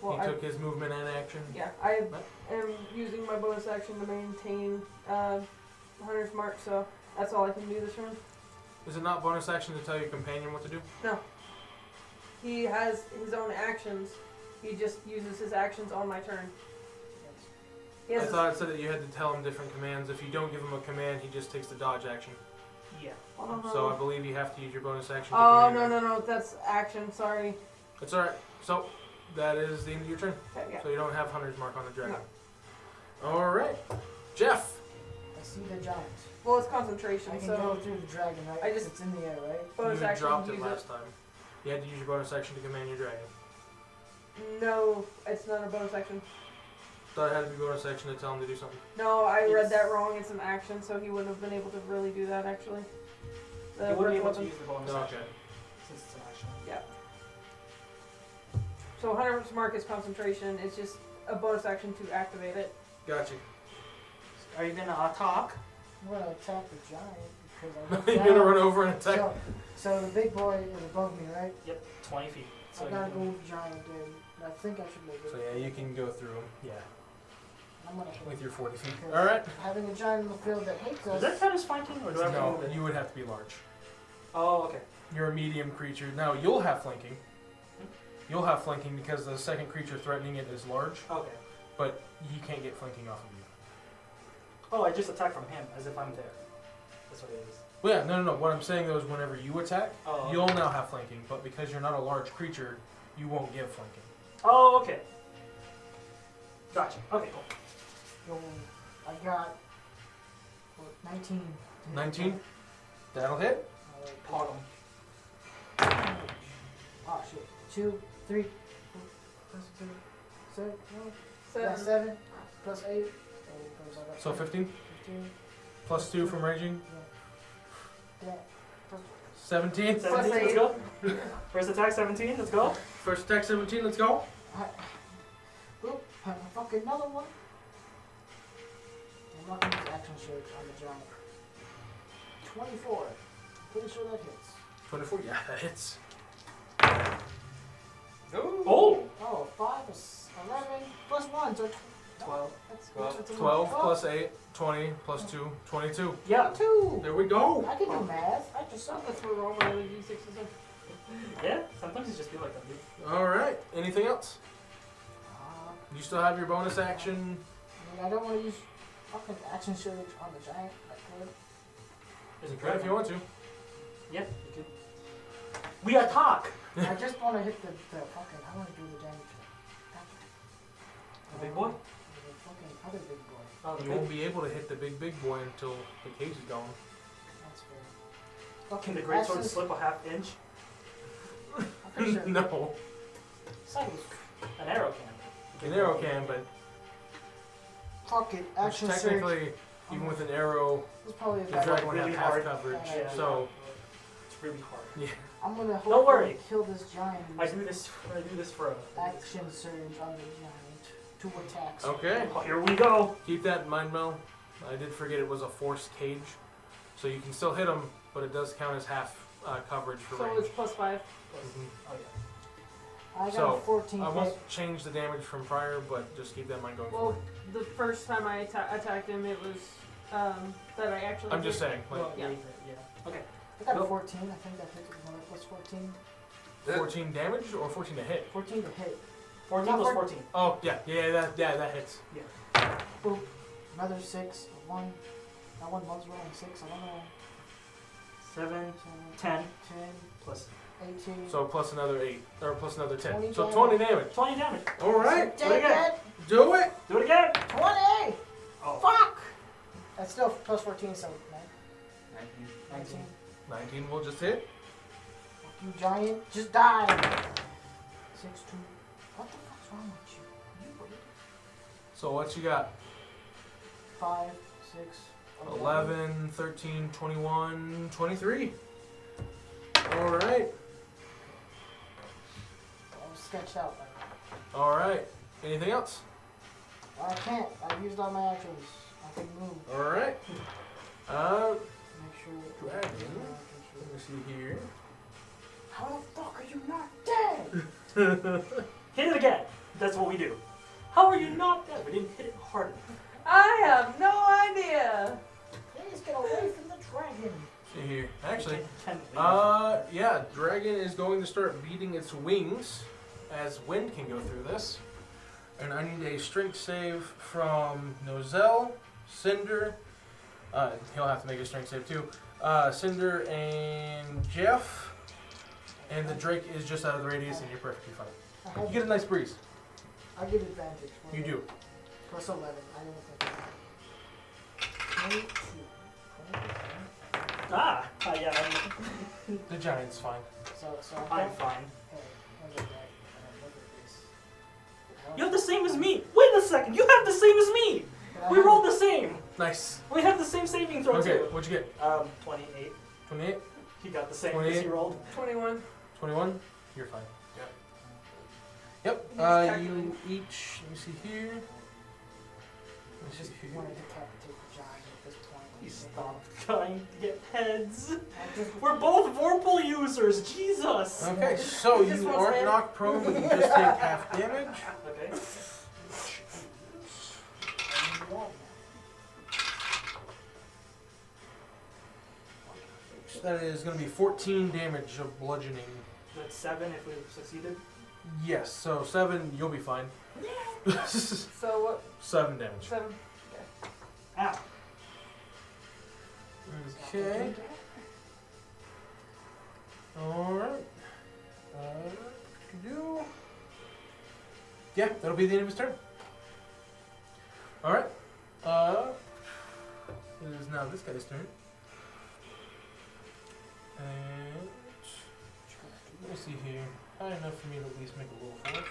well, He took his movement and action. yeah, I am using my bonus action to maintain Hunter's Mark, so that's all I can do this round. Is it not bonus action to tell your companion what to do? He has his own actions. He just uses his actions on my turn. He I has thought it said that you had to tell him different commands. If you don't give him a command, he just takes the dodge action. Yeah. So I believe you have to use your bonus action. To Oh, command no, him. no, no, that's action, sorry. It's alright. So that is the end of your turn. Okay, yeah. So you don't have Hunter's Mark on the dragon. Alright. Jeff. I see the giant. Well, it's concentration, I can so go through the dragon, right? I just- It's in the air, right? bonus you action dropped use it last time. You had to use your bonus action to command your dragon. No, it's not a bonus action. Thought it had to be bonus action to tell him to do something. No, I read It's- that wrong. It's an action, so he wouldn't have been able to really do that, actually. The You wouldn't be breath able to weapon. use the bonus No, action okay. since it's an action. So Hunter's Mark is concentration. It's just a bonus action to activate it. Gotcha. Are you gonna attack? I'm gonna attack the giant because I You're gonna run over and attack. So the big boy is above me, right? Yep, 20 feet. So I you gotta can- go with the giant, and I think I should make it. So yeah, you can go through him. Yeah. I'm gonna hit With it. your 40 feet. Because Alright. Having a giant in the field that hates Does us. that count as flanking, or do I have to No, move it? you would have to be large. Oh, okay. You're a medium creature. Now you'll have flanking. You'll have flanking because the second creature threatening it is large, Okay. but he can't get flanking off of you. Oh, I just attack from him as if I'm there. That's what it is. Well, yeah, no. What I'm saying though is whenever you attack, Oh. you'll now have flanking, but because you're not a large creature, you won't give flanking. Oh, okay. Gotcha. Okay, cool. So I got 19. 19? That'll hit. Pog him. Oh shit. 2, 3, 4, plus 2, 7, no. Seven. 7 plus 8. So 15 15. plus 2 from raging. Yeah. 17. 17, let's go. First attack, 17, let's go. First attack 17. Let's go. Oop, have a fucking another one. I'm not gonna use action surge on the giant. 24. Pretty sure that hits. 24. Yeah, that hits. Oh! Oh, 5 is 11 plus 1, so 12. that's 12 plus 8, 20 plus 2, 22. Yeah. 2. There we go. I can do math. I just suck. That's where all my other d6s are. Yeah, sometimes it just feel like that, dude. Alright. Anything else? Uh, You still have your bonus action. I mean, I don't want to use fucking action surge on the giant. I could. Is it Try if you want to. Yeah, you could. We attack! I just want to hit the fucking. I want to do the damage. The big boy? The fucking other big boy. Oh, the You big. won't be able to hit the big boy until the cage is gone. That's fair. Can Okay, the greatsword actions- slip a half inch? I'm pretty sure. No. Cycles. An arrow can. An arrow can, but Fuck it. which Action surge. technically, even with an arrow, This is probably a the bad dragon would really have half hard. coverage. Yeah. So, It's really hard. yeah. I'm gonna Don't hopefully worry. kill this giant. I do this for a Action surge on the giant. 2 attacks. Okay. Oh, here we go. Keep that in mind, Mel. I did forget it was a force cage, so you can still hit him, but it does count as half coverage for So range. it's +5. Mhm. Oh yeah. I got So, a 14 I hit. won't change the damage from prior, but just keep that in mind going Well, forward. the first time I attacked him, it was that I actually. I'm just did. saying, like Well, yeah. yeah. Okay. I got a Nope. 14. I think that hit with plus 14. 14 damage or 14 to hit? 14 to hit. 14 Not plus 14. 14. Oh, that hits. Boop. Another 6. A 1. That one was rolling 6. I don't know. 7, 7, 10 10, plus 18. So plus another 8, or plus another 10. 20 So damage. 20 damage. 20 damage. Alright, Take do it again. that. do it! Do it again. 20! Oh. Fuck! That's still plus 14, so 19. 19. 19 will just hit. Fuck you, giant. Just die. 6, 2. What the fuck's wrong with you? You weird. So what you got? 5, 6, 11, 13, 21, 23. Alright. I'm sketched out right now. Alright. Anything else? I can't. I've used all my actions. I can move. Alright. Make sure. Dragon. Sure. Let me see here. How the fuck are you not dead? Hit it again. That's what we do. How are you not dead? We didn't hit it hard enough. I have no idea. Please get away from the dragon. See here. Actually, Can leave. yeah, dragon is going to start beating its wings as wind can go through this. And I need a strength save from Nozel, Cinder. He'll have to make a strength save too. Cinder and Jeff. And the Drake is just out of the radius and you're perfectly fine. You get a nice breeze. I get advantage. You do. Plus 11. I don't think. 22. Yeah. The giant's fine. So I'm fine. Hey, look at that. Look at this. You have the same as me. Wait a second. You have the same as me. We rolled the same. Nice. We have the same saving throw Okay, too. what'd you get? 28. 28? He got the same as 28. he rolled. 21. 21? You're fine. Yep. Yep. He's You each, let me see here. Let me Just see here. want to decapitate the giant at this point. He stopped trying to get heads. I just, We're both Vorpal users. Jesus. Okay, so He just you wants aren't to- knocked prone, but you just take half damage. Okay. That is going to be 14 damage of bludgeoning. That's 7 if we succeeded. Yes, so 7, you'll be fine. So what? 7 damage. 7. Ow. Okay. Alright. Do. Yeah, that'll be the end of his turn. Alright. It is now this guy's turn. And let me see here. High enough for me to at least make a roll for it.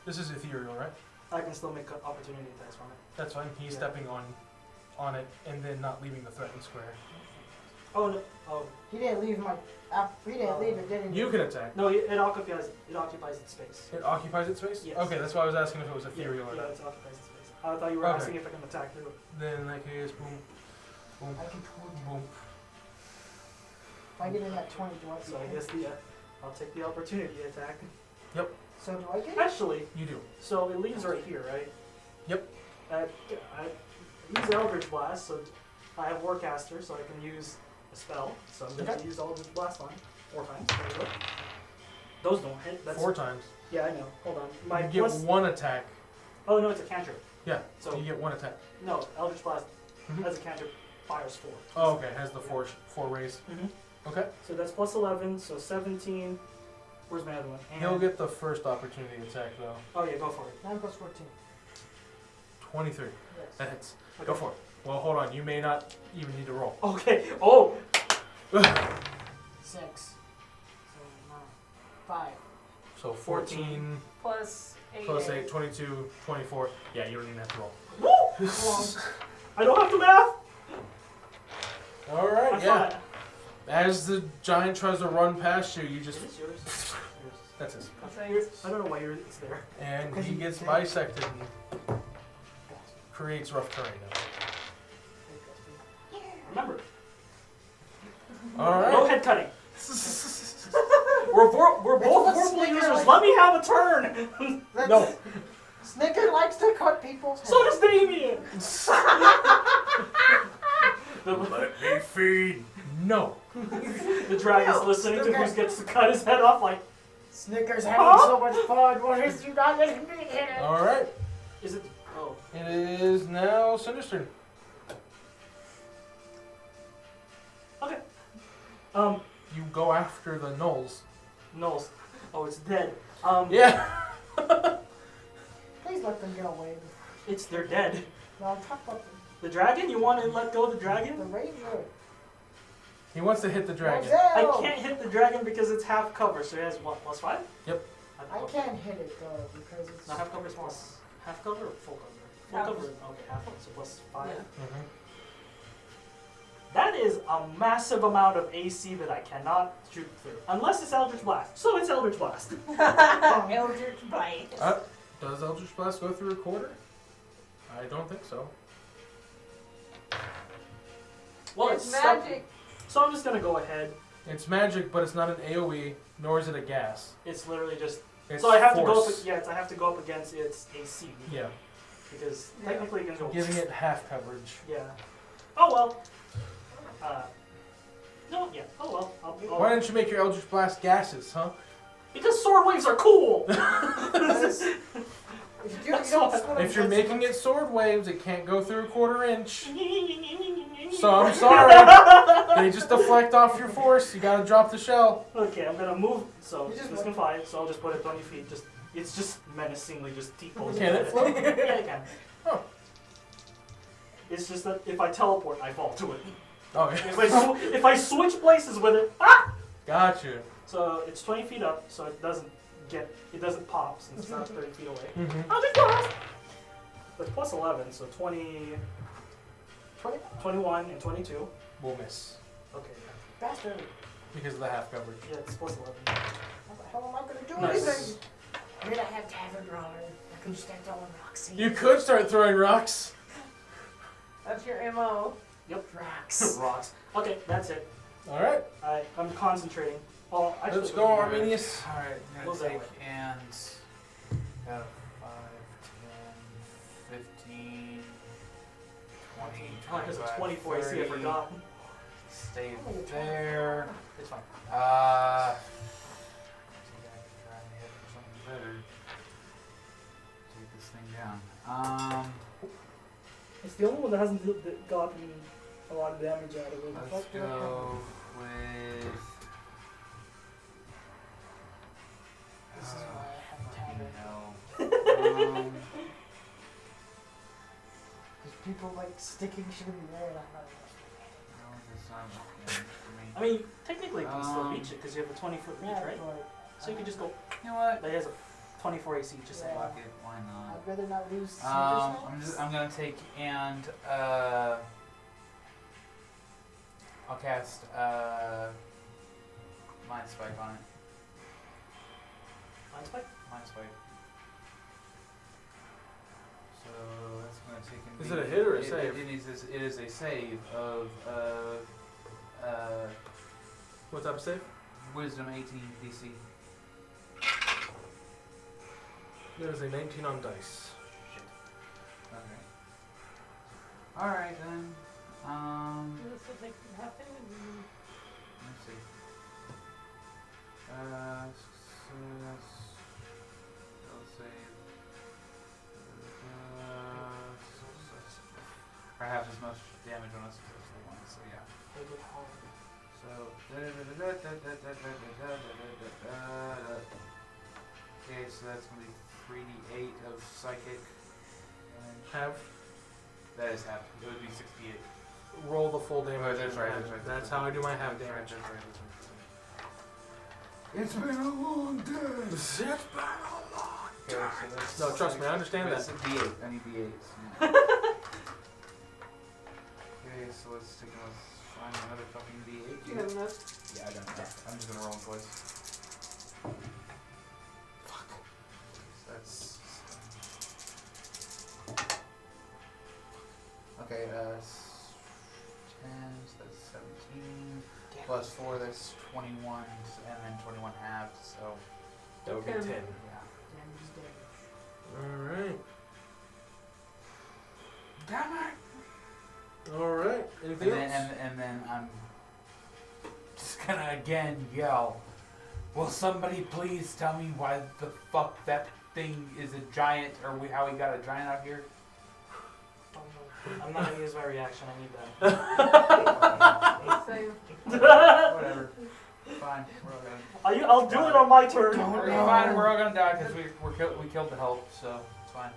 This is ethereal, right? I can still make opportunity attacks from it. That's fine. He's Yeah. stepping on it and then not leaving the threatened square. Oh no. Oh He didn't leave my. He didn't leave it, didn't he? You can attack. no. It occupies its space. It occupies its space? Yes. Okay, that's why I was asking if it was ethereal or Yeah, not. it occupies its space. I thought you were Okay. asking if I can attack through it. Then in that case, boom, boom, I can totally do boom. If I get in that 20, do I So I guess I'll take the opportunity attack. So do I get it? Actually, You do. so it leaves right here, right? Yep. I use Eldritch Blast, so I have Warcaster, so I can use a spell. So I'm going Okay. to use Eldritch Blast on 4 times. There we go. Those don't hit. That's 4 times. Yeah, I know. Hold on. My You get plus. 1 attack. Oh no, it's a cantrip. Yeah, So you get 1 attack. no, Eldritch Blast Mhm. as a cantrip fires 4. Oh, okay. Has the 4 raise. Mm-hmm. Okay. So that's plus 11, so 17. Where's my other one? And He'll get the first opportunity attack though. Oh yeah, go for it. 9 plus 14. 23. Yes. That hits. Okay. Go for it. Well, hold on. You may not even need to roll. Okay. Oh. 6. So 9. 5. So 14 Plus 8. plus 8, 22, 24. Yeah, you don't even have to roll. Woo! I don't have to math. All right, I yeah. thought- As the giant tries to run past you, you just... Is this yours? Yours. That's his. I don't know why it's there. And Because he you gets did. bisected and creates rough terrain. Remember, All no right. head cutting. We're both what vorpal Snicker users. likes. Let me have a turn. No. Snicker likes to cut people's heads. So does Damien. Let me feed. No. The dragon's No, listening to Snicker. who gets to cut his head off. Like, Snicker's having so much fun. What is you not letting me hit it? All right. is it? Oh, It is now Cinder's turn. okay. You go after the gnolls. Knowles. Oh, it's dead. Yeah. Please let them get away. They're dead. No, I'm talking about The dragon? You want to let go of the the dragon? ranger. He wants to hit the dragon. I Roselle! can't hit the dragon because it's half cover. So he has what? +5? Yep. I can't hit it though because it's. No, half cover is plus. Half cover or full cover? Full Half. cover. Okay, half. So +5. Yeah. Mhm. That is a massive amount of AC that I cannot shoot through. Unless it's Eldritch Blast. So it's Eldritch Blast. Eldritch Bite. Does Eldritch Blast go through a quarter? I don't think so. Well, it's stuck- magic. So I'm just gonna go ahead. It's magic, but it's not an AoE, nor is it a gas. It's literally just. It's So I have to go force. up. Yeah, I have to go up against its AC Yeah, because Yeah. technically it can go. giving it half coverage. Yeah. Oh well. No. Yeah. Oh well. I'll, Why didn't you make your Eldritch Blast gases, huh? Because sword waves are cool. If you don't split If you're it, making it sword waves, it can't go through a quarter inch. So so I'm sorry. They just deflect off your force. You gotta drop the shell. Okay, I'm gonna move. So You just this can fly. So I'll just put it 20 feet. It's just menacingly just T-posing. Can it float? Yeah, it can. Oh. It's just that if I teleport, I fall to it. Okay. If I switch places with it, Gotcha. so it's 20 feet up, so it doesn't pop since it's not 30 feet away. Mm-hmm. I'll just blast. But plus 11, so 20, 20? 21, and 22. We'll miss. Okay, Bastard. Because of the half coverage. yeah, it's plus 11. How the hell am I gonna do Nice. anything? I mean, I have Tavern Brawler. I can start throwing rocks. You could start throwing rocks. That's your MO. Rocks. Rocks. Okay, that's it. Alright. I'm concentrating. Oh, actually, Let's go, Arminius. Alright, I'm Goes gonna that take and got a 5, 10, 15, 20, Oh, there's a 25, 24 AC, I 30. forgot. Stay there. It's fine. I think I can try and hit for something better. Take this thing down. It's the only one that hasn't gotten a lot of damage out of it. Let's go with. This is why I have Tavern. No. Because people like sticking shit in the air and I'm not. No, that's not looking for me. I mean, technically you can still Um, reach it because you have a 20-foot reach, Yeah, right? but So you can just go. You know what? But it has a 24 AC, just saying. Yeah. Fuck it, why not? I'd rather not lose. I'm gonna take and I'll cast Mind Spike on it. Mind spike? Mind Spike. So that's gonna take him. Is it a hit or a save? It is a save of What's up, save? Wisdom 18 DC. That is a 19 on dice. Shit. Okay. Alright then. Let's see. Success. Let's say. Success. Or half as much damage on a successful one, so yeah. So. Okay, so that's gonna be 3d8 of psychic. Have. That is half. It would be 68. Roll the full damage. Oh, that's right, that's right, That's that's how I do my half That's damage. right, that's right. It's been a long day. It's been a long Okay, so that's No, trust me, I understand That's that. a D8. I need D8s. Okay, so let's find another fucking D8. Do you have enough? Yeah, I got enough. I'm just gonna roll them twice. Fuck. So that's. Okay, 10, so that's 17. Plus 4, that's 21, and then 21 halves, so. That would be Okay. 10. Yeah. Damage is damage. Alright. Damn it! Alright. Anything else? And then I'm just gonna again yell, will somebody please tell me why the fuck that thing is a giant, or how we got a giant out here? I'm not gonna use my reaction. I need that. Same. Whatever. Fine. We're all gonna. I'll do it on my turn. Fine. We're all gonna die because we killed the help, so it's fine.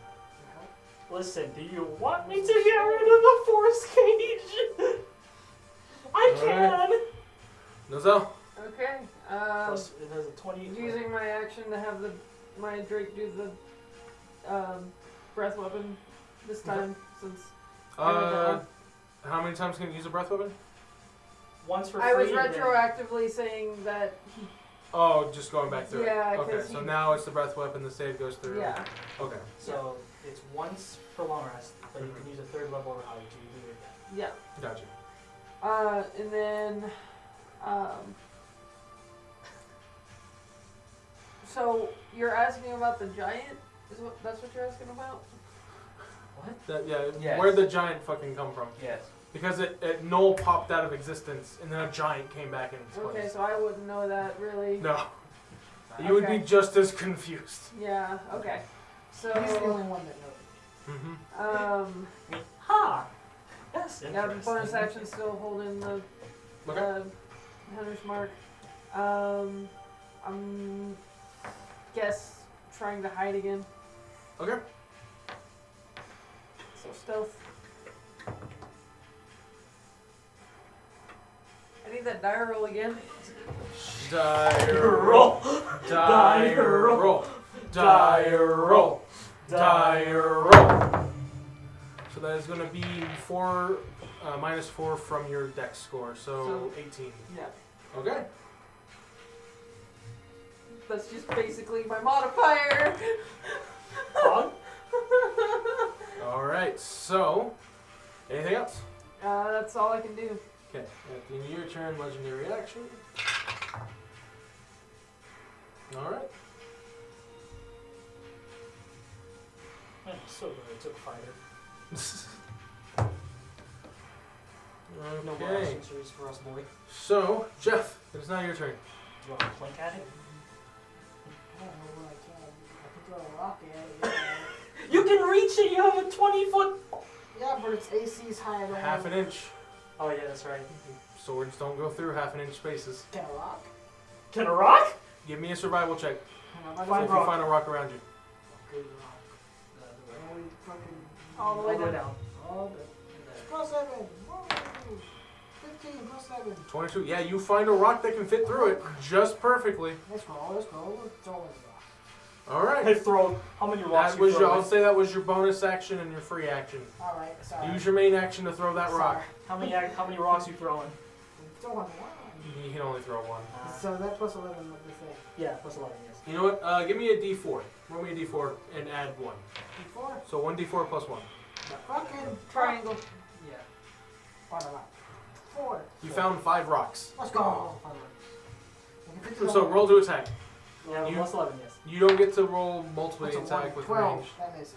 Listen, do you want me to get rid of the force cage? I can. Nozel? Okay. Plus, it has a 20. Using my action to have my Drake do the breath weapon this time since How many times can you use a breath weapon? Once for I was free. and then- retroactively saying that he. Oh, just going back through Yeah, it. Okay, 'cause so he- now it's the breath weapon, the save goes through. Yeah. Okay. So it's once for long rest, but you can use a third level or higher to do it again. Yeah. Gotcha. And then, so you're asking about the giant? That's what you're asking about? Yes. Where'd the giant fucking come from? Yes. Because it null popped out of existence, and then a giant came back in its place. Okay, so I wouldn't know that really. No. You would be Okay. just as confused. Yeah. Okay. So. He's the only one that knows. Mm-hmm. Ha! That's Yeah, interesting. bonus action still holding the Okay. hunter's mark. I'm guess trying to hide again. Okay. So stealth. I need that die roll again. Die roll. Die roll. Die roll. Die roll. So that is going to be minus 4 from your dex score, so 18. Yeah. Okay. That's just basically my modifier. Hog? All right. So, anything else? That's all I can do. Okay. At the end of your turn, legendary action. All right. Man, so good. It took a fighter. No more Okay. action series for us, boy. So, Jeff, it is now your turn. Do you want to blink at it? I don't know what I can. I can throw a rock at it. Yeah, You can reach it. You have a 20-foot. yeah, but its AC's higher than Half an inch. Oh yeah, that's right. Swords don't go through half-an-inch spaces. Can a rock? Can a rock? Give me a survival check. Hang on, See Find if rock. you find a rock around you. Good rock. And we fucking All the way down. all the plus 7. Woo! 15 plus 7. 22. Yeah, you find a rock that can fit through it just perfectly. Let's go. Let's go. We're throwing the rock. All right. Hey, throw. How many rocks That you was your, throw? I'll say that was your bonus action and your free action. All right. Sorry. Use your main action to throw that rock. How many rocks you throwing? I'm throwing one. You can only throw one. So that plus 11 with the thing. Yeah, plus 11, yes. You know what? Give me a d4. Roll me a d4 and add 1. Before? So 1d4 plus 1. Fucking Triangle. Yeah. On the rock. 4. You found 5 rocks. Let's go. So roll to attack. Yeah, You- plus 11, yes. You don't get to roll multiple What's a attack 1? with 12. range. That misses.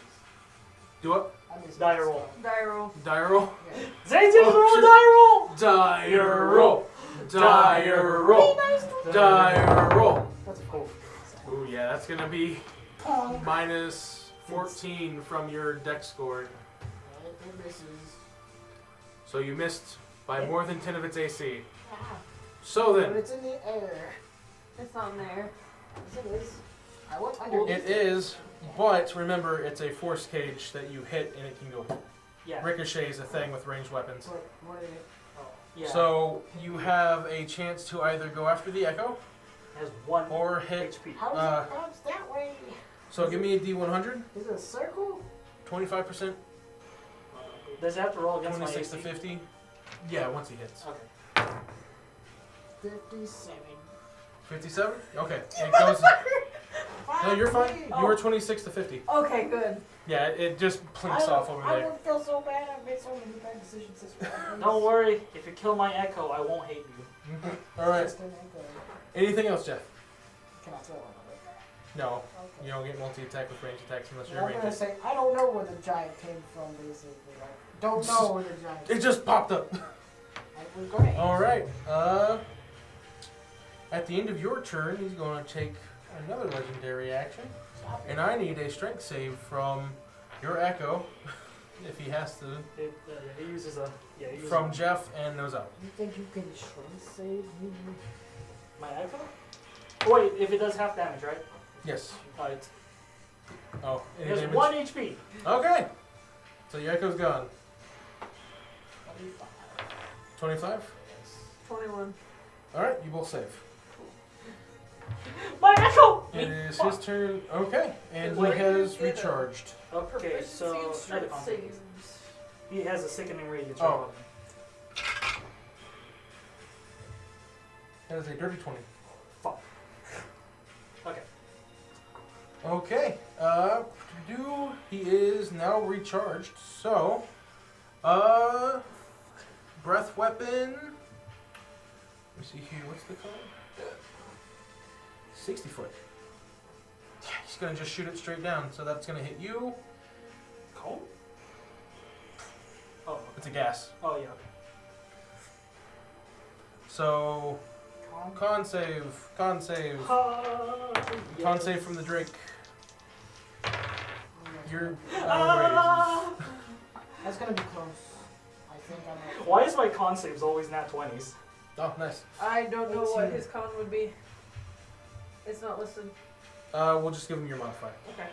Do what? That misses. Die roll. Die roll. Die roll. Yeah. Zay's Oh, gonna throw a shit. die roll! Die roll. Die roll. Die roll. That's a cool. Ooh, yeah, that's gonna be Pong. minus 14 from your dex score. Right, it misses. So you missed by more than 10 of its AC. Ah, So but then, it's in the air. It's not in there. Yes, it is. I went underneath it is, but remember, it's a force cage that you hit and it can go. Yeah. Ricochet is a thing with ranged weapons. What did it? Oh. Yeah. So you have a chance to either go after the Echo It has 1 or hit. HP. How does it bounce that way? So give me a D100, Is it a circle? 25%, Does it have to roll against 26 to my AC? 50. Yeah, once he hits. Okay. 57. 57? Okay. It goes. No, you're fine. You were 26 to 50. Okay, good. Yeah, it just plinks off over I there. would feel so bad. I've made so many bad decisions this week. Don't worry, if you kill my Echo, I won't hate you. Alright. Just an echo. Anything else, Jeff? Can I throw another? No. Okay. You don't get multi-attack with range attacks unless Well, you're I'm gonna ranged. say I don't know where the giant came from. Basically, I don't know where the giant. It just popped up. It was great. Alright. At the end of your turn, he's going to take another legendary action. And I need a strength save from your Echo, if he has to, He uses a. Yeah, he uses from Jeff and Nozel. You think you can strength save me? my Echo? Oh, wait, if it does half damage, right? Yes. It's, Oh, it any has damage? 1 HP. Okay. So your Echo's gone. 25. 25? 21. Alright, you both save. My Echo! It is his turn. Okay. And he Where do you has get a- recharged. Okay, Proficiency so in another strength concentration. saves. He has a sickening radius. Oh. That is a dirty 20. Fuck. Okay. Okay. He is now recharged. So, breath weapon. Let me see here. What's the code? 60 foot. Yeah, he's gonna just shoot it straight down. So that's gonna hit you. Cone? Oh. It's a gas. Oh yeah. So, con save. Con save. Con save from the Drake. You're. That's gonna be close. I think I'm. Why is my con saves always nat 20s? Oh, nice. I don't know what 18. his con would be. It's not listed. We'll just give him your modifier. Okay.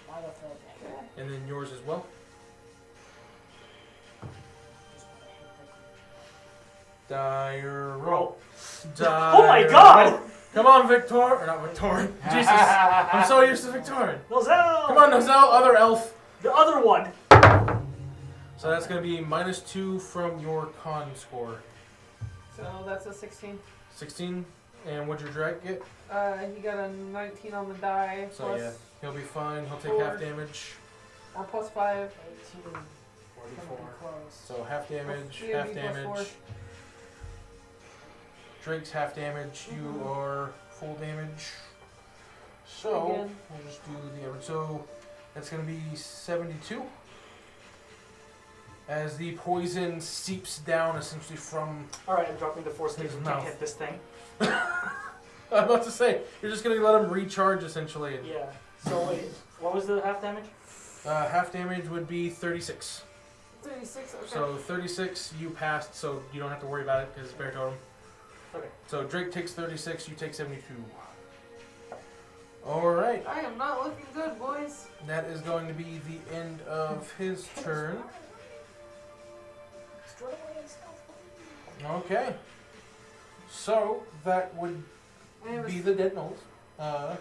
Might have felt that. And then yours as well. Just wanna hit the Dire roll. Roll. Dire Oh my god! roll. Come on, Victor. Or not Victor. Jesus. I'm so used to Victor. Nozel! Come on, Nozel, other elf. The other one! So that's going to be -2 from your con score. So that's a 16. 16. And what'd your drag get? He got a 19 on the die. So plus, yeah, he'll be fine. He'll take 4. half damage. Or plus 5. 18. Gonna be 44. close. So half damage, Yeah, half be plus damage. 4. Drake's half damage. You Mhm. are full damage. So Again. we'll just do the average. So that's going to be 72. As the poison seeps down essentially from. Alright, I'm dropping the force His cage. We mouth. can't hit this thing. I'm about to say, you're just going to let him recharge essentially. And, Yeah. So wait, what was the half damage? half damage would be 36. 36, okay. So 36, you passed, so you don't have to worry about it because it's bear totem. Okay. So Drake takes 36, you take 72. Alright, I am not looking good, boys. that is going to be the end of his turn. Straight away and stealth. Okay. So that would And it was, be the dead nulls.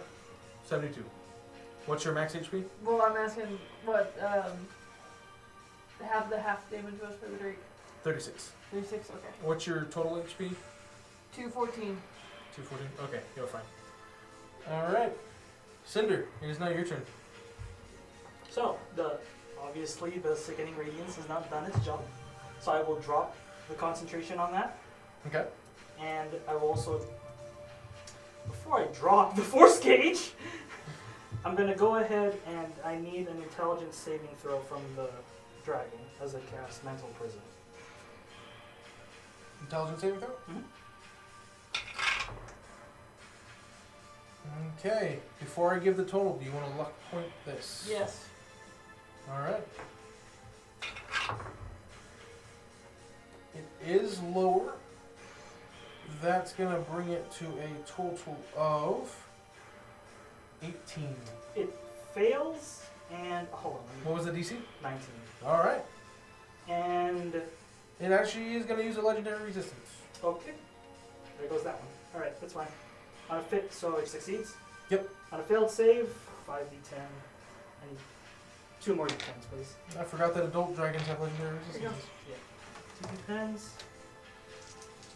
72. What's your max HP? well, I'm asking what half damage was for the Drake. 36. 36, okay. What's your total HP? 214. 214. Okay, you're fine. Alright. Cinder, it is now your turn. So, obviously the sickening radiance has not done its job. So I will drop the concentration on that. Okay. And I will also, before I drop the force gauge, I'm going to go ahead and I need an intelligence saving throw from the dragon as I cast Mental Prison. Intelligence saving throw? Mhm. Okay. Before I give the total, do you want to luck point this? Yes. Alright. It is lower. That's going to bring it to a total of 18. It fails, and hold on, What was the DC? 19. All right. And It actually is going to use a legendary resistance. okay, there goes that one. All right, that's fine. On a fit, so it succeeds. Yep. On a failed save, 5d10. I need 2 more d10s, please. I forgot that adult dragons have legendary There you go. resistances. 2 d10s.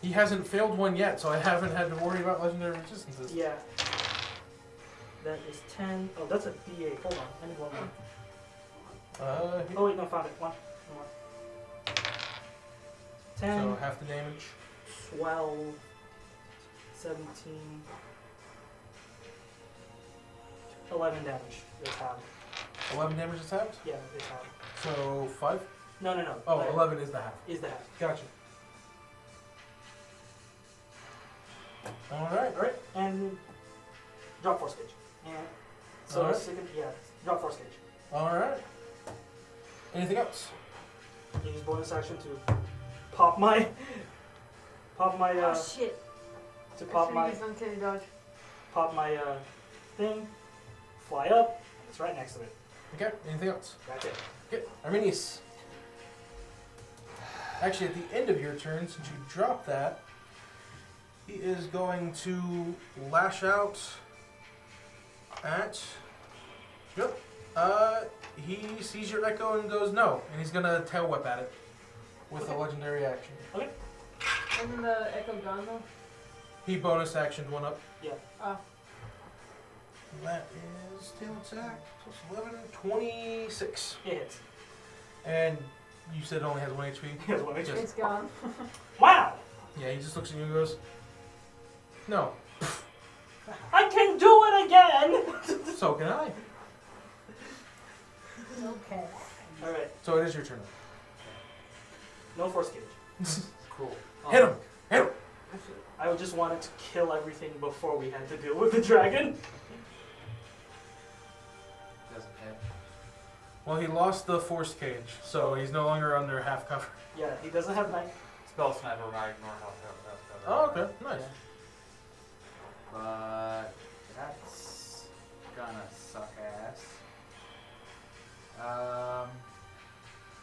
He hasn't failed one yet, so I haven't had to worry about legendary resistances. Yeah. That is 10. Oh, that's a d8. Hold on, I need one more. Oh wait, no, found it. One more. 10, So half the damage. 12, 17, 11 damage. It's halved. 11 damage is halved. Yeah, it's halved. So 5? No. Oh, 11 is the half. Is that? Gotcha. Alright. Alright, and drop force gauge. And so Alright. second, yeah, drop force gauge. Alright. Anything else? You use bonus action to pop my Oh shit. to I pop should've my used uncanny dodge. thing, fly up. It's right next to it. Okay, anything else? That's it. Okay, Arminius. Actually, at the end of your turn, since you dropped that, he is going to lash out at. Yep. He sees your echo and goes no, and he's gonna tail whip at it with a legendary action. Isn't the echo gone though? He bonus actioned one up. Yeah. Oh. That is tail attack plus 11, 26. It hits. And you said it only has 1 HP? He has 1 HP. It's gone. Wow! Yeah, he just looks at you and goes, no. I can do it again! So can I. Okay. Alright, So it is your turn. no force gauge. Cool. Hit him! Hit him! I just wanted to kill everything before we had to deal with the dragon. Doesn't hit. Well, he lost the force cage, so he's no longer under half cover. Yeah, he doesn't have night. Spell sniper when I ignore health. Oh, okay. Nice. But that's gonna suck ass.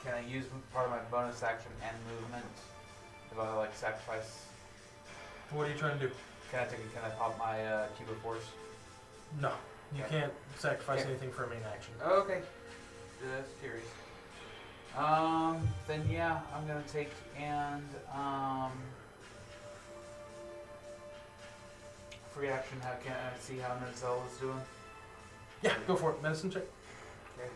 Can I use part of my bonus action and movement if I like sacrifice? What are you trying to do? Can I pop my cube of force? No. You Okay. can't sacrifice Okay. anything for a main action. Okay. Just curious. Then yeah, I'm gonna take and free action. How can I see how Nutzel is doing? Yeah, go for it. Medicine check. Okay.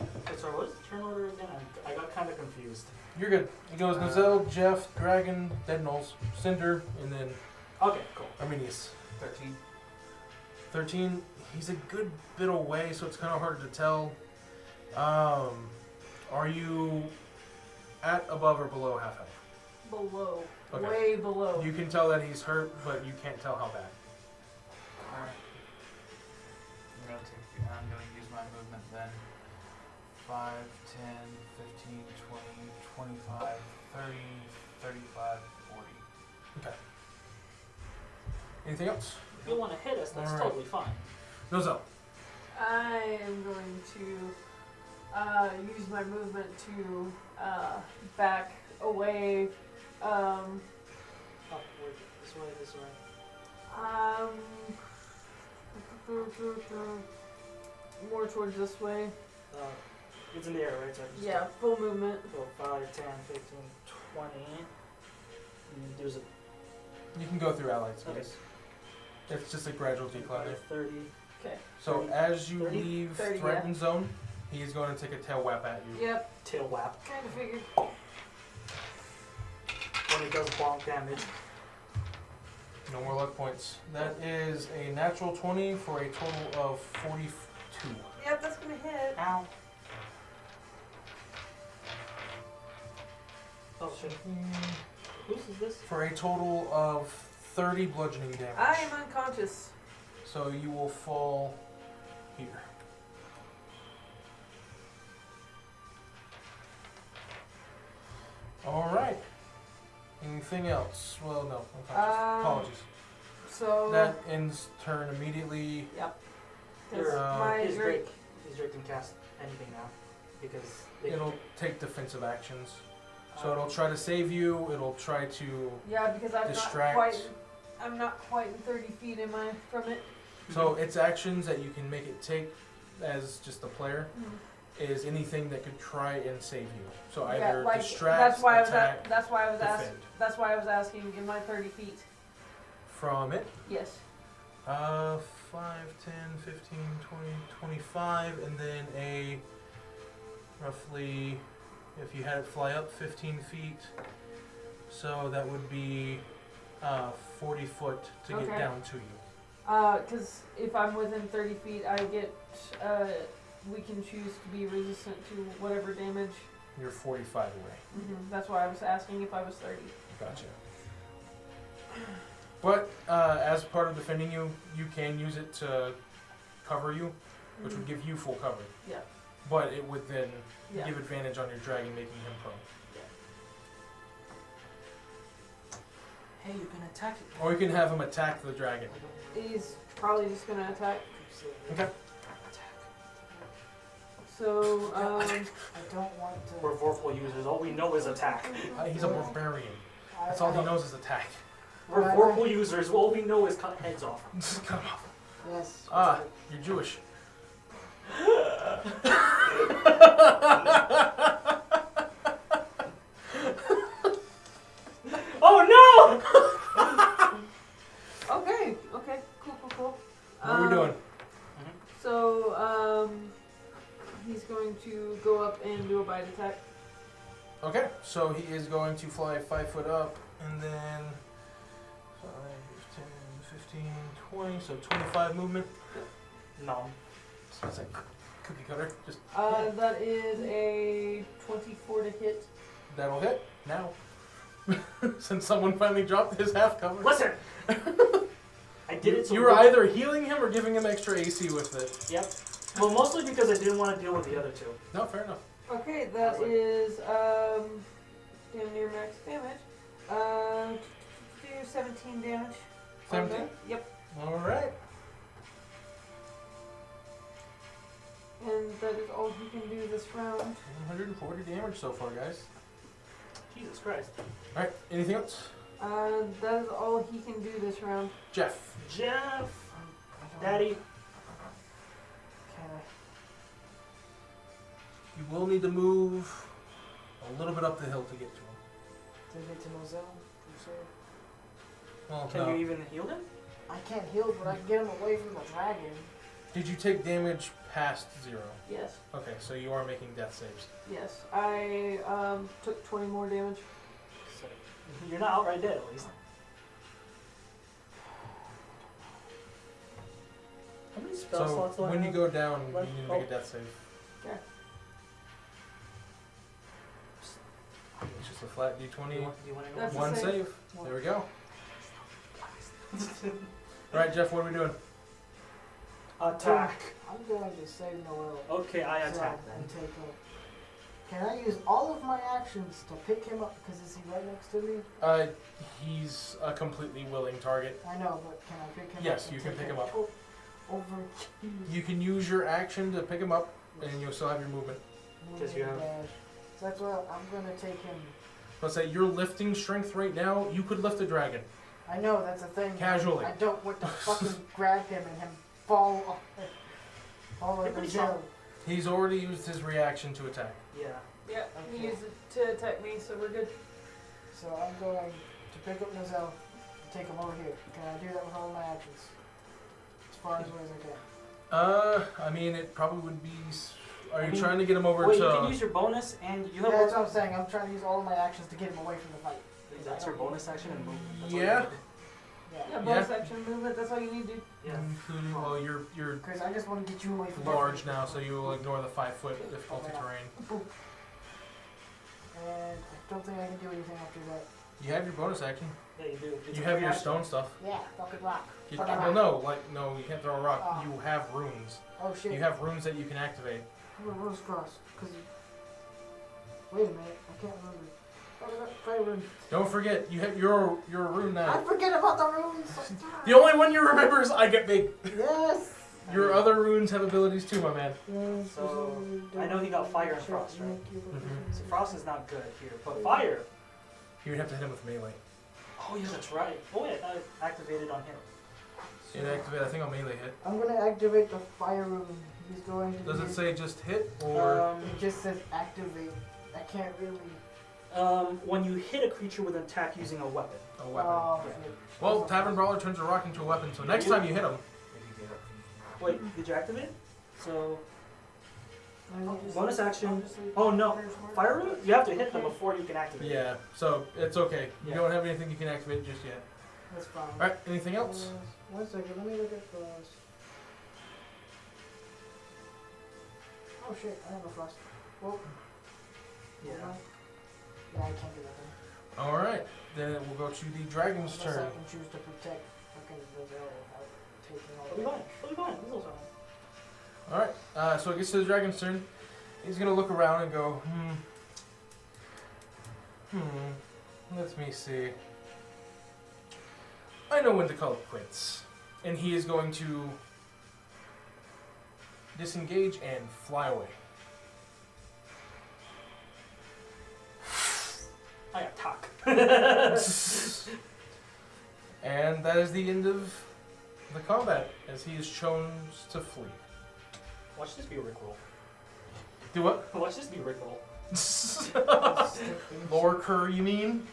Wait, sorry, what is the turn order again? I got kind of confused. You're good. It goes Nozell, Jeff, Dragon, Dead Knolls, Cinder, and then Okay, cool. Arminius. 13. 13, he's a good bit away, so it's kind of hard to tell. Are you at, above, or below half health? Below. Okay. Way below. You can tell that he's hurt, but you can't tell how bad. Alright. I'm gonna use my movement then. 5, 10, 15, 20, 25, 30, 35, 40. Okay. Anything else? If you want to hit us, that's Alright. totally fine. Nozell. I am going to use my movement to back away. Oh, wait, this way. More towards this way. It's in the air, right? So I can just Yeah, full movement. go 5, 10, 15, 20. And there's a You can go through allied okay. space. It's just a gradual decline there. 30. Okay. So 30, as you 30, leave 30, threatened zone, he is going to take a tail whap at you. Yep. Tail whap. Kind of figured. When it does bonk damage. No more luck points. That is a natural 20 for a total of 42. Yep, that's gonna hit. Ow. Oh shit. Whose is this? For a total of 30 bludgeoning damage. I am unconscious. So you will fall here. Alright. In Anything else? Well, no. Apologies. So That ends turn immediately. yep. Your, My his Drake. Drake can cast anything now because they It'll take defensive actions. So it'll try to save you. It'll try to. Yeah, because Distract. I'm not quite 30 feet am I from it. So its actions that you can make it take as just a player is anything that could try and save you. So either like, distract, that's why attack, that's why I was asking. defend. That's why I was asking. Am I 30 feet? From it. Yes. 5, 10, 15, 20, 25, and then a roughly, if you had it fly up 15 feet, so that would be 40 foot to get Okay. down to you. Because if I'm within 30 feet, I get. We can choose to be resistant to whatever damage. You're 45 away. That's why I was asking if I was 30. Gotcha. But as part of defending you, you can use it to cover you, which would give you full cover. Yeah. But it would then Yeah. give advantage on your dragon, making him prone. Hey, you can attack it. Or you can have him attack the dragon. He's probably just gonna attack. Okay. So I don't want to. We're Vorpal users. All we know is attack. He's a barbarian. That's all he knows is attack. We're Vorpal users. All we know is cut heads off. Just cut him off. Yes. You're Jewish. Oh okay, cool. What are we doing? So he's going to go up and do a bite attack. Okay, so he is going to fly 5 foot up, and then 5, 10, 15, 20, so 25 movement. no! No. So it's like cookie cutter. Just That is a 24 to hit. that'll hit now. Since someone finally dropped his half cover. Listen! I did it so You were either healing him or giving him extra AC with it. Yep. Well, mostly because I didn't want to deal with the other two. No, fair enough. Okay, that is damn near max damage. Do 17 damage. 17? Yep. Alright. And that is all he can do this round. 140 damage so far, guys. Jesus Christ. Alright, anything else? That is all he can do this round. Jeff. Jeff! Daddy. Can I? You will need to move a little bit up the hill to get to him. To get to Moselle, you say? Well, Can no. you even heal him? I can't heal, but I can get him away from the dragon. Did you take damage past 0? Yes. Okay, so you are making death saves. Yes. I took 20 more damage. So, you're not outright dead, at least. How many spell So slots do I when you have? go down, you Left- need to make a death save. Okay. It's just a flat Do d20. you want to know? That's a One save. save. There we go. Alright, Jeff, what are we doing? Attack. I'm going to save Noel. Okay, I attack and then. take up. Can I use all of my actions to pick him up? Because is he right next to me? He's a completely willing target. I know, but can I pick him up? Yes, and you can take pick him up. Over. You can use your action to pick him up, and you'll still have your movement. Because you have- So that's what I'm going to take him. Let's say your lifting strength right now, you could lift a dragon. I know, that's a thing. Casually. I don't want to fucking grab him and him fall off. Fall You're over pretty the strong. hill. He's already used his reaction to attack. Yeah. Yep. He Okay. used it to attack me, so we're good. So I'm going to pick up Nozell and take him over here. Can I do that with all my actions? As far as I can. I mean, it probably would be. Are you I mean, trying to get him over Wait, to? you can use your bonus and you have. Yeah, that's what I'm saying. I'm trying to use all of my actions to get him away from the fight. That's your bonus action and move. That's all you Yeah. need. Yeah, bonus action movement. That's all you need to do. Yeah. Including, well, you're Because I just want to get you away from large now, so you will ignore the 5-foot difficulty terrain. And I don't think I can do anything after that. You have your bonus action. Yeah, you do. It's You a have free your action. stone stuff. Yeah, fucking rock. You, Fucking well, rock. no, you can't throw a rock. Oh. You have runes. Oh shit. You have runes that you can activate. I'm gonna rose cross. Cause wait a minute, I can't remember. Fire rune. Don't forget, you have your rune I now. forget about the runes. The only one you remember is I get big. Yes. Your other runes have abilities too, my man. So, I know he got fire and frost, right? Mhm. So frost is not good here, but fire. You would have to hit him with melee. Oh yeah, that's right. Oh yeah, that activated on him. Inactivate, I think I'll melee hit. I'm gonna activate the fire rune. He's going to. Does it use- say just hit or? It just says activate. I can't really. When you hit a creature with an attack using a weapon. A weapon. Oh, Yeah. shit. Well, Tavern Brawler turns a rock into a weapon, so next time you hit him, Wait, did you activate? So, I'll just- bonus I'll action. just leave Oh no, Fire's Word. fire root? You have to hit them before you can activate. yeah. So it's okay. You Yeah. don't have anything you can activate just yet. That's fine. All right. Anything else? 1 second, let me look at frost. Oh shit, I have a frost. Well, Yeah. yeah, I can't do that then. All right. Then it will go to the dragon's Unless turn. I can choose to protect fucking Brazil without taking all It'll be the fine. It'll be fine. It's all fine. All right. So it gets to the dragon's turn. He's gonna look around and go, Let me see. I know when to call it quits, and he is going to disengage and fly away. I got talk. And that is the end of the combat, as he is chose to flee. Watch this be a Rickroll. Do what? Watch this be a Rickroll. Lore cur, you mean?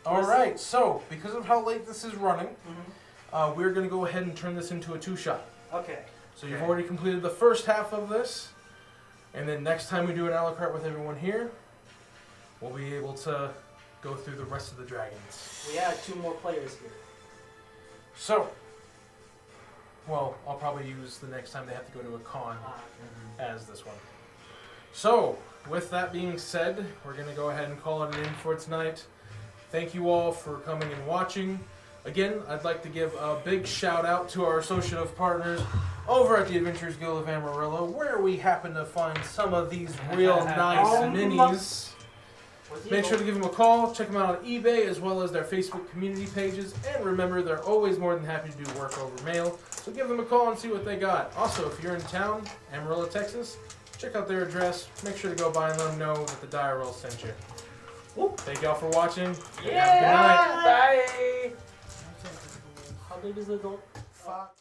Alright, so, because of how late this is running, we're going to go ahead and turn this into a two-shot. Okay. So you've Okay. already completed the first half of this, and then next time we do an a la carte with everyone here, we'll be able to go through the rest of the dragons. We add 2 more players here. So, well, I'll probably use the next time they have to go to a con as this one. So, with that being said, we're going to go ahead and call it an end for tonight. Thank you all for coming and watching. Again, I'd like to give a big shout out to our associative partners over at the Adventurers Guild of Amarillo, where we happen to find some of these real nice minis. Make sure to give them a call, check them out on eBay as well as their Facebook community pages, and remember they're always more than happy to do work over mail, so give them a call and see what they got. Also, if you're in town, Amarillo, Texas, check out their address, make sure to go by and let them know that the Diarrell sent you. Whoop. Thank y'all for watching. Yeah. Have a good night. Bye. How big is the goal? Fuck.